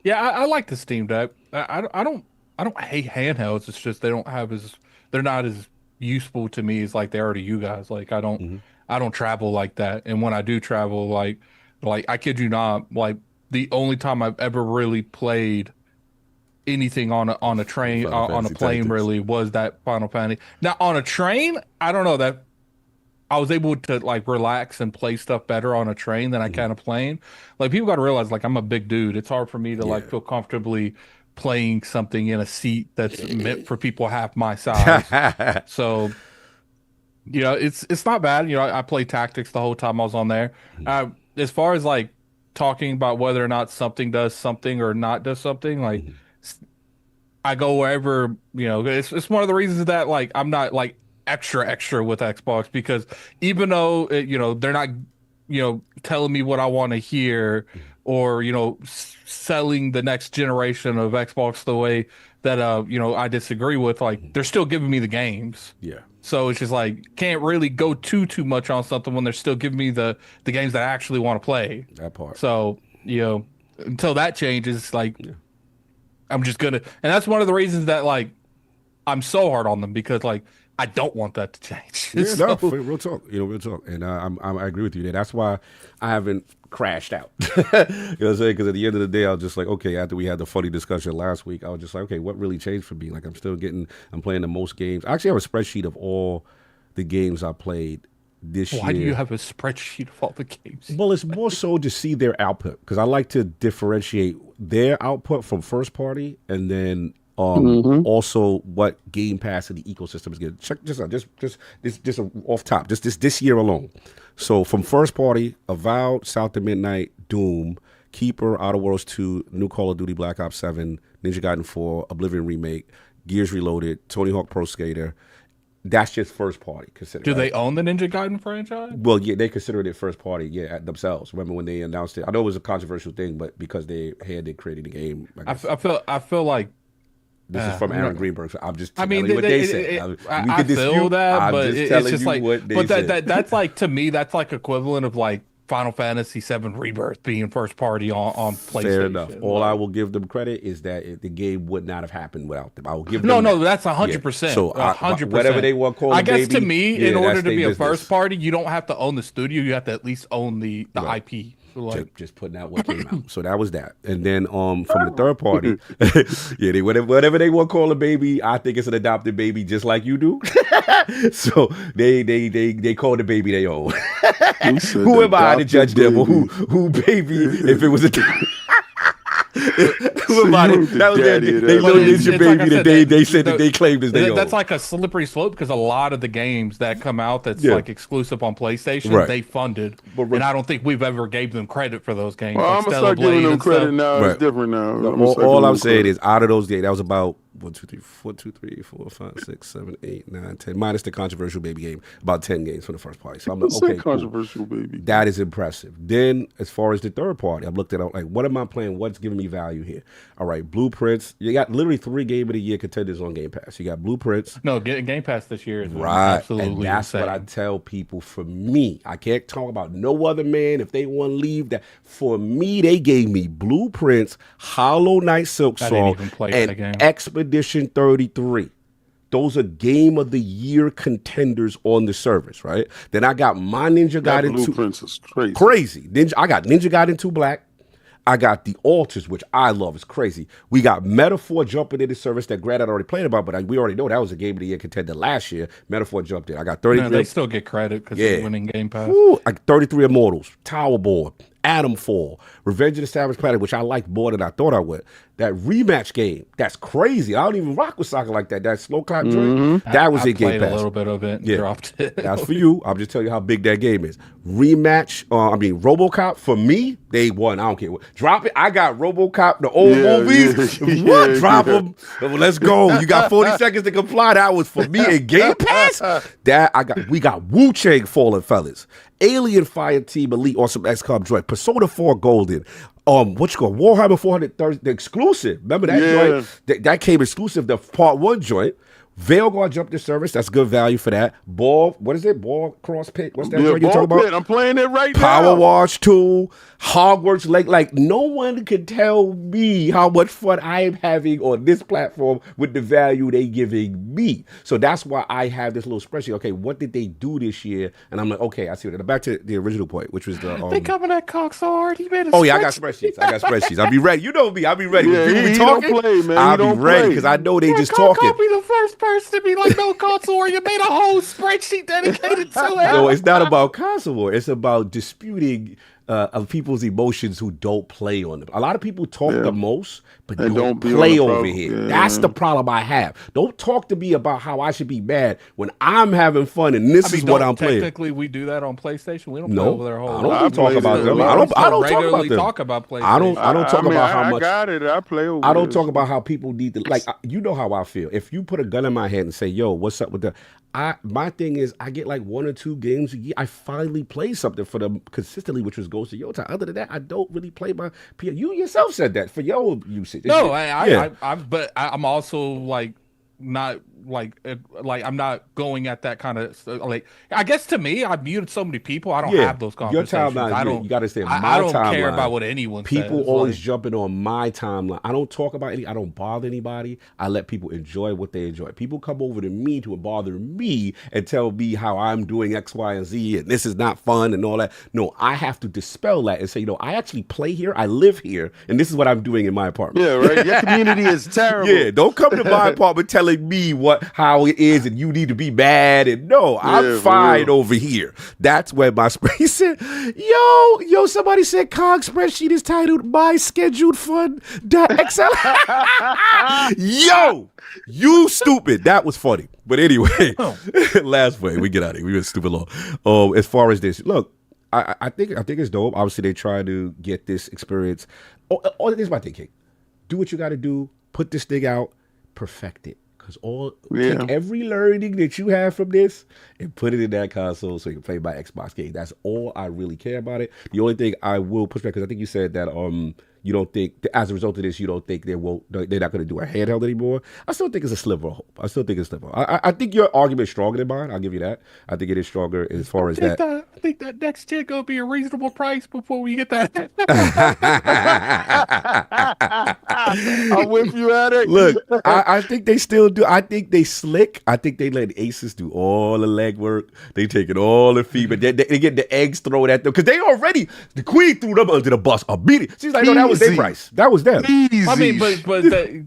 Yeah, I like the Steam Deck. I don't hate handhelds. It's just they're not as useful to me as like they are to you guys. Like I don't travel like that, and when I do travel, like I kid you not, like the only time I've ever really played anything on a train on a plane Tactics. really was that Final Fantasy. Now on a train, I don't know that I was able to like relax and play stuff better on a train than I can a plane. Like people got to realize, like I'm a big dude. It's hard for me to like feel comfortably playing something in a seat that's meant for people half my size. So, it's not bad. I played Tactics the whole time I was on there. As far as like talking about whether or not something does something or not does something, like I go wherever, it's one of the reasons that like I'm not like extra with Xbox, because even though they're not telling me what I want to hear, or selling the next generation of Xbox the way that I disagree with, like they're still giving me the games. Yeah. So it's just like can't really go too much on something when they're still giving me the games that I actually want to play. That part. So until that changes, like I'm just gonna, and that's one of the reasons that like I'm so hard on them, because like I don't want that to change. Yeah, no, real talk. Real talk. And I agree with you there. That's why I haven't crashed out. You know what I'm saying? Because at the end of the day, I was just like, okay, after we had the funny discussion last week, I was just like, okay, what really changed for me? Like, I'm playing the most games. I actually have a spreadsheet of all the games I played this year. Why do you have a spreadsheet of all the games? Well, it's more so to see their output, because I like to differentiate their output from first party, and then also what Game Pass and the ecosystem is getting. Check this out, just off top, just this year alone. So from first party, Avowed, South of Midnight, Doom, Keeper, Outer Worlds 2, New Call of Duty, Black Ops 7, Ninja Gaiden 4, Oblivion Remake, Gears Reloaded, Tony Hawk Pro Skater. That's just first party considered. Do they own the Ninja Gaiden franchise? Well, yeah, they consider it first party, themselves. Remember when they announced it? I know it was a controversial thing, but because they created the game. I feel like this is from Aaron Greenberg. So I'm just telling you what they said. I feel that, but it's just like, but that's like, to me, that's like equivalent of like Final Fantasy VII Rebirth being first party on PlayStation. Fair enough. All I will give them credit is that the game would not have happened without them. I will give them no, that's 100%. So 100%. Whatever they want to call it, I guess to me, in order to be a business. first party, you don't have to own the studio. You have to at least own the IP. So like, just putting out what came out. So that was that. And then from the third party, they whatever they want to call a baby, I think it's an adopted baby, just like you do. So they call the baby they own. Who am I to judge them? Or who baby if it was a who am I? That was their ninja baby that they said that they claimed as they own. That's like a slippery slope, because a lot of the games that come out that's like exclusive on PlayStation, they funded, and I don't think we've ever gave them credit for those games. Well, like I'm gonna start giving them credit now. It's different now. All I'm saying is, out of those games, that was about 1, 2, 3, 4, 5, 6, 7, 8, 9, 10, minus the controversial baby game, about 10 games from the first party. So I'm like, okay, controversial baby. That is impressive. Then, as far as the third party, I've looked at like, what am I playing? What's giving me value here? All right, Blueprints. You got literally 3 Game of the Year contenders on Game Pass. You got Blueprints. No, Game Pass this year is right, absolutely and that's insane. what I tell people. For me, I can't talk about no other man if they want to leave. That for me, they gave me Blueprints, Hollow Knight Silk Song, and Expedition 33. Those are Game of the Year contenders on the service, right? Then I got my Ninja Gaiden 2. Blueprints is crazy. I got Ninja Gaiden 2 Black. I got the Altars, which I love. It's crazy. We got Metaphor jumping into service that Grant had already played about, but we already know that was a Game of the Year contender last year. Metaphor jumped in. I got 33. They still get credit because they're winning Game Pass. I got 33 Immortals, Tower Board, Atom Fall, Revenge of the Savage Planet, which I liked more than I thought I would. That rematch game, that's crazy. I don't even rock with soccer like that. That slow clap joint, that was I in Game played Pass. a little bit of it, and dropped it. That's for you. I'm just telling you how big that game is. Rematch, RoboCop, for me, they won. I don't care. Drop it. I got RoboCop, the old movies. What? Drop them. Let's go. You got 40 seconds to comply. That was for me in Game Pass. We got Wu Chang Fallen Fellas, Alien Fire Team Elite on some XCOM joint, Persona 4 Golden. What you call Warhammer 430, the exclusive. Remember that joint? That came exclusive, the part 1 joint. Veilguard jumped the service. That's good value for that. Ball, what is it? Ball Cross Pit. What's that joint you're talking about? I'm playing it right now. Power Wash 2, Hogwarts Lake. Like, no one can tell me how much fun I am having on this platform with the value they giving me. So that's why I have this little spreadsheet. Okay, what did they do this year? And I'm like, okay, I see it. Back to the original point, which was the They coming at Cox so hard. He made a I got spreadsheets. I'll be ready. You know me. I'll be ready. Yeah, People be he talking. don't play, man. I'll He don't be ready play. because I know they just talking. Can't be the first person to be like, no console war. You made a whole spreadsheet dedicated to it. No, it's not about console war. It's about disputing of people's emotions who don't play on them. A lot of people talk the most, but don't play over here. Yeah. That's the problem I have. Don't talk to me about how I should be mad when I'm having fun and this is what I'm playing. Technically, we do that on PlayStation. We don't play over their whole. I don't talk about them. I don't talk about them. I don't talk about how much. I got it. I play over. I don't talk about how people need to you know how I feel. If you put a gun in my head and say, "Yo, what's up with the?" My thing is, I get like 1 or 2 games a year. I finally play something for them consistently, which was Ghost of Yota. Other than that, I don't really play my PS. You yourself said that for your usage. No, but I'm also like not I'm not going at that kind of like. I guess to me, I've muted so many people. I don't have those conversations. Your timeline, I don't. You got to stay on my timeline. I don't care about what anyone. People says. always jumping on my timeline. I don't talk about I don't bother anybody. I let people enjoy what they enjoy. People come over to me to bother me and tell me how I'm doing X, Y, and Z, and this is not fun and all that. No, I have to dispel that and say, I actually play here. I live here, and this is what I'm doing in my apartment. Yeah, right. Your community is terrible. Yeah, don't come to my apartment telling me how it is and you need to be mad. And no, I'm fine over here. That's where my spreadsheet said, yo, somebody said COG spreadsheet is titled My Scheduled Fun.xl. Yo, you stupid. That was funny. But anyway, last way, we get out of here. We went stupid long. As far as this, look, I think it's dope. Obviously, they try to get this experience. This is my thinking. Do what you got to do. Put this thing out. Perfect it. Because take every learning that you have from this and put it in that console so you can play my Xbox game. That's all I really care about it. The only thing I will push back, because I think you said that you don't think, as a result of this, you don't think they're not going to do a handheld anymore. I still think it's a sliver of hope. I think your argument is stronger than mine. I'll give you that. I think it is stronger as far as that. I think that next gen going to be a reasonable price before we get that. I'm with you at it. Look, I think they still do. I think they slick. I think they let Asus do all the legwork. They taking all the feedback. They get the eggs thrown at them because they already, the queen threw them under the bus immediately. She's like, no, that was their price. That was them. Easy. I mean, but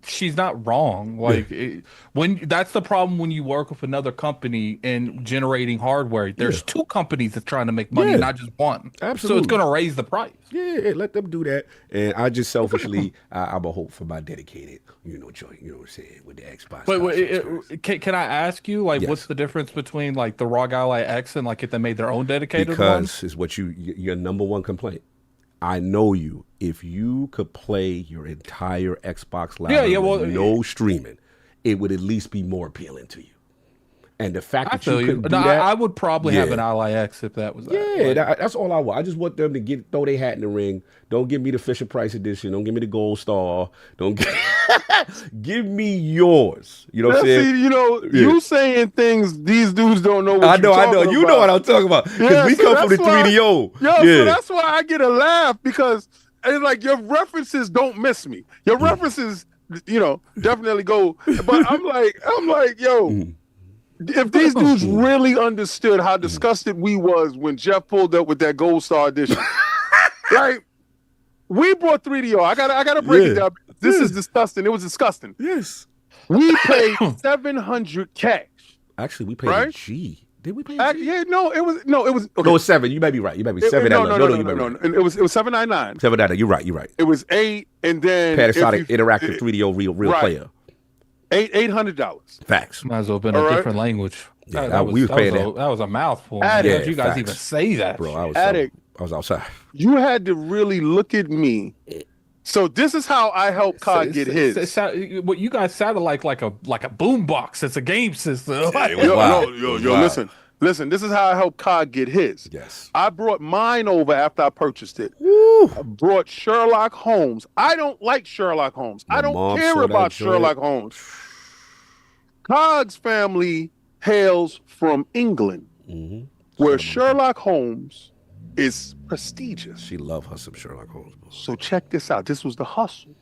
she's not wrong. Like when that's the problem when you work with another company and generating hardware. There's 2 companies that's trying to make money, not just one. Absolutely. So it's going to raise the price. Yeah, let them do that. And I just selfishly, I'm a hope for my dedicated, joint. You know what I'm saying, with the Xbox. But can I ask you, what's the difference between the ROG Ally X and if they made their own dedicated because it's what your number one complaint. I know you. If you could play your entire Xbox library with no streaming, it would at least be more appealing to you. And the fact that you couldn't do that, I would probably have an Ally X if that was that. Yeah, that's all I want. I just want them to throw their hat in the ring. Don't give me the Fisher Price edition. Don't give me the Gold Star. Give me yours. You know what I'm saying? You saying things these dudes don't know. I know. You know what I'm talking about because we come from the 3DO. So that's why I get a laugh because it's like your references don't miss me. Your references, definitely go. But I'm like, yo. If these dudes really understood how disgusted we was when Jeff pulled up with that Gold Star edition, we brought 3DO. I gotta break it down. This is disgusting. It was disgusting. Yes. We paid $700 cash. Actually, we paid a G. Did we pay? Yeah, no, it was okay. No, it's 7. You might be right. You might be 7. No, You might be right. It was $7.99. $7.99. You're right. You're right. It was 8, and then Panasonic interactive 3DO real right. player. $800. Facts. Might as well have been a All right. different language. Yeah, we was paying that. That was a mouthful. Addict. Man. Yeah, How'd you guys facts. even say that? Bro, Addict. I was outside. You had to really look at me. So this is how I helped COD get his. What you guys sounded like a boom box. It's a game system. Yo, listen. This is how I helped COD get his. Yes. I brought mine over after I purchased it. Woo. I brought Sherlock Holmes. I don't like Sherlock Holmes. I don't mom care saw that about joint. Sherlock Holmes. COD's family hails from England, where Sherlock Holmes is prestigious. She loved her some Sherlock Holmes. Bro. So check this out. This was the hustle.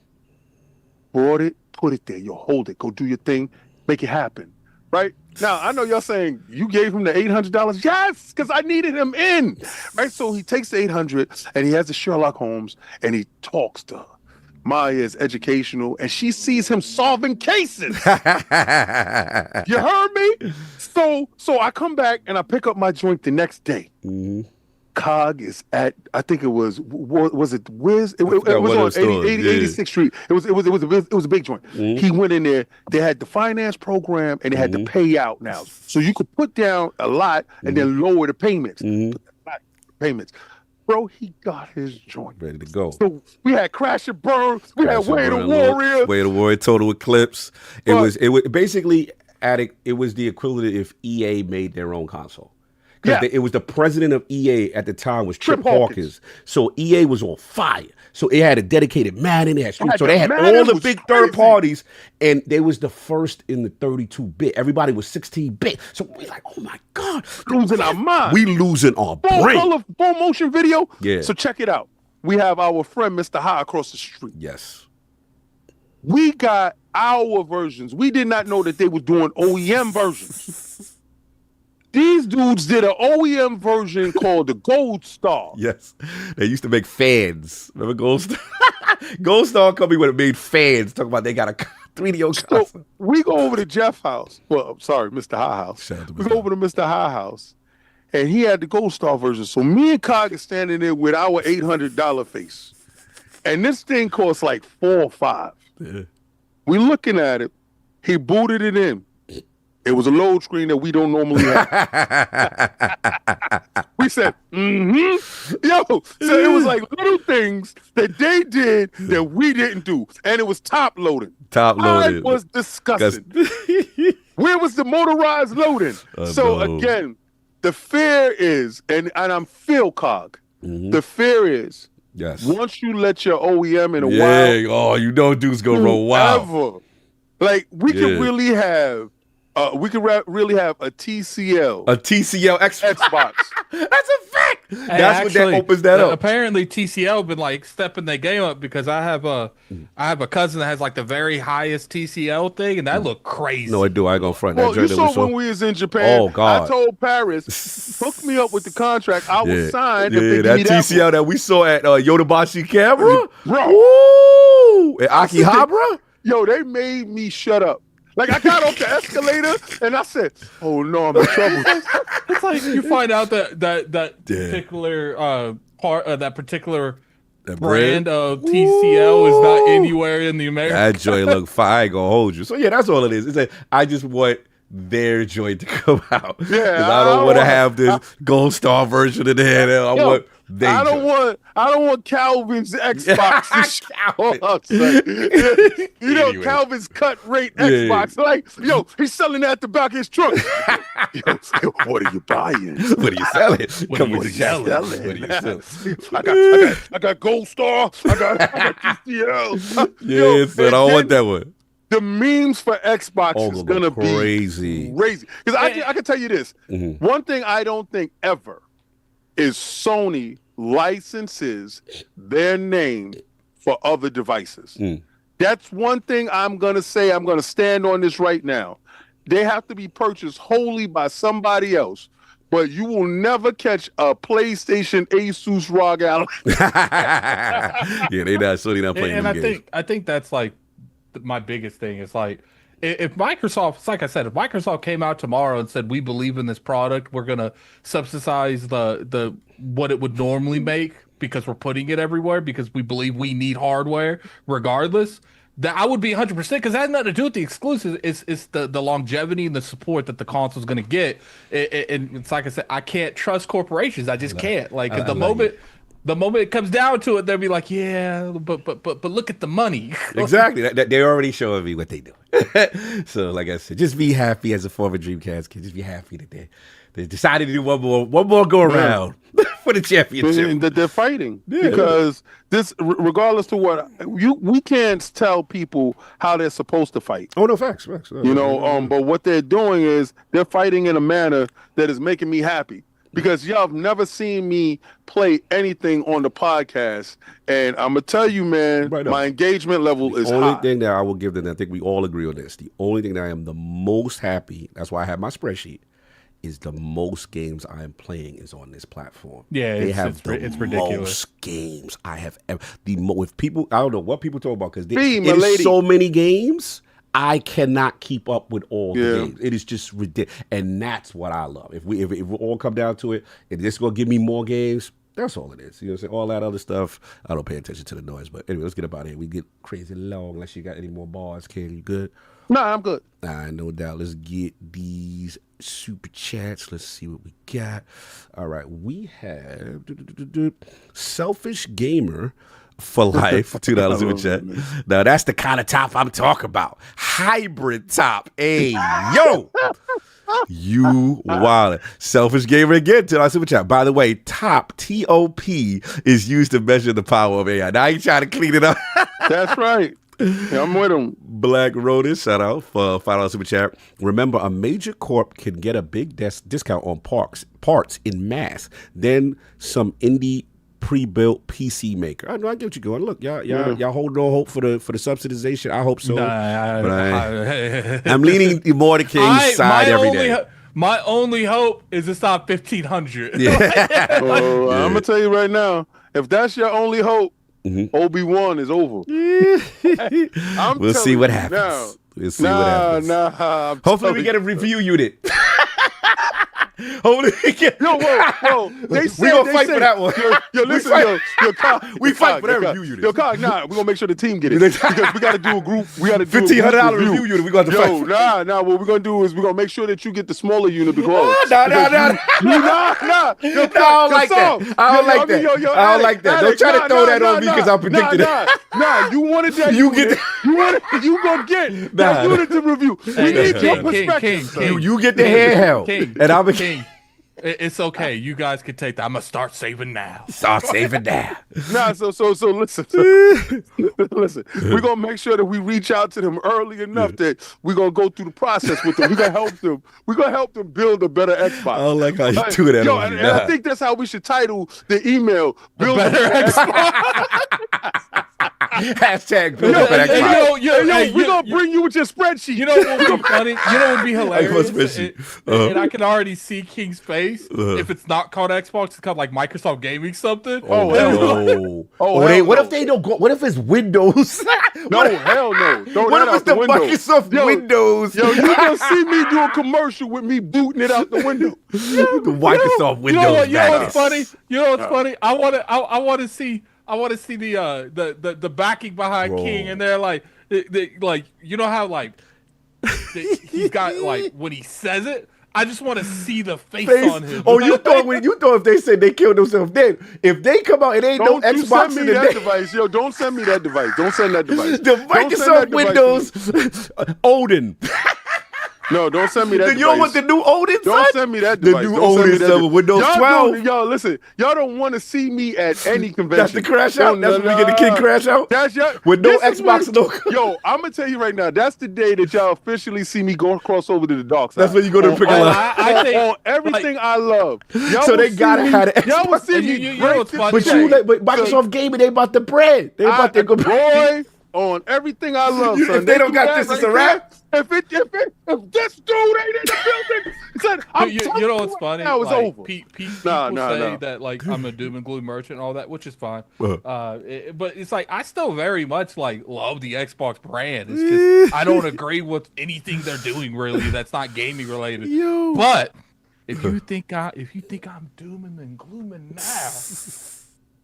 Brought it, put it there. Yo, hold it. Go do your thing. Make it happen. Right? Now, I know y'all saying you gave him the $800. Yes, because I needed him in. Right? So he takes the $800 and he has the Sherlock Holmes and he talks to her. Maya is educational and she sees him solving cases. You heard me? So I come back and I pick up my joint the next day. COG is at, I think it was it Wiz? It was on 86th Street. It was a big joint. He went in there. They had the finance program and they had to pay out now, so you could put down a lot and then lower the payments. Bro, he got his joint ready to go. So we had Crash and Burn. We had Way the Warrior. Way the Warrior, Total Eclipse. It was basically Addict. It was the equivalent if EA made their own console. Yeah. It was the president of EA at the time was Trip Hawkins. So EA was on fire. So it had a dedicated Madden. So they had all the big third parties, and they was the first in the 32-bit. Everybody was 16-bit. So we like, oh my God, losing our mind. We losing our full brain. Color, full motion video. Yeah. So check it out. We have our friend Mr. High across the street. Yes. We got our versions. We did not know that they were doing OEM versions. These dudes did an OEM version called the Gold Star. Yes. They used to make fans. Remember Gold Star? Gold Star company would have made fans. Talking about they got a 3DO console. So we go over to Jeff's house. Well, I'm sorry, Mr. High House. We go over to Mr. High House, and he had the Gold Star version. So me and Cog are standing there with our $800 face. And this thing costs like $4 or $5. Yeah. We looking at it. He booted it in. It was a load screen that we don't normally have. We said, Yo, so it was like little things that they did that we didn't do. And it was top loading. Top loaded. I was disgusted. Where was the motorized loading? So again, the fear is, and I'm Phil Cog, the fear is, once you let your OEM in a while. Oh, you know dudes go roll wild. Like, we could really have really have a TCL. A TCL Xbox. That's a fact. Hey, That's what that opens that up. Apparently TCL been like stepping their game up because I have a cousin that has like the very highest TCL thing and that looked crazy. No, I do. I go front. Well, you saw when we was in Japan. Oh God! I told Paris, hook me up with the contract. I will sign. Yeah, that TCL that we saw at Yodobashi Camera, bro. Woo! At Akihabara. Yo, they made me shut up. Like, I got off the escalator and I said, "Oh no, I'm in trouble." It's like you find out that particular brand of TCL is not anywhere in the America. That joint look fire. I ain't gonna hold you. So yeah, that's all it is. It's like I just want their joint to come out. Yeah, I don't want to have this Gold Star version of there. I don't want Calvin's Xbox. You know, anyway. Calvin's cut rate Xbox. Like, yo, he's selling that at the back of his truck. Yo, what are you buying? What are you selling? What are you selling? I got Gold Star. I got TCL. Yeah, I don't want that one. The memes for Xbox is gonna be crazy. Because I can tell you this. One thing I don't think ever is Sony licenses their name for other devices. That's one thing I'm going to say. I'm going to stand on this right now. They have to be purchased wholly by somebody else, but you will never catch a PlayStation Asus ROG Ally. Yeah, Sony not playing and games. I think that's like my biggest thing is like if Microsoft, it's like I said, if Microsoft came out tomorrow and said we believe in this product, we're gonna subsidize the what it would normally make because we're putting it everywhere because we believe we need hardware regardless. That I would be 100% because it has nothing to do with the exclusive. It's the longevity and the support that the console is going to get. And it's like I said, I can't trust corporations. I just can't. Like the moment it comes down to it, they'll be like, yeah, but look at the money. Exactly. They're already showing me what they do. So, like I said, just be happy as a former Dreamcast kid. Just be happy that they decided to do one more go around for the championship. And that they're fighting because this, regardless to what we can't tell people how they're supposed to fight. Oh no, facts. But what they're doing is they're fighting in a manner that is making me happy. Because y'all have never seen me play anything on the podcast, and I'm gonna tell you, man, my engagement level is high. The only thing that I will give them, I think we all agree on this. The only thing that I am the most happy, that's why I have my spreadsheet, is the most games I am playing is on this platform. Yeah, they have it's ridiculous. Most games I have ever. With people, I don't know what people talk about because there's so many games. I cannot keep up with all the games. It is just ridiculous, and that's what I love. If we all come down to it, and it's gonna give me more games, that's all it is. You know what I'm saying? All that other stuff, I don't pay attention to the noise. But anyway, let's get up out of here. We get crazy long unless you got any more bars. Ken, you good? No, I'm good. No doubt. Let's get these super chats. Let's see what we got. All right, we have Selfish Gamer for life, $2 super chat. Now that's the kind of top I'm talking about. Hybrid top. Hey, yo. You wild. Selfish Gamer again, $2 super chat. By the way, top, T-O-P, is used to measure the power of AI. Now I ain't trying to clean it up. That's right. Yeah, I'm with him. Black Rodis, shout out for $5 super chat. Remember, a major corp can get a big discount on parts in mass. Then some indie pre-built PC maker. I know, I get what you're going. Look, y'all hold no hope for the subsidization. I hope so. I'm leaning more to King's side every day. My only hope is it's not 1,500. Yeah. I'm gonna tell you right now, if that's your only hope, Obi-Wan is over. We'll see what happens. We'll see what happens. Hopefully we get a review unit. Hopefully we get. Whoa. We gonna fight for that one. Yo, listen, we fight for that review unit. Yo, we're gonna make sure the team get it because we gotta do a group. We gotta do $1,500 review unit. We got to fight. Nah. What we're gonna do is we're gonna make sure that you get the smaller unit because Nah. I don't like that. I don't like that. Don't try to throw that on me because I predicted it. Nah, you wanted that. You gonna get that unit to review. We need your perspective. You get the handheld, and I'm a King. It's okay. You guys can take that. I'm gonna start saving now. Start saving now. Nah, so listen. Listen. We're gonna make sure that we reach out to them early enough that we're gonna go through the process with them. We're gonna help them. We're gonna help them build a better Xbox. I don't like how you do that. Yo, and I think that's how we should title the email. Build a better Xbox. Hashtag build a better Xbox. We're gonna bring you with your spreadsheet. You know what would be funny? You know what would be hilarious? And I can already see King's face. If it's not called Xbox, it's called like Microsoft Gaming something. What if they don't go? What if it's Windows? Hell no. What if it's the Microsoft Windows? Yo, you gonna see me do a commercial with me booting it out the window. The Microsoft Windows. You know what's funny? You know what's funny? I want to see the backing behind King, and they're like, you know how he's got when he says it. I just want to see the face on him. Oh, you thought if they said they killed themselves, then if they come out, it ain't no Xbox in the day. Device. Yo, don't send me that device. Don't send that device. The Microsoft Windows Odin. No, don't send me that device. You don't want the new Odin, son? Don't send me that device. The new Odin 7, Windows 12. Y'all, listen. Y'all don't want to see me at any convention. That's the crash out? That's when we get the King crash out? With no Xbox, no... Yo, I'm going to tell you right now, that's the day that y'all officially see me go cross over to the dark side. That's when you go to the pick I think on everything I love. So they got to have the Xbox. Y'all will see me break this. But Microsoft Gaming, they bought the bread. They bought the good bread. On everything I love, son. If they don't got this, it's a wrap. If this dude ain't in the building, You know what's funny? Now it's over. People Nah. say that like I'm a doom and gloom merchant and all that, which is fine. But it's like I still very much like love the Xbox brand. It's just I don't agree with anything they're doing really that's not gaming related. But if you think I'm dooming and glooming now,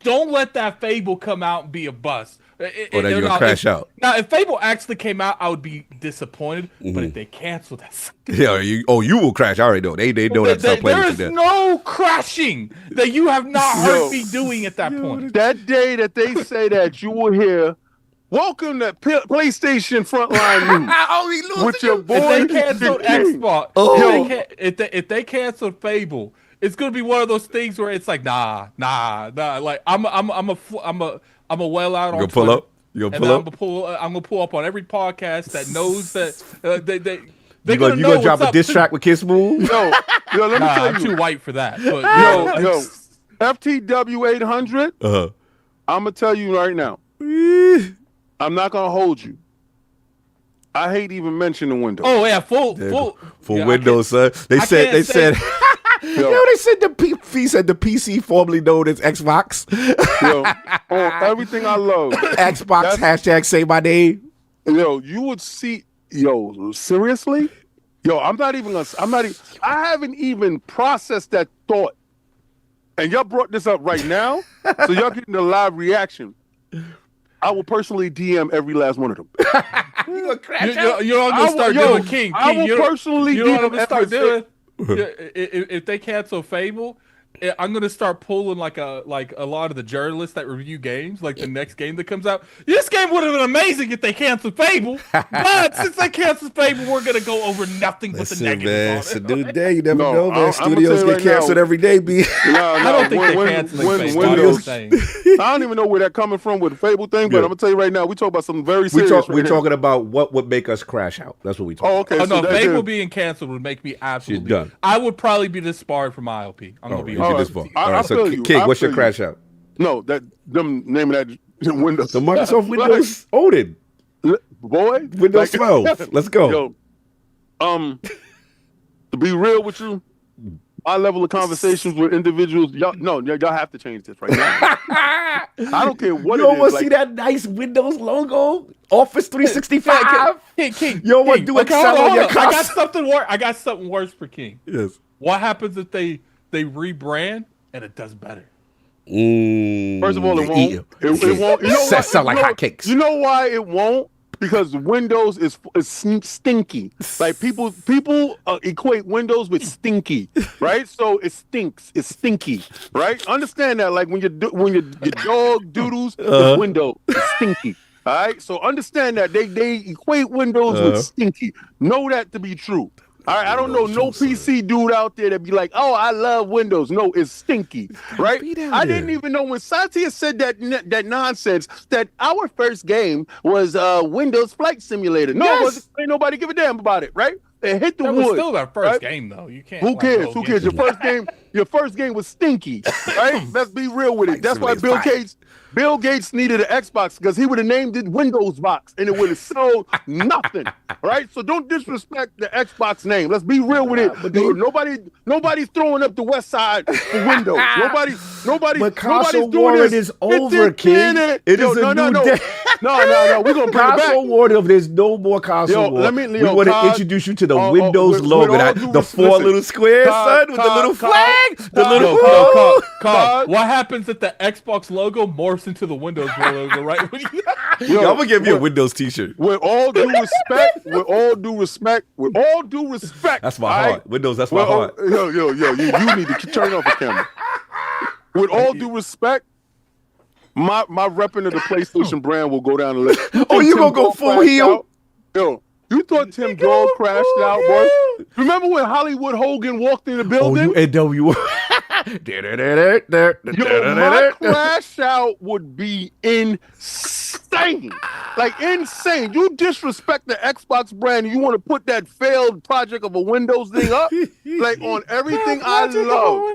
don't let that Fable come out and be a bust. Or then you're gonna crash out. Now, if Fable actually came out, I would be disappointed. But if they cancel that, You will crash. I already know. They know that stuff playing there to is death. no crashing that you have not heard me doing at that point. That day that they say that, you will hear, "Welcome to PlayStation Frontline News with your boy." If they canceled Xbox, if they canceled Fable, it's gonna be one of those things where it's like, nah. Like I'm a well out on You gonna Twitter, pull up? You gonna pull up? I'm gonna pull up on every podcast that knows that You gonna drop a diss track with Kiss Moon? Yo, let me tell I'm you. too white for that. But, Yo, FTW 800. I'm gonna tell you right now. I'm not gonna hold you. I hate even mentioning Windows. Oh yeah, full Windows, son. They said. they said the PC formerly known as Xbox. On everything I love. Xbox hashtag say my name. Yo, you would see. Yo, seriously? Yo, I haven't even processed that thought. And y'all brought this up right now, so y'all getting the live reaction. I will personally DM every last one of them. You gonna crash out? You know what I'm gonna start doing, King. I will personally you know what I'm DM gonna start doing. If they cancel Fable, I'm gonna start pulling like a lot of the journalists that review games, like the next game that comes out. This game would have been amazing if they canceled Fable, but since they canceled Fable, we're gonna go over nothing but the negatives. Man. On It's a it. new day. You never No, know, man. I'm Studios get canceled every day, B. I don't think they're canceling Fable. Windows. I don't even know where that coming from with the Fable thing, but I'm gonna tell you right now, we talk about something very serious. We're talking about what would make us crash out. That's what we talk about. Okay. Oh no, Fable being canceled would make me absolutely done. I would probably be disbarred from ILP. I'm gonna be this far. I All right, so feel you. King, I what's your feel crash out? No, that them naming that Windows. The Microsoft Windows Odin. Boy, Windows 12. Let's go. Yo, to be real with you, my level of conversations with individuals, y'all have to change this right now. I don't care what You don't it want is. to see that nice Windows logo? Office 365? King, You don't want to do Excel on your console? I got something worse for King. Yes. What happens if they rebrand and it does better? First of all, it won't. It won't. You know That sound like hotcakes. You know why it won't? Because Windows is stinky. Like people equate Windows with stinky, right? So it stinks. It's stinky, right? Understand that. Like when your dog doodles, it's Windows. It's stinky. All right. So understand that they equate Windows with stinky. Know that to be true. All right, I don't know no PC dude out there that be like, "Oh, I love Windows." No, it's stinky, right? I didn't even know when Satya said that nonsense that our first game was Windows Flight Simulator. No, it wasn't. Ain't nobody give a damn about it, right? It hit the That wood. was still their first right? game, though. You can't. Who cares? Who cares? Your first game was stinky, right? Let's be real with it. That's why Bill Gates needed an Xbox because he would have named it Windows Box and it would have sold nothing, right? So don't disrespect the Xbox name. Let's be real with it. But nobody's throwing up the West Side for Windows. But console nobody's doing warring this. is over, King. It is a new day. No. We're gonna bring it back. Console warring. There's no more console war. We want to introduce you to the Windows logo. The four little squares, son, with the little flag. The little. What happens if the Xbox logo morphs into the Windows logo, right? I'm gonna give you a Windows T-shirt. With all due respect. That's my heart. Windows. That's my heart. Yo, you need to turn off the camera. With all due respect, my repping of the PlayStation brand will go down the list. Oh, you gonna go full heel? Yo, you thought Tim Dog crashed out, boy? Remember when Hollywood Hogan walked in the building? Oh, you NWO. Yo, my crash out would be insane. Like insane. You disrespect the Xbox brand and you want to put that failed project of a Windows thing up? Like on everything I love.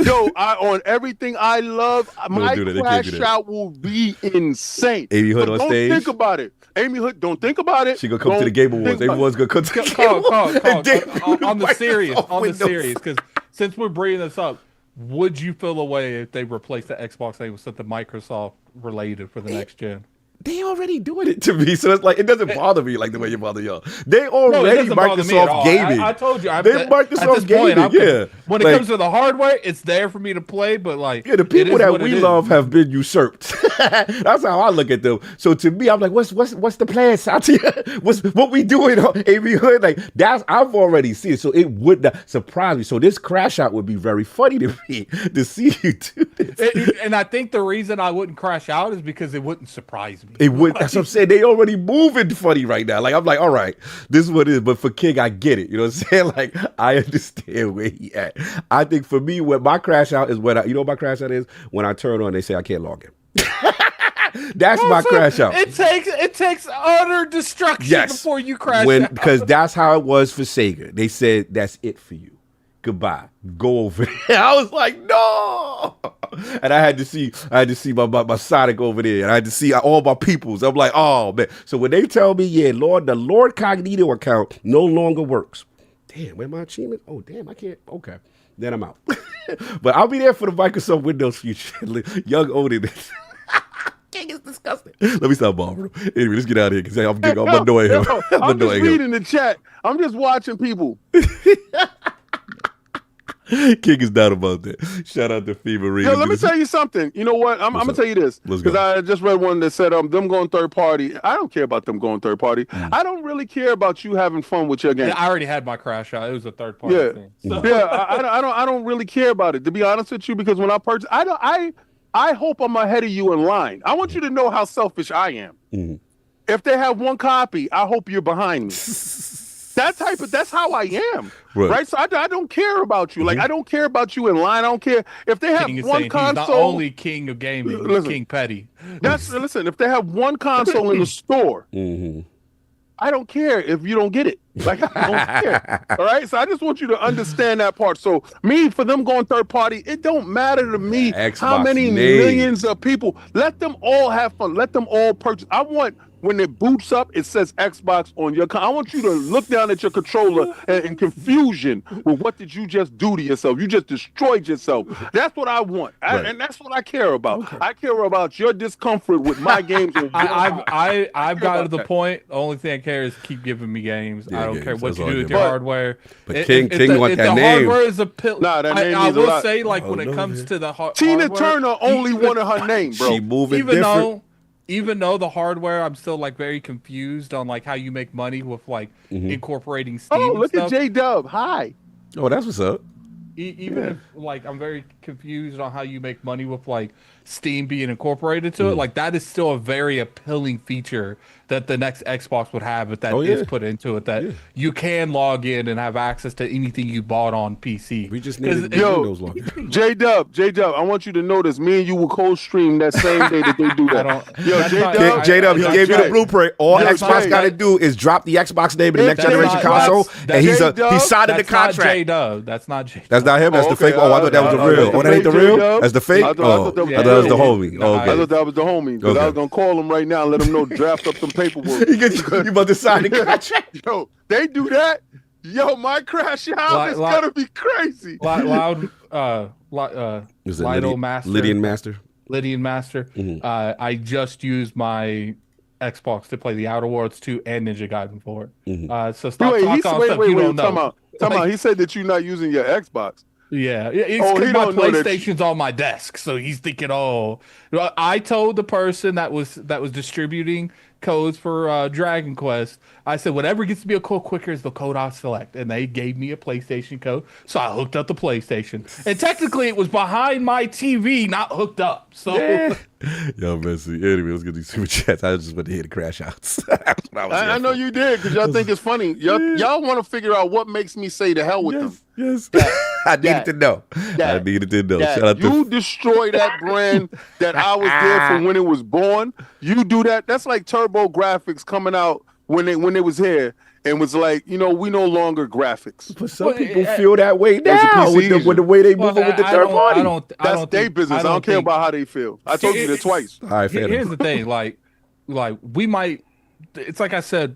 Yo, on everything I love, my crash out will be insane. Amy Hood on don't stage. think about it. Amy Hood, don't think about it. She gonna come to the Game Awards. Everyone's gonna come to the Game Awards. On the series, because since we're bringing this up, would you feel a way if they replaced the Xbox name with something Microsoft related for the next gen? They already doing it to me, so it's like it doesn't bother me like the way you bother y'all. They already Microsoft Gaming. I told you, they Microsoft Gaming. Yeah, when it comes to the hardware, it's there for me to play, but like the people that we love have been usurped. That's how I look at them. So to me, I'm like, what's the plan, Satya? What we doing, Amy Hood? Like I've already seen it, so it would not surprise me. So this crash out would be very funny to me to see you do this. And I think the reason I wouldn't crash out is because it wouldn't surprise me. It would. That's what I'm saying. They already moving funny right now. Like I'm like, all right, this is what it is. But for King, I get it. You know what I'm saying? Like I understand where he at. I think for me, when my crash out is when you know what my crash out is when I turn on, they say I can't log in. That's my crash out. It takes utter destruction before you crash out. Because that's how it was for Sega. They said that's it for you. Goodbye. Go over there. I was like, no. And I had to see my Sonic over there. And I had to see all my peoples. I'm like, oh man. So when they tell me, the Lord Cognito account no longer works. Damn, where my achievement? Oh, damn, I can't. Okay. Then I'm out. But I'll be there for the Microsoft Windows future. Young Odin. King is disgusting. Let me stop bothering him. Anyway, let's get out of here because I'm annoying him. I'm just reading the chat. I'm just watching people. King is down about that. Shout out to FEMA Reading. Yo, let me tell you something. You know what? I'm gonna tell you this because I just read one that said them going third party. I don't care about them going third party. I don't really care about you having fun with your game. Yeah, I already had my crash out. It was a third party thing. So. Yeah, I don't really care about it, to be honest with you, because when I purchase, I hope I'm ahead of you in line. I want you to know how selfish I am. Mm-hmm. If they have one copy, I hope you're behind me. That's how I am, right? So I don't care about you. Like I don't care about you in line. I don't care if they have one console. He's not only king of gaming, King Petty. Listen. If they have one console in the store, I don't care if you don't get it. Like I don't care. All right. So I just want you to understand that part. So for them going third party, it don't matter to me how many millions of people. Let them all have fun. Let them all purchase. I want. When it boots up, it says Xbox on your. I want you to look down at your controller in confusion with what did you just do to yourself? You just destroyed yourself. That's what I want, and that's what I care about. Okay. I care about your discomfort with my games. I've got to the point. The only thing I care is keep giving me games. I don't care what you do with your hardware. But King want that name. Hardware is a pill. Nah, that name I will say, like when it comes to the Tina Turner only wanted her name, bro. She moving different. Even though the hardware, I'm still like very confused on like how you make money with like incorporating Steam. Oh, look and at stuff. J-Dub. Hi. Oh, that's what's up. Even if like I'm very confused on how you make money with like Steam being incorporated to it, like that is still a very appealing feature that the next Xbox would have if that is put into it. That you can log in and have access to anything you bought on PC. We just need to get those logins. J-Dub, I want you to notice me and you will co-stream that same day that they do that. J-Dub, he gave you the blueprint. All Xbox got to do is drop the Xbox name in the next generation console, and he's signing the contract. J-Dub. That's not J-Dub. That's not him. That's the fake. Oh, I thought that was the real. Oh, that ain't the real. That's the fake. I thought that was the homie. I thought that was the homie. Because I was gonna call him right now and let him know draft up some paperwork. You about to sign the contract? Yo, they do that. Yo, my crash out is gonna be crazy. Lydian Master. I just used my Xbox to play the Outer Worlds 2 and Ninja Gaiden 4. So stop talking on stuff you don't know. Time out. He said that you're not using your Xbox. Yeah, it's because my PlayStation's on my desk, so he's thinking, I told the person that was distributing codes for Dragon Quest, I said, whatever gets me a code quicker is the code I select, and they gave me a PlayStation code, so I hooked up the PlayStation, and technically it was behind my TV, not hooked up. So, yo, messy. Anyway, let's get these super chats. I just went to hear the crash outs. I know you did because y'all think it's funny. Y'all want to figure out what makes me say the hell with them. Yes. I needed to know. Shout out you destroy that brand that I was there for when it was born. You do that. That's like Turbo Graphics coming out when it was here and was like, we no longer graphics. But some people feel that way now with the way they move with the third party. That's their business. I don't care about how they feel. I told you that twice. All right, here's the thing. Like we might it's like I said,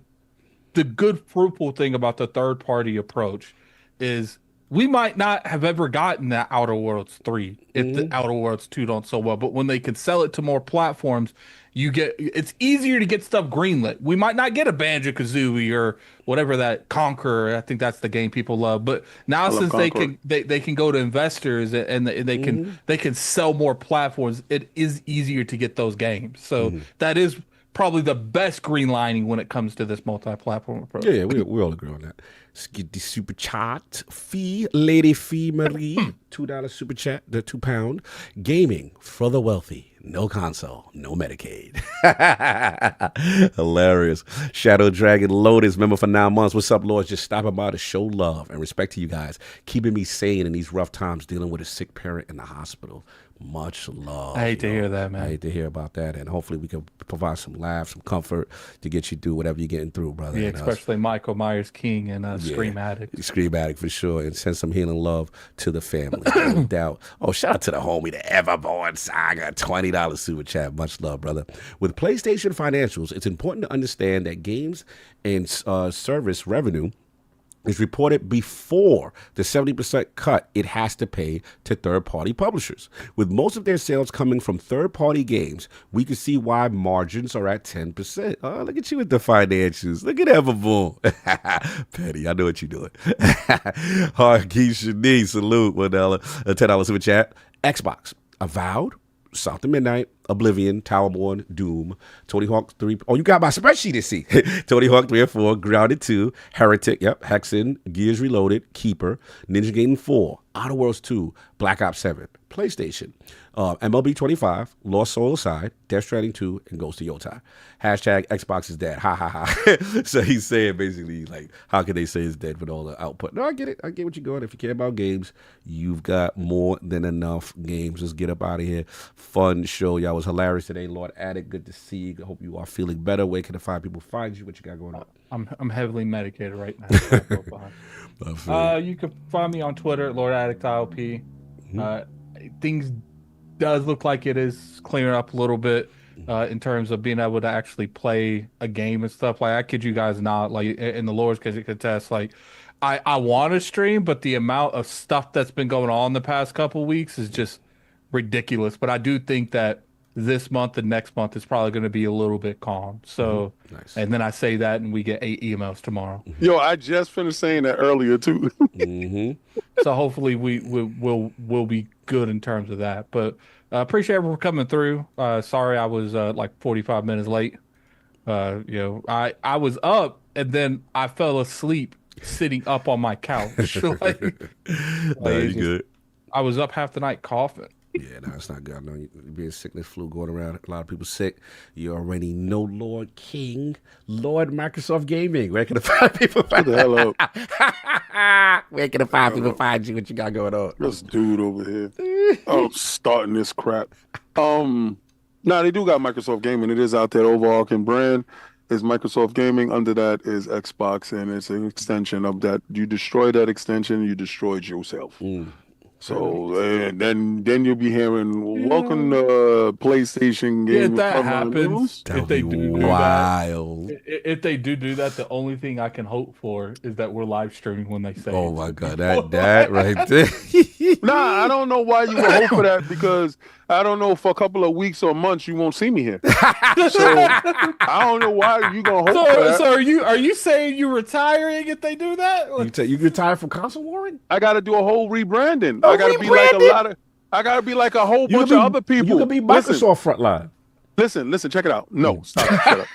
the good fruitful thing about the third party approach is we might not have ever gotten that Outer Worlds 3 if the Outer Worlds 2 don't so well, but when they can sell it to more platforms, it's easier to get stuff greenlit. We might not get a Banjo-Kazooie or whatever that Conqueror, I think that's the game people love, but now since they can go to investors and they can sell more platforms, it is easier to get those games. So that is probably the best green lining when it comes to this multi-platform approach. Yeah, we all agree on that. Let's get the super chat fee, Lady Fee Marie, $2 super chat, the £2 gaming for the wealthy. No console, no Medicaid. Hilarious. Shadow Dragon Lotus, member for 9 months. What's up, Lords? Just stopping by to show love and respect to you guys, keeping me sane in these rough times, dealing with a sick parent in the hospital. Much love. I hate to hear that, man. I hate to hear about that, and hopefully we can provide some laughs, some comfort to get you through whatever you're getting through, brother. Yeah, especially Michael Myers King and Scream Addict. Scream Addict for sure, and send some healing love to the family, no doubt. Oh, shout out to the homie, the Everborn Saga, $20 super chat. Much love, brother. With PlayStation financials, it's important to understand that games and service revenue is reported before the 70% cut it has to pay to third-party publishers. With most of their sales coming from third-party games, we can see why margins are at 10%. Oh, look at you with the financials. Look at Everboom. Petty, I know what you're doing. Harkeisha D, salute. $1, a $10 super chat. Xbox, Avowed, South of Midnight, Oblivion, Towerborn, Doom, Tony Hawk 3. Oh, you got my spreadsheet to see. Tony Hawk 3 and 4, Grounded 2, Heretic, Hexen, Gears Reloaded, Keeper, Ninja Gaiden 4, Outer Worlds 2, Black Ops 7, PlayStation, MLB 25, Lost Soul Aside, Death Stranding 2, and Ghost of Yotai. Hashtag Xbox is dead. Ha ha ha. So he's saying basically, like, how can they say it's dead with all the output? No, I get it. I get what you're going. If you care about games, you've got more than enough games. Just get up out of here. Fun show. Y'all was hilarious today. Lord Addict, good to see you. I hope you are feeling better. Where can the fine people find you? What you got going on? I'm heavily medicated right now. You can find me on Twitter at Lord Addict ILP. Things does look like it is clearing up a little bit in terms of being able to actually play a game and stuff. Like, I kid you guys not, like, in the Lord's case, it could test, like, I want to stream, but the amount of stuff that's been going on the past couple of weeks is just ridiculous. But I do think that this month and next month is probably going to be a little bit calm. So, nice. And then I say that and we get 8 emails tomorrow. Yo, I just finished saying that earlier too. So hopefully we'll be good in terms of that. But appreciate everyone coming through. Sorry I was like 45 minutes late. I was up and then I fell asleep sitting up on my couch. Good. I was up half the night coughing. Yeah, no, it's not good. I know you being sickness, flu going around. A lot of people sick. You already know Lord King, Lord Microsoft Gaming. Where can the five people find you? Where can the five people find you? What you got going on? This dude over here. I'm starting this crap. They do got Microsoft Gaming. It is out there. Overarching brand is Microsoft Gaming. Under that is Xbox, and it's an extension of that. You destroy that extension, you destroyed yourself. So then you'll be hearing welcome to PlayStation Game. If that happens, if they do wild. If they do that, the only thing I can hope for is that we're live streaming when they say. Oh my god, that right there. Nah, I don't know why you would hope for that, because I don't know, for a couple of weeks or months you won't see me here. So I don't know why you gonna hope for that. So are you saying you're retiring if they do that? You retire from console warring? I got to do a whole rebranding. I got to be like I got to be like a whole bunch of other people. You could be Microsoft frontline. Listen, check it out. No, stop. Shut up.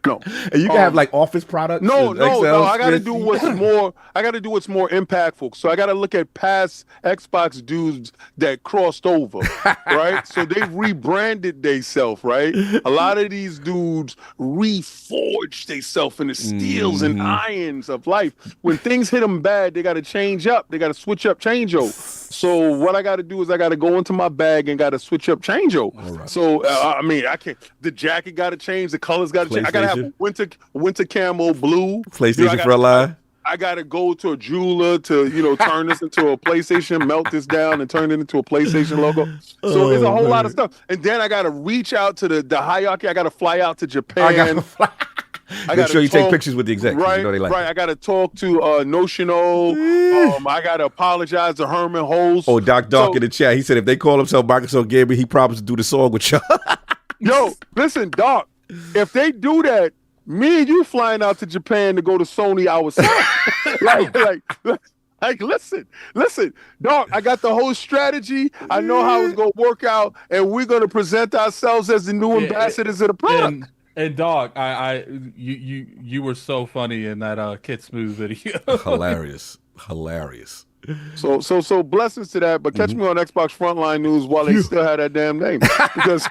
No, and you can have like Office products. No. I got to do what's more. I got to do what's more impactful. So I got to look at past Xbox dudes that crossed over, right? So they rebranded themselves, right? A lot of these dudes reforged themselves in the steels and irons of life. When things hit them bad, they got to change up. They got to switch up, change over. So what I got to do is I got to go into my bag and got to switch up, change over. Right. So I can't. The jacket got to change. The colors got to change. I got to have winter camo blue. PlayStation for a lie. I gotta go to a jeweler to turn this into a PlayStation, melt this down and turn it into a PlayStation logo. So there's a whole lot of stuff. And then I gotta reach out to the hierarchy. I gotta fly out to Japan. Make sure you take pictures with the execs. Right, you know they like right. I got to talk to Notional. I got to apologize to Herman Holz. Oh, Doc in the chat. He said if they call himself Microsoft Gamer, he promised to do the song with y'all. Yo, listen, Doc. If they do that, me and you flying out to Japan to go to Sony ourselves. like, listen, Doc, I got the whole strategy. I know how it's gonna work out, and we're gonna present ourselves as the new ambassadors of the product. And Doc, you were so funny in that Kid Smooth video. Hilarious. So blessings to that. But catch me on Xbox Frontline News while they still have that damn name, because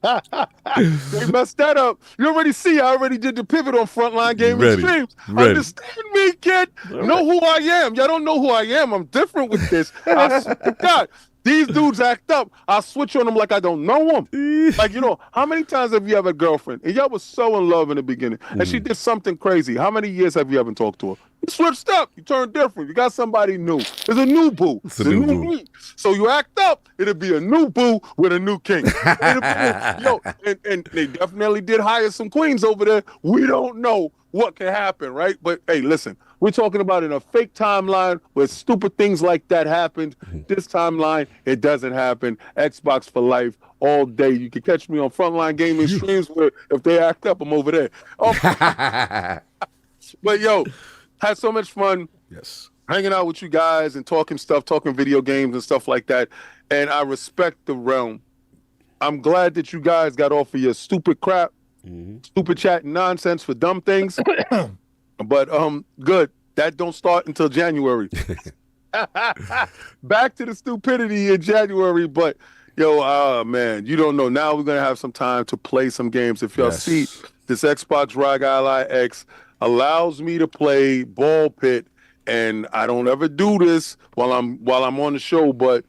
they messed that up. You already see, I already did the pivot on Frontline Gaming streams. Understand me, kid? Know who I am. Y'all don't know who I am. I'm different with this. God, these dudes act up. I switch on them like I don't know them. Like, how many times have you ever a girlfriend and y'all was so in love in the beginning and she did something crazy? How many years have you ever talked to her? You switched up. You turned different. You got somebody new. There's a new boo. It's a new me. So you act up, it'll be a new boo with a new king. And they definitely did hire some queens over there. We don't know what can happen, right? But hey, listen, we're talking about in a fake timeline where stupid things like that happened. This timeline, it doesn't happen. Xbox for life all day. You can catch me on Frontline Gaming streams where if they act up, I'm over there. But yo, had so much fun. Yes. Hanging out with you guys and talking video games and stuff like that. And I respect the realm. I'm glad that you guys got off of your stupid crap, stupid chat nonsense for dumb things. But good. That don't start until January. Back to the stupidity in January. But yo, man, you don't know. Now we're gonna have some time to play some games. If y'all see, this Xbox ROG Ally X allows me to play Ball Pit, and I don't ever do this while I'm on the show. But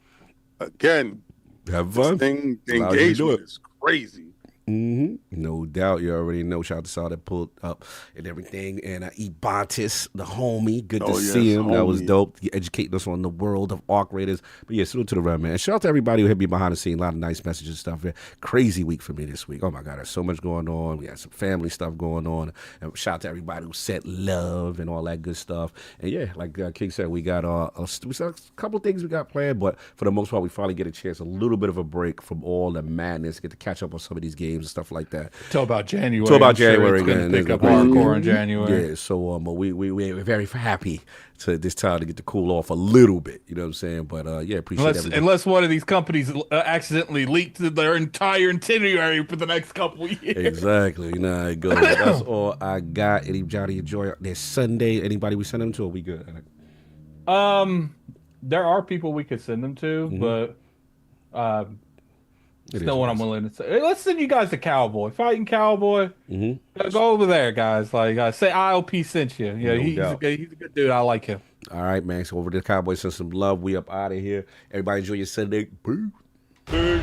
again, have fun. The engagement is crazy. No doubt. You already know. Shout out to Saul that pulled up and everything. And Ebontis, the homie. Good to see him. That was dope. He educating us on the world of ARC Raiders. But yeah, salute to the realm, man. And shout out to everybody who hit me behind the scene. A lot of nice messages and stuff. Crazy week for me this week. Oh my God, there's so much going on. We got some family stuff going on. And shout out to everybody who sent love and all that good stuff. And yeah, like King said, we got a couple things we got planned, but for the most part, we finally get a chance, a little bit of a break from all the madness, get to catch up on some of these games and stuff like that. Till about January. January. It's going to pick up hardcore in January. Yeah, so we're very happy to this time to get to cool off a little bit. You know what I'm saying? But yeah, appreciate everything. Unless one of these companies accidentally leaked their entire itinerary for the next couple of years. Exactly. You know how it goes. That's all I got. Anybody enjoy their Sunday? Anybody we send them to? Are we good? There are people we could send them to, but it's no one I'm willing to say. Hey, let's send you guys to Cowboy. Fighting Cowboy. Go over there, guys. Like, say ILP sent you. Yeah, he's a good dude. I like him. All right, man. So over to the Cowboys, send some love. We up out of here. Everybody enjoy your Sunday. Peace.